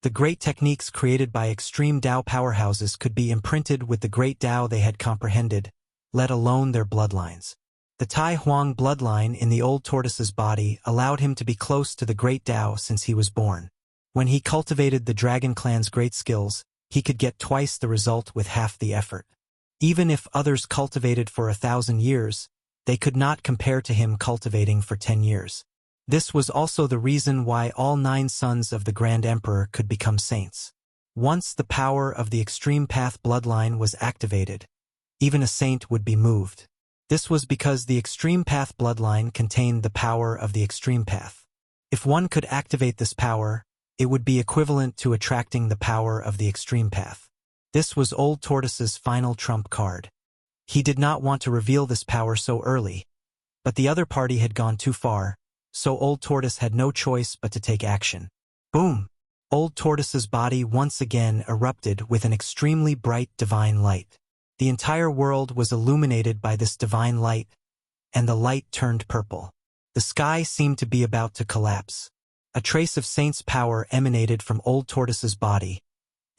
The great techniques created by extreme Tao powerhouses could be imprinted with the great Tao they had comprehended, let alone their bloodlines. The Tai Huang bloodline in the old tortoise's body allowed him to be close to the great Tao since he was born. When he cultivated the Dragon Clan's great skills, he could get twice the result with half the effort. Even if others cultivated for 1,000 years, they could not compare to him cultivating for 10 years. This was also the reason why all 9 sons of the Grand Emperor could become saints. Once the power of the Extreme Path bloodline was activated, even a saint would be moved. This was because the Extreme Path bloodline contained the power of the Extreme Path. If one could activate this power, it would be equivalent to attracting the power of the Extreme Path. This was Old Tortoise's final trump card. He did not want to reveal this power so early, but the other party had gone too far, so Old Tortoise had no choice but to take action. Boom! Old Tortoise's body once again erupted with an extremely bright divine light. The entire world was illuminated by this divine light, and the light turned purple. The sky seemed to be about to collapse. A trace of Saint's power emanated from Old Tortoise's body,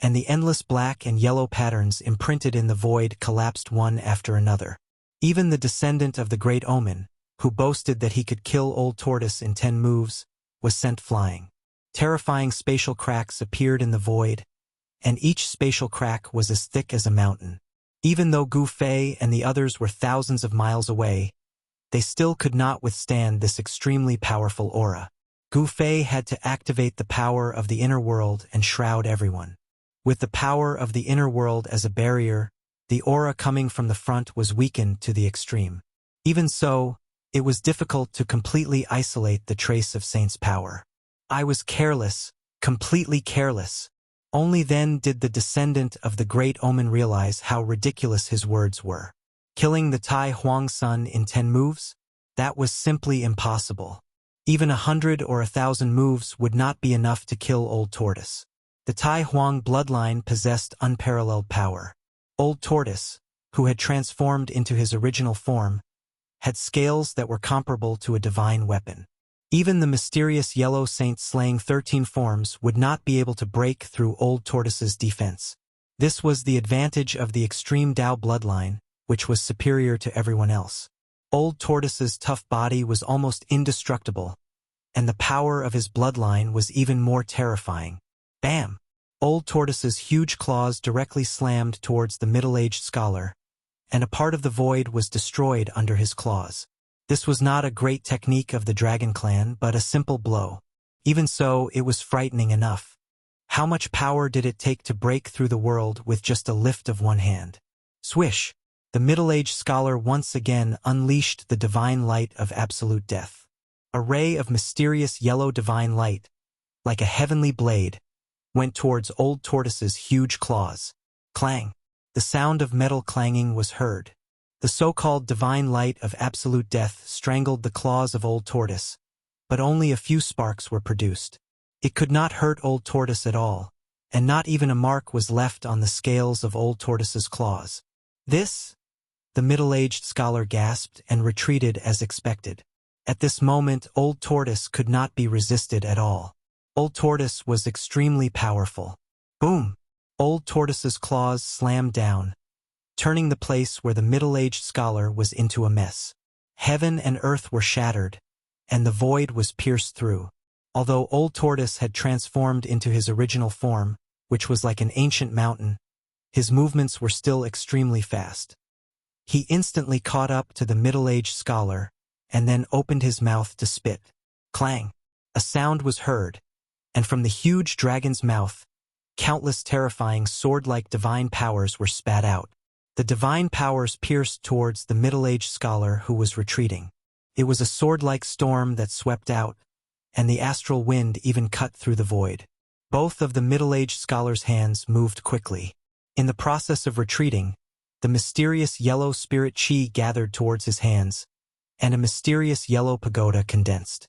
and the endless black and yellow patterns imprinted in the void collapsed one after another. Even the descendant of the Great Omen, who boasted that he could kill Old Tortoise in 10 moves, was sent flying. Terrifying spatial cracks appeared in the void, and each spatial crack was as thick as a mountain. Even though Gu Fei and the others were thousands of miles away, they still could not withstand this extremely powerful aura. Gu Fei had to activate the power of the inner world and shroud everyone. With the power of the inner world as a barrier, the aura coming from the front was weakened to the extreme. Even so, it was difficult to completely isolate the trace of Saint's power. I was careless, completely careless. Only then did the descendant of the Great Omen realize how ridiculous his words were. Killing the Tai Huang Sun in 10 moves? That was simply impossible. Even 100 or 1,000 moves would not be enough to kill Old Tortoise. The Tai Huang bloodline possessed unparalleled power. Old Tortoise, who had transformed into his original form, had scales that were comparable to a divine weapon. Even the mysterious yellow saint slaying 13 forms would not be able to break through Old Tortoise's defense. This was the advantage of the extreme Dao bloodline, which was superior to everyone else. Old Tortoise's tough body was almost indestructible, and the power of his bloodline was even more terrifying. Bam! Old Tortoise's huge claws directly slammed towards the middle-aged scholar, and a part of the void was destroyed under his claws. This was not a great technique of the Dragon Clan, but a simple blow. Even so, it was frightening enough. How much power did it take to break through the world with just a lift of one hand? Swish! The middle-aged scholar once again unleashed the divine light of absolute death. A ray of mysterious yellow divine light, like a heavenly blade, went towards Old Tortoise's huge claws. Clang! The sound of metal clanging was heard. The so-called divine light of absolute death strangled the claws of Old Tortoise, but only a few sparks were produced. It could not hurt Old Tortoise at all, and not even a mark was left on the scales of Old Tortoise's claws. This? The middle-aged scholar gasped and retreated as expected. At this moment, Old Tortoise could not be resisted at all. Old Tortoise was extremely powerful. Boom! Old Tortoise's claws slammed down, turning the place where the middle-aged scholar was into a mess. Heaven and earth were shattered, and the void was pierced through. Although Old Tortoise had transformed into his original form, which was like an ancient mountain, his movements were still extremely fast. He instantly caught up to the middle-aged scholar, and then opened his mouth to spit. Clang! A sound was heard, and from the huge dragon's mouth, countless terrifying sword-like divine powers were spat out. The divine powers pierced towards the middle-aged scholar who was retreating. It was a sword-like storm that swept out, and the astral wind even cut through the void. Both of the middle-aged scholar's hands moved quickly. In the process of retreating, the mysterious yellow spirit chi gathered towards his hands, and a mysterious yellow pagoda condensed.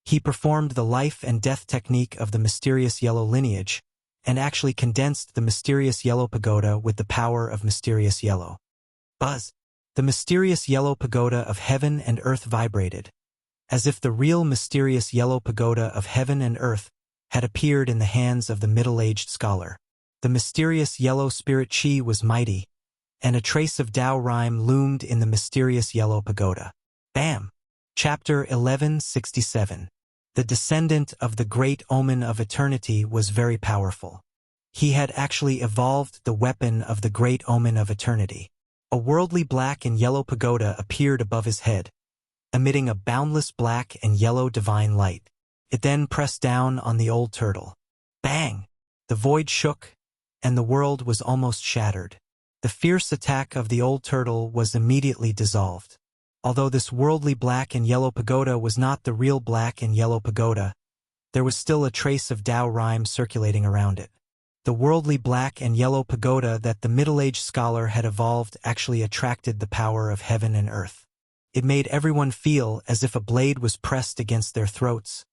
He performed the life and death technique of the mysterious yellow lineage, and actually condensed the mysterious yellow pagoda with the power of mysterious yellow. Buzz! The mysterious yellow pagoda of heaven and earth vibrated, as if the real mysterious yellow pagoda of heaven and earth had appeared in the hands of the middle-aged scholar. The mysterious yellow spirit chi was mighty, and a trace of Tao rhyme loomed in the mysterious yellow pagoda. Bam! Chapter 1167. The descendant of the Great Omen of Eternity was very powerful. He had actually evolved the weapon of the Great Omen of Eternity. A worldly black and yellow pagoda appeared above his head, emitting a boundless black and yellow divine light. It then pressed down on the old turtle. Bang! The void shook, and the world was almost shattered. The fierce attack of the old turtle was immediately dissolved. Although this worldly black and yellow pagoda was not the real black and yellow pagoda, there was still a trace of Tao rhyme circulating around it. The worldly black and yellow pagoda that the middle-aged scholar had evolved actually attracted the power of heaven and earth. It made everyone feel as if a blade was pressed against their throats,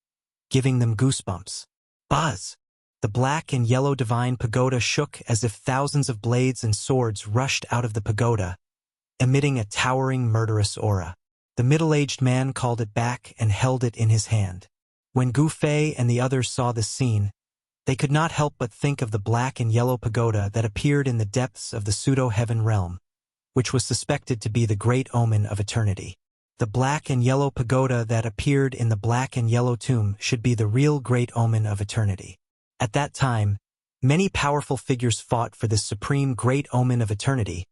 giving them goosebumps. Buzz! The black and yellow divine pagoda shook as if thousands of blades and swords rushed out of the pagoda, emitting a towering murderous aura. The middle-aged man called it back and held it in his hand. When Gu Fei and the others saw this scene, they could not help but think of the black and yellow pagoda that appeared in the depths of the pseudo-heaven realm, which was suspected to be the great omen of eternity. The black and yellow pagoda that appeared in the black and yellow tomb should be the real great omen of eternity. At that time, many powerful figures fought for this supreme great omen of eternity,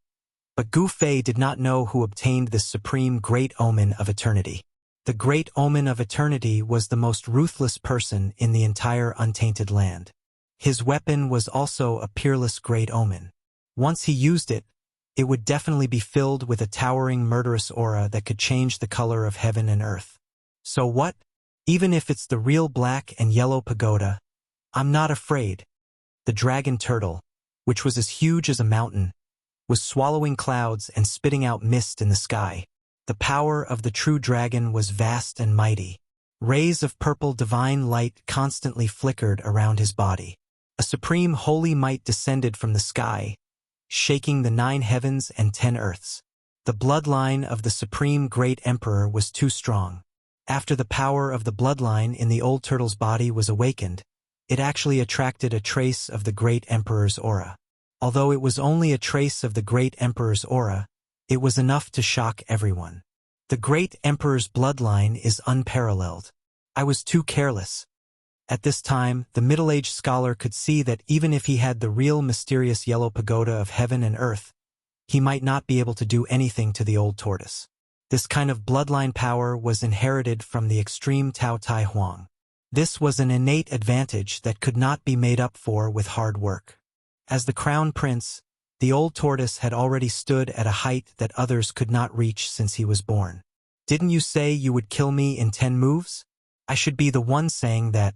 but Gu Fei did not know who obtained this supreme great omen of eternity. The great omen of eternity was the most ruthless person in the entire untainted land. His weapon was also a peerless great omen. Once he used it, it would definitely be filled with a towering murderous aura that could change the color of heaven and earth. So what? Even if it's the real black and yellow pagoda, I'm not afraid. The dragon turtle, which was as huge as a mountain, was swallowing clouds and spitting out mist in the sky. The power of the true dragon was vast and mighty. Rays of purple divine light constantly flickered around his body. A supreme holy might descended from the sky, shaking the 9 heavens and 10 earths. The bloodline of the supreme great emperor was too strong. After the power of the bloodline in the old turtle's body was awakened, it actually attracted a trace of the great emperor's aura. Although it was only a trace of the great emperor's aura, it was enough to shock everyone. The great emperor's bloodline is unparalleled. I was too careless. At this time, the middle-aged scholar could see that even if he had the real mysterious yellow pagoda of heaven and earth, he might not be able to do anything to the old tortoise. This kind of bloodline power was inherited from the extreme Tao Tai Huang. This was an innate advantage that could not be made up for with hard work. As the crown prince, the old tortoise had already stood at a height that others could not reach since he was born. Didn't you say you would kill me in 10 moves? I should be the one saying that.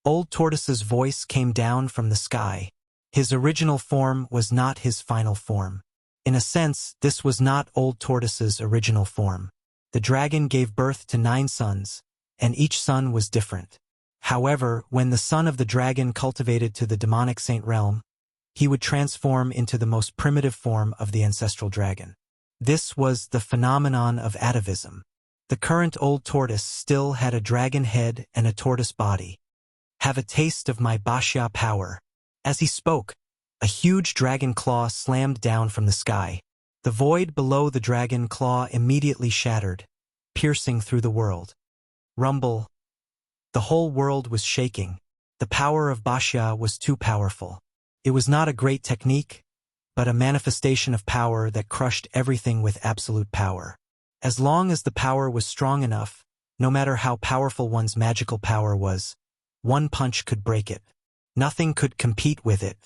Old tortoise's voice came down from the sky. His original form was not his final form. In a sense, this was not old tortoise's original form. The dragon gave birth to 9 sons, and each son was different. However, when the son of the dragon cultivated to the demonic saint realm, he would transform into the most primitive form of the ancestral dragon. This was the phenomenon of atavism. The current old tortoise still had a dragon head and a tortoise body. Have a taste of my Wuxia power. As he spoke, a huge dragon claw slammed down from the sky. The void below the dragon claw immediately shattered, piercing through the world. Rumble. The whole world was shaking. The power of Wuxia was too powerful. It was not a great technique, but a manifestation of power that crushed everything with absolute power. As long as the power was strong enough, no matter how powerful one's magical power was, one punch could break it. Nothing could compete with it.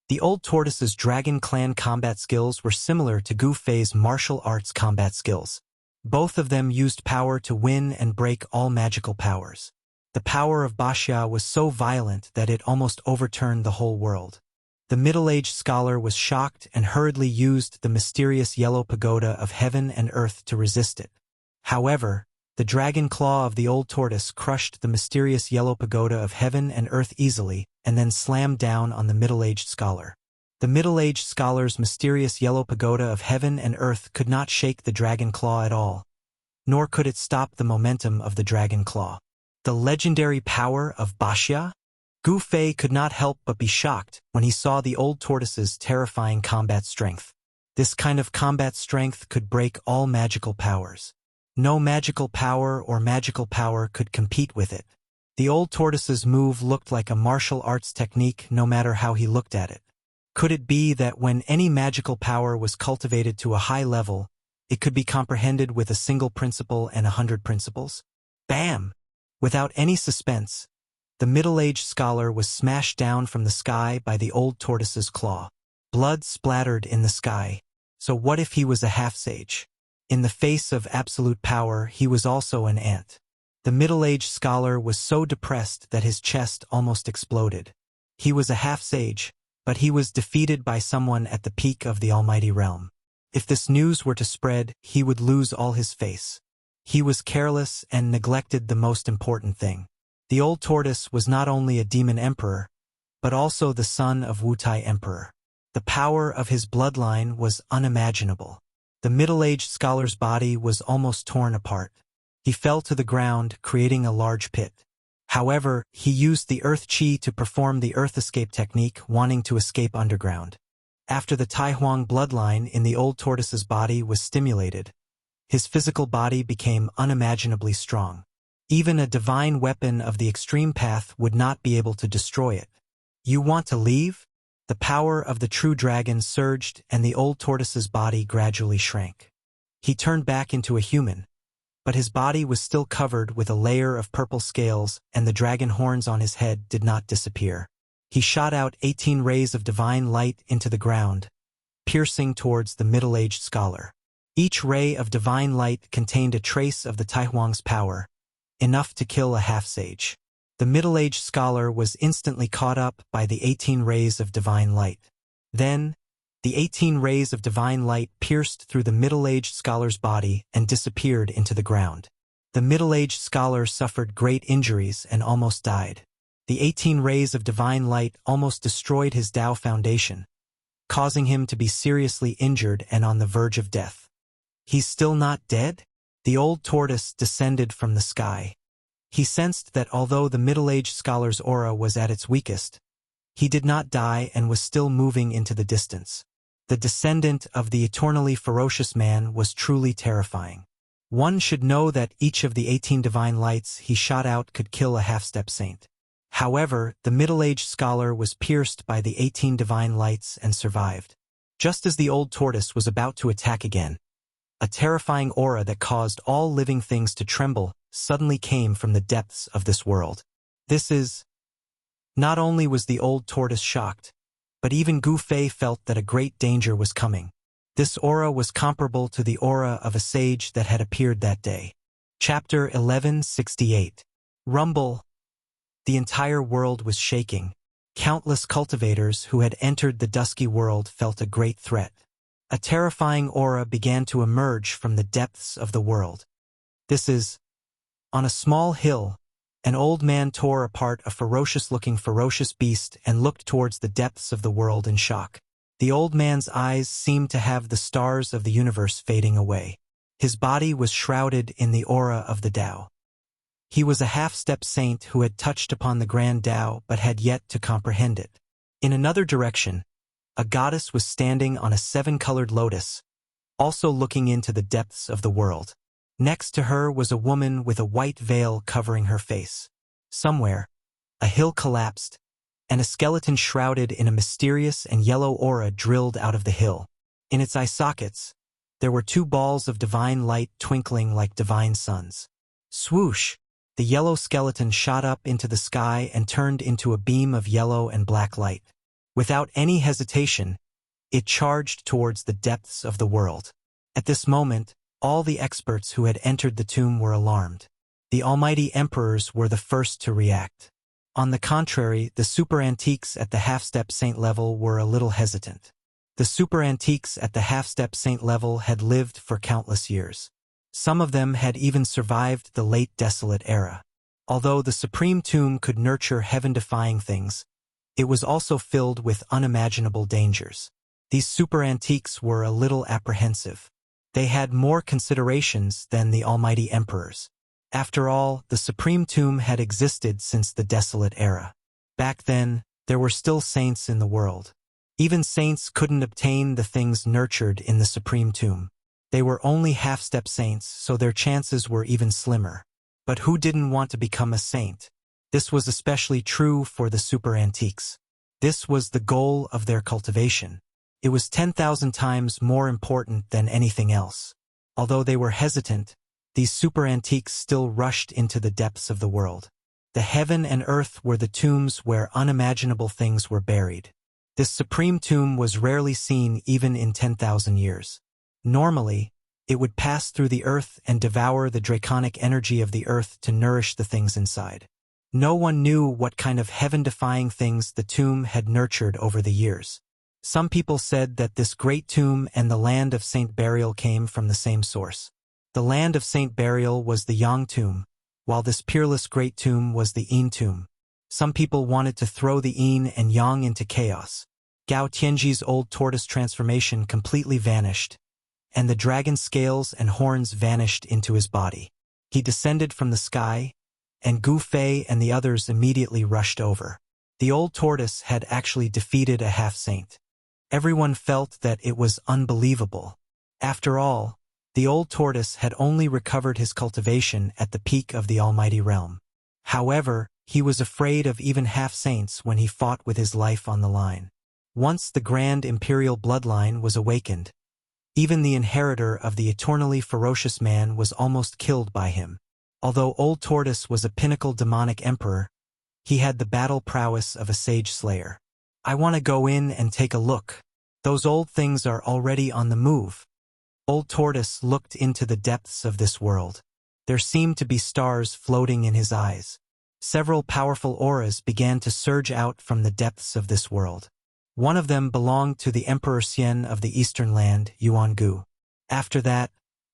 The old tortoise's dragon clan combat skills were similar to Gu Fei's martial arts combat skills. Both of them used power to win and break all magical powers. The power of Wuxia was so violent that it almost overturned the whole world. The middle-aged scholar was shocked and hurriedly used the mysterious yellow pagoda of heaven and earth to resist it. However, the dragon claw of the old tortoise crushed the mysterious yellow pagoda of heaven and earth easily and then slammed down on the middle-aged scholar. The middle-aged scholar's mysterious yellow pagoda of heaven and earth could not shake the dragon claw at all, nor could it stop the momentum of the dragon claw. The legendary power of Wuxia? Gu Fei could not help but be shocked when he saw the old tortoise's terrifying combat strength. This kind of combat strength could break all magical powers. No magical power or magical power could compete with it. The old tortoise's move looked like a martial arts technique no matter how he looked at it. Could it be that when any magical power was cultivated to a high level, it could be comprehended with a single principle and 100 principles? Bam! Without any suspense, the middle-aged scholar was smashed down from the sky by the old tortoise's claw. Blood splattered in the sky. So what if he was a half-sage? In the face of absolute power, he was also an ant. The middle-aged scholar was so depressed that his chest almost exploded. He was a half-sage, but he was defeated by someone at the peak of the almighty realm. If this news were to spread, he would lose all his face. He was careless and neglected the most important thing. The old tortoise was not only a demon emperor, but also the son of Wutai emperor. The power of his bloodline was unimaginable. The middle-aged scholar's body was almost torn apart. He fell to the ground, creating a large pit. However, he used the earth chi to perform the earth escape technique, wanting to escape underground. After the Taihuang bloodline in the old tortoise's body was stimulated, his physical body became unimaginably strong. Even a divine weapon of the extreme path would not be able to destroy it. You want to leave? The power of the true dragon surged and the old tortoise's body gradually shrank. He turned back into a human, but his body was still covered with a layer of purple scales and the dragon horns on his head did not disappear. He shot out 18 rays of divine light into the ground, piercing towards the middle-aged scholar. Each ray of divine light contained a trace of the Taihuang's power, enough to kill a half-sage. The middle-aged scholar was instantly caught up by the 18 rays of divine light. Then, the 18 rays of divine light pierced through the middle-aged scholar's body and disappeared into the ground. The middle-aged scholar suffered great injuries and almost died. The 18 rays of divine light almost destroyed his Tao foundation, causing him to be seriously injured and on the verge of death. He's still not dead? The old tortoise descended from the sky. He sensed that although the middle-aged scholar's aura was at its weakest, he did not die and was still moving into the distance. The descendant of the eternally ferocious man was truly terrifying. One should know that each of the 18 divine lights he shot out could kill a half-step saint. However, the middle-aged scholar was pierced by the 18 divine lights and survived. Just as the old tortoise was about to attack again, a terrifying aura that caused all living things to tremble suddenly came from the depths of this world. Not only was the old tortoise shocked, but even Gu Fei felt that a great danger was coming. This aura was comparable to the aura of a sage that had appeared that day. Chapter 1168. Rumble. The entire world was shaking. Countless cultivators who had entered the dusky world felt a great threat. A terrifying aura began to emerge from the depths of the world. On a small hill, an old man tore apart a ferocious-looking ferocious beast and looked towards the depths of the world in shock. The old man's eyes seemed to have the stars of the universe fading away. His body was shrouded in the aura of the Tao. He was a half-step saint who had touched upon the grand Tao but had yet to comprehend it. In another direction, a goddess was standing on a 7-colored lotus, also looking into the depths of the world. Next to her was a woman with a white veil covering her face. Somewhere, a hill collapsed, and a skeleton shrouded in a mysterious and yellow aura drilled out of the hill. In its eye sockets, there were 2 balls of divine light twinkling like divine suns. Swoosh! The yellow skeleton shot up into the sky and turned into a beam of yellow and black light. Without any hesitation, it charged towards the depths of the world. At this moment, all the experts who had entered the tomb were alarmed. The almighty emperors were the first to react. On the contrary, the super antiques at the half-step saint level were a little hesitant. The super antiques at the half-step saint level had lived for countless years. Some of them had even survived the late desolate era. Although the supreme tomb could nurture heaven-defying things, it was also filled with unimaginable dangers. These super antiques were a little apprehensive. They had more considerations than the almighty emperors. After all, the supreme tomb had existed since the desolate era. Back then, there were still saints in the world. Even saints couldn't obtain the things nurtured in the supreme tomb. They were only half-step saints, so their chances were even slimmer. But who didn't want to become a saint? This was especially true for the super antiques. This was the goal of their cultivation. It was 10,000 times more important than anything else. Although they were hesitant, these super antiques still rushed into the depths of the world. The heaven and earth were the tombs where unimaginable things were buried. This supreme tomb was rarely seen even in 10,000 years. Normally, it would pass through the earth and devour the draconic energy of the earth to nourish the things inside. No one knew what kind of heaven-defying things the tomb had nurtured over the years. Some people said that this great tomb and the land of Saint Burial came from the same source. The land of Saint Burial was the Yang tomb, while this peerless great tomb was the Yin tomb. Some people wanted to throw the Yin and Yang into chaos. Gao Tianji's old tortoise transformation completely vanished, and the dragon scales and horns vanished into his body. He descended from the sky, and Gu Fei and the others immediately rushed over. The old tortoise had actually defeated a half-saint. Everyone felt that it was unbelievable. After all, the old tortoise had only recovered his cultivation at the peak of the almighty realm. However, he was afraid of even half-saints when he fought with his life on the line. Once the grand imperial bloodline was awakened, even the inheritor of the eternally ferocious man was almost killed by him. Although Old Tortoise was a pinnacle demonic emperor, he had the battle prowess of a sage slayer. I want to go in and take a look. Those old things are already on the move. Old Tortoise looked into the depths of this world. There seemed to be stars floating in his eyes. Several powerful auras began to surge out from the depths of this world. One of them belonged to the Emperor Xian of the eastern land, Yuangu. After that,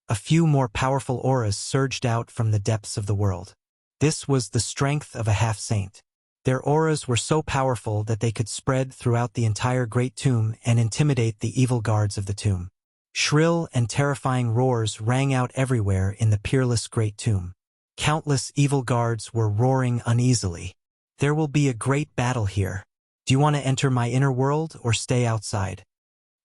a few more powerful auras surged out from the depths of the world. This was the strength of a half-saint. Their auras were so powerful that they could spread throughout the entire great tomb and intimidate the evil guards of the tomb. Shrill and terrifying roars rang out everywhere in the peerless great tomb. Countless evil guards were roaring uneasily. There will be a great battle here. Do you want to enter my inner world or stay outside?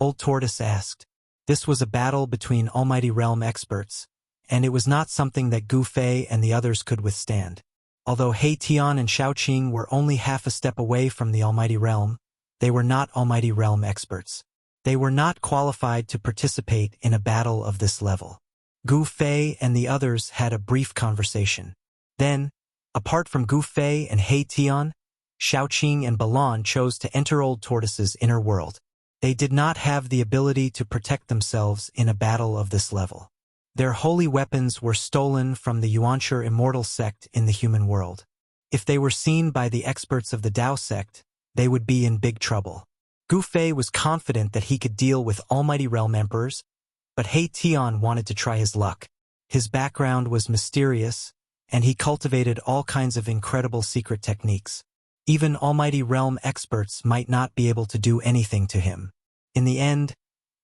Old Tortoise asked. This was a battle between Almighty Realm experts, and it was not something that Gu Fei and the others could withstand. Although He Tian and Shaoqing were only half a step away from the Almighty Realm, they were not Almighty Realm experts. They were not qualified to participate in a battle of this level. Gu Fei and the others had a brief conversation. Then, apart from Gu Fei and He Tian, Shaoqing and Balan chose to enter Old Tortoise's inner world. They did not have the ability to protect themselves in a battle of this level. Their holy weapons were stolen from the Yuanshi Immortal sect in the human world. If they were seen by the experts of the Dao sect, they would be in big trouble. Gu Fei was confident that he could deal with Almighty Realm emperors, but He Tian wanted to try his luck. His background was mysterious, and he cultivated all kinds of incredible secret techniques. Even Almighty Realm experts might not be able to do anything to him. In the end,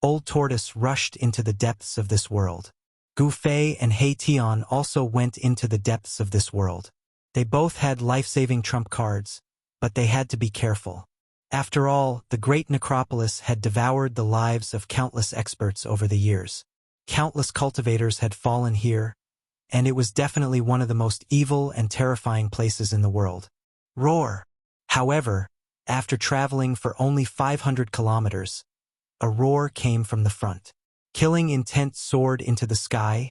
Old Tortoise rushed into the depths of this world. Gu Fei and He Tian also went into the depths of this world. They both had life-saving trump cards, but they had to be careful. After all, the great necropolis had devoured the lives of countless experts over the years. Countless cultivators had fallen here, and it was definitely one of the most evil and terrifying places in the world. Roar! However, after traveling for only 500 kilometers, a roar came from the front. Killing intent soared into the sky,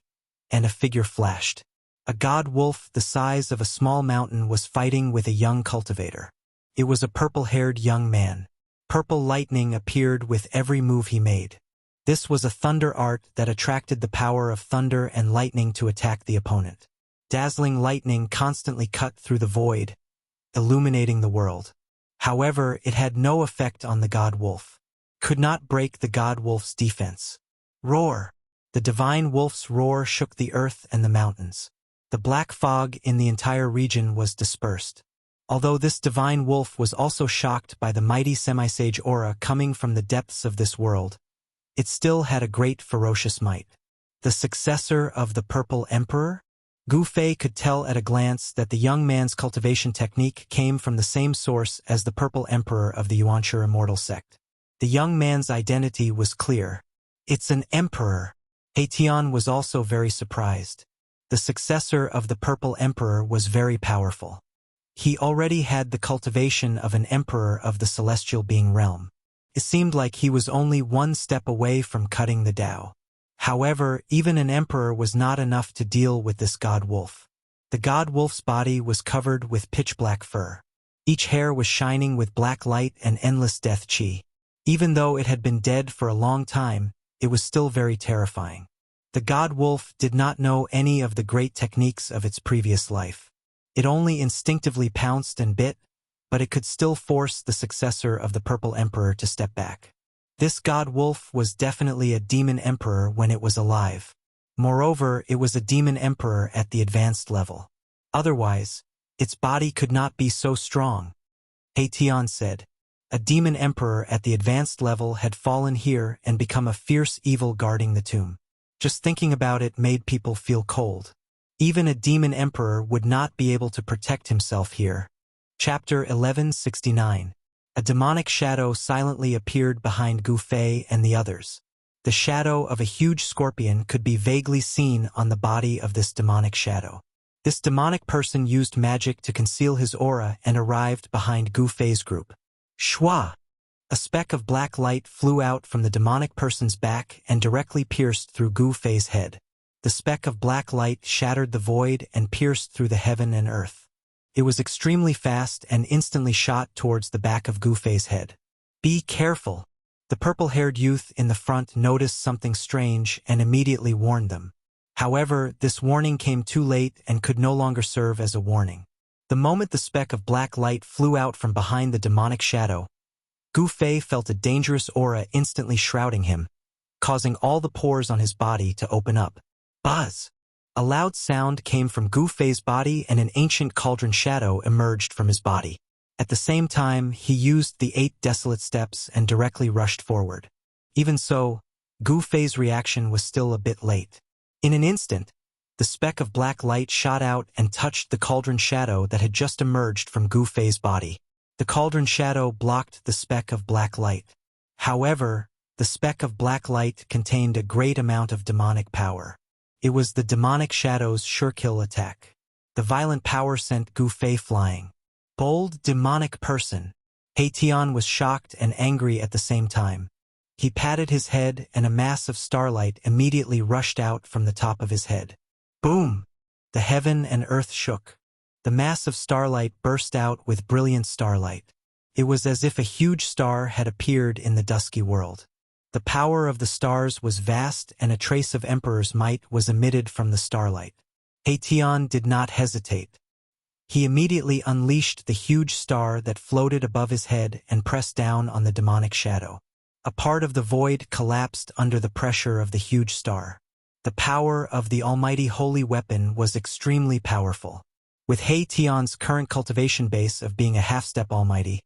and a figure flashed. A god wolf the size of a small mountain was fighting with a young cultivator. It was a purple-haired young man. Purple lightning appeared with every move he made. This was a thunder art that attracted the power of thunder and lightning to attack the opponent. Dazzling lightning constantly cut through the void, illuminating the world. However, it had no effect on the god wolf. Could not break the god wolf's defense. Roar! The divine wolf's roar shook the earth and the mountains. The black fog in the entire region was dispersed. Although this divine wolf was also shocked by the mighty semi-sage aura coming from the depths of this world, it still had a great ferocious might. The successor of the Purple Emperor? Gu Fei could tell at a glance that the young man's cultivation technique came from the same source as the Purple Emperor of the Yuanshi Immortal sect. The young man's identity was clear. It's an emperor. He Tian was also very surprised. The successor of the Purple Emperor was very powerful. He already had the cultivation of an emperor of the celestial being realm. It seemed like he was only one step away from cutting the Tao. However, even an emperor was not enough to deal with this god wolf. The god wolf's body was covered with pitch-black fur. Each hair was shining with black light and endless death chi. Even though it had been dead for a long time, it was still very terrifying. The god wolf did not know any of the great techniques of its previous life. It only instinctively pounced and bit, but it could still force the successor of the Purple Emperor to step back. This god wolf was definitely a demon emperor when it was alive. Moreover, it was a demon emperor at the advanced level. Otherwise, its body could not be so strong. He Tian said. A demon emperor at the advanced level had fallen here and become a fierce evil guarding the tomb. Just thinking about it made people feel cold. Even a demon emperor would not be able to protect himself here. Chapter 1169. A demonic shadow silently appeared behind Gu Fei and the others. The shadow of a huge scorpion could be vaguely seen on the body of this demonic shadow. This demonic person used magic to conceal his aura and arrived behind Gu Fei's group. Shua! A speck of black light flew out from the demonic person's back and directly pierced through Gu Fei's head. The speck of black light shattered the void and pierced through the heaven and earth. It was extremely fast and instantly shot towards the back of Gu Fei's head. Be careful! The purple-haired youth in the front noticed something strange and immediately warned them. However, this warning came too late and could no longer serve as a warning. The moment the speck of black light flew out from behind the demonic shadow, Gu Fei felt a dangerous aura instantly shrouding him, causing all the pores on his body to open up. Buzz! A loud sound came from Gu Fei's body and an ancient cauldron shadow emerged from his body. At the same time, he used the 8 desolate steps and directly rushed forward. Even so, Gu Fei's reaction was still a bit late. In an instant, the speck of black light shot out and touched the cauldron shadow that had just emerged from Gu Fei's body. The cauldron shadow blocked the speck of black light. However, the speck of black light contained a great amount of demonic power. It was the demonic shadow's sure-kill attack. The violent power sent Gu Fei flying. Bold, demonic person. Tian was shocked and angry at the same time. He patted his head and a mass of starlight immediately rushed out from the top of his head. Boom! The heaven and earth shook. The mass of starlight burst out with brilliant starlight. It was as if a huge star had appeared in the dusky world. The power of the stars was vast and a trace of Emperor's might was emitted from the starlight. Tian did not hesitate. He immediately unleashed the huge star that floated above his head and pressed down on the demonic shadow. A part of the void collapsed under the pressure of the huge star. The power of the almighty holy weapon was extremely powerful. With Tian's current cultivation base of being a half-step almighty,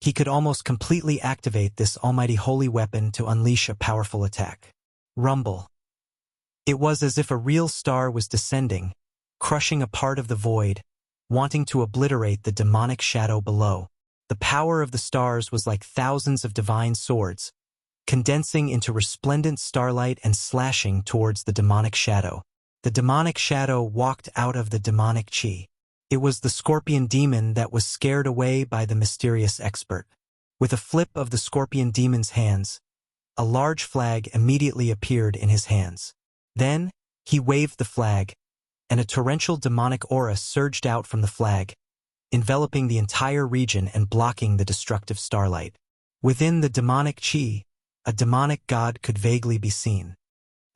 he could almost completely activate this almighty holy weapon to unleash a powerful attack. Rumble. It was as if a real star was descending, crushing a part of the void, wanting to obliterate the demonic shadow below. The power of the stars was like thousands of divine swords, condensing into resplendent starlight and slashing towards the demonic shadow. The demonic shadow walked out of the demonic chi. It was the scorpion demon that was scared away by the mysterious expert. With a flip of the scorpion demon's hands, a large flag immediately appeared in his hands. Then, he waved the flag, and a torrential demonic aura surged out from the flag, enveloping the entire region and blocking the destructive starlight. Within the demonic chi, a demonic god could vaguely be seen.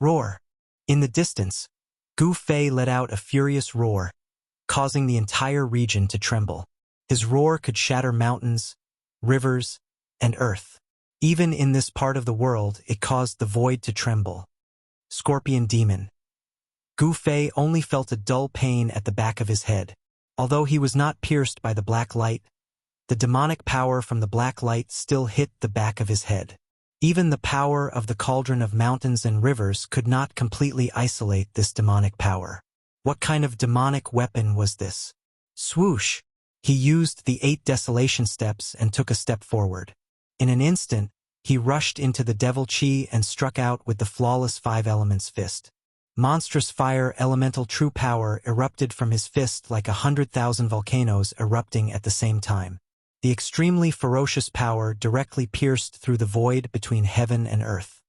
Roar! In the distance, Gu Fei let out a furious roar, causing the entire region to tremble. His roar could shatter mountains, rivers, and earth. Even in this part of the world, it caused the void to tremble. Scorpion demon. Gu Fei only felt a dull pain at the back of his head. Although he was not pierced by the black light, the demonic power from the black light still hit the back of his head. Even the power of the cauldron of mountains and rivers could not completely isolate this demonic power. What kind of demonic weapon was this? Swoosh! He used the 8 desolation steps and took a step forward. In an instant, he rushed into the devil chi and struck out with the flawless 5 elements fist. Monstrous fire elemental true power erupted from his fist like 100,000 volcanoes erupting at the same time. The extremely ferocious power directly pierced through the void between heaven and earth.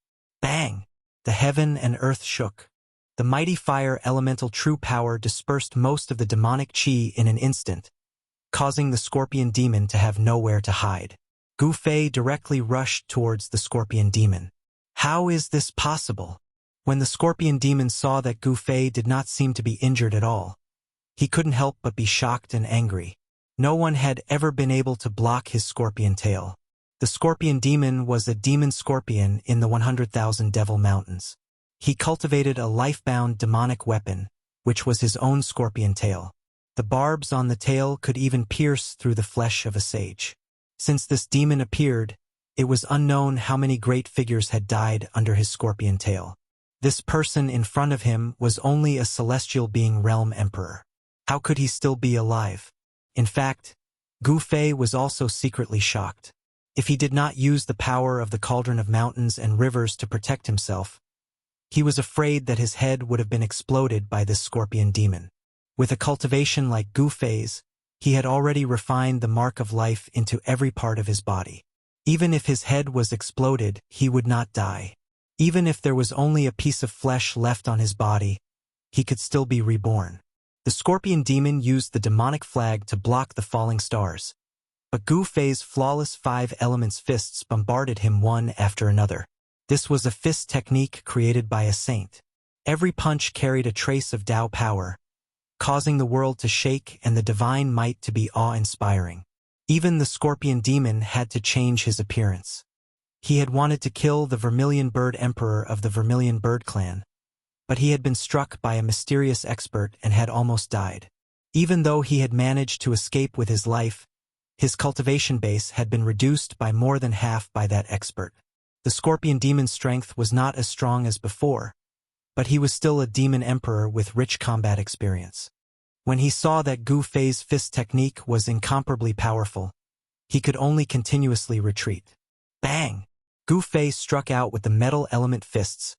Bang! The heaven and earth shook. The mighty fire elemental true power dispersed most of the demonic chi in an instant, causing the scorpion demon to have nowhere to hide. Gu Fei directly rushed towards the scorpion demon. How is this possible? When the scorpion demon saw that Gu Fei did not seem to be injured at all, he couldn't help but be shocked and angry. No one had ever been able to block his scorpion tail. The scorpion demon was a demon scorpion in the 100,000 Devil Mountains. He cultivated a life-bound demonic weapon, which was his own scorpion tail. The barbs on the tail could even pierce through the flesh of a sage. Since this demon appeared, it was unknown how many great figures had died under his scorpion tail. This person in front of him was only a celestial being realm emperor. How could he still be alive? In fact, Gu Fei was also secretly shocked. If he did not use the power of the cauldron of mountains and rivers to protect himself, he was afraid that his head would have been exploded by this scorpion demon. With a cultivation like Gu Fei's, he had already refined the mark of life into every part of his body. Even if his head was exploded, he would not die. Even if there was only a piece of flesh left on his body, he could still be reborn. The scorpion demon used the demonic flag to block the falling stars, but Gu Fei's flawless 5 elements fists bombarded him one after another. This was a fist technique created by a saint. Every punch carried a trace of Tao power, causing the world to shake and the divine might to be awe-inspiring. Even the scorpion demon had to change his appearance. He had wanted to kill the Vermilion Bird Emperor of the Vermilion Bird Clan, but he had been struck by a mysterious expert and had almost died. Even though he had managed to escape with his life, his cultivation base had been reduced by more than half by that expert. The scorpion demon's strength was not as strong as before, but he was still a demon emperor with rich combat experience. When he saw that Gu Fei's fist technique was incomparably powerful, he could only continuously retreat. Bang! Gu Fei struck out with the metal element fists,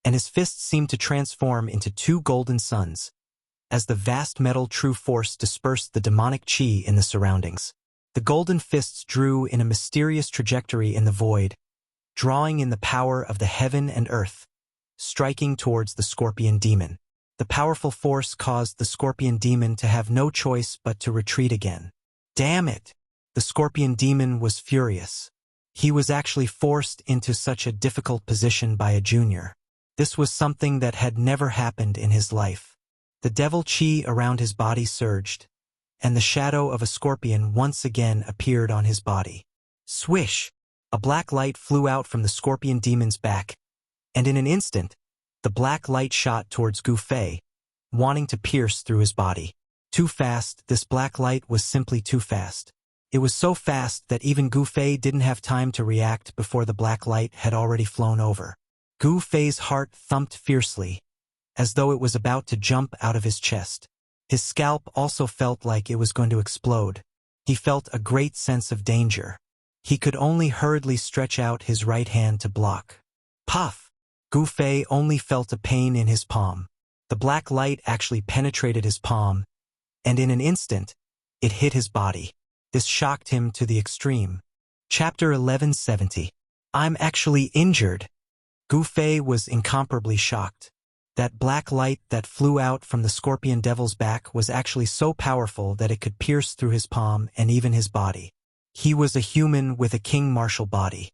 and his fists seemed to transform into 2 golden suns, as the vast metal true force dispersed the demonic chi in the surroundings. The golden fists drew in a mysterious trajectory in the void, drawing in the power of the heaven and earth, striking towards the scorpion demon. The powerful force caused the scorpion demon to have no choice but to retreat again. Damn it! The scorpion demon was furious. He was actually forced into such a difficult position by a junior. This was something that had never happened in his life. The devil chi around his body surged, and the shadow of a scorpion once again appeared on his body. Swish! A black light flew out from the scorpion demon's back, and in an instant, the black light shot towards Gu Fei, wanting to pierce through his body. Too fast, this black light was simply too fast. It was so fast that even Gu Fei didn't have time to react before the black light had already flown over. Gu Fei's heart thumped fiercely, as though it was about to jump out of his chest. His scalp also felt like it was going to explode. He felt a great sense of danger. He could only hurriedly stretch out his right hand to block. Puff! Gu Fei only felt a pain in his palm. The black light actually penetrated his palm, and in an instant, it hit his body. This shocked him to the extreme. Chapter 1170. I'm actually injured. Gu Fei was incomparably shocked. That black light that flew out from the scorpion devil's back was actually so powerful that it could pierce through his palm and even his body. He was a human with a king martial body.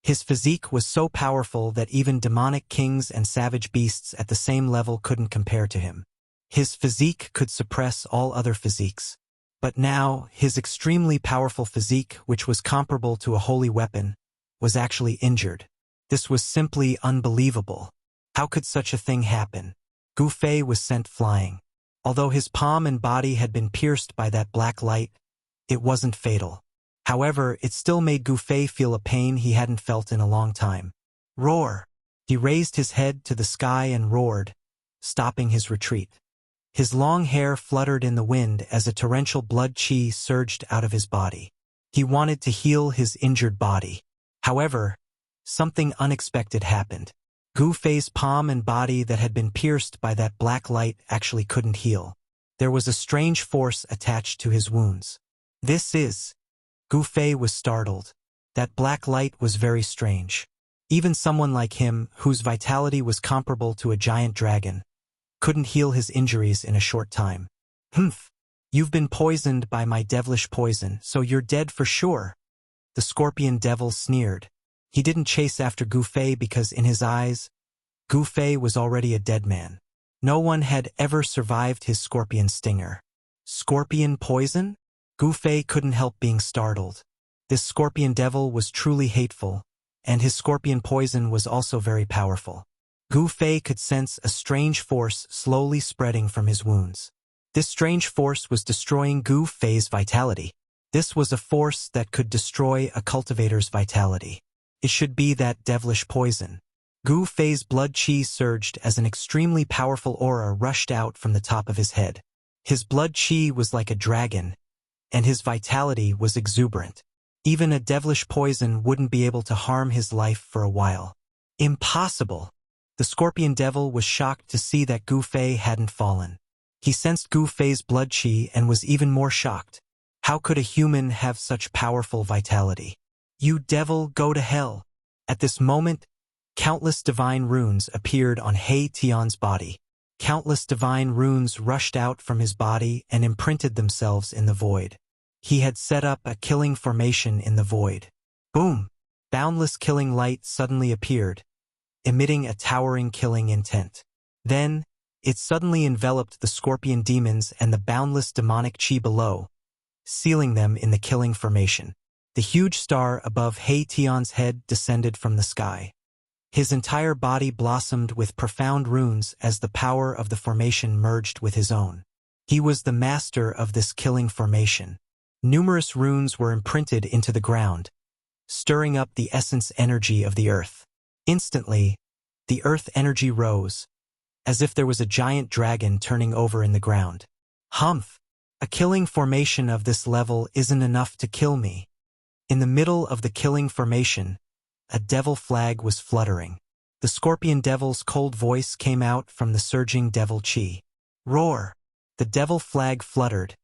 His physique was so powerful that even demonic kings and savage beasts at the same level couldn't compare to him. His physique could suppress all other physiques. But now, his extremely powerful physique, which was comparable to a holy weapon, was actually injured. This was simply unbelievable. How could such a thing happen? Gu Fei was sent flying. Although his palm and body had been pierced by that black light, it wasn't fatal. However, it still made Gu Fei feel a pain he hadn't felt in a long time. Roar! He raised his head to the sky and roared, stopping his retreat. His long hair fluttered in the wind as a torrential blood chi surged out of his body. He wanted to heal his injured body. However, something unexpected happened. Gu Fei's palm and body that had been pierced by that black light actually couldn't heal. There was a strange force attached to his wounds. Gu Fei was startled. That black light was very strange. Even someone like him, whose vitality was comparable to a giant dragon, couldn't heal his injuries in a short time. Humph! You've been poisoned by my devilish poison, so you're dead for sure. The scorpion devil sneered. He didn't chase after Gu Fei because in his eyes, Gu Fei was already a dead man. No one had ever survived his scorpion stinger. Scorpion poison? Gu Fei couldn't help being startled. This scorpion devil was truly hateful, and his scorpion poison was also very powerful. Gu Fei could sense a strange force slowly spreading from his wounds. This strange force was destroying Gu Fei's vitality. This was a force that could destroy a cultivator's vitality. It should be that devilish poison. Gu Fei's blood chi surged as an extremely powerful aura rushed out from the top of his head. His blood chi was like a dragon, and his vitality was exuberant. Even a devilish poison wouldn't be able to harm his life for a while. Impossible! The scorpion devil was shocked to see that Gu Fei hadn't fallen. He sensed Gu Fei's blood qi and was even more shocked. How could a human have such powerful vitality? You devil, go to hell! At this moment, countless divine runes appeared on He Tian's body. Countless divine runes rushed out from his body and imprinted themselves in the void. He had set up a killing formation in the void. Boom! Boundless killing light suddenly appeared, emitting a towering killing intent. Then, it suddenly enveloped the scorpion demons and the boundless demonic qi below, sealing them in the killing formation. The huge star above He Tian's head descended from the sky. His entire body blossomed with profound runes as the power of the formation merged with his own. He was the master of this killing formation. Numerous runes were imprinted into the ground, stirring up the essence energy of the earth. Instantly, the earth energy rose, as if there was a giant dragon turning over in the ground. Humph! A killing formation of this level isn't enough to kill me. In the middle of the killing formation, a devil flag was fluttering. The scorpion devil's cold voice came out from the surging devil qi. Roar! The devil flag fluttered,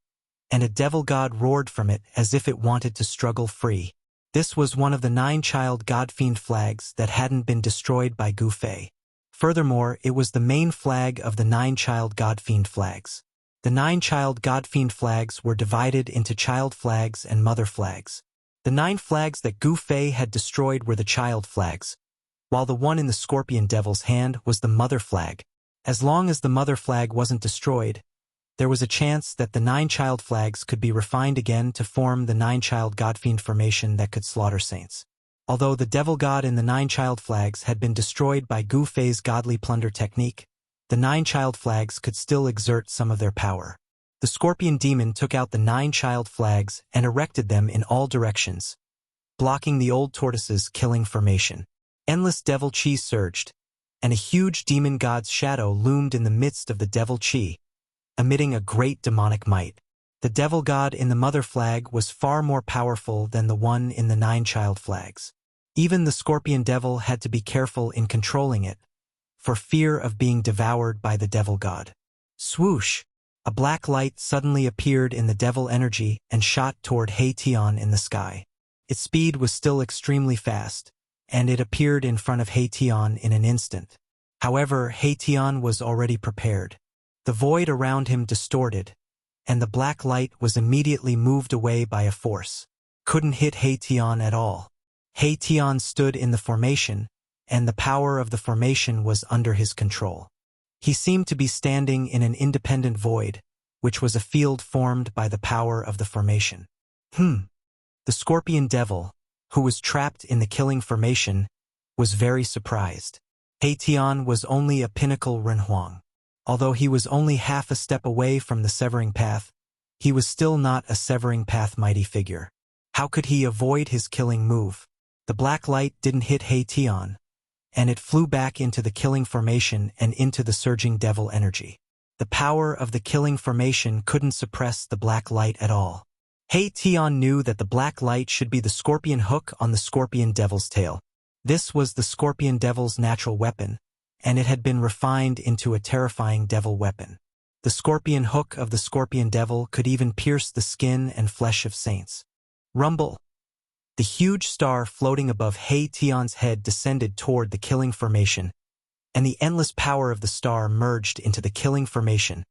and a devil god roared from it as if it wanted to struggle free. This was one of the 9-child godfiend flags that hadn't been destroyed by Gu Fei. Furthermore, it was the main flag of the 9-child godfiend flags. The 9-child godfiend flags were divided into child flags and mother flags. The 9 flags that Gu Fei had destroyed were the child flags, while the one in the scorpion devil's hand was the mother flag. As long as the mother flag wasn't destroyed, there was a chance that the 9 child flags could be refined again to form the 9-child godfiend formation that could slaughter saints. Although the devil god in the 9 child flags had been destroyed by Gu Fei's godly plunder technique, the 9 child flags could still exert some of their power. The scorpion demon took out the 9 child flags and erected them in all directions, blocking the old tortoise's killing formation. Endless devil qi surged, and a huge demon god's shadow loomed in the midst of the devil qi, emitting a great demonic might. The devil god in the mother flag was far more powerful than the one in the 9 child flags. Even the scorpion devil had to be careful in controlling it, for fear of being devoured by the devil god. Swoosh! A black light suddenly appeared in the devil energy and shot toward He Tian in the sky. Its speed was still extremely fast, and it appeared in front of He Tian in an instant. However, He Tian was already prepared. The void around him distorted, and the black light was immediately moved away by a force. Couldn't hit He Tian at all. He Tian stood in the formation, and the power of the formation was under his control. He seemed to be standing in an independent void, which was a field formed by the power of the formation. The scorpion devil, who was trapped in the killing formation, was very surprised. He Tian was only a pinnacle Renhuang. Although he was only half a step away from the severing path, he was still not a severing path mighty figure. How could he avoid his killing move? The black light didn't hit He Tian, and it flew back into the killing formation and into the surging devil energy. The power of the killing formation couldn't suppress the black light at all. He Tian knew that the black light should be the scorpion hook on the scorpion devil's tail. This was the scorpion devil's natural weapon, and it had been refined into a terrifying devil weapon. The scorpion hook of the scorpion devil could even pierce the skin and flesh of saints. Rumble! The huge star floating above He Tian's head descended toward the killing formation, and the endless power of the star merged into the killing formation,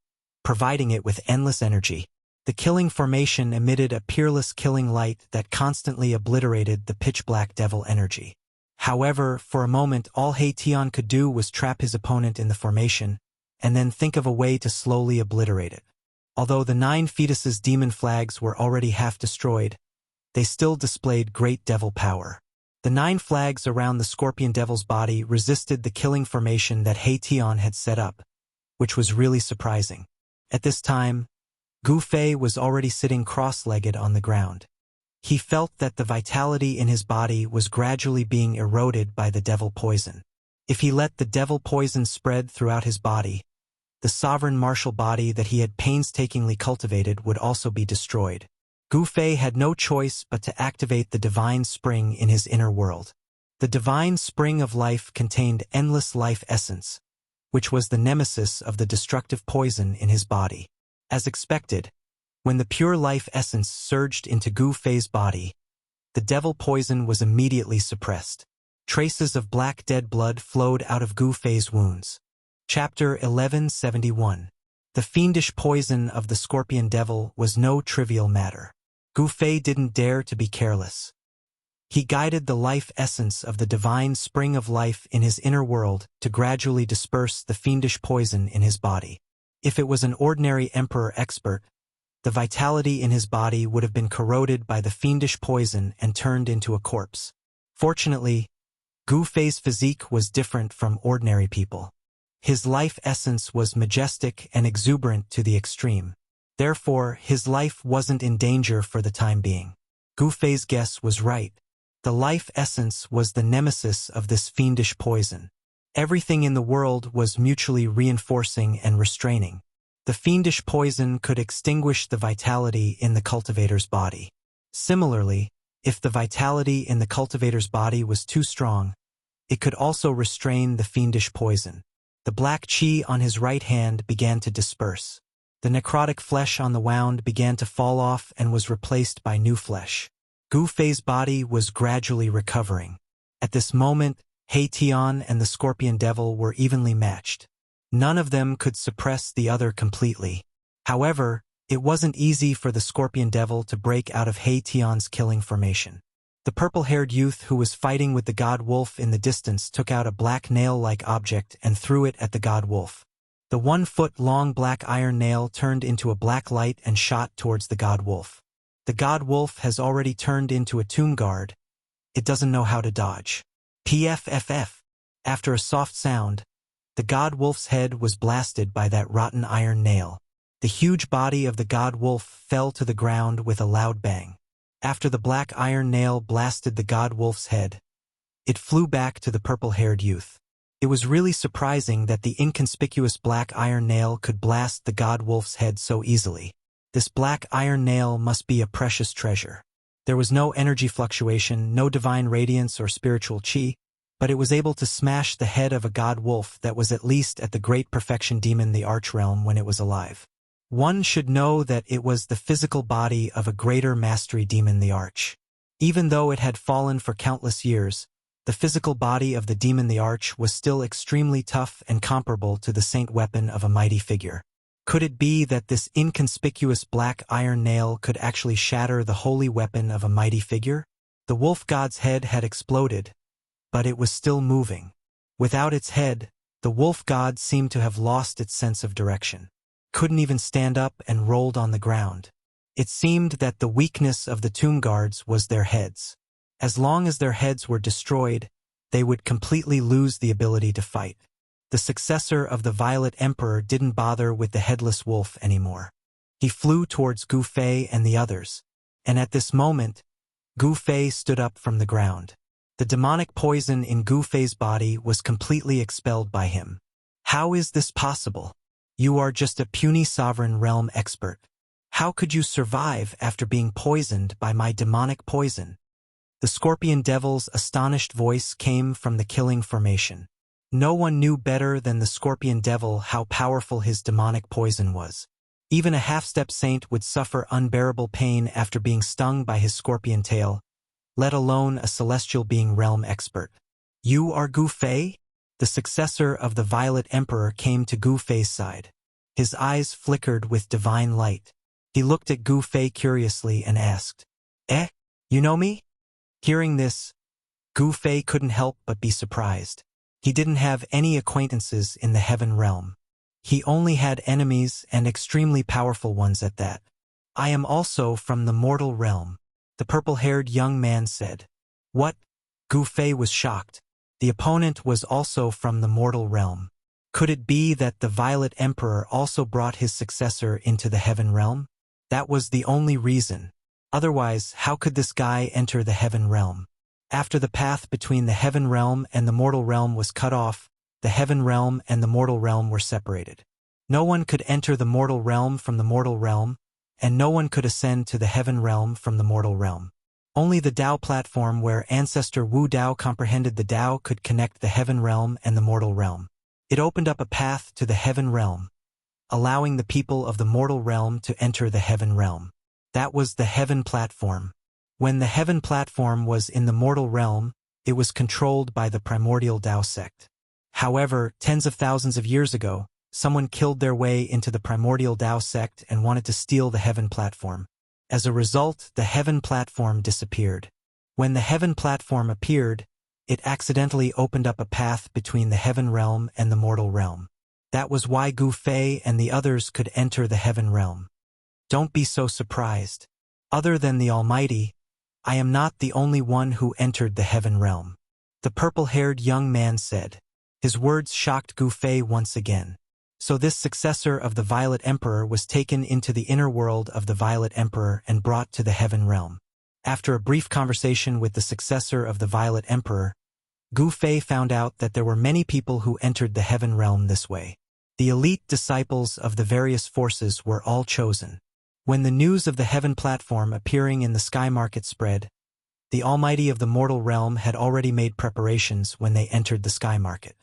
providing it with endless energy. The killing formation emitted a peerless killing light that constantly obliterated the pitch-black devil energy. However, for a moment all He Tian could do was trap his opponent in the formation, and then think of a way to slowly obliterate it. Although the 9 fetuses' demon flags were already half destroyed, they still displayed great devil power. The 9 flags around the scorpion devil's body resisted the killing formation that He Tian had set up, which was really surprising. At this time, Gu Fei was already sitting cross-legged on the ground. He felt that the vitality in his body was gradually being eroded by the devil poison. If he let the devil poison spread throughout his body, the sovereign martial body that he had painstakingly cultivated would also be destroyed. Gu Fei had no choice but to activate the divine spring in his inner world. The divine spring of life contained endless life essence, which was the nemesis of the destructive poison in his body. As expected, when the pure life essence surged into Gu Fei's body, the devil poison was immediately suppressed. Traces of black dead blood flowed out of Gu Fei's wounds. Chapter 1171. The fiendish poison of the scorpion devil was no trivial matter. Gu Fei didn't dare to be careless. He guided the life essence of the divine spring of life in his inner world to gradually disperse the fiendish poison in his body. If it was an ordinary emperor expert, the vitality in his body would have been corroded by the fiendish poison and turned into a corpse. Fortunately, Gu Fei's physique was different from ordinary people. His life essence was majestic and exuberant to the extreme. Therefore, his life wasn't in danger for the time being. Gu Fei's guess was right. The life essence was the nemesis of this fiendish poison. Everything in the world was mutually reinforcing and restraining. The fiendish poison could extinguish the vitality in the cultivator's body. Similarly, if the vitality in the cultivator's body was too strong, it could also restrain the fiendish poison. The black qi on his right hand began to disperse. The necrotic flesh on the wound began to fall off and was replaced by new flesh. Gu Fei's body was gradually recovering. At this moment, He Tian and the Scorpion Devil were evenly matched. None of them could suppress the other completely. However, it wasn't easy for the Scorpion Devil to break out of He Tian's killing formation. The purple-haired youth who was fighting with the god wolf in the distance took out a black nail-like object and threw it at the god wolf. The 1-foot-long black iron nail turned into a black light and shot towards the god wolf. The god wolf has already turned into a tomb guard. It doesn't know how to dodge. PFFF. After a soft sound, the god wolf's head was blasted by that rotten iron nail. The huge body of the god wolf fell to the ground with a loud bang. After the black iron nail blasted the god wolf's head, it flew back to the purple-haired youth. It was really surprising that the inconspicuous black iron nail could blast the god wolf's head so easily. This black iron nail must be a precious treasure. There was no energy fluctuation, no divine radiance or spiritual qi, but it was able to smash the head of a god wolf that was at least at the great perfection demon the Archrealm when it was alive. One should know that it was the physical body of a greater mastery demon the Arch. Even though it had fallen for countless years, the physical body of the demon the Arch was still extremely tough and comparable to the saint weapon of a mighty figure. Could it be that this inconspicuous black iron nail could actually shatter the holy weapon of a mighty figure? The wolf god's head had exploded, but it was still moving. Without its head, the wolf god seemed to have lost its sense of direction. Couldn't even stand up and rolled on the ground. It seemed that the weakness of the tomb guards was their heads. As long as their heads were destroyed, they would completely lose the ability to fight. The successor of the Violet Emperor didn't bother with the headless wolf anymore. He flew towards Gu Fei and the others, and at this moment, Gu Fei stood up from the ground. The demonic poison in Gu Fei's body was completely expelled by him. How is this possible? You are just a puny sovereign realm expert. How could you survive after being poisoned by my demonic poison? The Scorpion Devil's astonished voice came from the killing formation. No one knew better than the Scorpion Devil how powerful his demonic poison was. Even a half-step saint would suffer unbearable pain after being stung by his scorpion tail, let alone a celestial being realm expert. You are Gu Fei? The successor of the Violet Emperor came to Gu Fei's side. His eyes flickered with divine light. He looked at Gu Fei curiously and asked, You know me? Hearing this, Gu Fei couldn't help but be surprised. He didn't have any acquaintances in the heaven realm. He only had enemies and extremely powerful ones at that. I am also from the mortal realm, the purple-haired young man said. What? Gu Fei was shocked. The opponent was also from the mortal realm. Could it be that the Violet Emperor also brought his successor into the heaven realm? That was the only reason. Otherwise, how could this guy enter the heaven realm? After the path between the heaven realm and the mortal realm was cut off, the heaven realm and the mortal realm were separated. No one could enter the mortal realm from the mortal realm, and no one could ascend to the heaven realm from the mortal realm. Only the Tao platform where ancestor Wu Dao comprehended the Tao could connect the heaven realm and the mortal realm. It opened up a path to the heaven realm, allowing the people of the mortal realm to enter the heaven realm. That was the heaven platform. When the heaven platform was in the mortal realm, it was controlled by the primordial Tao sect. However, tens of thousands of years ago, someone killed their way into the primordial Tao sect and wanted to steal the heaven platform. As a result, the heaven platform disappeared. When the heaven platform appeared, it accidentally opened up a path between the heaven realm and the mortal realm. That was why Gu Fei and the others could enter the heaven realm. Don't be so surprised. Other than the Almighty, I am not the only one who entered the heaven realm, the purple-haired young man said. His words shocked Gu Fei once again. So this successor of the Violet Emperor was taken into the inner world of the Violet Emperor and brought to the heaven realm. After a brief conversation with the successor of the Violet Emperor, Gu Fei found out that there were many people who entered the heaven realm this way. The elite disciples of the various forces were all chosen. When the news of the heaven platform appearing in the sky market spread, the Almighty of the mortal realm had already made preparations when they entered the sky market.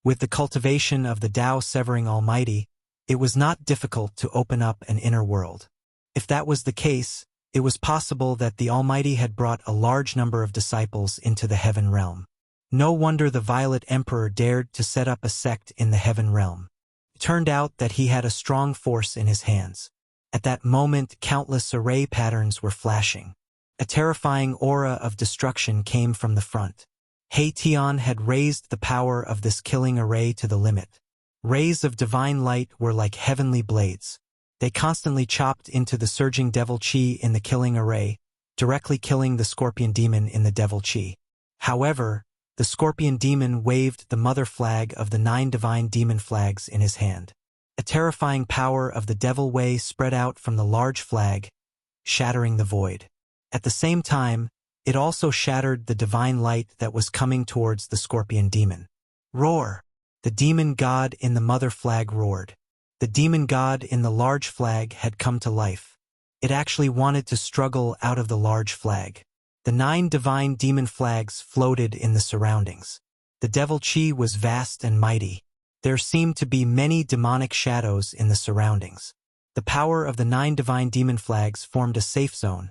With the cultivation of the Tao severing Almighty, it was not difficult to open up an inner world. If that was the case, it was possible that the Almighty had brought a large number of disciples into the heaven realm. No wonder the Violet Emperor dared to set up a sect in the heaven realm. It turned out that he had a strong force in his hands. At that moment, countless array patterns were flashing. A terrifying aura of destruction came from the front. He Tian had raised the power of this killing array to the limit. Rays of divine light were like heavenly blades. They constantly chopped into the surging devil chi in the killing array, directly killing the scorpion demon in the devil chi. However, the scorpion demon waved the mother flag of the 9 divine demon flags in his hand. A terrifying power of the devil way spread out from the large flag, shattering the void. At the same time, it also shattered the divine light that was coming towards the scorpion demon. Roar! The demon god in the mother flag roared. The demon god in the large flag had come to life. It actually wanted to struggle out of the large flag. The 9 divine demon flags floated in the surroundings. The devil chi was vast and mighty. There seemed to be many demonic shadows in the surroundings. The power of the 9 divine demon flags formed a safe zone,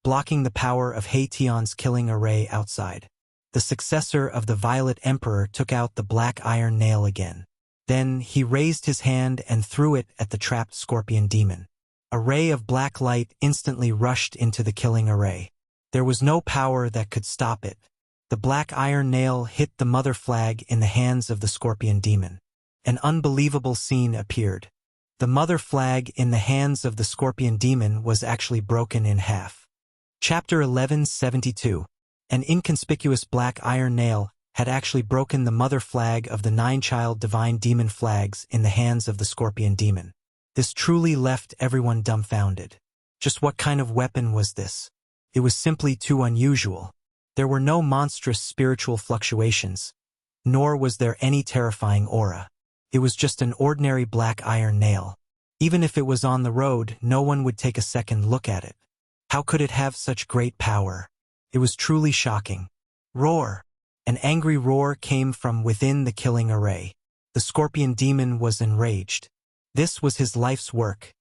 blocking the power of He Tian's killing array outside. The successor of the Violet Emperor took out the black iron nail again. Then he raised his hand and threw it at the trapped scorpion demon. A ray of black light instantly rushed into the killing array. There was no power that could stop it. The black iron nail hit the mother flag in the hands of the scorpion demon. An unbelievable scene appeared. The mother flag in the hands of the scorpion demon was actually broken in half. Chapter 1172. An inconspicuous black iron nail had actually broken the mother flag of the 9 child divine demon flags in the hands of the scorpion demon. This truly left everyone dumbfounded. Just what kind of weapon was this? It was simply too unusual. There were no monstrous spiritual fluctuations, nor was there any terrifying aura. It was just an ordinary black iron nail. Even if it was on the road, no one would take a second look at it. How could it have such great power? It was truly shocking. Roar! An angry roar came from within the killing array. The scorpion demon was enraged. This was his life's work,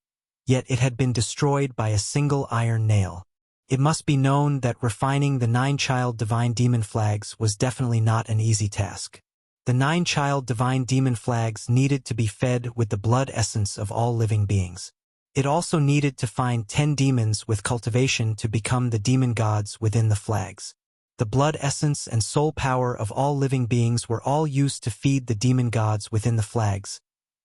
yet it had been destroyed by a single iron nail. It must be known that refining the 9 child divine demon flags was definitely not an easy task. The 9 child divine demon flags needed to be fed with the blood essence of all living beings. It also needed to find 10 demons with cultivation to become the demon gods within the flags. The blood essence and soul power of all living beings were all used to feed the demon gods within the flags,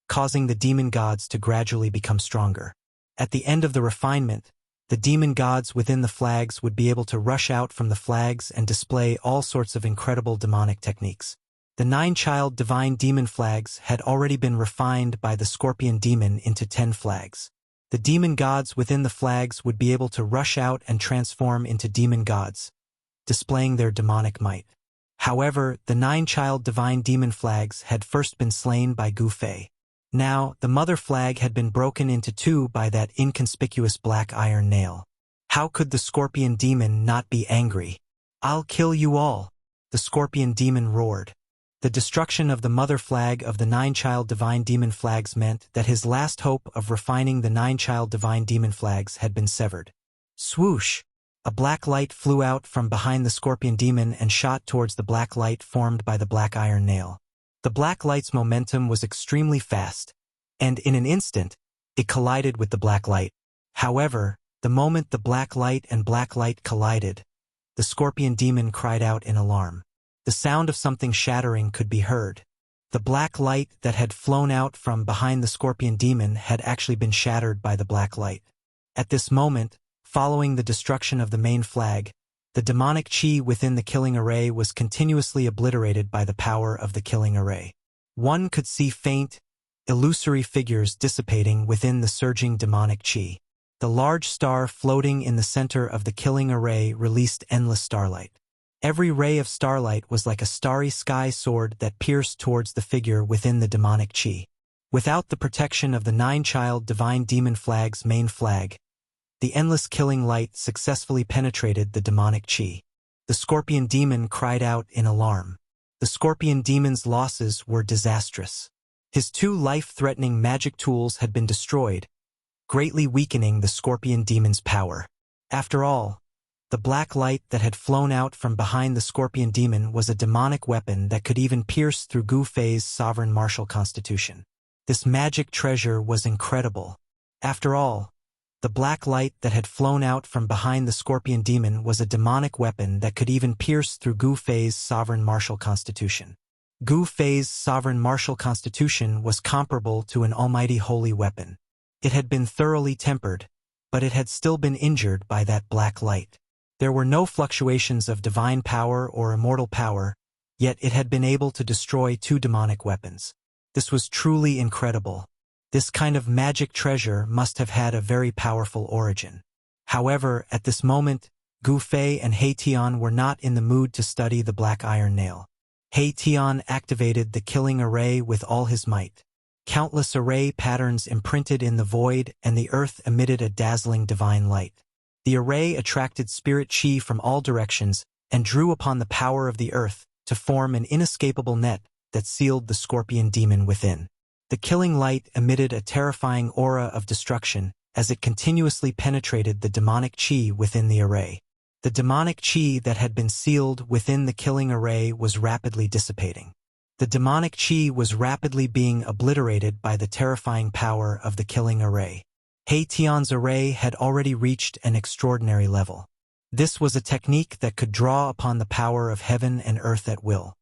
causing the demon gods to gradually become stronger. At the end of the refinement, the demon gods within the flags would be able to rush out from the flags and display all sorts of incredible demonic techniques. The 9 child divine demon flags had already been refined by the scorpion demon into 10 flags. The demon gods within the flags would be able to rush out and transform into demon gods, displaying their demonic might. However, the 9 child divine demon flags had first been slain by Gu Fei. Now, the mother flag had been broken into two by that inconspicuous black iron nail. How could the scorpion demon not be angry? "I'll kill you all," the scorpion demon roared. The destruction of the mother flag of the nine-child divine demon flags meant that his last hope of refining the nine-child divine demon flags had been severed. Swoosh! A black light flew out from behind the scorpion demon and shot towards the black light formed by the black iron nail. The black light's momentum was extremely fast, and in an instant, it collided with the black light. However, the moment the black light and black light collided, the scorpion demon cried out in alarm. The sound of something shattering could be heard. The black light that had flown out from behind the scorpion demon had actually been shattered by the black light. At this moment, following the destruction of the main flag, the demonic chi within the killing array was continuously obliterated by the power of the killing array. One could see faint, illusory figures dissipating within the surging demonic chi. The large star floating in the center of the killing array released endless starlight. Every ray of starlight was like a starry sky sword that pierced towards the figure within the demonic chi. Without the protection of the nine-child divine demon flag's main flag, the endless killing light successfully penetrated the demonic chi. The scorpion demon cried out in alarm. The scorpion demon's losses were disastrous. His two life-threatening magic tools had been destroyed, greatly weakening the scorpion demon's power. After all, the black light that had flown out from behind the scorpion demon was a demonic weapon that could even pierce through Gu Fei's sovereign martial constitution. This magic treasure was incredible. After all, the black light that had flown out from behind the scorpion demon was a demonic weapon that could even pierce through Gu Fei's sovereign martial constitution. Gu Fei's sovereign martial constitution was comparable to an almighty holy weapon. It had been thoroughly tempered, but it had still been injured by that black light. There were no fluctuations of divine power or immortal power, yet it had been able to destroy two demonic weapons. This was truly incredible. This kind of magic treasure must have had a very powerful origin. However, at this moment, Gu Fei and He Tian were not in the mood to study the black iron nail. He Tian activated the killing array with all his might. Countless array patterns imprinted in the void, and the earth emitted a dazzling divine light. The array attracted spirit chi from all directions and drew upon the power of the earth to form an inescapable net that sealed the scorpion demon within. The killing light emitted a terrifying aura of destruction as it continuously penetrated the demonic chi within the array. The demonic chi that had been sealed within the killing array was rapidly dissipating. The demonic chi was rapidly being obliterated by the terrifying power of the killing array. He Tian's array had already reached an extraordinary level. This was a technique that could draw upon the power of heaven and earth at will.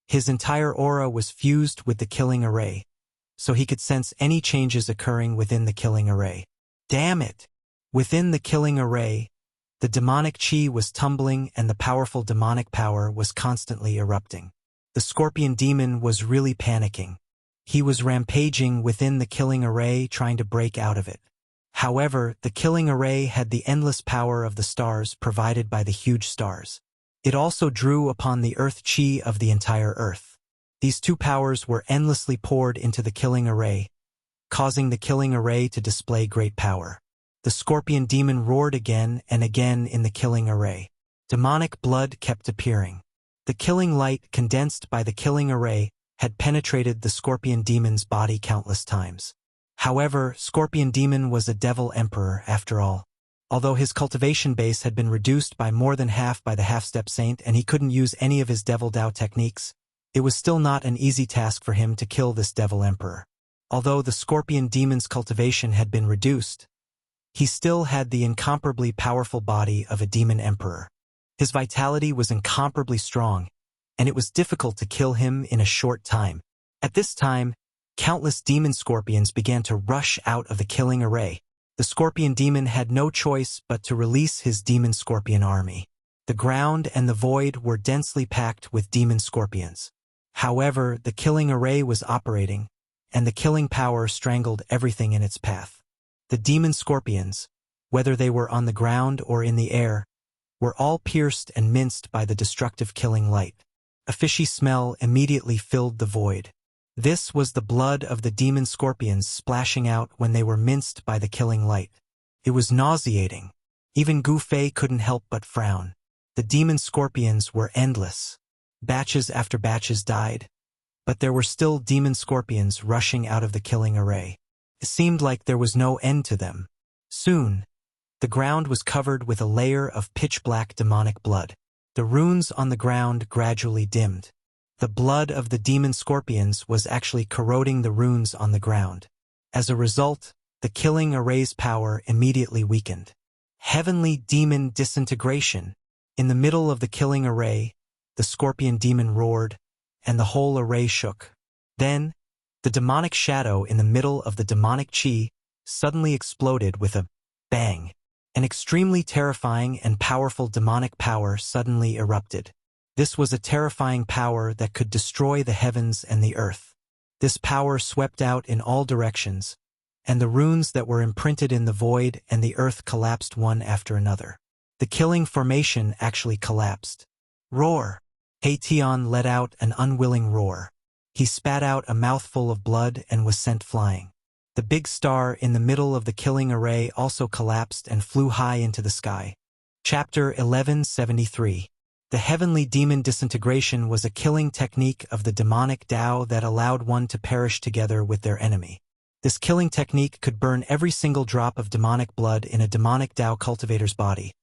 His entire aura was fused with the killing array, so he could sense any changes occurring within the killing array. Damn it! Within the killing array, the demonic chi was tumbling and the powerful demonic power was constantly erupting. The scorpion demon was really panicking. He was rampaging within the killing array, trying to break out of it. However, the killing array had the endless power of the stars provided by the huge stars. It also drew upon the earth chi of the entire earth. These two powers were endlessly poured into the killing array, causing the killing array to display great power. The scorpion demon roared again and again in the killing array. Demonic blood kept appearing. The killing light condensed by the killing array had penetrated the scorpion demon's body countless times. However, Scorpion Demon was a devil emperor after all. Although his cultivation base had been reduced by more than half by the half-step saint and he couldn't use any of his devil Dao techniques, it was still not an easy task for him to kill this devil emperor. Although the Scorpion Demon's cultivation had been reduced, he still had the incomparably powerful body of a demon emperor. His vitality was incomparably strong, and it was difficult to kill him in a short time. At this time, countless demon scorpions began to rush out of the killing array. The scorpion demon had no choice but to release his demon scorpion army. The ground and the void were densely packed with demon scorpions. However, the killing array was operating, and the killing power strangled everything in its path. The demon scorpions, whether they were on the ground or in the air, were all pierced and minced by the destructive killing light. A fishy smell immediately filled the void. This was the blood of the demon scorpions splashing out when they were minced by the killing light. It was nauseating. Even Gu Fei couldn't help but frown. The demon scorpions were endless. Batches after batches died, but there were still demon scorpions rushing out of the killing array. It seemed like there was no end to them. Soon, the ground was covered with a layer of pitch-black demonic blood. The runes on the ground gradually dimmed. The blood of the demon scorpions was actually corroding the runes on the ground. As a result, the killing array's power immediately weakened. Heavenly demon disintegration. In the middle of the killing array, the scorpion demon roared, and the whole array shook. Then, the demonic shadow in the middle of the demonic chi suddenly exploded with a bang. An extremely terrifying and powerful demonic power suddenly erupted. This was a terrifying power that could destroy the heavens and the earth. This power swept out in all directions, and the runes that were imprinted in the void and the earth collapsed one after another. The killing formation actually collapsed. Roar! Hei-Tian let out an unwilling roar. He spat out a mouthful of blood and was sent flying. The big star in the middle of the killing array also collapsed and flew high into the sky. Chapter 1173. The heavenly demon disintegration was a killing technique of the demonic Tao that allowed one to perish together with their enemy. This killing technique could burn every single drop of demonic blood in a demonic Tao cultivator's body,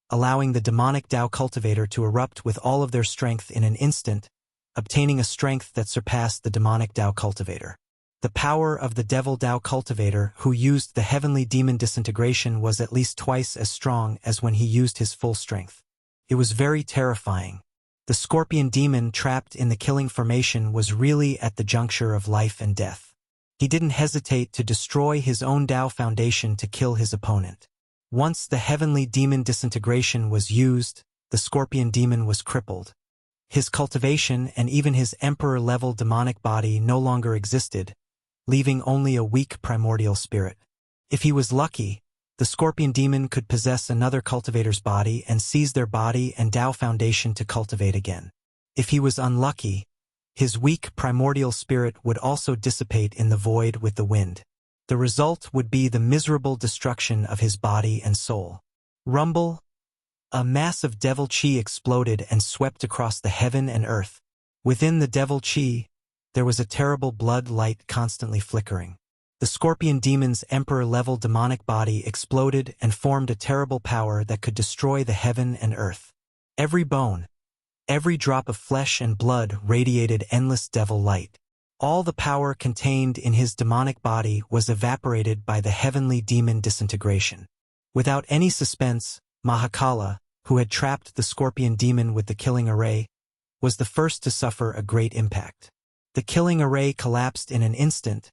allowing the demonic Tao cultivator to erupt with all of their strength in an instant, obtaining a strength that surpassed the demonic Tao cultivator. The power of the devil Tao cultivator who used the heavenly demon disintegration was at least twice as strong as when he used his full strength. It was very terrifying. The scorpion demon trapped in the killing formation was really at the juncture of life and death. He didn't hesitate to destroy his own Tao foundation to kill his opponent. Once the heavenly demon disintegration was used, the scorpion demon was crippled. His cultivation and even his emperor-level demonic body no longer existed, leaving only a weak primordial spirit. If he was lucky, the scorpion demon could possess another cultivator's body and seize their body and Tao foundation to cultivate again. If he was unlucky, his weak primordial spirit would also dissipate in the void with the wind. The result would be the miserable destruction of his body and soul. Rumble! A mass of devil chi exploded and swept across the heaven and earth. Within the devil chi, there was a terrible blood light constantly flickering. The scorpion demon's emperor-level demonic body exploded and formed a terrible power that could destroy the heaven and earth. Every bone, every drop of flesh and blood radiated endless devil light. All the power contained in his demonic body was evaporated by the heavenly demon disintegration. Without any suspense, Mahakala, who had trapped the scorpion demon with the killing array, was the first to suffer a great impact. The killing array collapsed in an instant,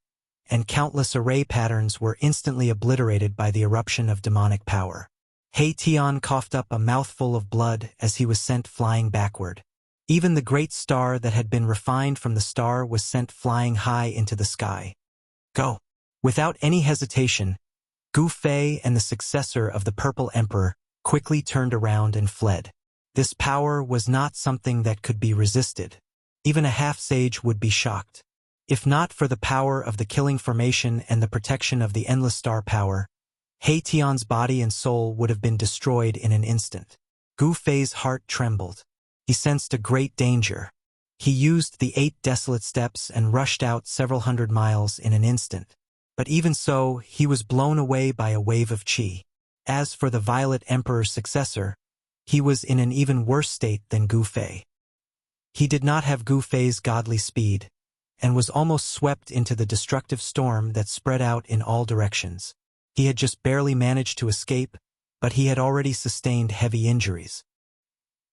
and countless array patterns were instantly obliterated by the eruption of demonic power. Hei-Tian coughed up a mouthful of blood as he was sent flying backward. Even the great star that had been refined from the star was sent flying high into the sky. Go! Without any hesitation, Gu Fei and the successor of the Purple Emperor quickly turned around and fled. This power was not something that could be resisted. Even a half-sage would be shocked. If not for the power of the killing formation and the protection of the endless star power, Hei-Tian's body and soul would have been destroyed in an instant. Gu Fei's heart trembled. He sensed a great danger. He used the 8 desolate steps and rushed out several hundred miles in an instant. But even so, he was blown away by a wave of chi. As for the Violet Emperor's successor, he was in an even worse state than Gu Fei. He did not have Gu Fei's godly speed, and was almost swept into the destructive storm that spread out in all directions. He had just barely managed to escape, but he had already sustained heavy injuries.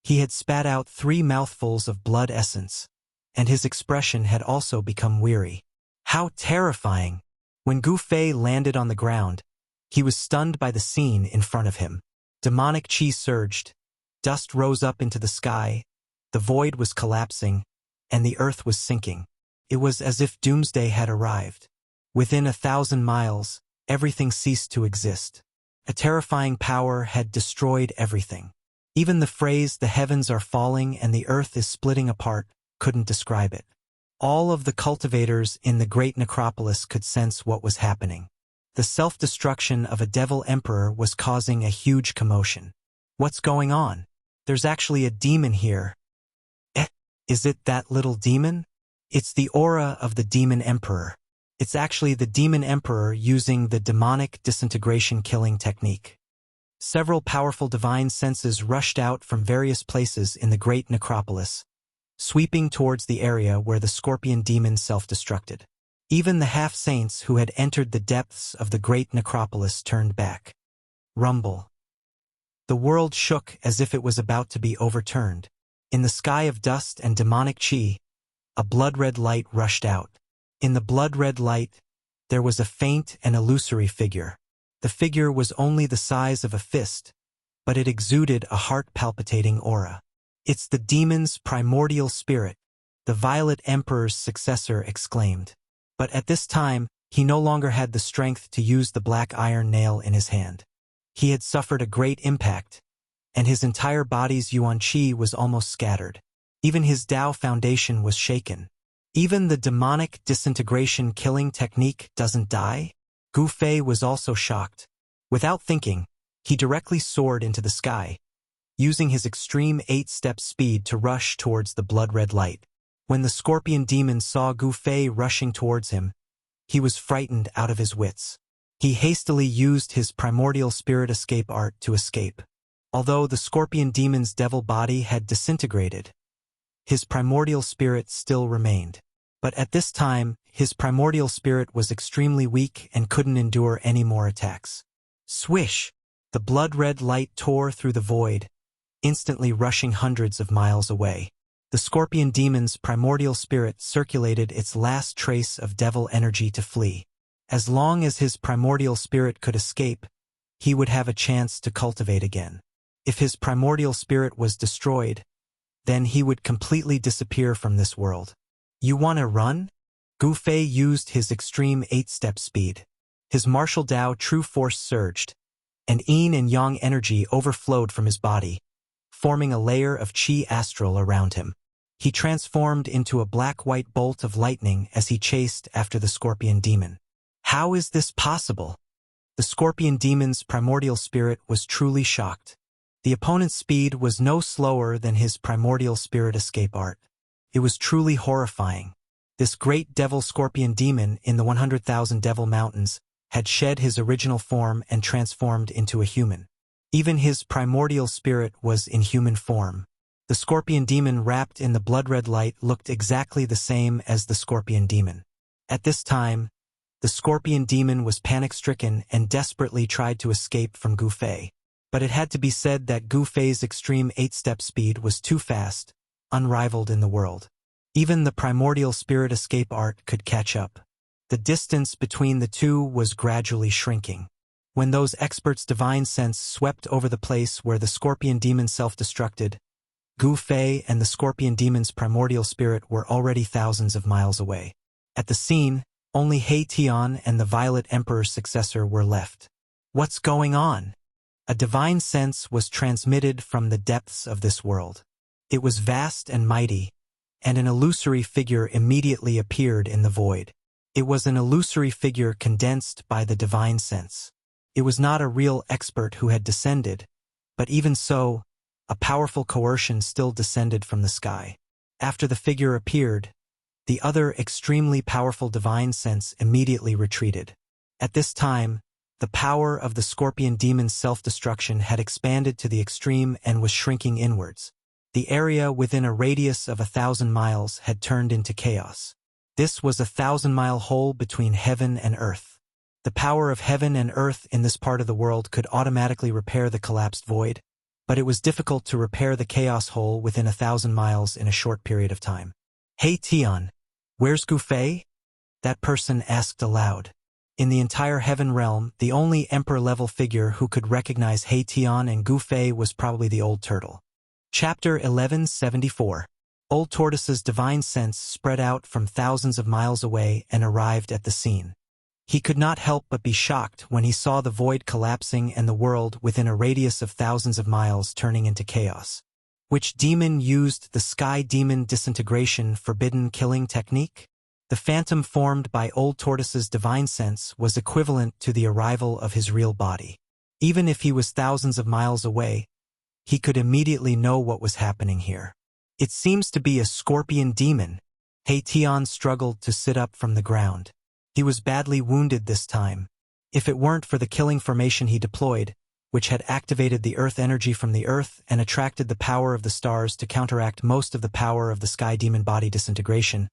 He had spat out 3 mouthfuls of blood essence, and his expression had also become weary. How terrifying! When Gu Fei landed on the ground, he was stunned by the scene in front of him. Demonic chi surged, dust rose up into the sky, the void was collapsing, and the earth was sinking. It was as if doomsday had arrived. Within 1,000 miles, everything ceased to exist. A terrifying power had destroyed everything. Even the phrase "the heavens are falling and the earth is splitting apart" couldn't describe it. All of the cultivators in the great necropolis could sense what was happening. The self-destruction of a devil emperor was causing a huge commotion. What's going on? There's actually a demon here. Is it that little demon? It's the aura of the demon emperor. It's actually the demon emperor using the demonic disintegration killing technique. Several powerful divine senses rushed out from various places in the great necropolis, sweeping towards the area where the scorpion demon self-destructed. Even the half-saints who had entered the depths of the great necropolis turned back. Rumble. The world shook as if it was about to be overturned. In the sky of dust and demonic chi, a blood-red light rushed out. In the blood-red light, there was a faint and illusory figure. The figure was only the size of a fist, but it exuded a heart-palpitating aura. "It's the demon's primordial spirit," the Violet Emperor's successor exclaimed. But at this time, he no longer had the strength to use the black iron nail in his hand. He had suffered a great impact, and his entire body's yuan qi was almost scattered. Even his Tao foundation was shaken. Even the demonic disintegration killing technique doesn't die? Gu Fei was also shocked. Without thinking, he directly soared into the sky, using his extreme 8-step speed to rush towards the blood-red light. When the scorpion demon saw Gu Fei rushing towards him, he was frightened out of his wits. He hastily used his primordial spirit escape art to escape. Although the scorpion demon's devil body had disintegrated, his primordial spirit still remained. But at this time, his primordial spirit was extremely weak and couldn't endure any more attacks. Swish! The blood-red light tore through the void, instantly rushing hundreds of miles away. The scorpion demon's primordial spirit circulated its last trace of devil energy to flee. As long as his primordial spirit could escape, he would have a chance to cultivate again. If his primordial spirit was destroyed, then he would completely disappear from this world. "You want to run?" Gu Fei used his extreme 8-step speed. His martial Tao true force surged, and yin and yang energy overflowed from his body, forming a layer of chi astral around him. He transformed into a black-white bolt of lightning as he chased after the scorpion demon. How is this possible? The scorpion demon's primordial spirit was truly shocked. The opponent's speed was no slower than his primordial spirit escape art. It was truly horrifying. This great devil scorpion demon in the 100,000 Devil Mountains had shed his original form and transformed into a human. Even his primordial spirit was in human form. The scorpion demon wrapped in the blood-red light looked exactly the same as the scorpion demon. At this time, the scorpion demon was panic-stricken and desperately tried to escape from Gu Fei. But it had to be said that Gu Fei's extreme 8-step speed was too fast, unrivaled in the world. Even the primordial spirit escape art could catch up. The distance between the two was gradually shrinking. When those experts' divine sense swept over the place where the scorpion demon self-destructed, Gu Fei and the scorpion demon's primordial spirit were already thousands of miles away. At the scene, only He Tian and the Violet Emperor's successor were left. What's going on? A divine sense was transmitted from the depths of this world. It was vast and mighty, and an illusory figure immediately appeared in the void. It was an illusory figure condensed by the divine sense. It was not a real expert who had descended, but even so, a powerful coercion still descended from the sky. After the figure appeared, the other extremely powerful divine sense immediately retreated. At this time, the power of the scorpion demon's self-destruction had expanded to the extreme and was shrinking inwards. The area within a radius of 1,000 miles had turned into chaos. This was a 1,000-mile hole between heaven and earth. The power of heaven and earth in this part of the world could automatically repair the collapsed void, but it was difficult to repair the chaos hole within 1,000 miles in a short period of time. "Hey Tian, where's Gu Fei?" that person asked aloud. In the entire heaven realm, the only emperor-level figure who could recognize He Tian and Gu Fei was probably the Old Turtle. Chapter 1174. Old Tortoise's divine sense spread out from thousands of miles away and arrived at the scene. He could not help but be shocked when he saw the void collapsing and the world within a radius of thousands of miles turning into chaos. Which demon used the sky demon disintegration forbidden killing technique? The phantom formed by Old Tortoise's divine sense was equivalent to the arrival of his real body. Even if he was thousands of miles away, he could immediately know what was happening here. It seems to be a scorpion demon. Tian struggled to sit up from the ground. He was badly wounded this time. If it weren't for the killing formation he deployed, which had activated the earth energy from the earth and attracted the power of the stars to counteract most of the power of the sky demon body disintegration,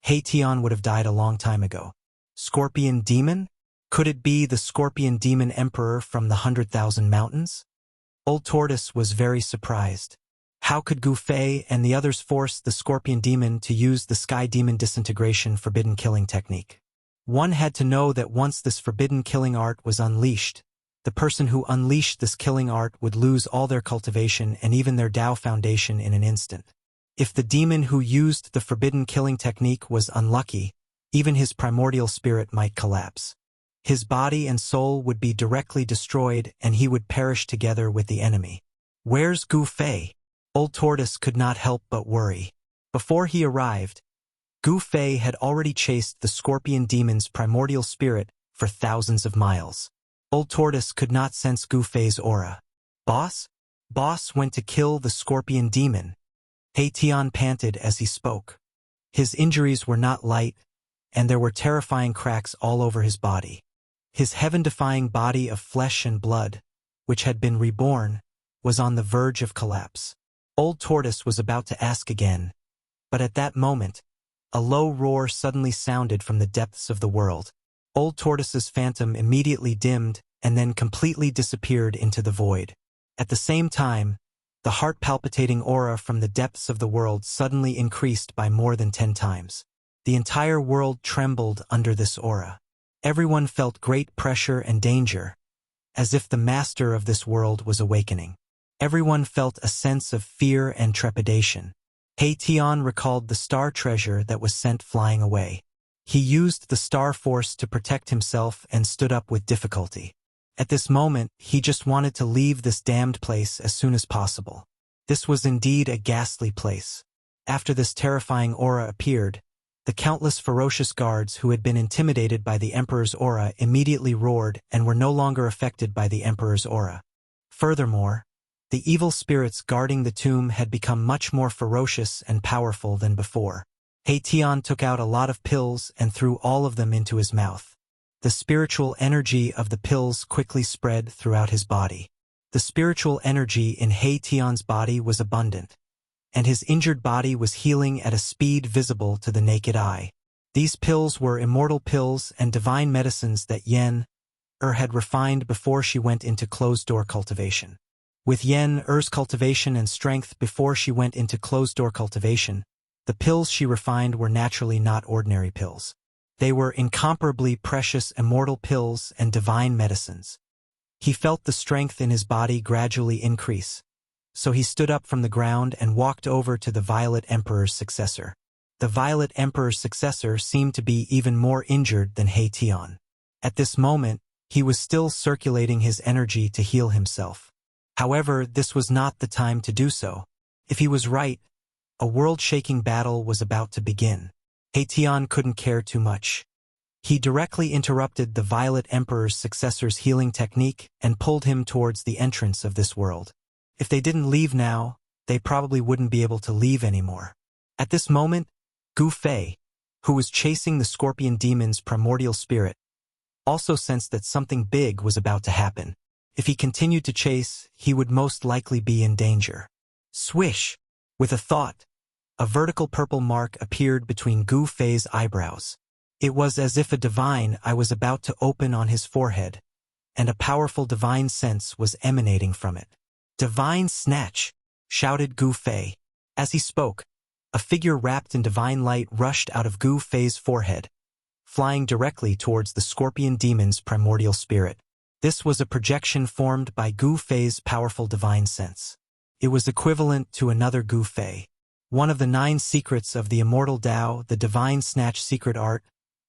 Tian would have died a long time ago. Scorpion demon? Could it be the scorpion demon emperor from the 100,000 mountains? Old Tortoise was very surprised. How could Gu Fei and the others force the scorpion demon to use the sky demon disintegration forbidden killing technique? One had to know that once this forbidden killing art was unleashed, the person who unleashed this killing art would lose all their cultivation and even their Tao foundation in an instant. If the demon who used the forbidden killing technique was unlucky, even his primordial spirit might collapse. His body and soul would be directly destroyed and he would perish together with the enemy. Where's Gu Fei? Old Tortoise could not help but worry. Before he arrived, Gu Fei had already chased the scorpion demon's primordial spirit for thousands of miles. Old Tortoise could not sense Gu Fei's aura. Boss? Boss went to kill the scorpion demon. Tian panted as he spoke. His injuries were not light, and there were terrifying cracks all over his body. His heaven-defying body of flesh and blood, which had been reborn, was on the verge of collapse. Old Tortoise was about to ask again, but at that moment, a low roar suddenly sounded from the depths of the world. Old Tortoise's phantom immediately dimmed and then completely disappeared into the void. At the same time, the heart-palpitating aura from the depths of the world suddenly increased by more than 10 times. The entire world trembled under this aura. Everyone felt great pressure and danger, as if the master of this world was awakening. Everyone felt a sense of fear and trepidation. Tian recalled the star treasure that was sent flying away. He used the star force to protect himself and stood up with difficulty. At this moment, he just wanted to leave this damned place as soon as possible. This was indeed a ghastly place. After this terrifying aura appeared, the countless ferocious guards who had been intimidated by the Emperor's aura immediately roared and were no longer affected by the Emperor's aura. Furthermore, the evil spirits guarding the tomb had become much more ferocious and powerful than before. Tian took out a lot of pills and threw all of them into his mouth. The spiritual energy of the pills quickly spread throughout his body. The spiritual energy in Tian's body was abundant, and his injured body was healing at a speed visible to the naked eye. These pills were immortal pills and divine medicines that Yen-Er had refined before she went into closed-door cultivation. With Yen-Er's cultivation and strength before she went into closed-door cultivation, the pills she refined were naturally not ordinary pills. They were incomparably precious immortal pills and divine medicines. He felt the strength in his body gradually increase, so he stood up from the ground and walked over to the Violet Emperor's successor. The Violet Emperor's successor seemed to be even more injured than Tian. At this moment, he was still circulating his energy to heal himself. However, this was not the time to do so. If he was right, a world-shaking battle was about to begin. Tian couldn't care too much. He directly interrupted the Violet Emperor's successor's healing technique and pulled him towards the entrance of this world. If they didn't leave now, they probably wouldn't be able to leave anymore. At this moment, Gu Fei, who was chasing the scorpion demon's primordial spirit, also sensed that something big was about to happen. If he continued to chase, he would most likely be in danger. Swish! With a thought, a vertical purple mark appeared between Gu Fei's eyebrows. It was as if a divine eye was about to open on his forehead, and a powerful divine sense was emanating from it. "Divine snatch!" shouted Gu Fei. As he spoke, a figure wrapped in divine light rushed out of Gu Fei's forehead, flying directly towards the scorpion demon's primordial spirit. This was a projection formed by Gu Fei's powerful divine sense. It was equivalent to another Gu Fei. One of the 9 secrets of the immortal Tao, the divine snatch secret art,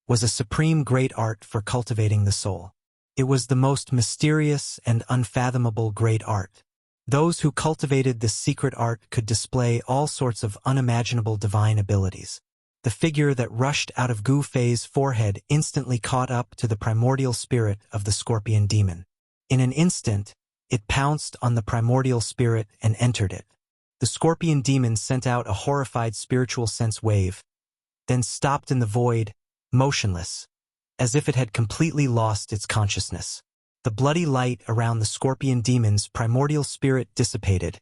was a supreme great art for cultivating the soul. It was the most mysterious and unfathomable great art. Those who cultivated this secret art could display all sorts of unimaginable divine abilities. The figure that rushed out of Gu Fei's forehead instantly caught up to the primordial spirit of the scorpion demon. In an instant, it pounced on the primordial spirit and entered it. The scorpion demon sent out a horrified spiritual sense wave, then stopped in the void, motionless, as if it had completely lost its consciousness. The bloody light around the scorpion demon's primordial spirit dissipated,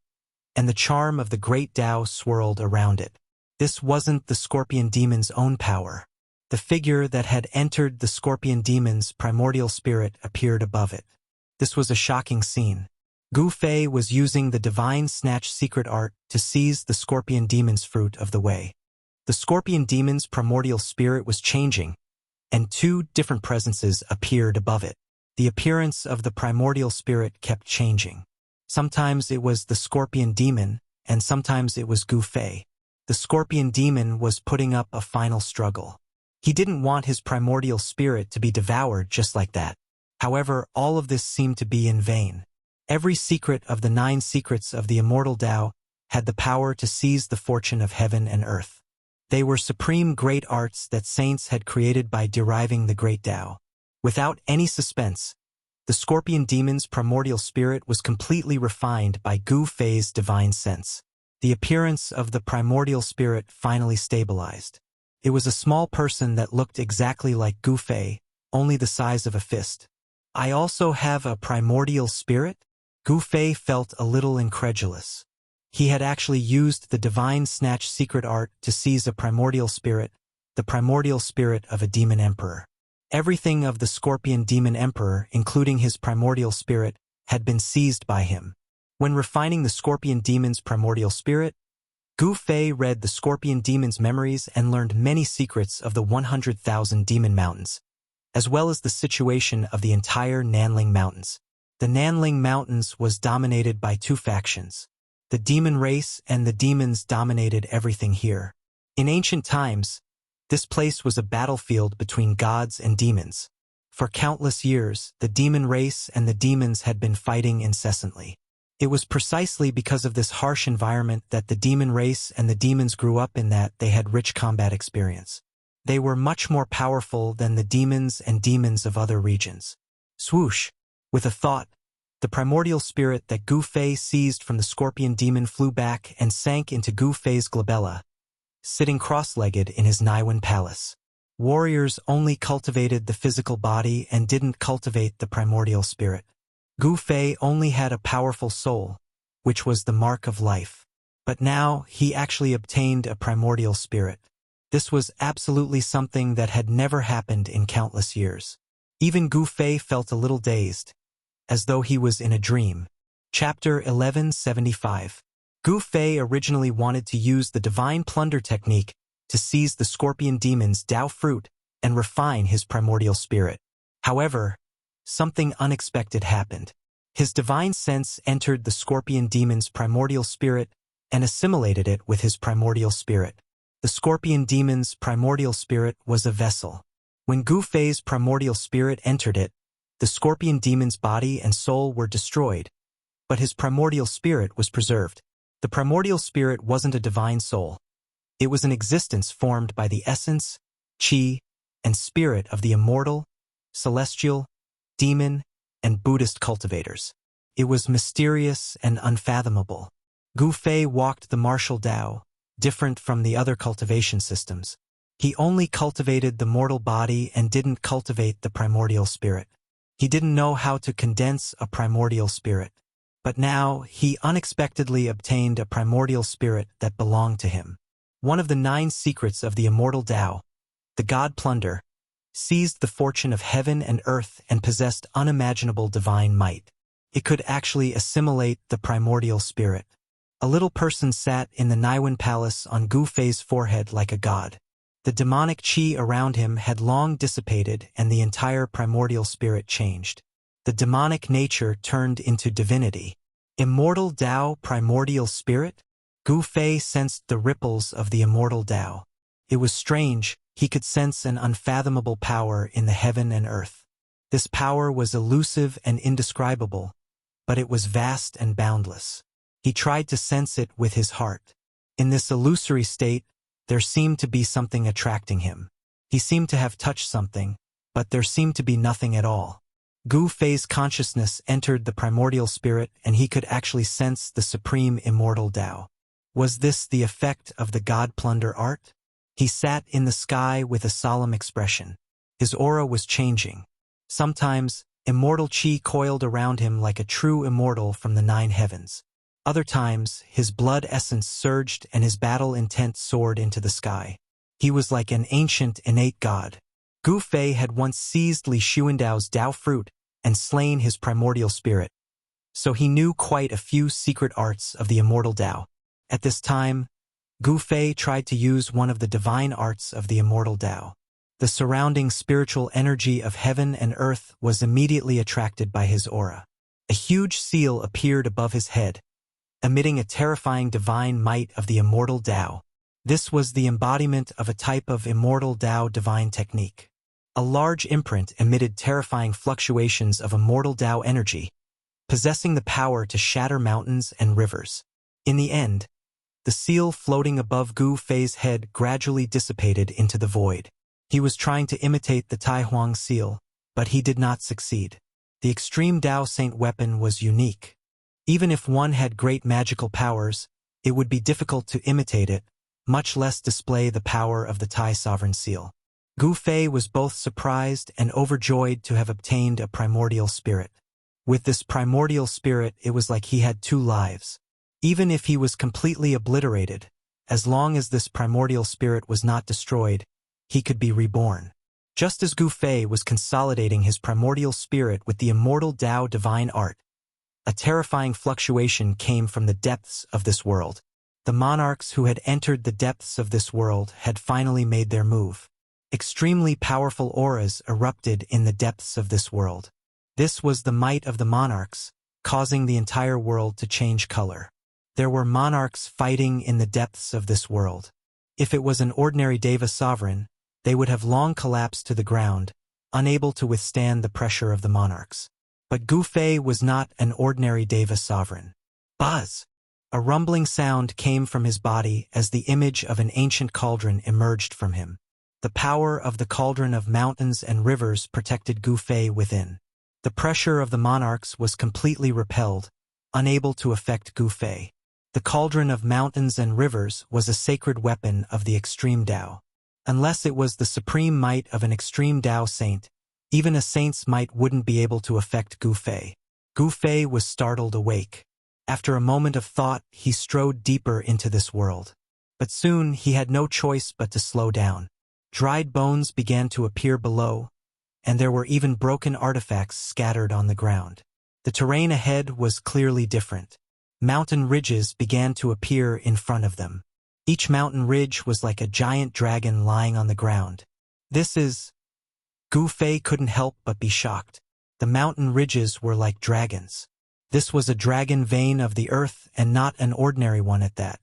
and the charm of the great Tao swirled around it. This wasn't the scorpion demon's own power. The figure that had entered the scorpion demon's primordial spirit appeared above it. This was a shocking scene. Gu Fei was using the divine snatch secret art to seize the scorpion demon's fruit of the way. The scorpion demon's primordial spirit was changing, and two different presences appeared above it. The appearance of the primordial spirit kept changing. Sometimes it was the scorpion demon, and sometimes it was Gu Fei. The scorpion demon was putting up a final struggle. He didn't want his primordial spirit to be devoured just like that. However, all of this seemed to be in vain. Every secret of the 9 secrets of the Immortal Tao had the power to seize the fortune of heaven and earth. They were supreme great arts that saints had created by deriving the great Tao. Without any suspense, the scorpion demon's primordial spirit was completely refined by Gu Fei's divine sense. The appearance of the primordial spirit finally stabilized. It was a small person that looked exactly like Gu Fei, only the size of a fist. I also have a primordial spirit? Gu Fei felt a little incredulous. He had actually used the divine snatch secret art to seize a primordial spirit, the primordial spirit of a demon emperor. Everything of the scorpion demon emperor, including his primordial spirit, had been seized by him. When refining the scorpion demon's primordial spirit, Gu Fei read the scorpion demon's memories and learned many secrets of the 100,000 demon mountains, as well as the situation of the entire Nanling Mountains. The Nanling Mountains was dominated by 2 factions. The demon race and the demons dominated everything here. In ancient times, this place was a battlefield between gods and demons. For countless years, the demon race and the demons had been fighting incessantly. It was precisely because of this harsh environment that the demon race and the demons grew up in, that they had rich combat experience. They were much more powerful than the demons and demons of other regions. Swoosh! With a thought, the primordial spirit that Gu Fei seized from the scorpion demon flew back and sank into Gu Fei's glabella, sitting cross-legged in his Naiwan palace. Warriors only cultivated the physical body and didn't cultivate the primordial spirit. Gu Fei only had a powerful soul, which was the mark of life. But now he actually obtained a primordial spirit. This was absolutely something that had never happened in countless years. Even Gu Fei felt a little dazed, as though he was in a dream. Chapter 1175. Gu Fei originally wanted to use the divine plunder technique to seize the scorpion demon's Tao fruit and refine his primordial spirit. However, something unexpected happened. His divine sense entered the scorpion demon's primordial spirit and assimilated it with his primordial spirit. The scorpion demon's primordial spirit was a vessel. When Gu Fei's primordial spirit entered it, the scorpion demon's body and soul were destroyed, but his primordial spirit was preserved. The primordial spirit wasn't a divine soul. It was an existence formed by the essence, qi, and spirit of the immortal, celestial, demon, and Buddhist cultivators. It was mysterious and unfathomable. Gu Fei walked the martial Tao, different from the other cultivation systems. He only cultivated the mortal body and didn't cultivate the primordial spirit. He didn't know how to condense a primordial spirit. But now, he unexpectedly obtained a primordial spirit that belonged to him. One of the 9 secrets of the Immortal Tao, the God Plunder, seized the fortune of heaven and earth and possessed unimaginable divine might. It could actually assimilate the primordial spirit. A little person sat in the Naiwan palace on Gu Fei's forehead like a god. The demonic qi around him had long dissipated and the entire primordial spirit changed. The demonic nature turned into divinity. Immortal Tao primordial spirit? Gu Fei sensed the ripples of the Immortal Tao. It was strange, he could sense an unfathomable power in the heaven and earth. This power was elusive and indescribable, but it was vast and boundless. He tried to sense it with his heart. In this illusory state, there seemed to be something attracting him. He seemed to have touched something, but there seemed to be nothing at all. Gu Fei's consciousness entered the primordial spirit and he could actually sense the supreme immortal Tao. Was this the effect of the God Plunder art? He sat in the sky with a solemn expression. His aura was changing. Sometimes, immortal chi coiled around him like a true immortal from the 9 heavens. Other times, his blood essence surged and his battle intent soared into the sky. He was like an ancient, innate god. Gu Fei had once seized Li Xuandao's Tao fruit and slain his primordial spirit, so he knew quite a few secret arts of the immortal Tao. At this time, Gu Fei tried to use one of the divine arts of the immortal Tao. The surrounding spiritual energy of heaven and earth was immediately attracted by his aura. A huge seal appeared above his head, emitting a terrifying divine might of the immortal Tao. This was the embodiment of a type of immortal Tao divine technique. A large imprint emitted terrifying fluctuations of immortal Tao energy, possessing the power to shatter mountains and rivers. In the end, the seal floating above Gu Fei's head gradually dissipated into the void. He was trying to imitate the Tai Huang seal, but he did not succeed. The extreme Tao Saint weapon was unique. Even if one had great magical powers, it would be difficult to imitate it, much less display the power of the Tai Sovereign seal. Gu Fei was both surprised and overjoyed to have obtained a primordial spirit. With this primordial spirit, it was like he had 2 lives. Even if he was completely obliterated, as long as this primordial spirit was not destroyed, he could be reborn. Just as Gu Fei was consolidating his primordial spirit with the immortal Tao divine art, a terrifying fluctuation came from the depths of this world. The monarchs who had entered the depths of this world had finally made their move. Extremely powerful auras erupted in the depths of this world. This was the might of the monarchs, causing the entire world to change color. There were monarchs fighting in the depths of this world. If it was an ordinary Deva sovereign, they would have long collapsed to the ground, unable to withstand the pressure of the monarchs. But Gu Fei was not an ordinary Deva sovereign. Buzz! A rumbling sound came from his body as the image of an ancient cauldron emerged from him. The power of the cauldron of mountains and rivers protected Gu Fei within. The pressure of the monarchs was completely repelled, unable to affect Gu Fei. The cauldron of mountains and rivers was a sacred weapon of the extreme Tao. Unless it was the supreme might of an extreme Tao saint, even a saint's might wouldn't be able to affect Gu Fei. Gu Fei was startled awake. After a moment of thought, he strode deeper into this world. But soon he had no choice but to slow down. Dried bones began to appear below, and there were even broken artifacts scattered on the ground. The terrain ahead was clearly different. Mountain ridges began to appear in front of them. Each mountain ridge was like a giant dragon lying on the ground. Gu Fei couldn't help but be shocked. The mountain ridges were like dragons. This was a dragon vein of the earth and not an ordinary one at that.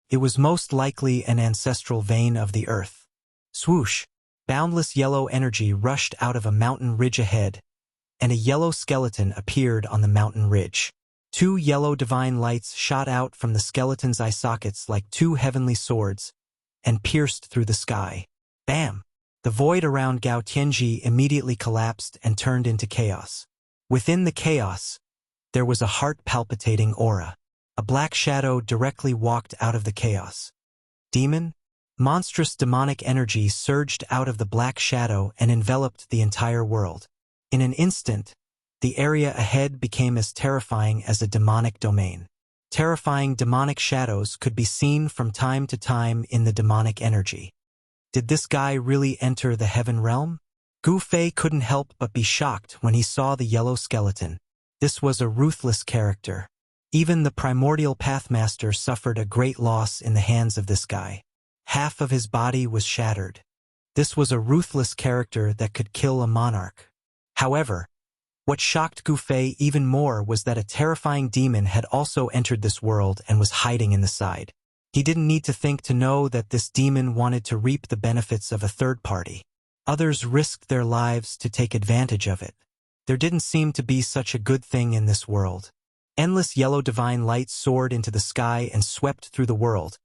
It was most likely an ancestral vein of the earth. Swoosh! Boundless yellow energy rushed out of a mountain ridge ahead, and a yellow skeleton appeared on the mountain ridge. 2 yellow divine lights shot out from the skeleton's eye sockets like 2 heavenly swords and pierced through the sky. Bam! The void around Gao Tianji immediately collapsed and turned into chaos. Within the chaos, there was a heart-palpitating aura. A black shadow directly walked out of the chaos. Demon? Monstrous demonic energy surged out of the black shadow and enveloped the entire world. In an instant, the area ahead became as terrifying as a demonic domain. Terrifying demonic shadows could be seen from time to time in the demonic energy. Did this guy really enter the heaven realm? Gu Fei couldn't help but be shocked when he saw the yellow skeleton. This was a ruthless character. Even the primordial pathmaster suffered a great loss in the hands of this guy. Half of his body was shattered. This was a ruthless character that could kill a monarch. However, what shocked Gu Fei even more was that a terrifying demon had also entered this world and was hiding in the side. He didn't need to think to know that this demon wanted to reap the benefits of a third party. Others risked their lives to take advantage of it. There didn't seem to be such a good thing in this world. Endless yellow divine light soared into the sky and swept through the world,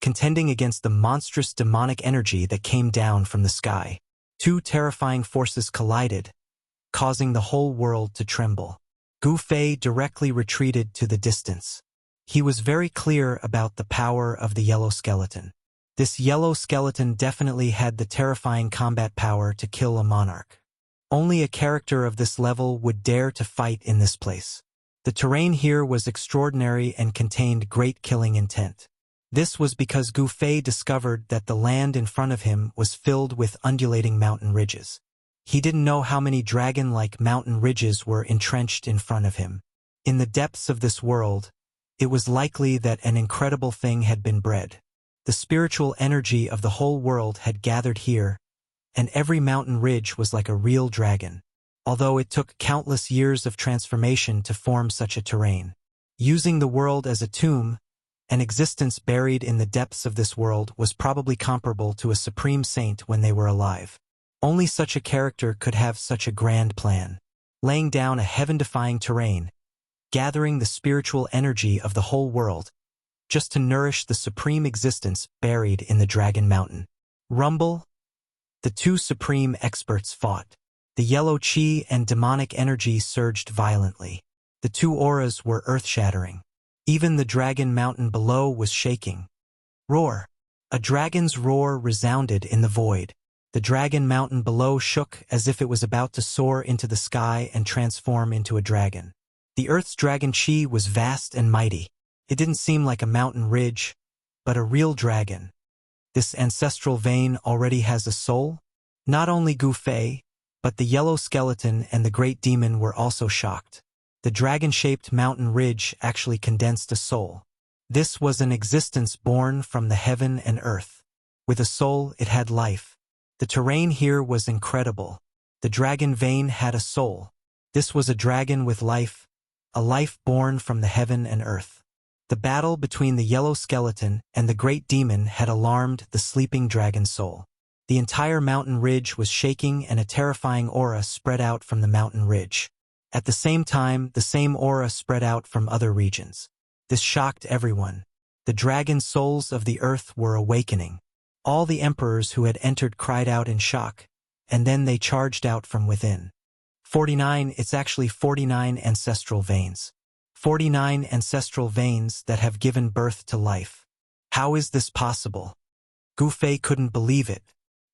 contending against the monstrous demonic energy that came down from the sky. Two terrifying forces collided, causing the whole world to tremble. Gu Fei directly retreated to the distance. He was very clear about the power of the yellow skeleton. This yellow skeleton definitely had the terrifying combat power to kill a monarch. Only a character of this level would dare to fight in this place. The terrain here was extraordinary and contained great killing intent. This was because Gu Fei discovered that the land in front of him was filled with undulating mountain ridges. He didn't know how many dragon-like mountain ridges were entrenched in front of him. In the depths of this world, it was likely that an incredible thing had been bred. The spiritual energy of the whole world had gathered here, and every mountain ridge was like a real dragon. Although it took countless years of transformation to form such a terrain. Using the world as a tomb, an existence buried in the depths of this world was probably comparable to a supreme saint when they were alive. Only such a character could have such a grand plan, laying down a heaven-defying terrain, gathering the spiritual energy of the whole world, just to nourish the supreme existence buried in the Dragon Mountain. Rumble. The two supreme experts fought. The yellow chi and demonic energy surged violently. The two auras were earth-shattering. Even the Dragon Mountain below was shaking. Roar. A dragon's roar resounded in the void. The Dragon Mountain below shook as if it was about to soar into the sky and transform into a dragon. The Earth's dragon chi was vast and mighty. It didn't seem like a mountain ridge, but a real dragon. This ancestral vein already has a soul? Not only Gu Fei, but the yellow skeleton and the great demon were also shocked. The dragon-shaped mountain ridge actually condensed a soul. This was an existence born from the heaven and earth. With a soul, it had life. The terrain here was incredible. The dragon vein had a soul. This was a dragon with life, a life born from the heaven and earth. The battle between the yellow skeleton and the great demon had alarmed the sleeping dragon soul. The entire mountain ridge was shaking and a terrifying aura spread out from the mountain ridge. At the same time, the same aura spread out from other regions. This shocked everyone. The dragon souls of the earth were awakening. All the emperors who had entered cried out in shock, and then they charged out from within. 49, it's actually 49 ancestral veins. 49 ancestral veins that have given birth to life. How is this possible? Gu Fei couldn't believe it.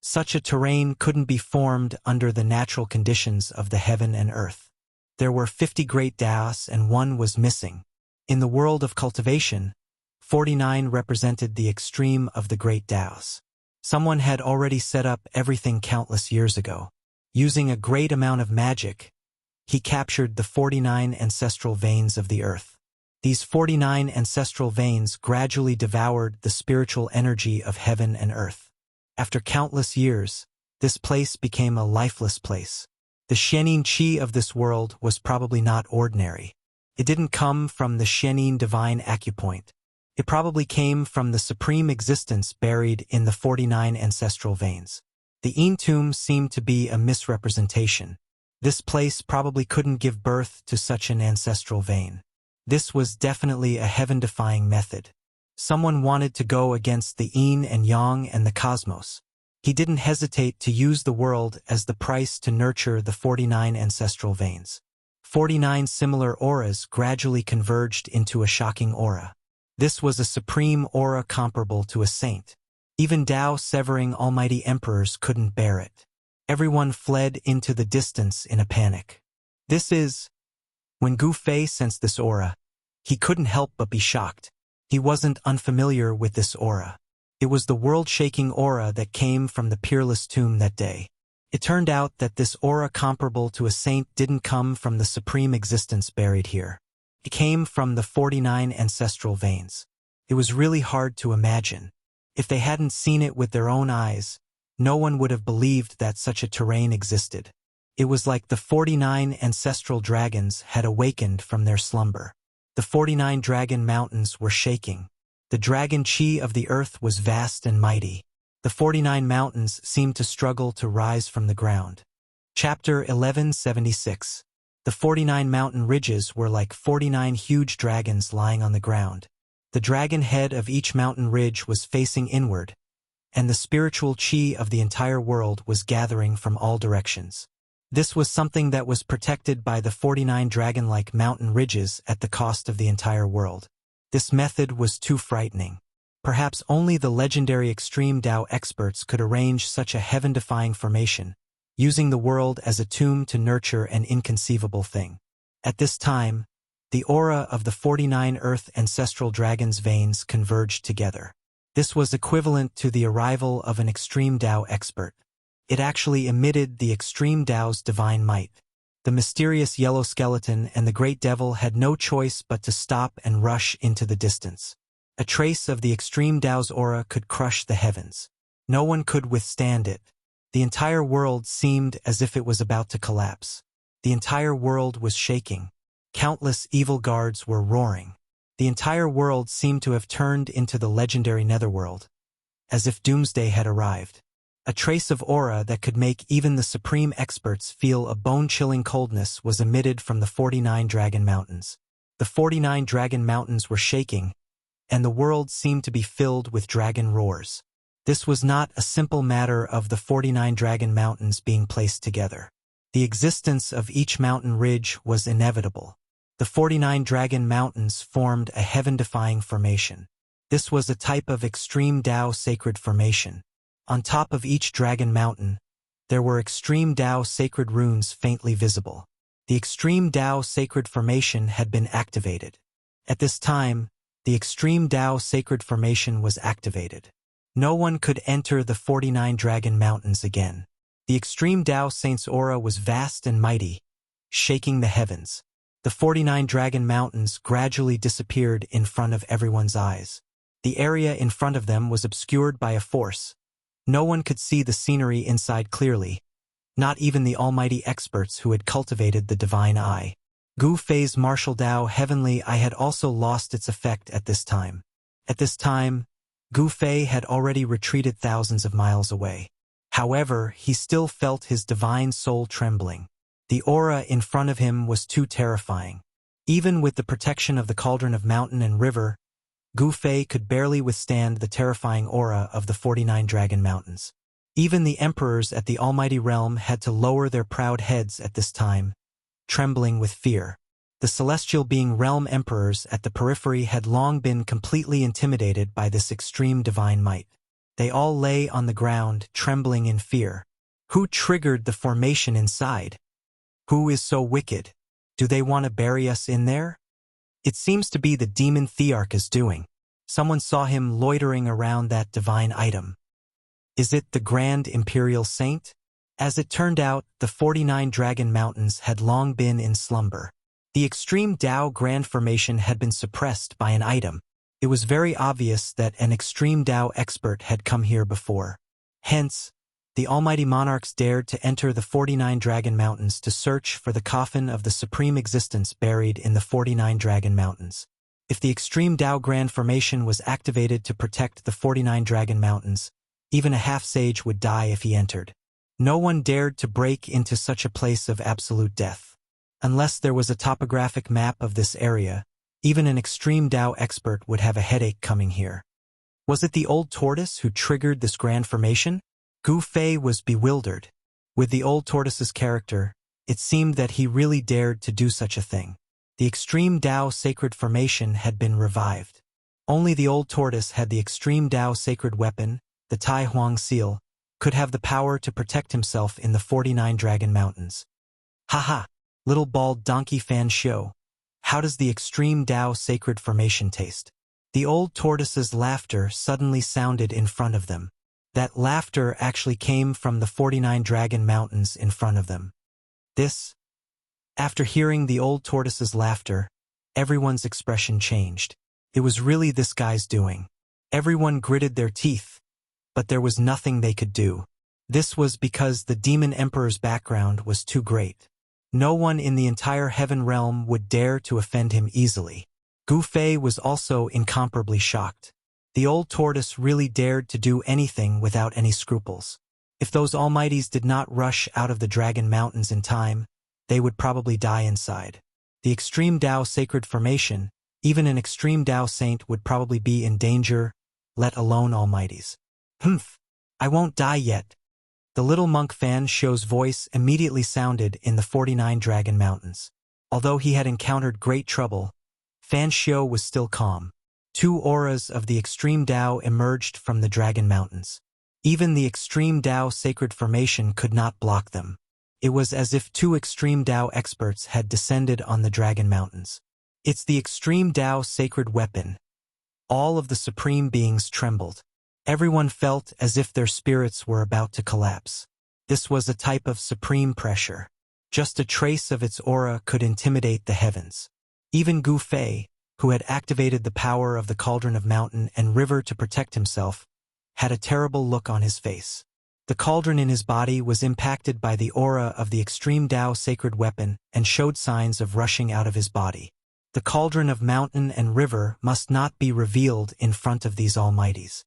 Such a terrain couldn't be formed under the natural conditions of the heaven and earth. There were 50 great Daos and one was missing. In the world of cultivation, 49 represented the extreme of the great Daos. Someone had already set up everything countless years ago. Using a great amount of magic, he captured the 49 ancestral veins of the earth. These 49 ancestral veins gradually devoured the spiritual energy of heaven and earth. After countless years, this place became a lifeless place. The Xianin Qi of this world was probably not ordinary. It didn't come from the Xianin divine acupoint. It probably came from the supreme existence buried in the 49 ancestral veins. The Yin tomb seemed to be a misrepresentation. This place probably couldn't give birth to such an ancestral vein. This was definitely a heaven-defying method. Someone wanted to go against the yin and yang and the cosmos. He didn't hesitate to use the world as the price to nurture the 49 ancestral veins. 49 similar auras gradually converged into a shocking aura. This was a supreme aura comparable to a saint. Even Tao-severing almighty emperors couldn't bear it. Everyone fled into the distance in a panic. When Gu Fei sensed this aura, he couldn't help but be shocked. He wasn't unfamiliar with this aura. It was the world-shaking aura that came from the peerless tomb that day. It turned out that this aura comparable to a saint didn't come from the supreme existence buried here. It came from the 49 ancestral veins. It was really hard to imagine. If they hadn't seen it with their own eyes, no one would have believed that such a terrain existed. It was like the 49 ancestral dragons had awakened from their slumber. The 49 dragon mountains were shaking. The dragon chi of the earth was vast and mighty. The 49 mountains seemed to struggle to rise from the ground. Chapter 1176. The 49 mountain ridges were like 49 huge dragons lying on the ground. The dragon head of each mountain ridge was facing inward, and the spiritual chi of the entire world was gathering from all directions. This was something that was protected by the 49 dragon-like mountain ridges at the cost of the entire world. This method was too frightening. Perhaps only the legendary extreme Tao experts could arrange such a heaven-defying formation, using the world as a tomb to nurture an inconceivable thing. At this time, the aura of the 49 Earth ancestral dragons' veins converged together. This was equivalent to the arrival of an extreme Tao expert. It actually emitted the extreme Tao's divine might. The mysterious yellow skeleton and the great devil had no choice but to stop and rush into the distance. A trace of the extreme Tao's aura could crush the heavens. No one could withstand it. The entire world seemed as if it was about to collapse. The entire world was shaking. Countless evil guards were roaring. The entire world seemed to have turned into the legendary netherworld, as if doomsday had arrived. A trace of aura that could make even the supreme experts feel a bone-chilling coldness was emitted from the 49 Dragon Mountains. The 49 Dragon Mountains were shaking, and the world seemed to be filled with dragon roars. This was not a simple matter of the 49 Dragon Mountains being placed together. The existence of each mountain ridge was inevitable. The 49 Dragon Mountains formed a heaven-defying formation. This was a type of extreme Tao sacred formation. On top of each dragon mountain, there were extreme Tao sacred runes faintly visible. The extreme Tao sacred formation had been activated. At this time, the extreme Tao sacred formation was activated. No one could enter the 49 Dragon Mountains again. The extreme Tao Saint's aura was vast and mighty, shaking the heavens. The 49 Dragon Mountains gradually disappeared in front of everyone's eyes. The area in front of them was obscured by a force. No one could see the scenery inside clearly, not even the almighty experts who had cultivated the divine eye. Gu Fei's martial Tao heavenly eye had also lost its effect at this time. At this time, Gu Fei had already retreated thousands of miles away. However, he still felt his divine soul trembling. The aura in front of him was too terrifying. Even with the protection of the cauldron of mountain and river, Gu Fei could barely withstand the terrifying aura of the 49 Dragon Mountains. Even the emperors at the almighty realm had to lower their proud heads at this time, trembling with fear. The celestial being realm emperors at the periphery had long been completely intimidated by this extreme divine might. They all lay on the ground, trembling in fear. Who triggered the formation inside? Who is so wicked? Do they want to bury us in there? It seems to be the demon Thearchus doing. Someone saw him loitering around that divine item. Is it the Grand Imperial Saint? As it turned out, the 49 Dragon Mountains had long been in slumber. The extreme Tao Grand Formation had been suppressed by an item. It was very obvious that an extreme Tao expert had come here before. Hence, the almighty monarchs dared to enter the 49 Dragon Mountains to search for the coffin of the supreme existence buried in the 49 Dragon Mountains. If the extreme Tao Grand Formation was activated to protect the 49 Dragon Mountains, even a half-sage would die if he entered. No one dared to break into such a place of absolute death. Unless there was a topographic map of this area, even an extreme Tao expert would have a headache coming here. Was it the old tortoise who triggered this grand formation? Gu Fei was bewildered. With the old tortoise's character, it seemed that he really dared to do such a thing. The extreme Tao sacred formation had been revived. Only the old tortoise had the extreme Tao sacred weapon, the Tai Huang seal, could have the power to protect himself in the 49 Dragon Mountains. Haha, little bald donkey fan show. How does the extreme Tao sacred formation taste? The old tortoise's laughter suddenly sounded in front of them. That laughter actually came from the 49 Dragon Mountains in front of them. After hearing the old tortoise's laughter, everyone's expression changed. It was really this guy's doing. Everyone gritted their teeth, but there was nothing they could do. This was because the demon emperor's background was too great. No one in the entire heaven realm would dare to offend him easily. Gu Fei was also incomparably shocked. The old tortoise really dared to do anything without any scruples. If those almighties did not rush out of the Dragon Mountains in time, they would probably die inside. The extreme Tao sacred formation, even an extreme Tao saint would probably be in danger, let alone almighties. Humph! I won't die yet. The little monk Fan Shou's voice immediately sounded in the 49 Dragon Mountains. Although he had encountered great trouble, Fan Shou was still calm. 2 auras of the extreme Tao emerged from the Dragon Mountains. Even the extreme Tao sacred formation could not block them. It was as if 2 extreme Tao experts had descended on the Dragon Mountains. It's the extreme Tao sacred weapon. All of the supreme beings trembled. Everyone felt as if their spirits were about to collapse. This was a type of supreme pressure. Just a trace of its aura could intimidate the heavens. Even Gu Fei, who had activated the power of the cauldron of mountain and river to protect himself, had a terrible look on his face. The cauldron in his body was impacted by the aura of the extreme Tao sacred weapon and showed signs of rushing out of his body. The cauldron of mountain and river must not be revealed in front of these almighties.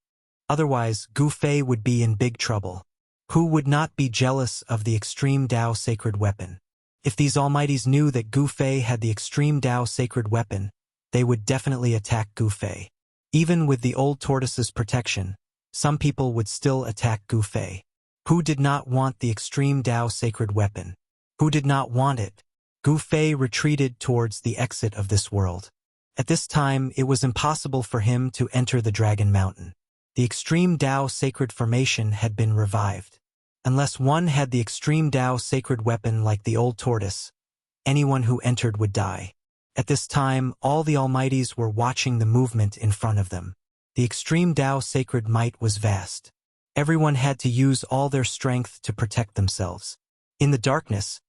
Otherwise, Gu Fei would be in big trouble. Who would not be jealous of the extreme Tao sacred weapon? If these almighties knew that Gu Fei had the extreme Tao sacred weapon, they would definitely attack Gu Fei. Even with the old tortoise's protection, some people would still attack Gu Fei. Who did not want the extreme Tao sacred weapon? Who did not want it? Gu Fei retreated towards the exit of this world. At this time, it was impossible for him to enter the Dragon Mountain. The extreme Tao sacred formation had been revived. Unless one had the extreme Tao sacred weapon like the old tortoise, anyone who entered would die. At this time, all the almighties were watching the movement in front of them. The extreme Tao sacred might was vast. Everyone had to use all their strength to protect themselves. In the darkness,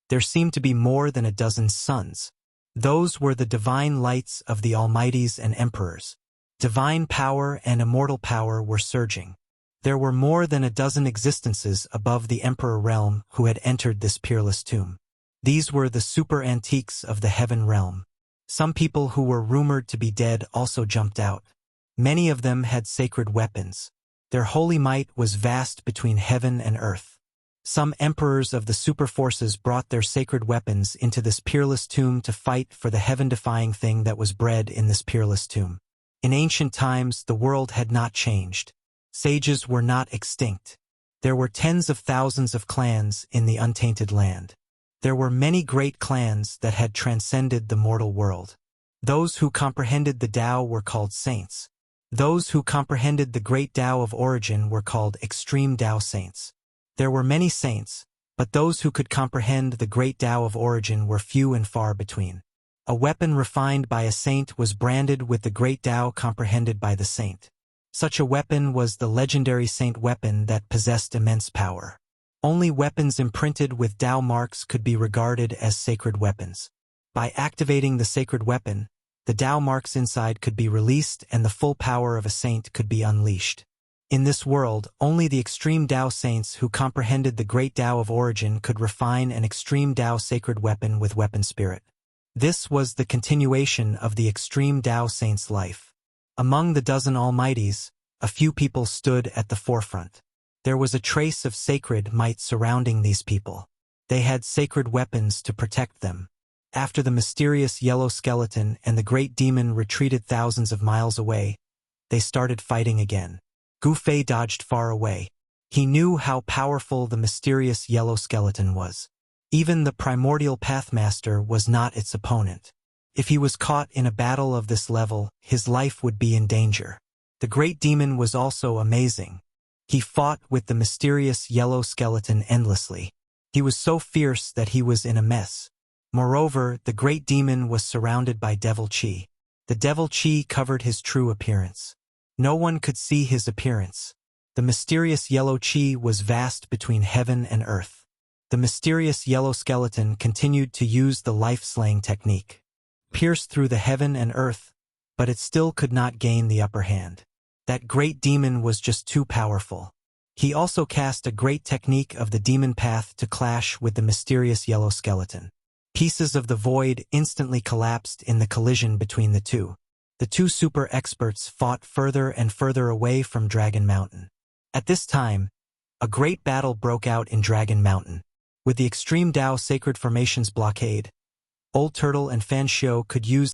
there seemed to be more than a dozen suns. Those were the divine lights of the almighties and emperors. Divine power and immortal power were surging. There were more than a dozen existences above the emperor realm who had entered this peerless tomb. These were the super antiques of the heaven realm. Some people who were rumored to be dead also jumped out. Many of them had sacred weapons. Their holy might was vast between heaven and earth. Some emperors of the super forces brought their sacred weapons into this peerless tomb to fight for the heaven-defying thing that was bred in this peerless tomb. In ancient times, the world had not changed. Sages were not extinct. There were tens of thousands of clans in the untainted land. There were many great clans that had transcended the mortal world. Those who comprehended the Tao were called saints. Those who comprehended the great Tao of origin were called extreme Tao saints. There were many saints, but those who could comprehend the great Tao of origin were few and far between. A weapon refined by a saint was branded with the great Tao comprehended by the saint. Such a weapon was the legendary saint weapon that possessed immense power. Only weapons imprinted with Tao marks could be regarded as sacred weapons. By activating the sacred weapon, the Tao marks inside could be released and the full power of a saint could be unleashed. In this world, only the extreme Tao saints who comprehended the great Tao of origin could refine an extreme Tao sacred weapon with weapon spirit. This was the continuation of the extreme Tao saint's life. Among the dozen almighties, a few people stood at the forefront. There was a trace of sacred might surrounding these people. They had sacred weapons to protect them. After the mysterious yellow skeleton and the great demon retreated thousands of miles away, they started fighting again. Gu Fei dodged far away. He knew how powerful the mysterious yellow skeleton was. Even the primordial Pathmaster was not its opponent. If he was caught in a battle of this level, his life would be in danger. The great demon was also amazing. He fought with the mysterious yellow skeleton endlessly. He was so fierce that he was in a mess. Moreover, the great demon was surrounded by devil chi. The devil chi covered his true appearance. No one could see his appearance. The mysterious yellow chi was vast between heaven and earth. The mysterious yellow skeleton continued to use the life-slaying technique. Pierced through the heaven and earth, but it still could not gain the upper hand. That great demon was just too powerful. He also cast a great technique of the demon path to clash with the mysterious yellow skeleton. Pieces of the void instantly collapsed in the collision between the two. The two super experts fought further and further away from Dragon Mountain. At this time, a great battle broke out in Dragon Mountain. With the extreme Tao Sacred Formations blockade, Old Turtle and Fan Shio could use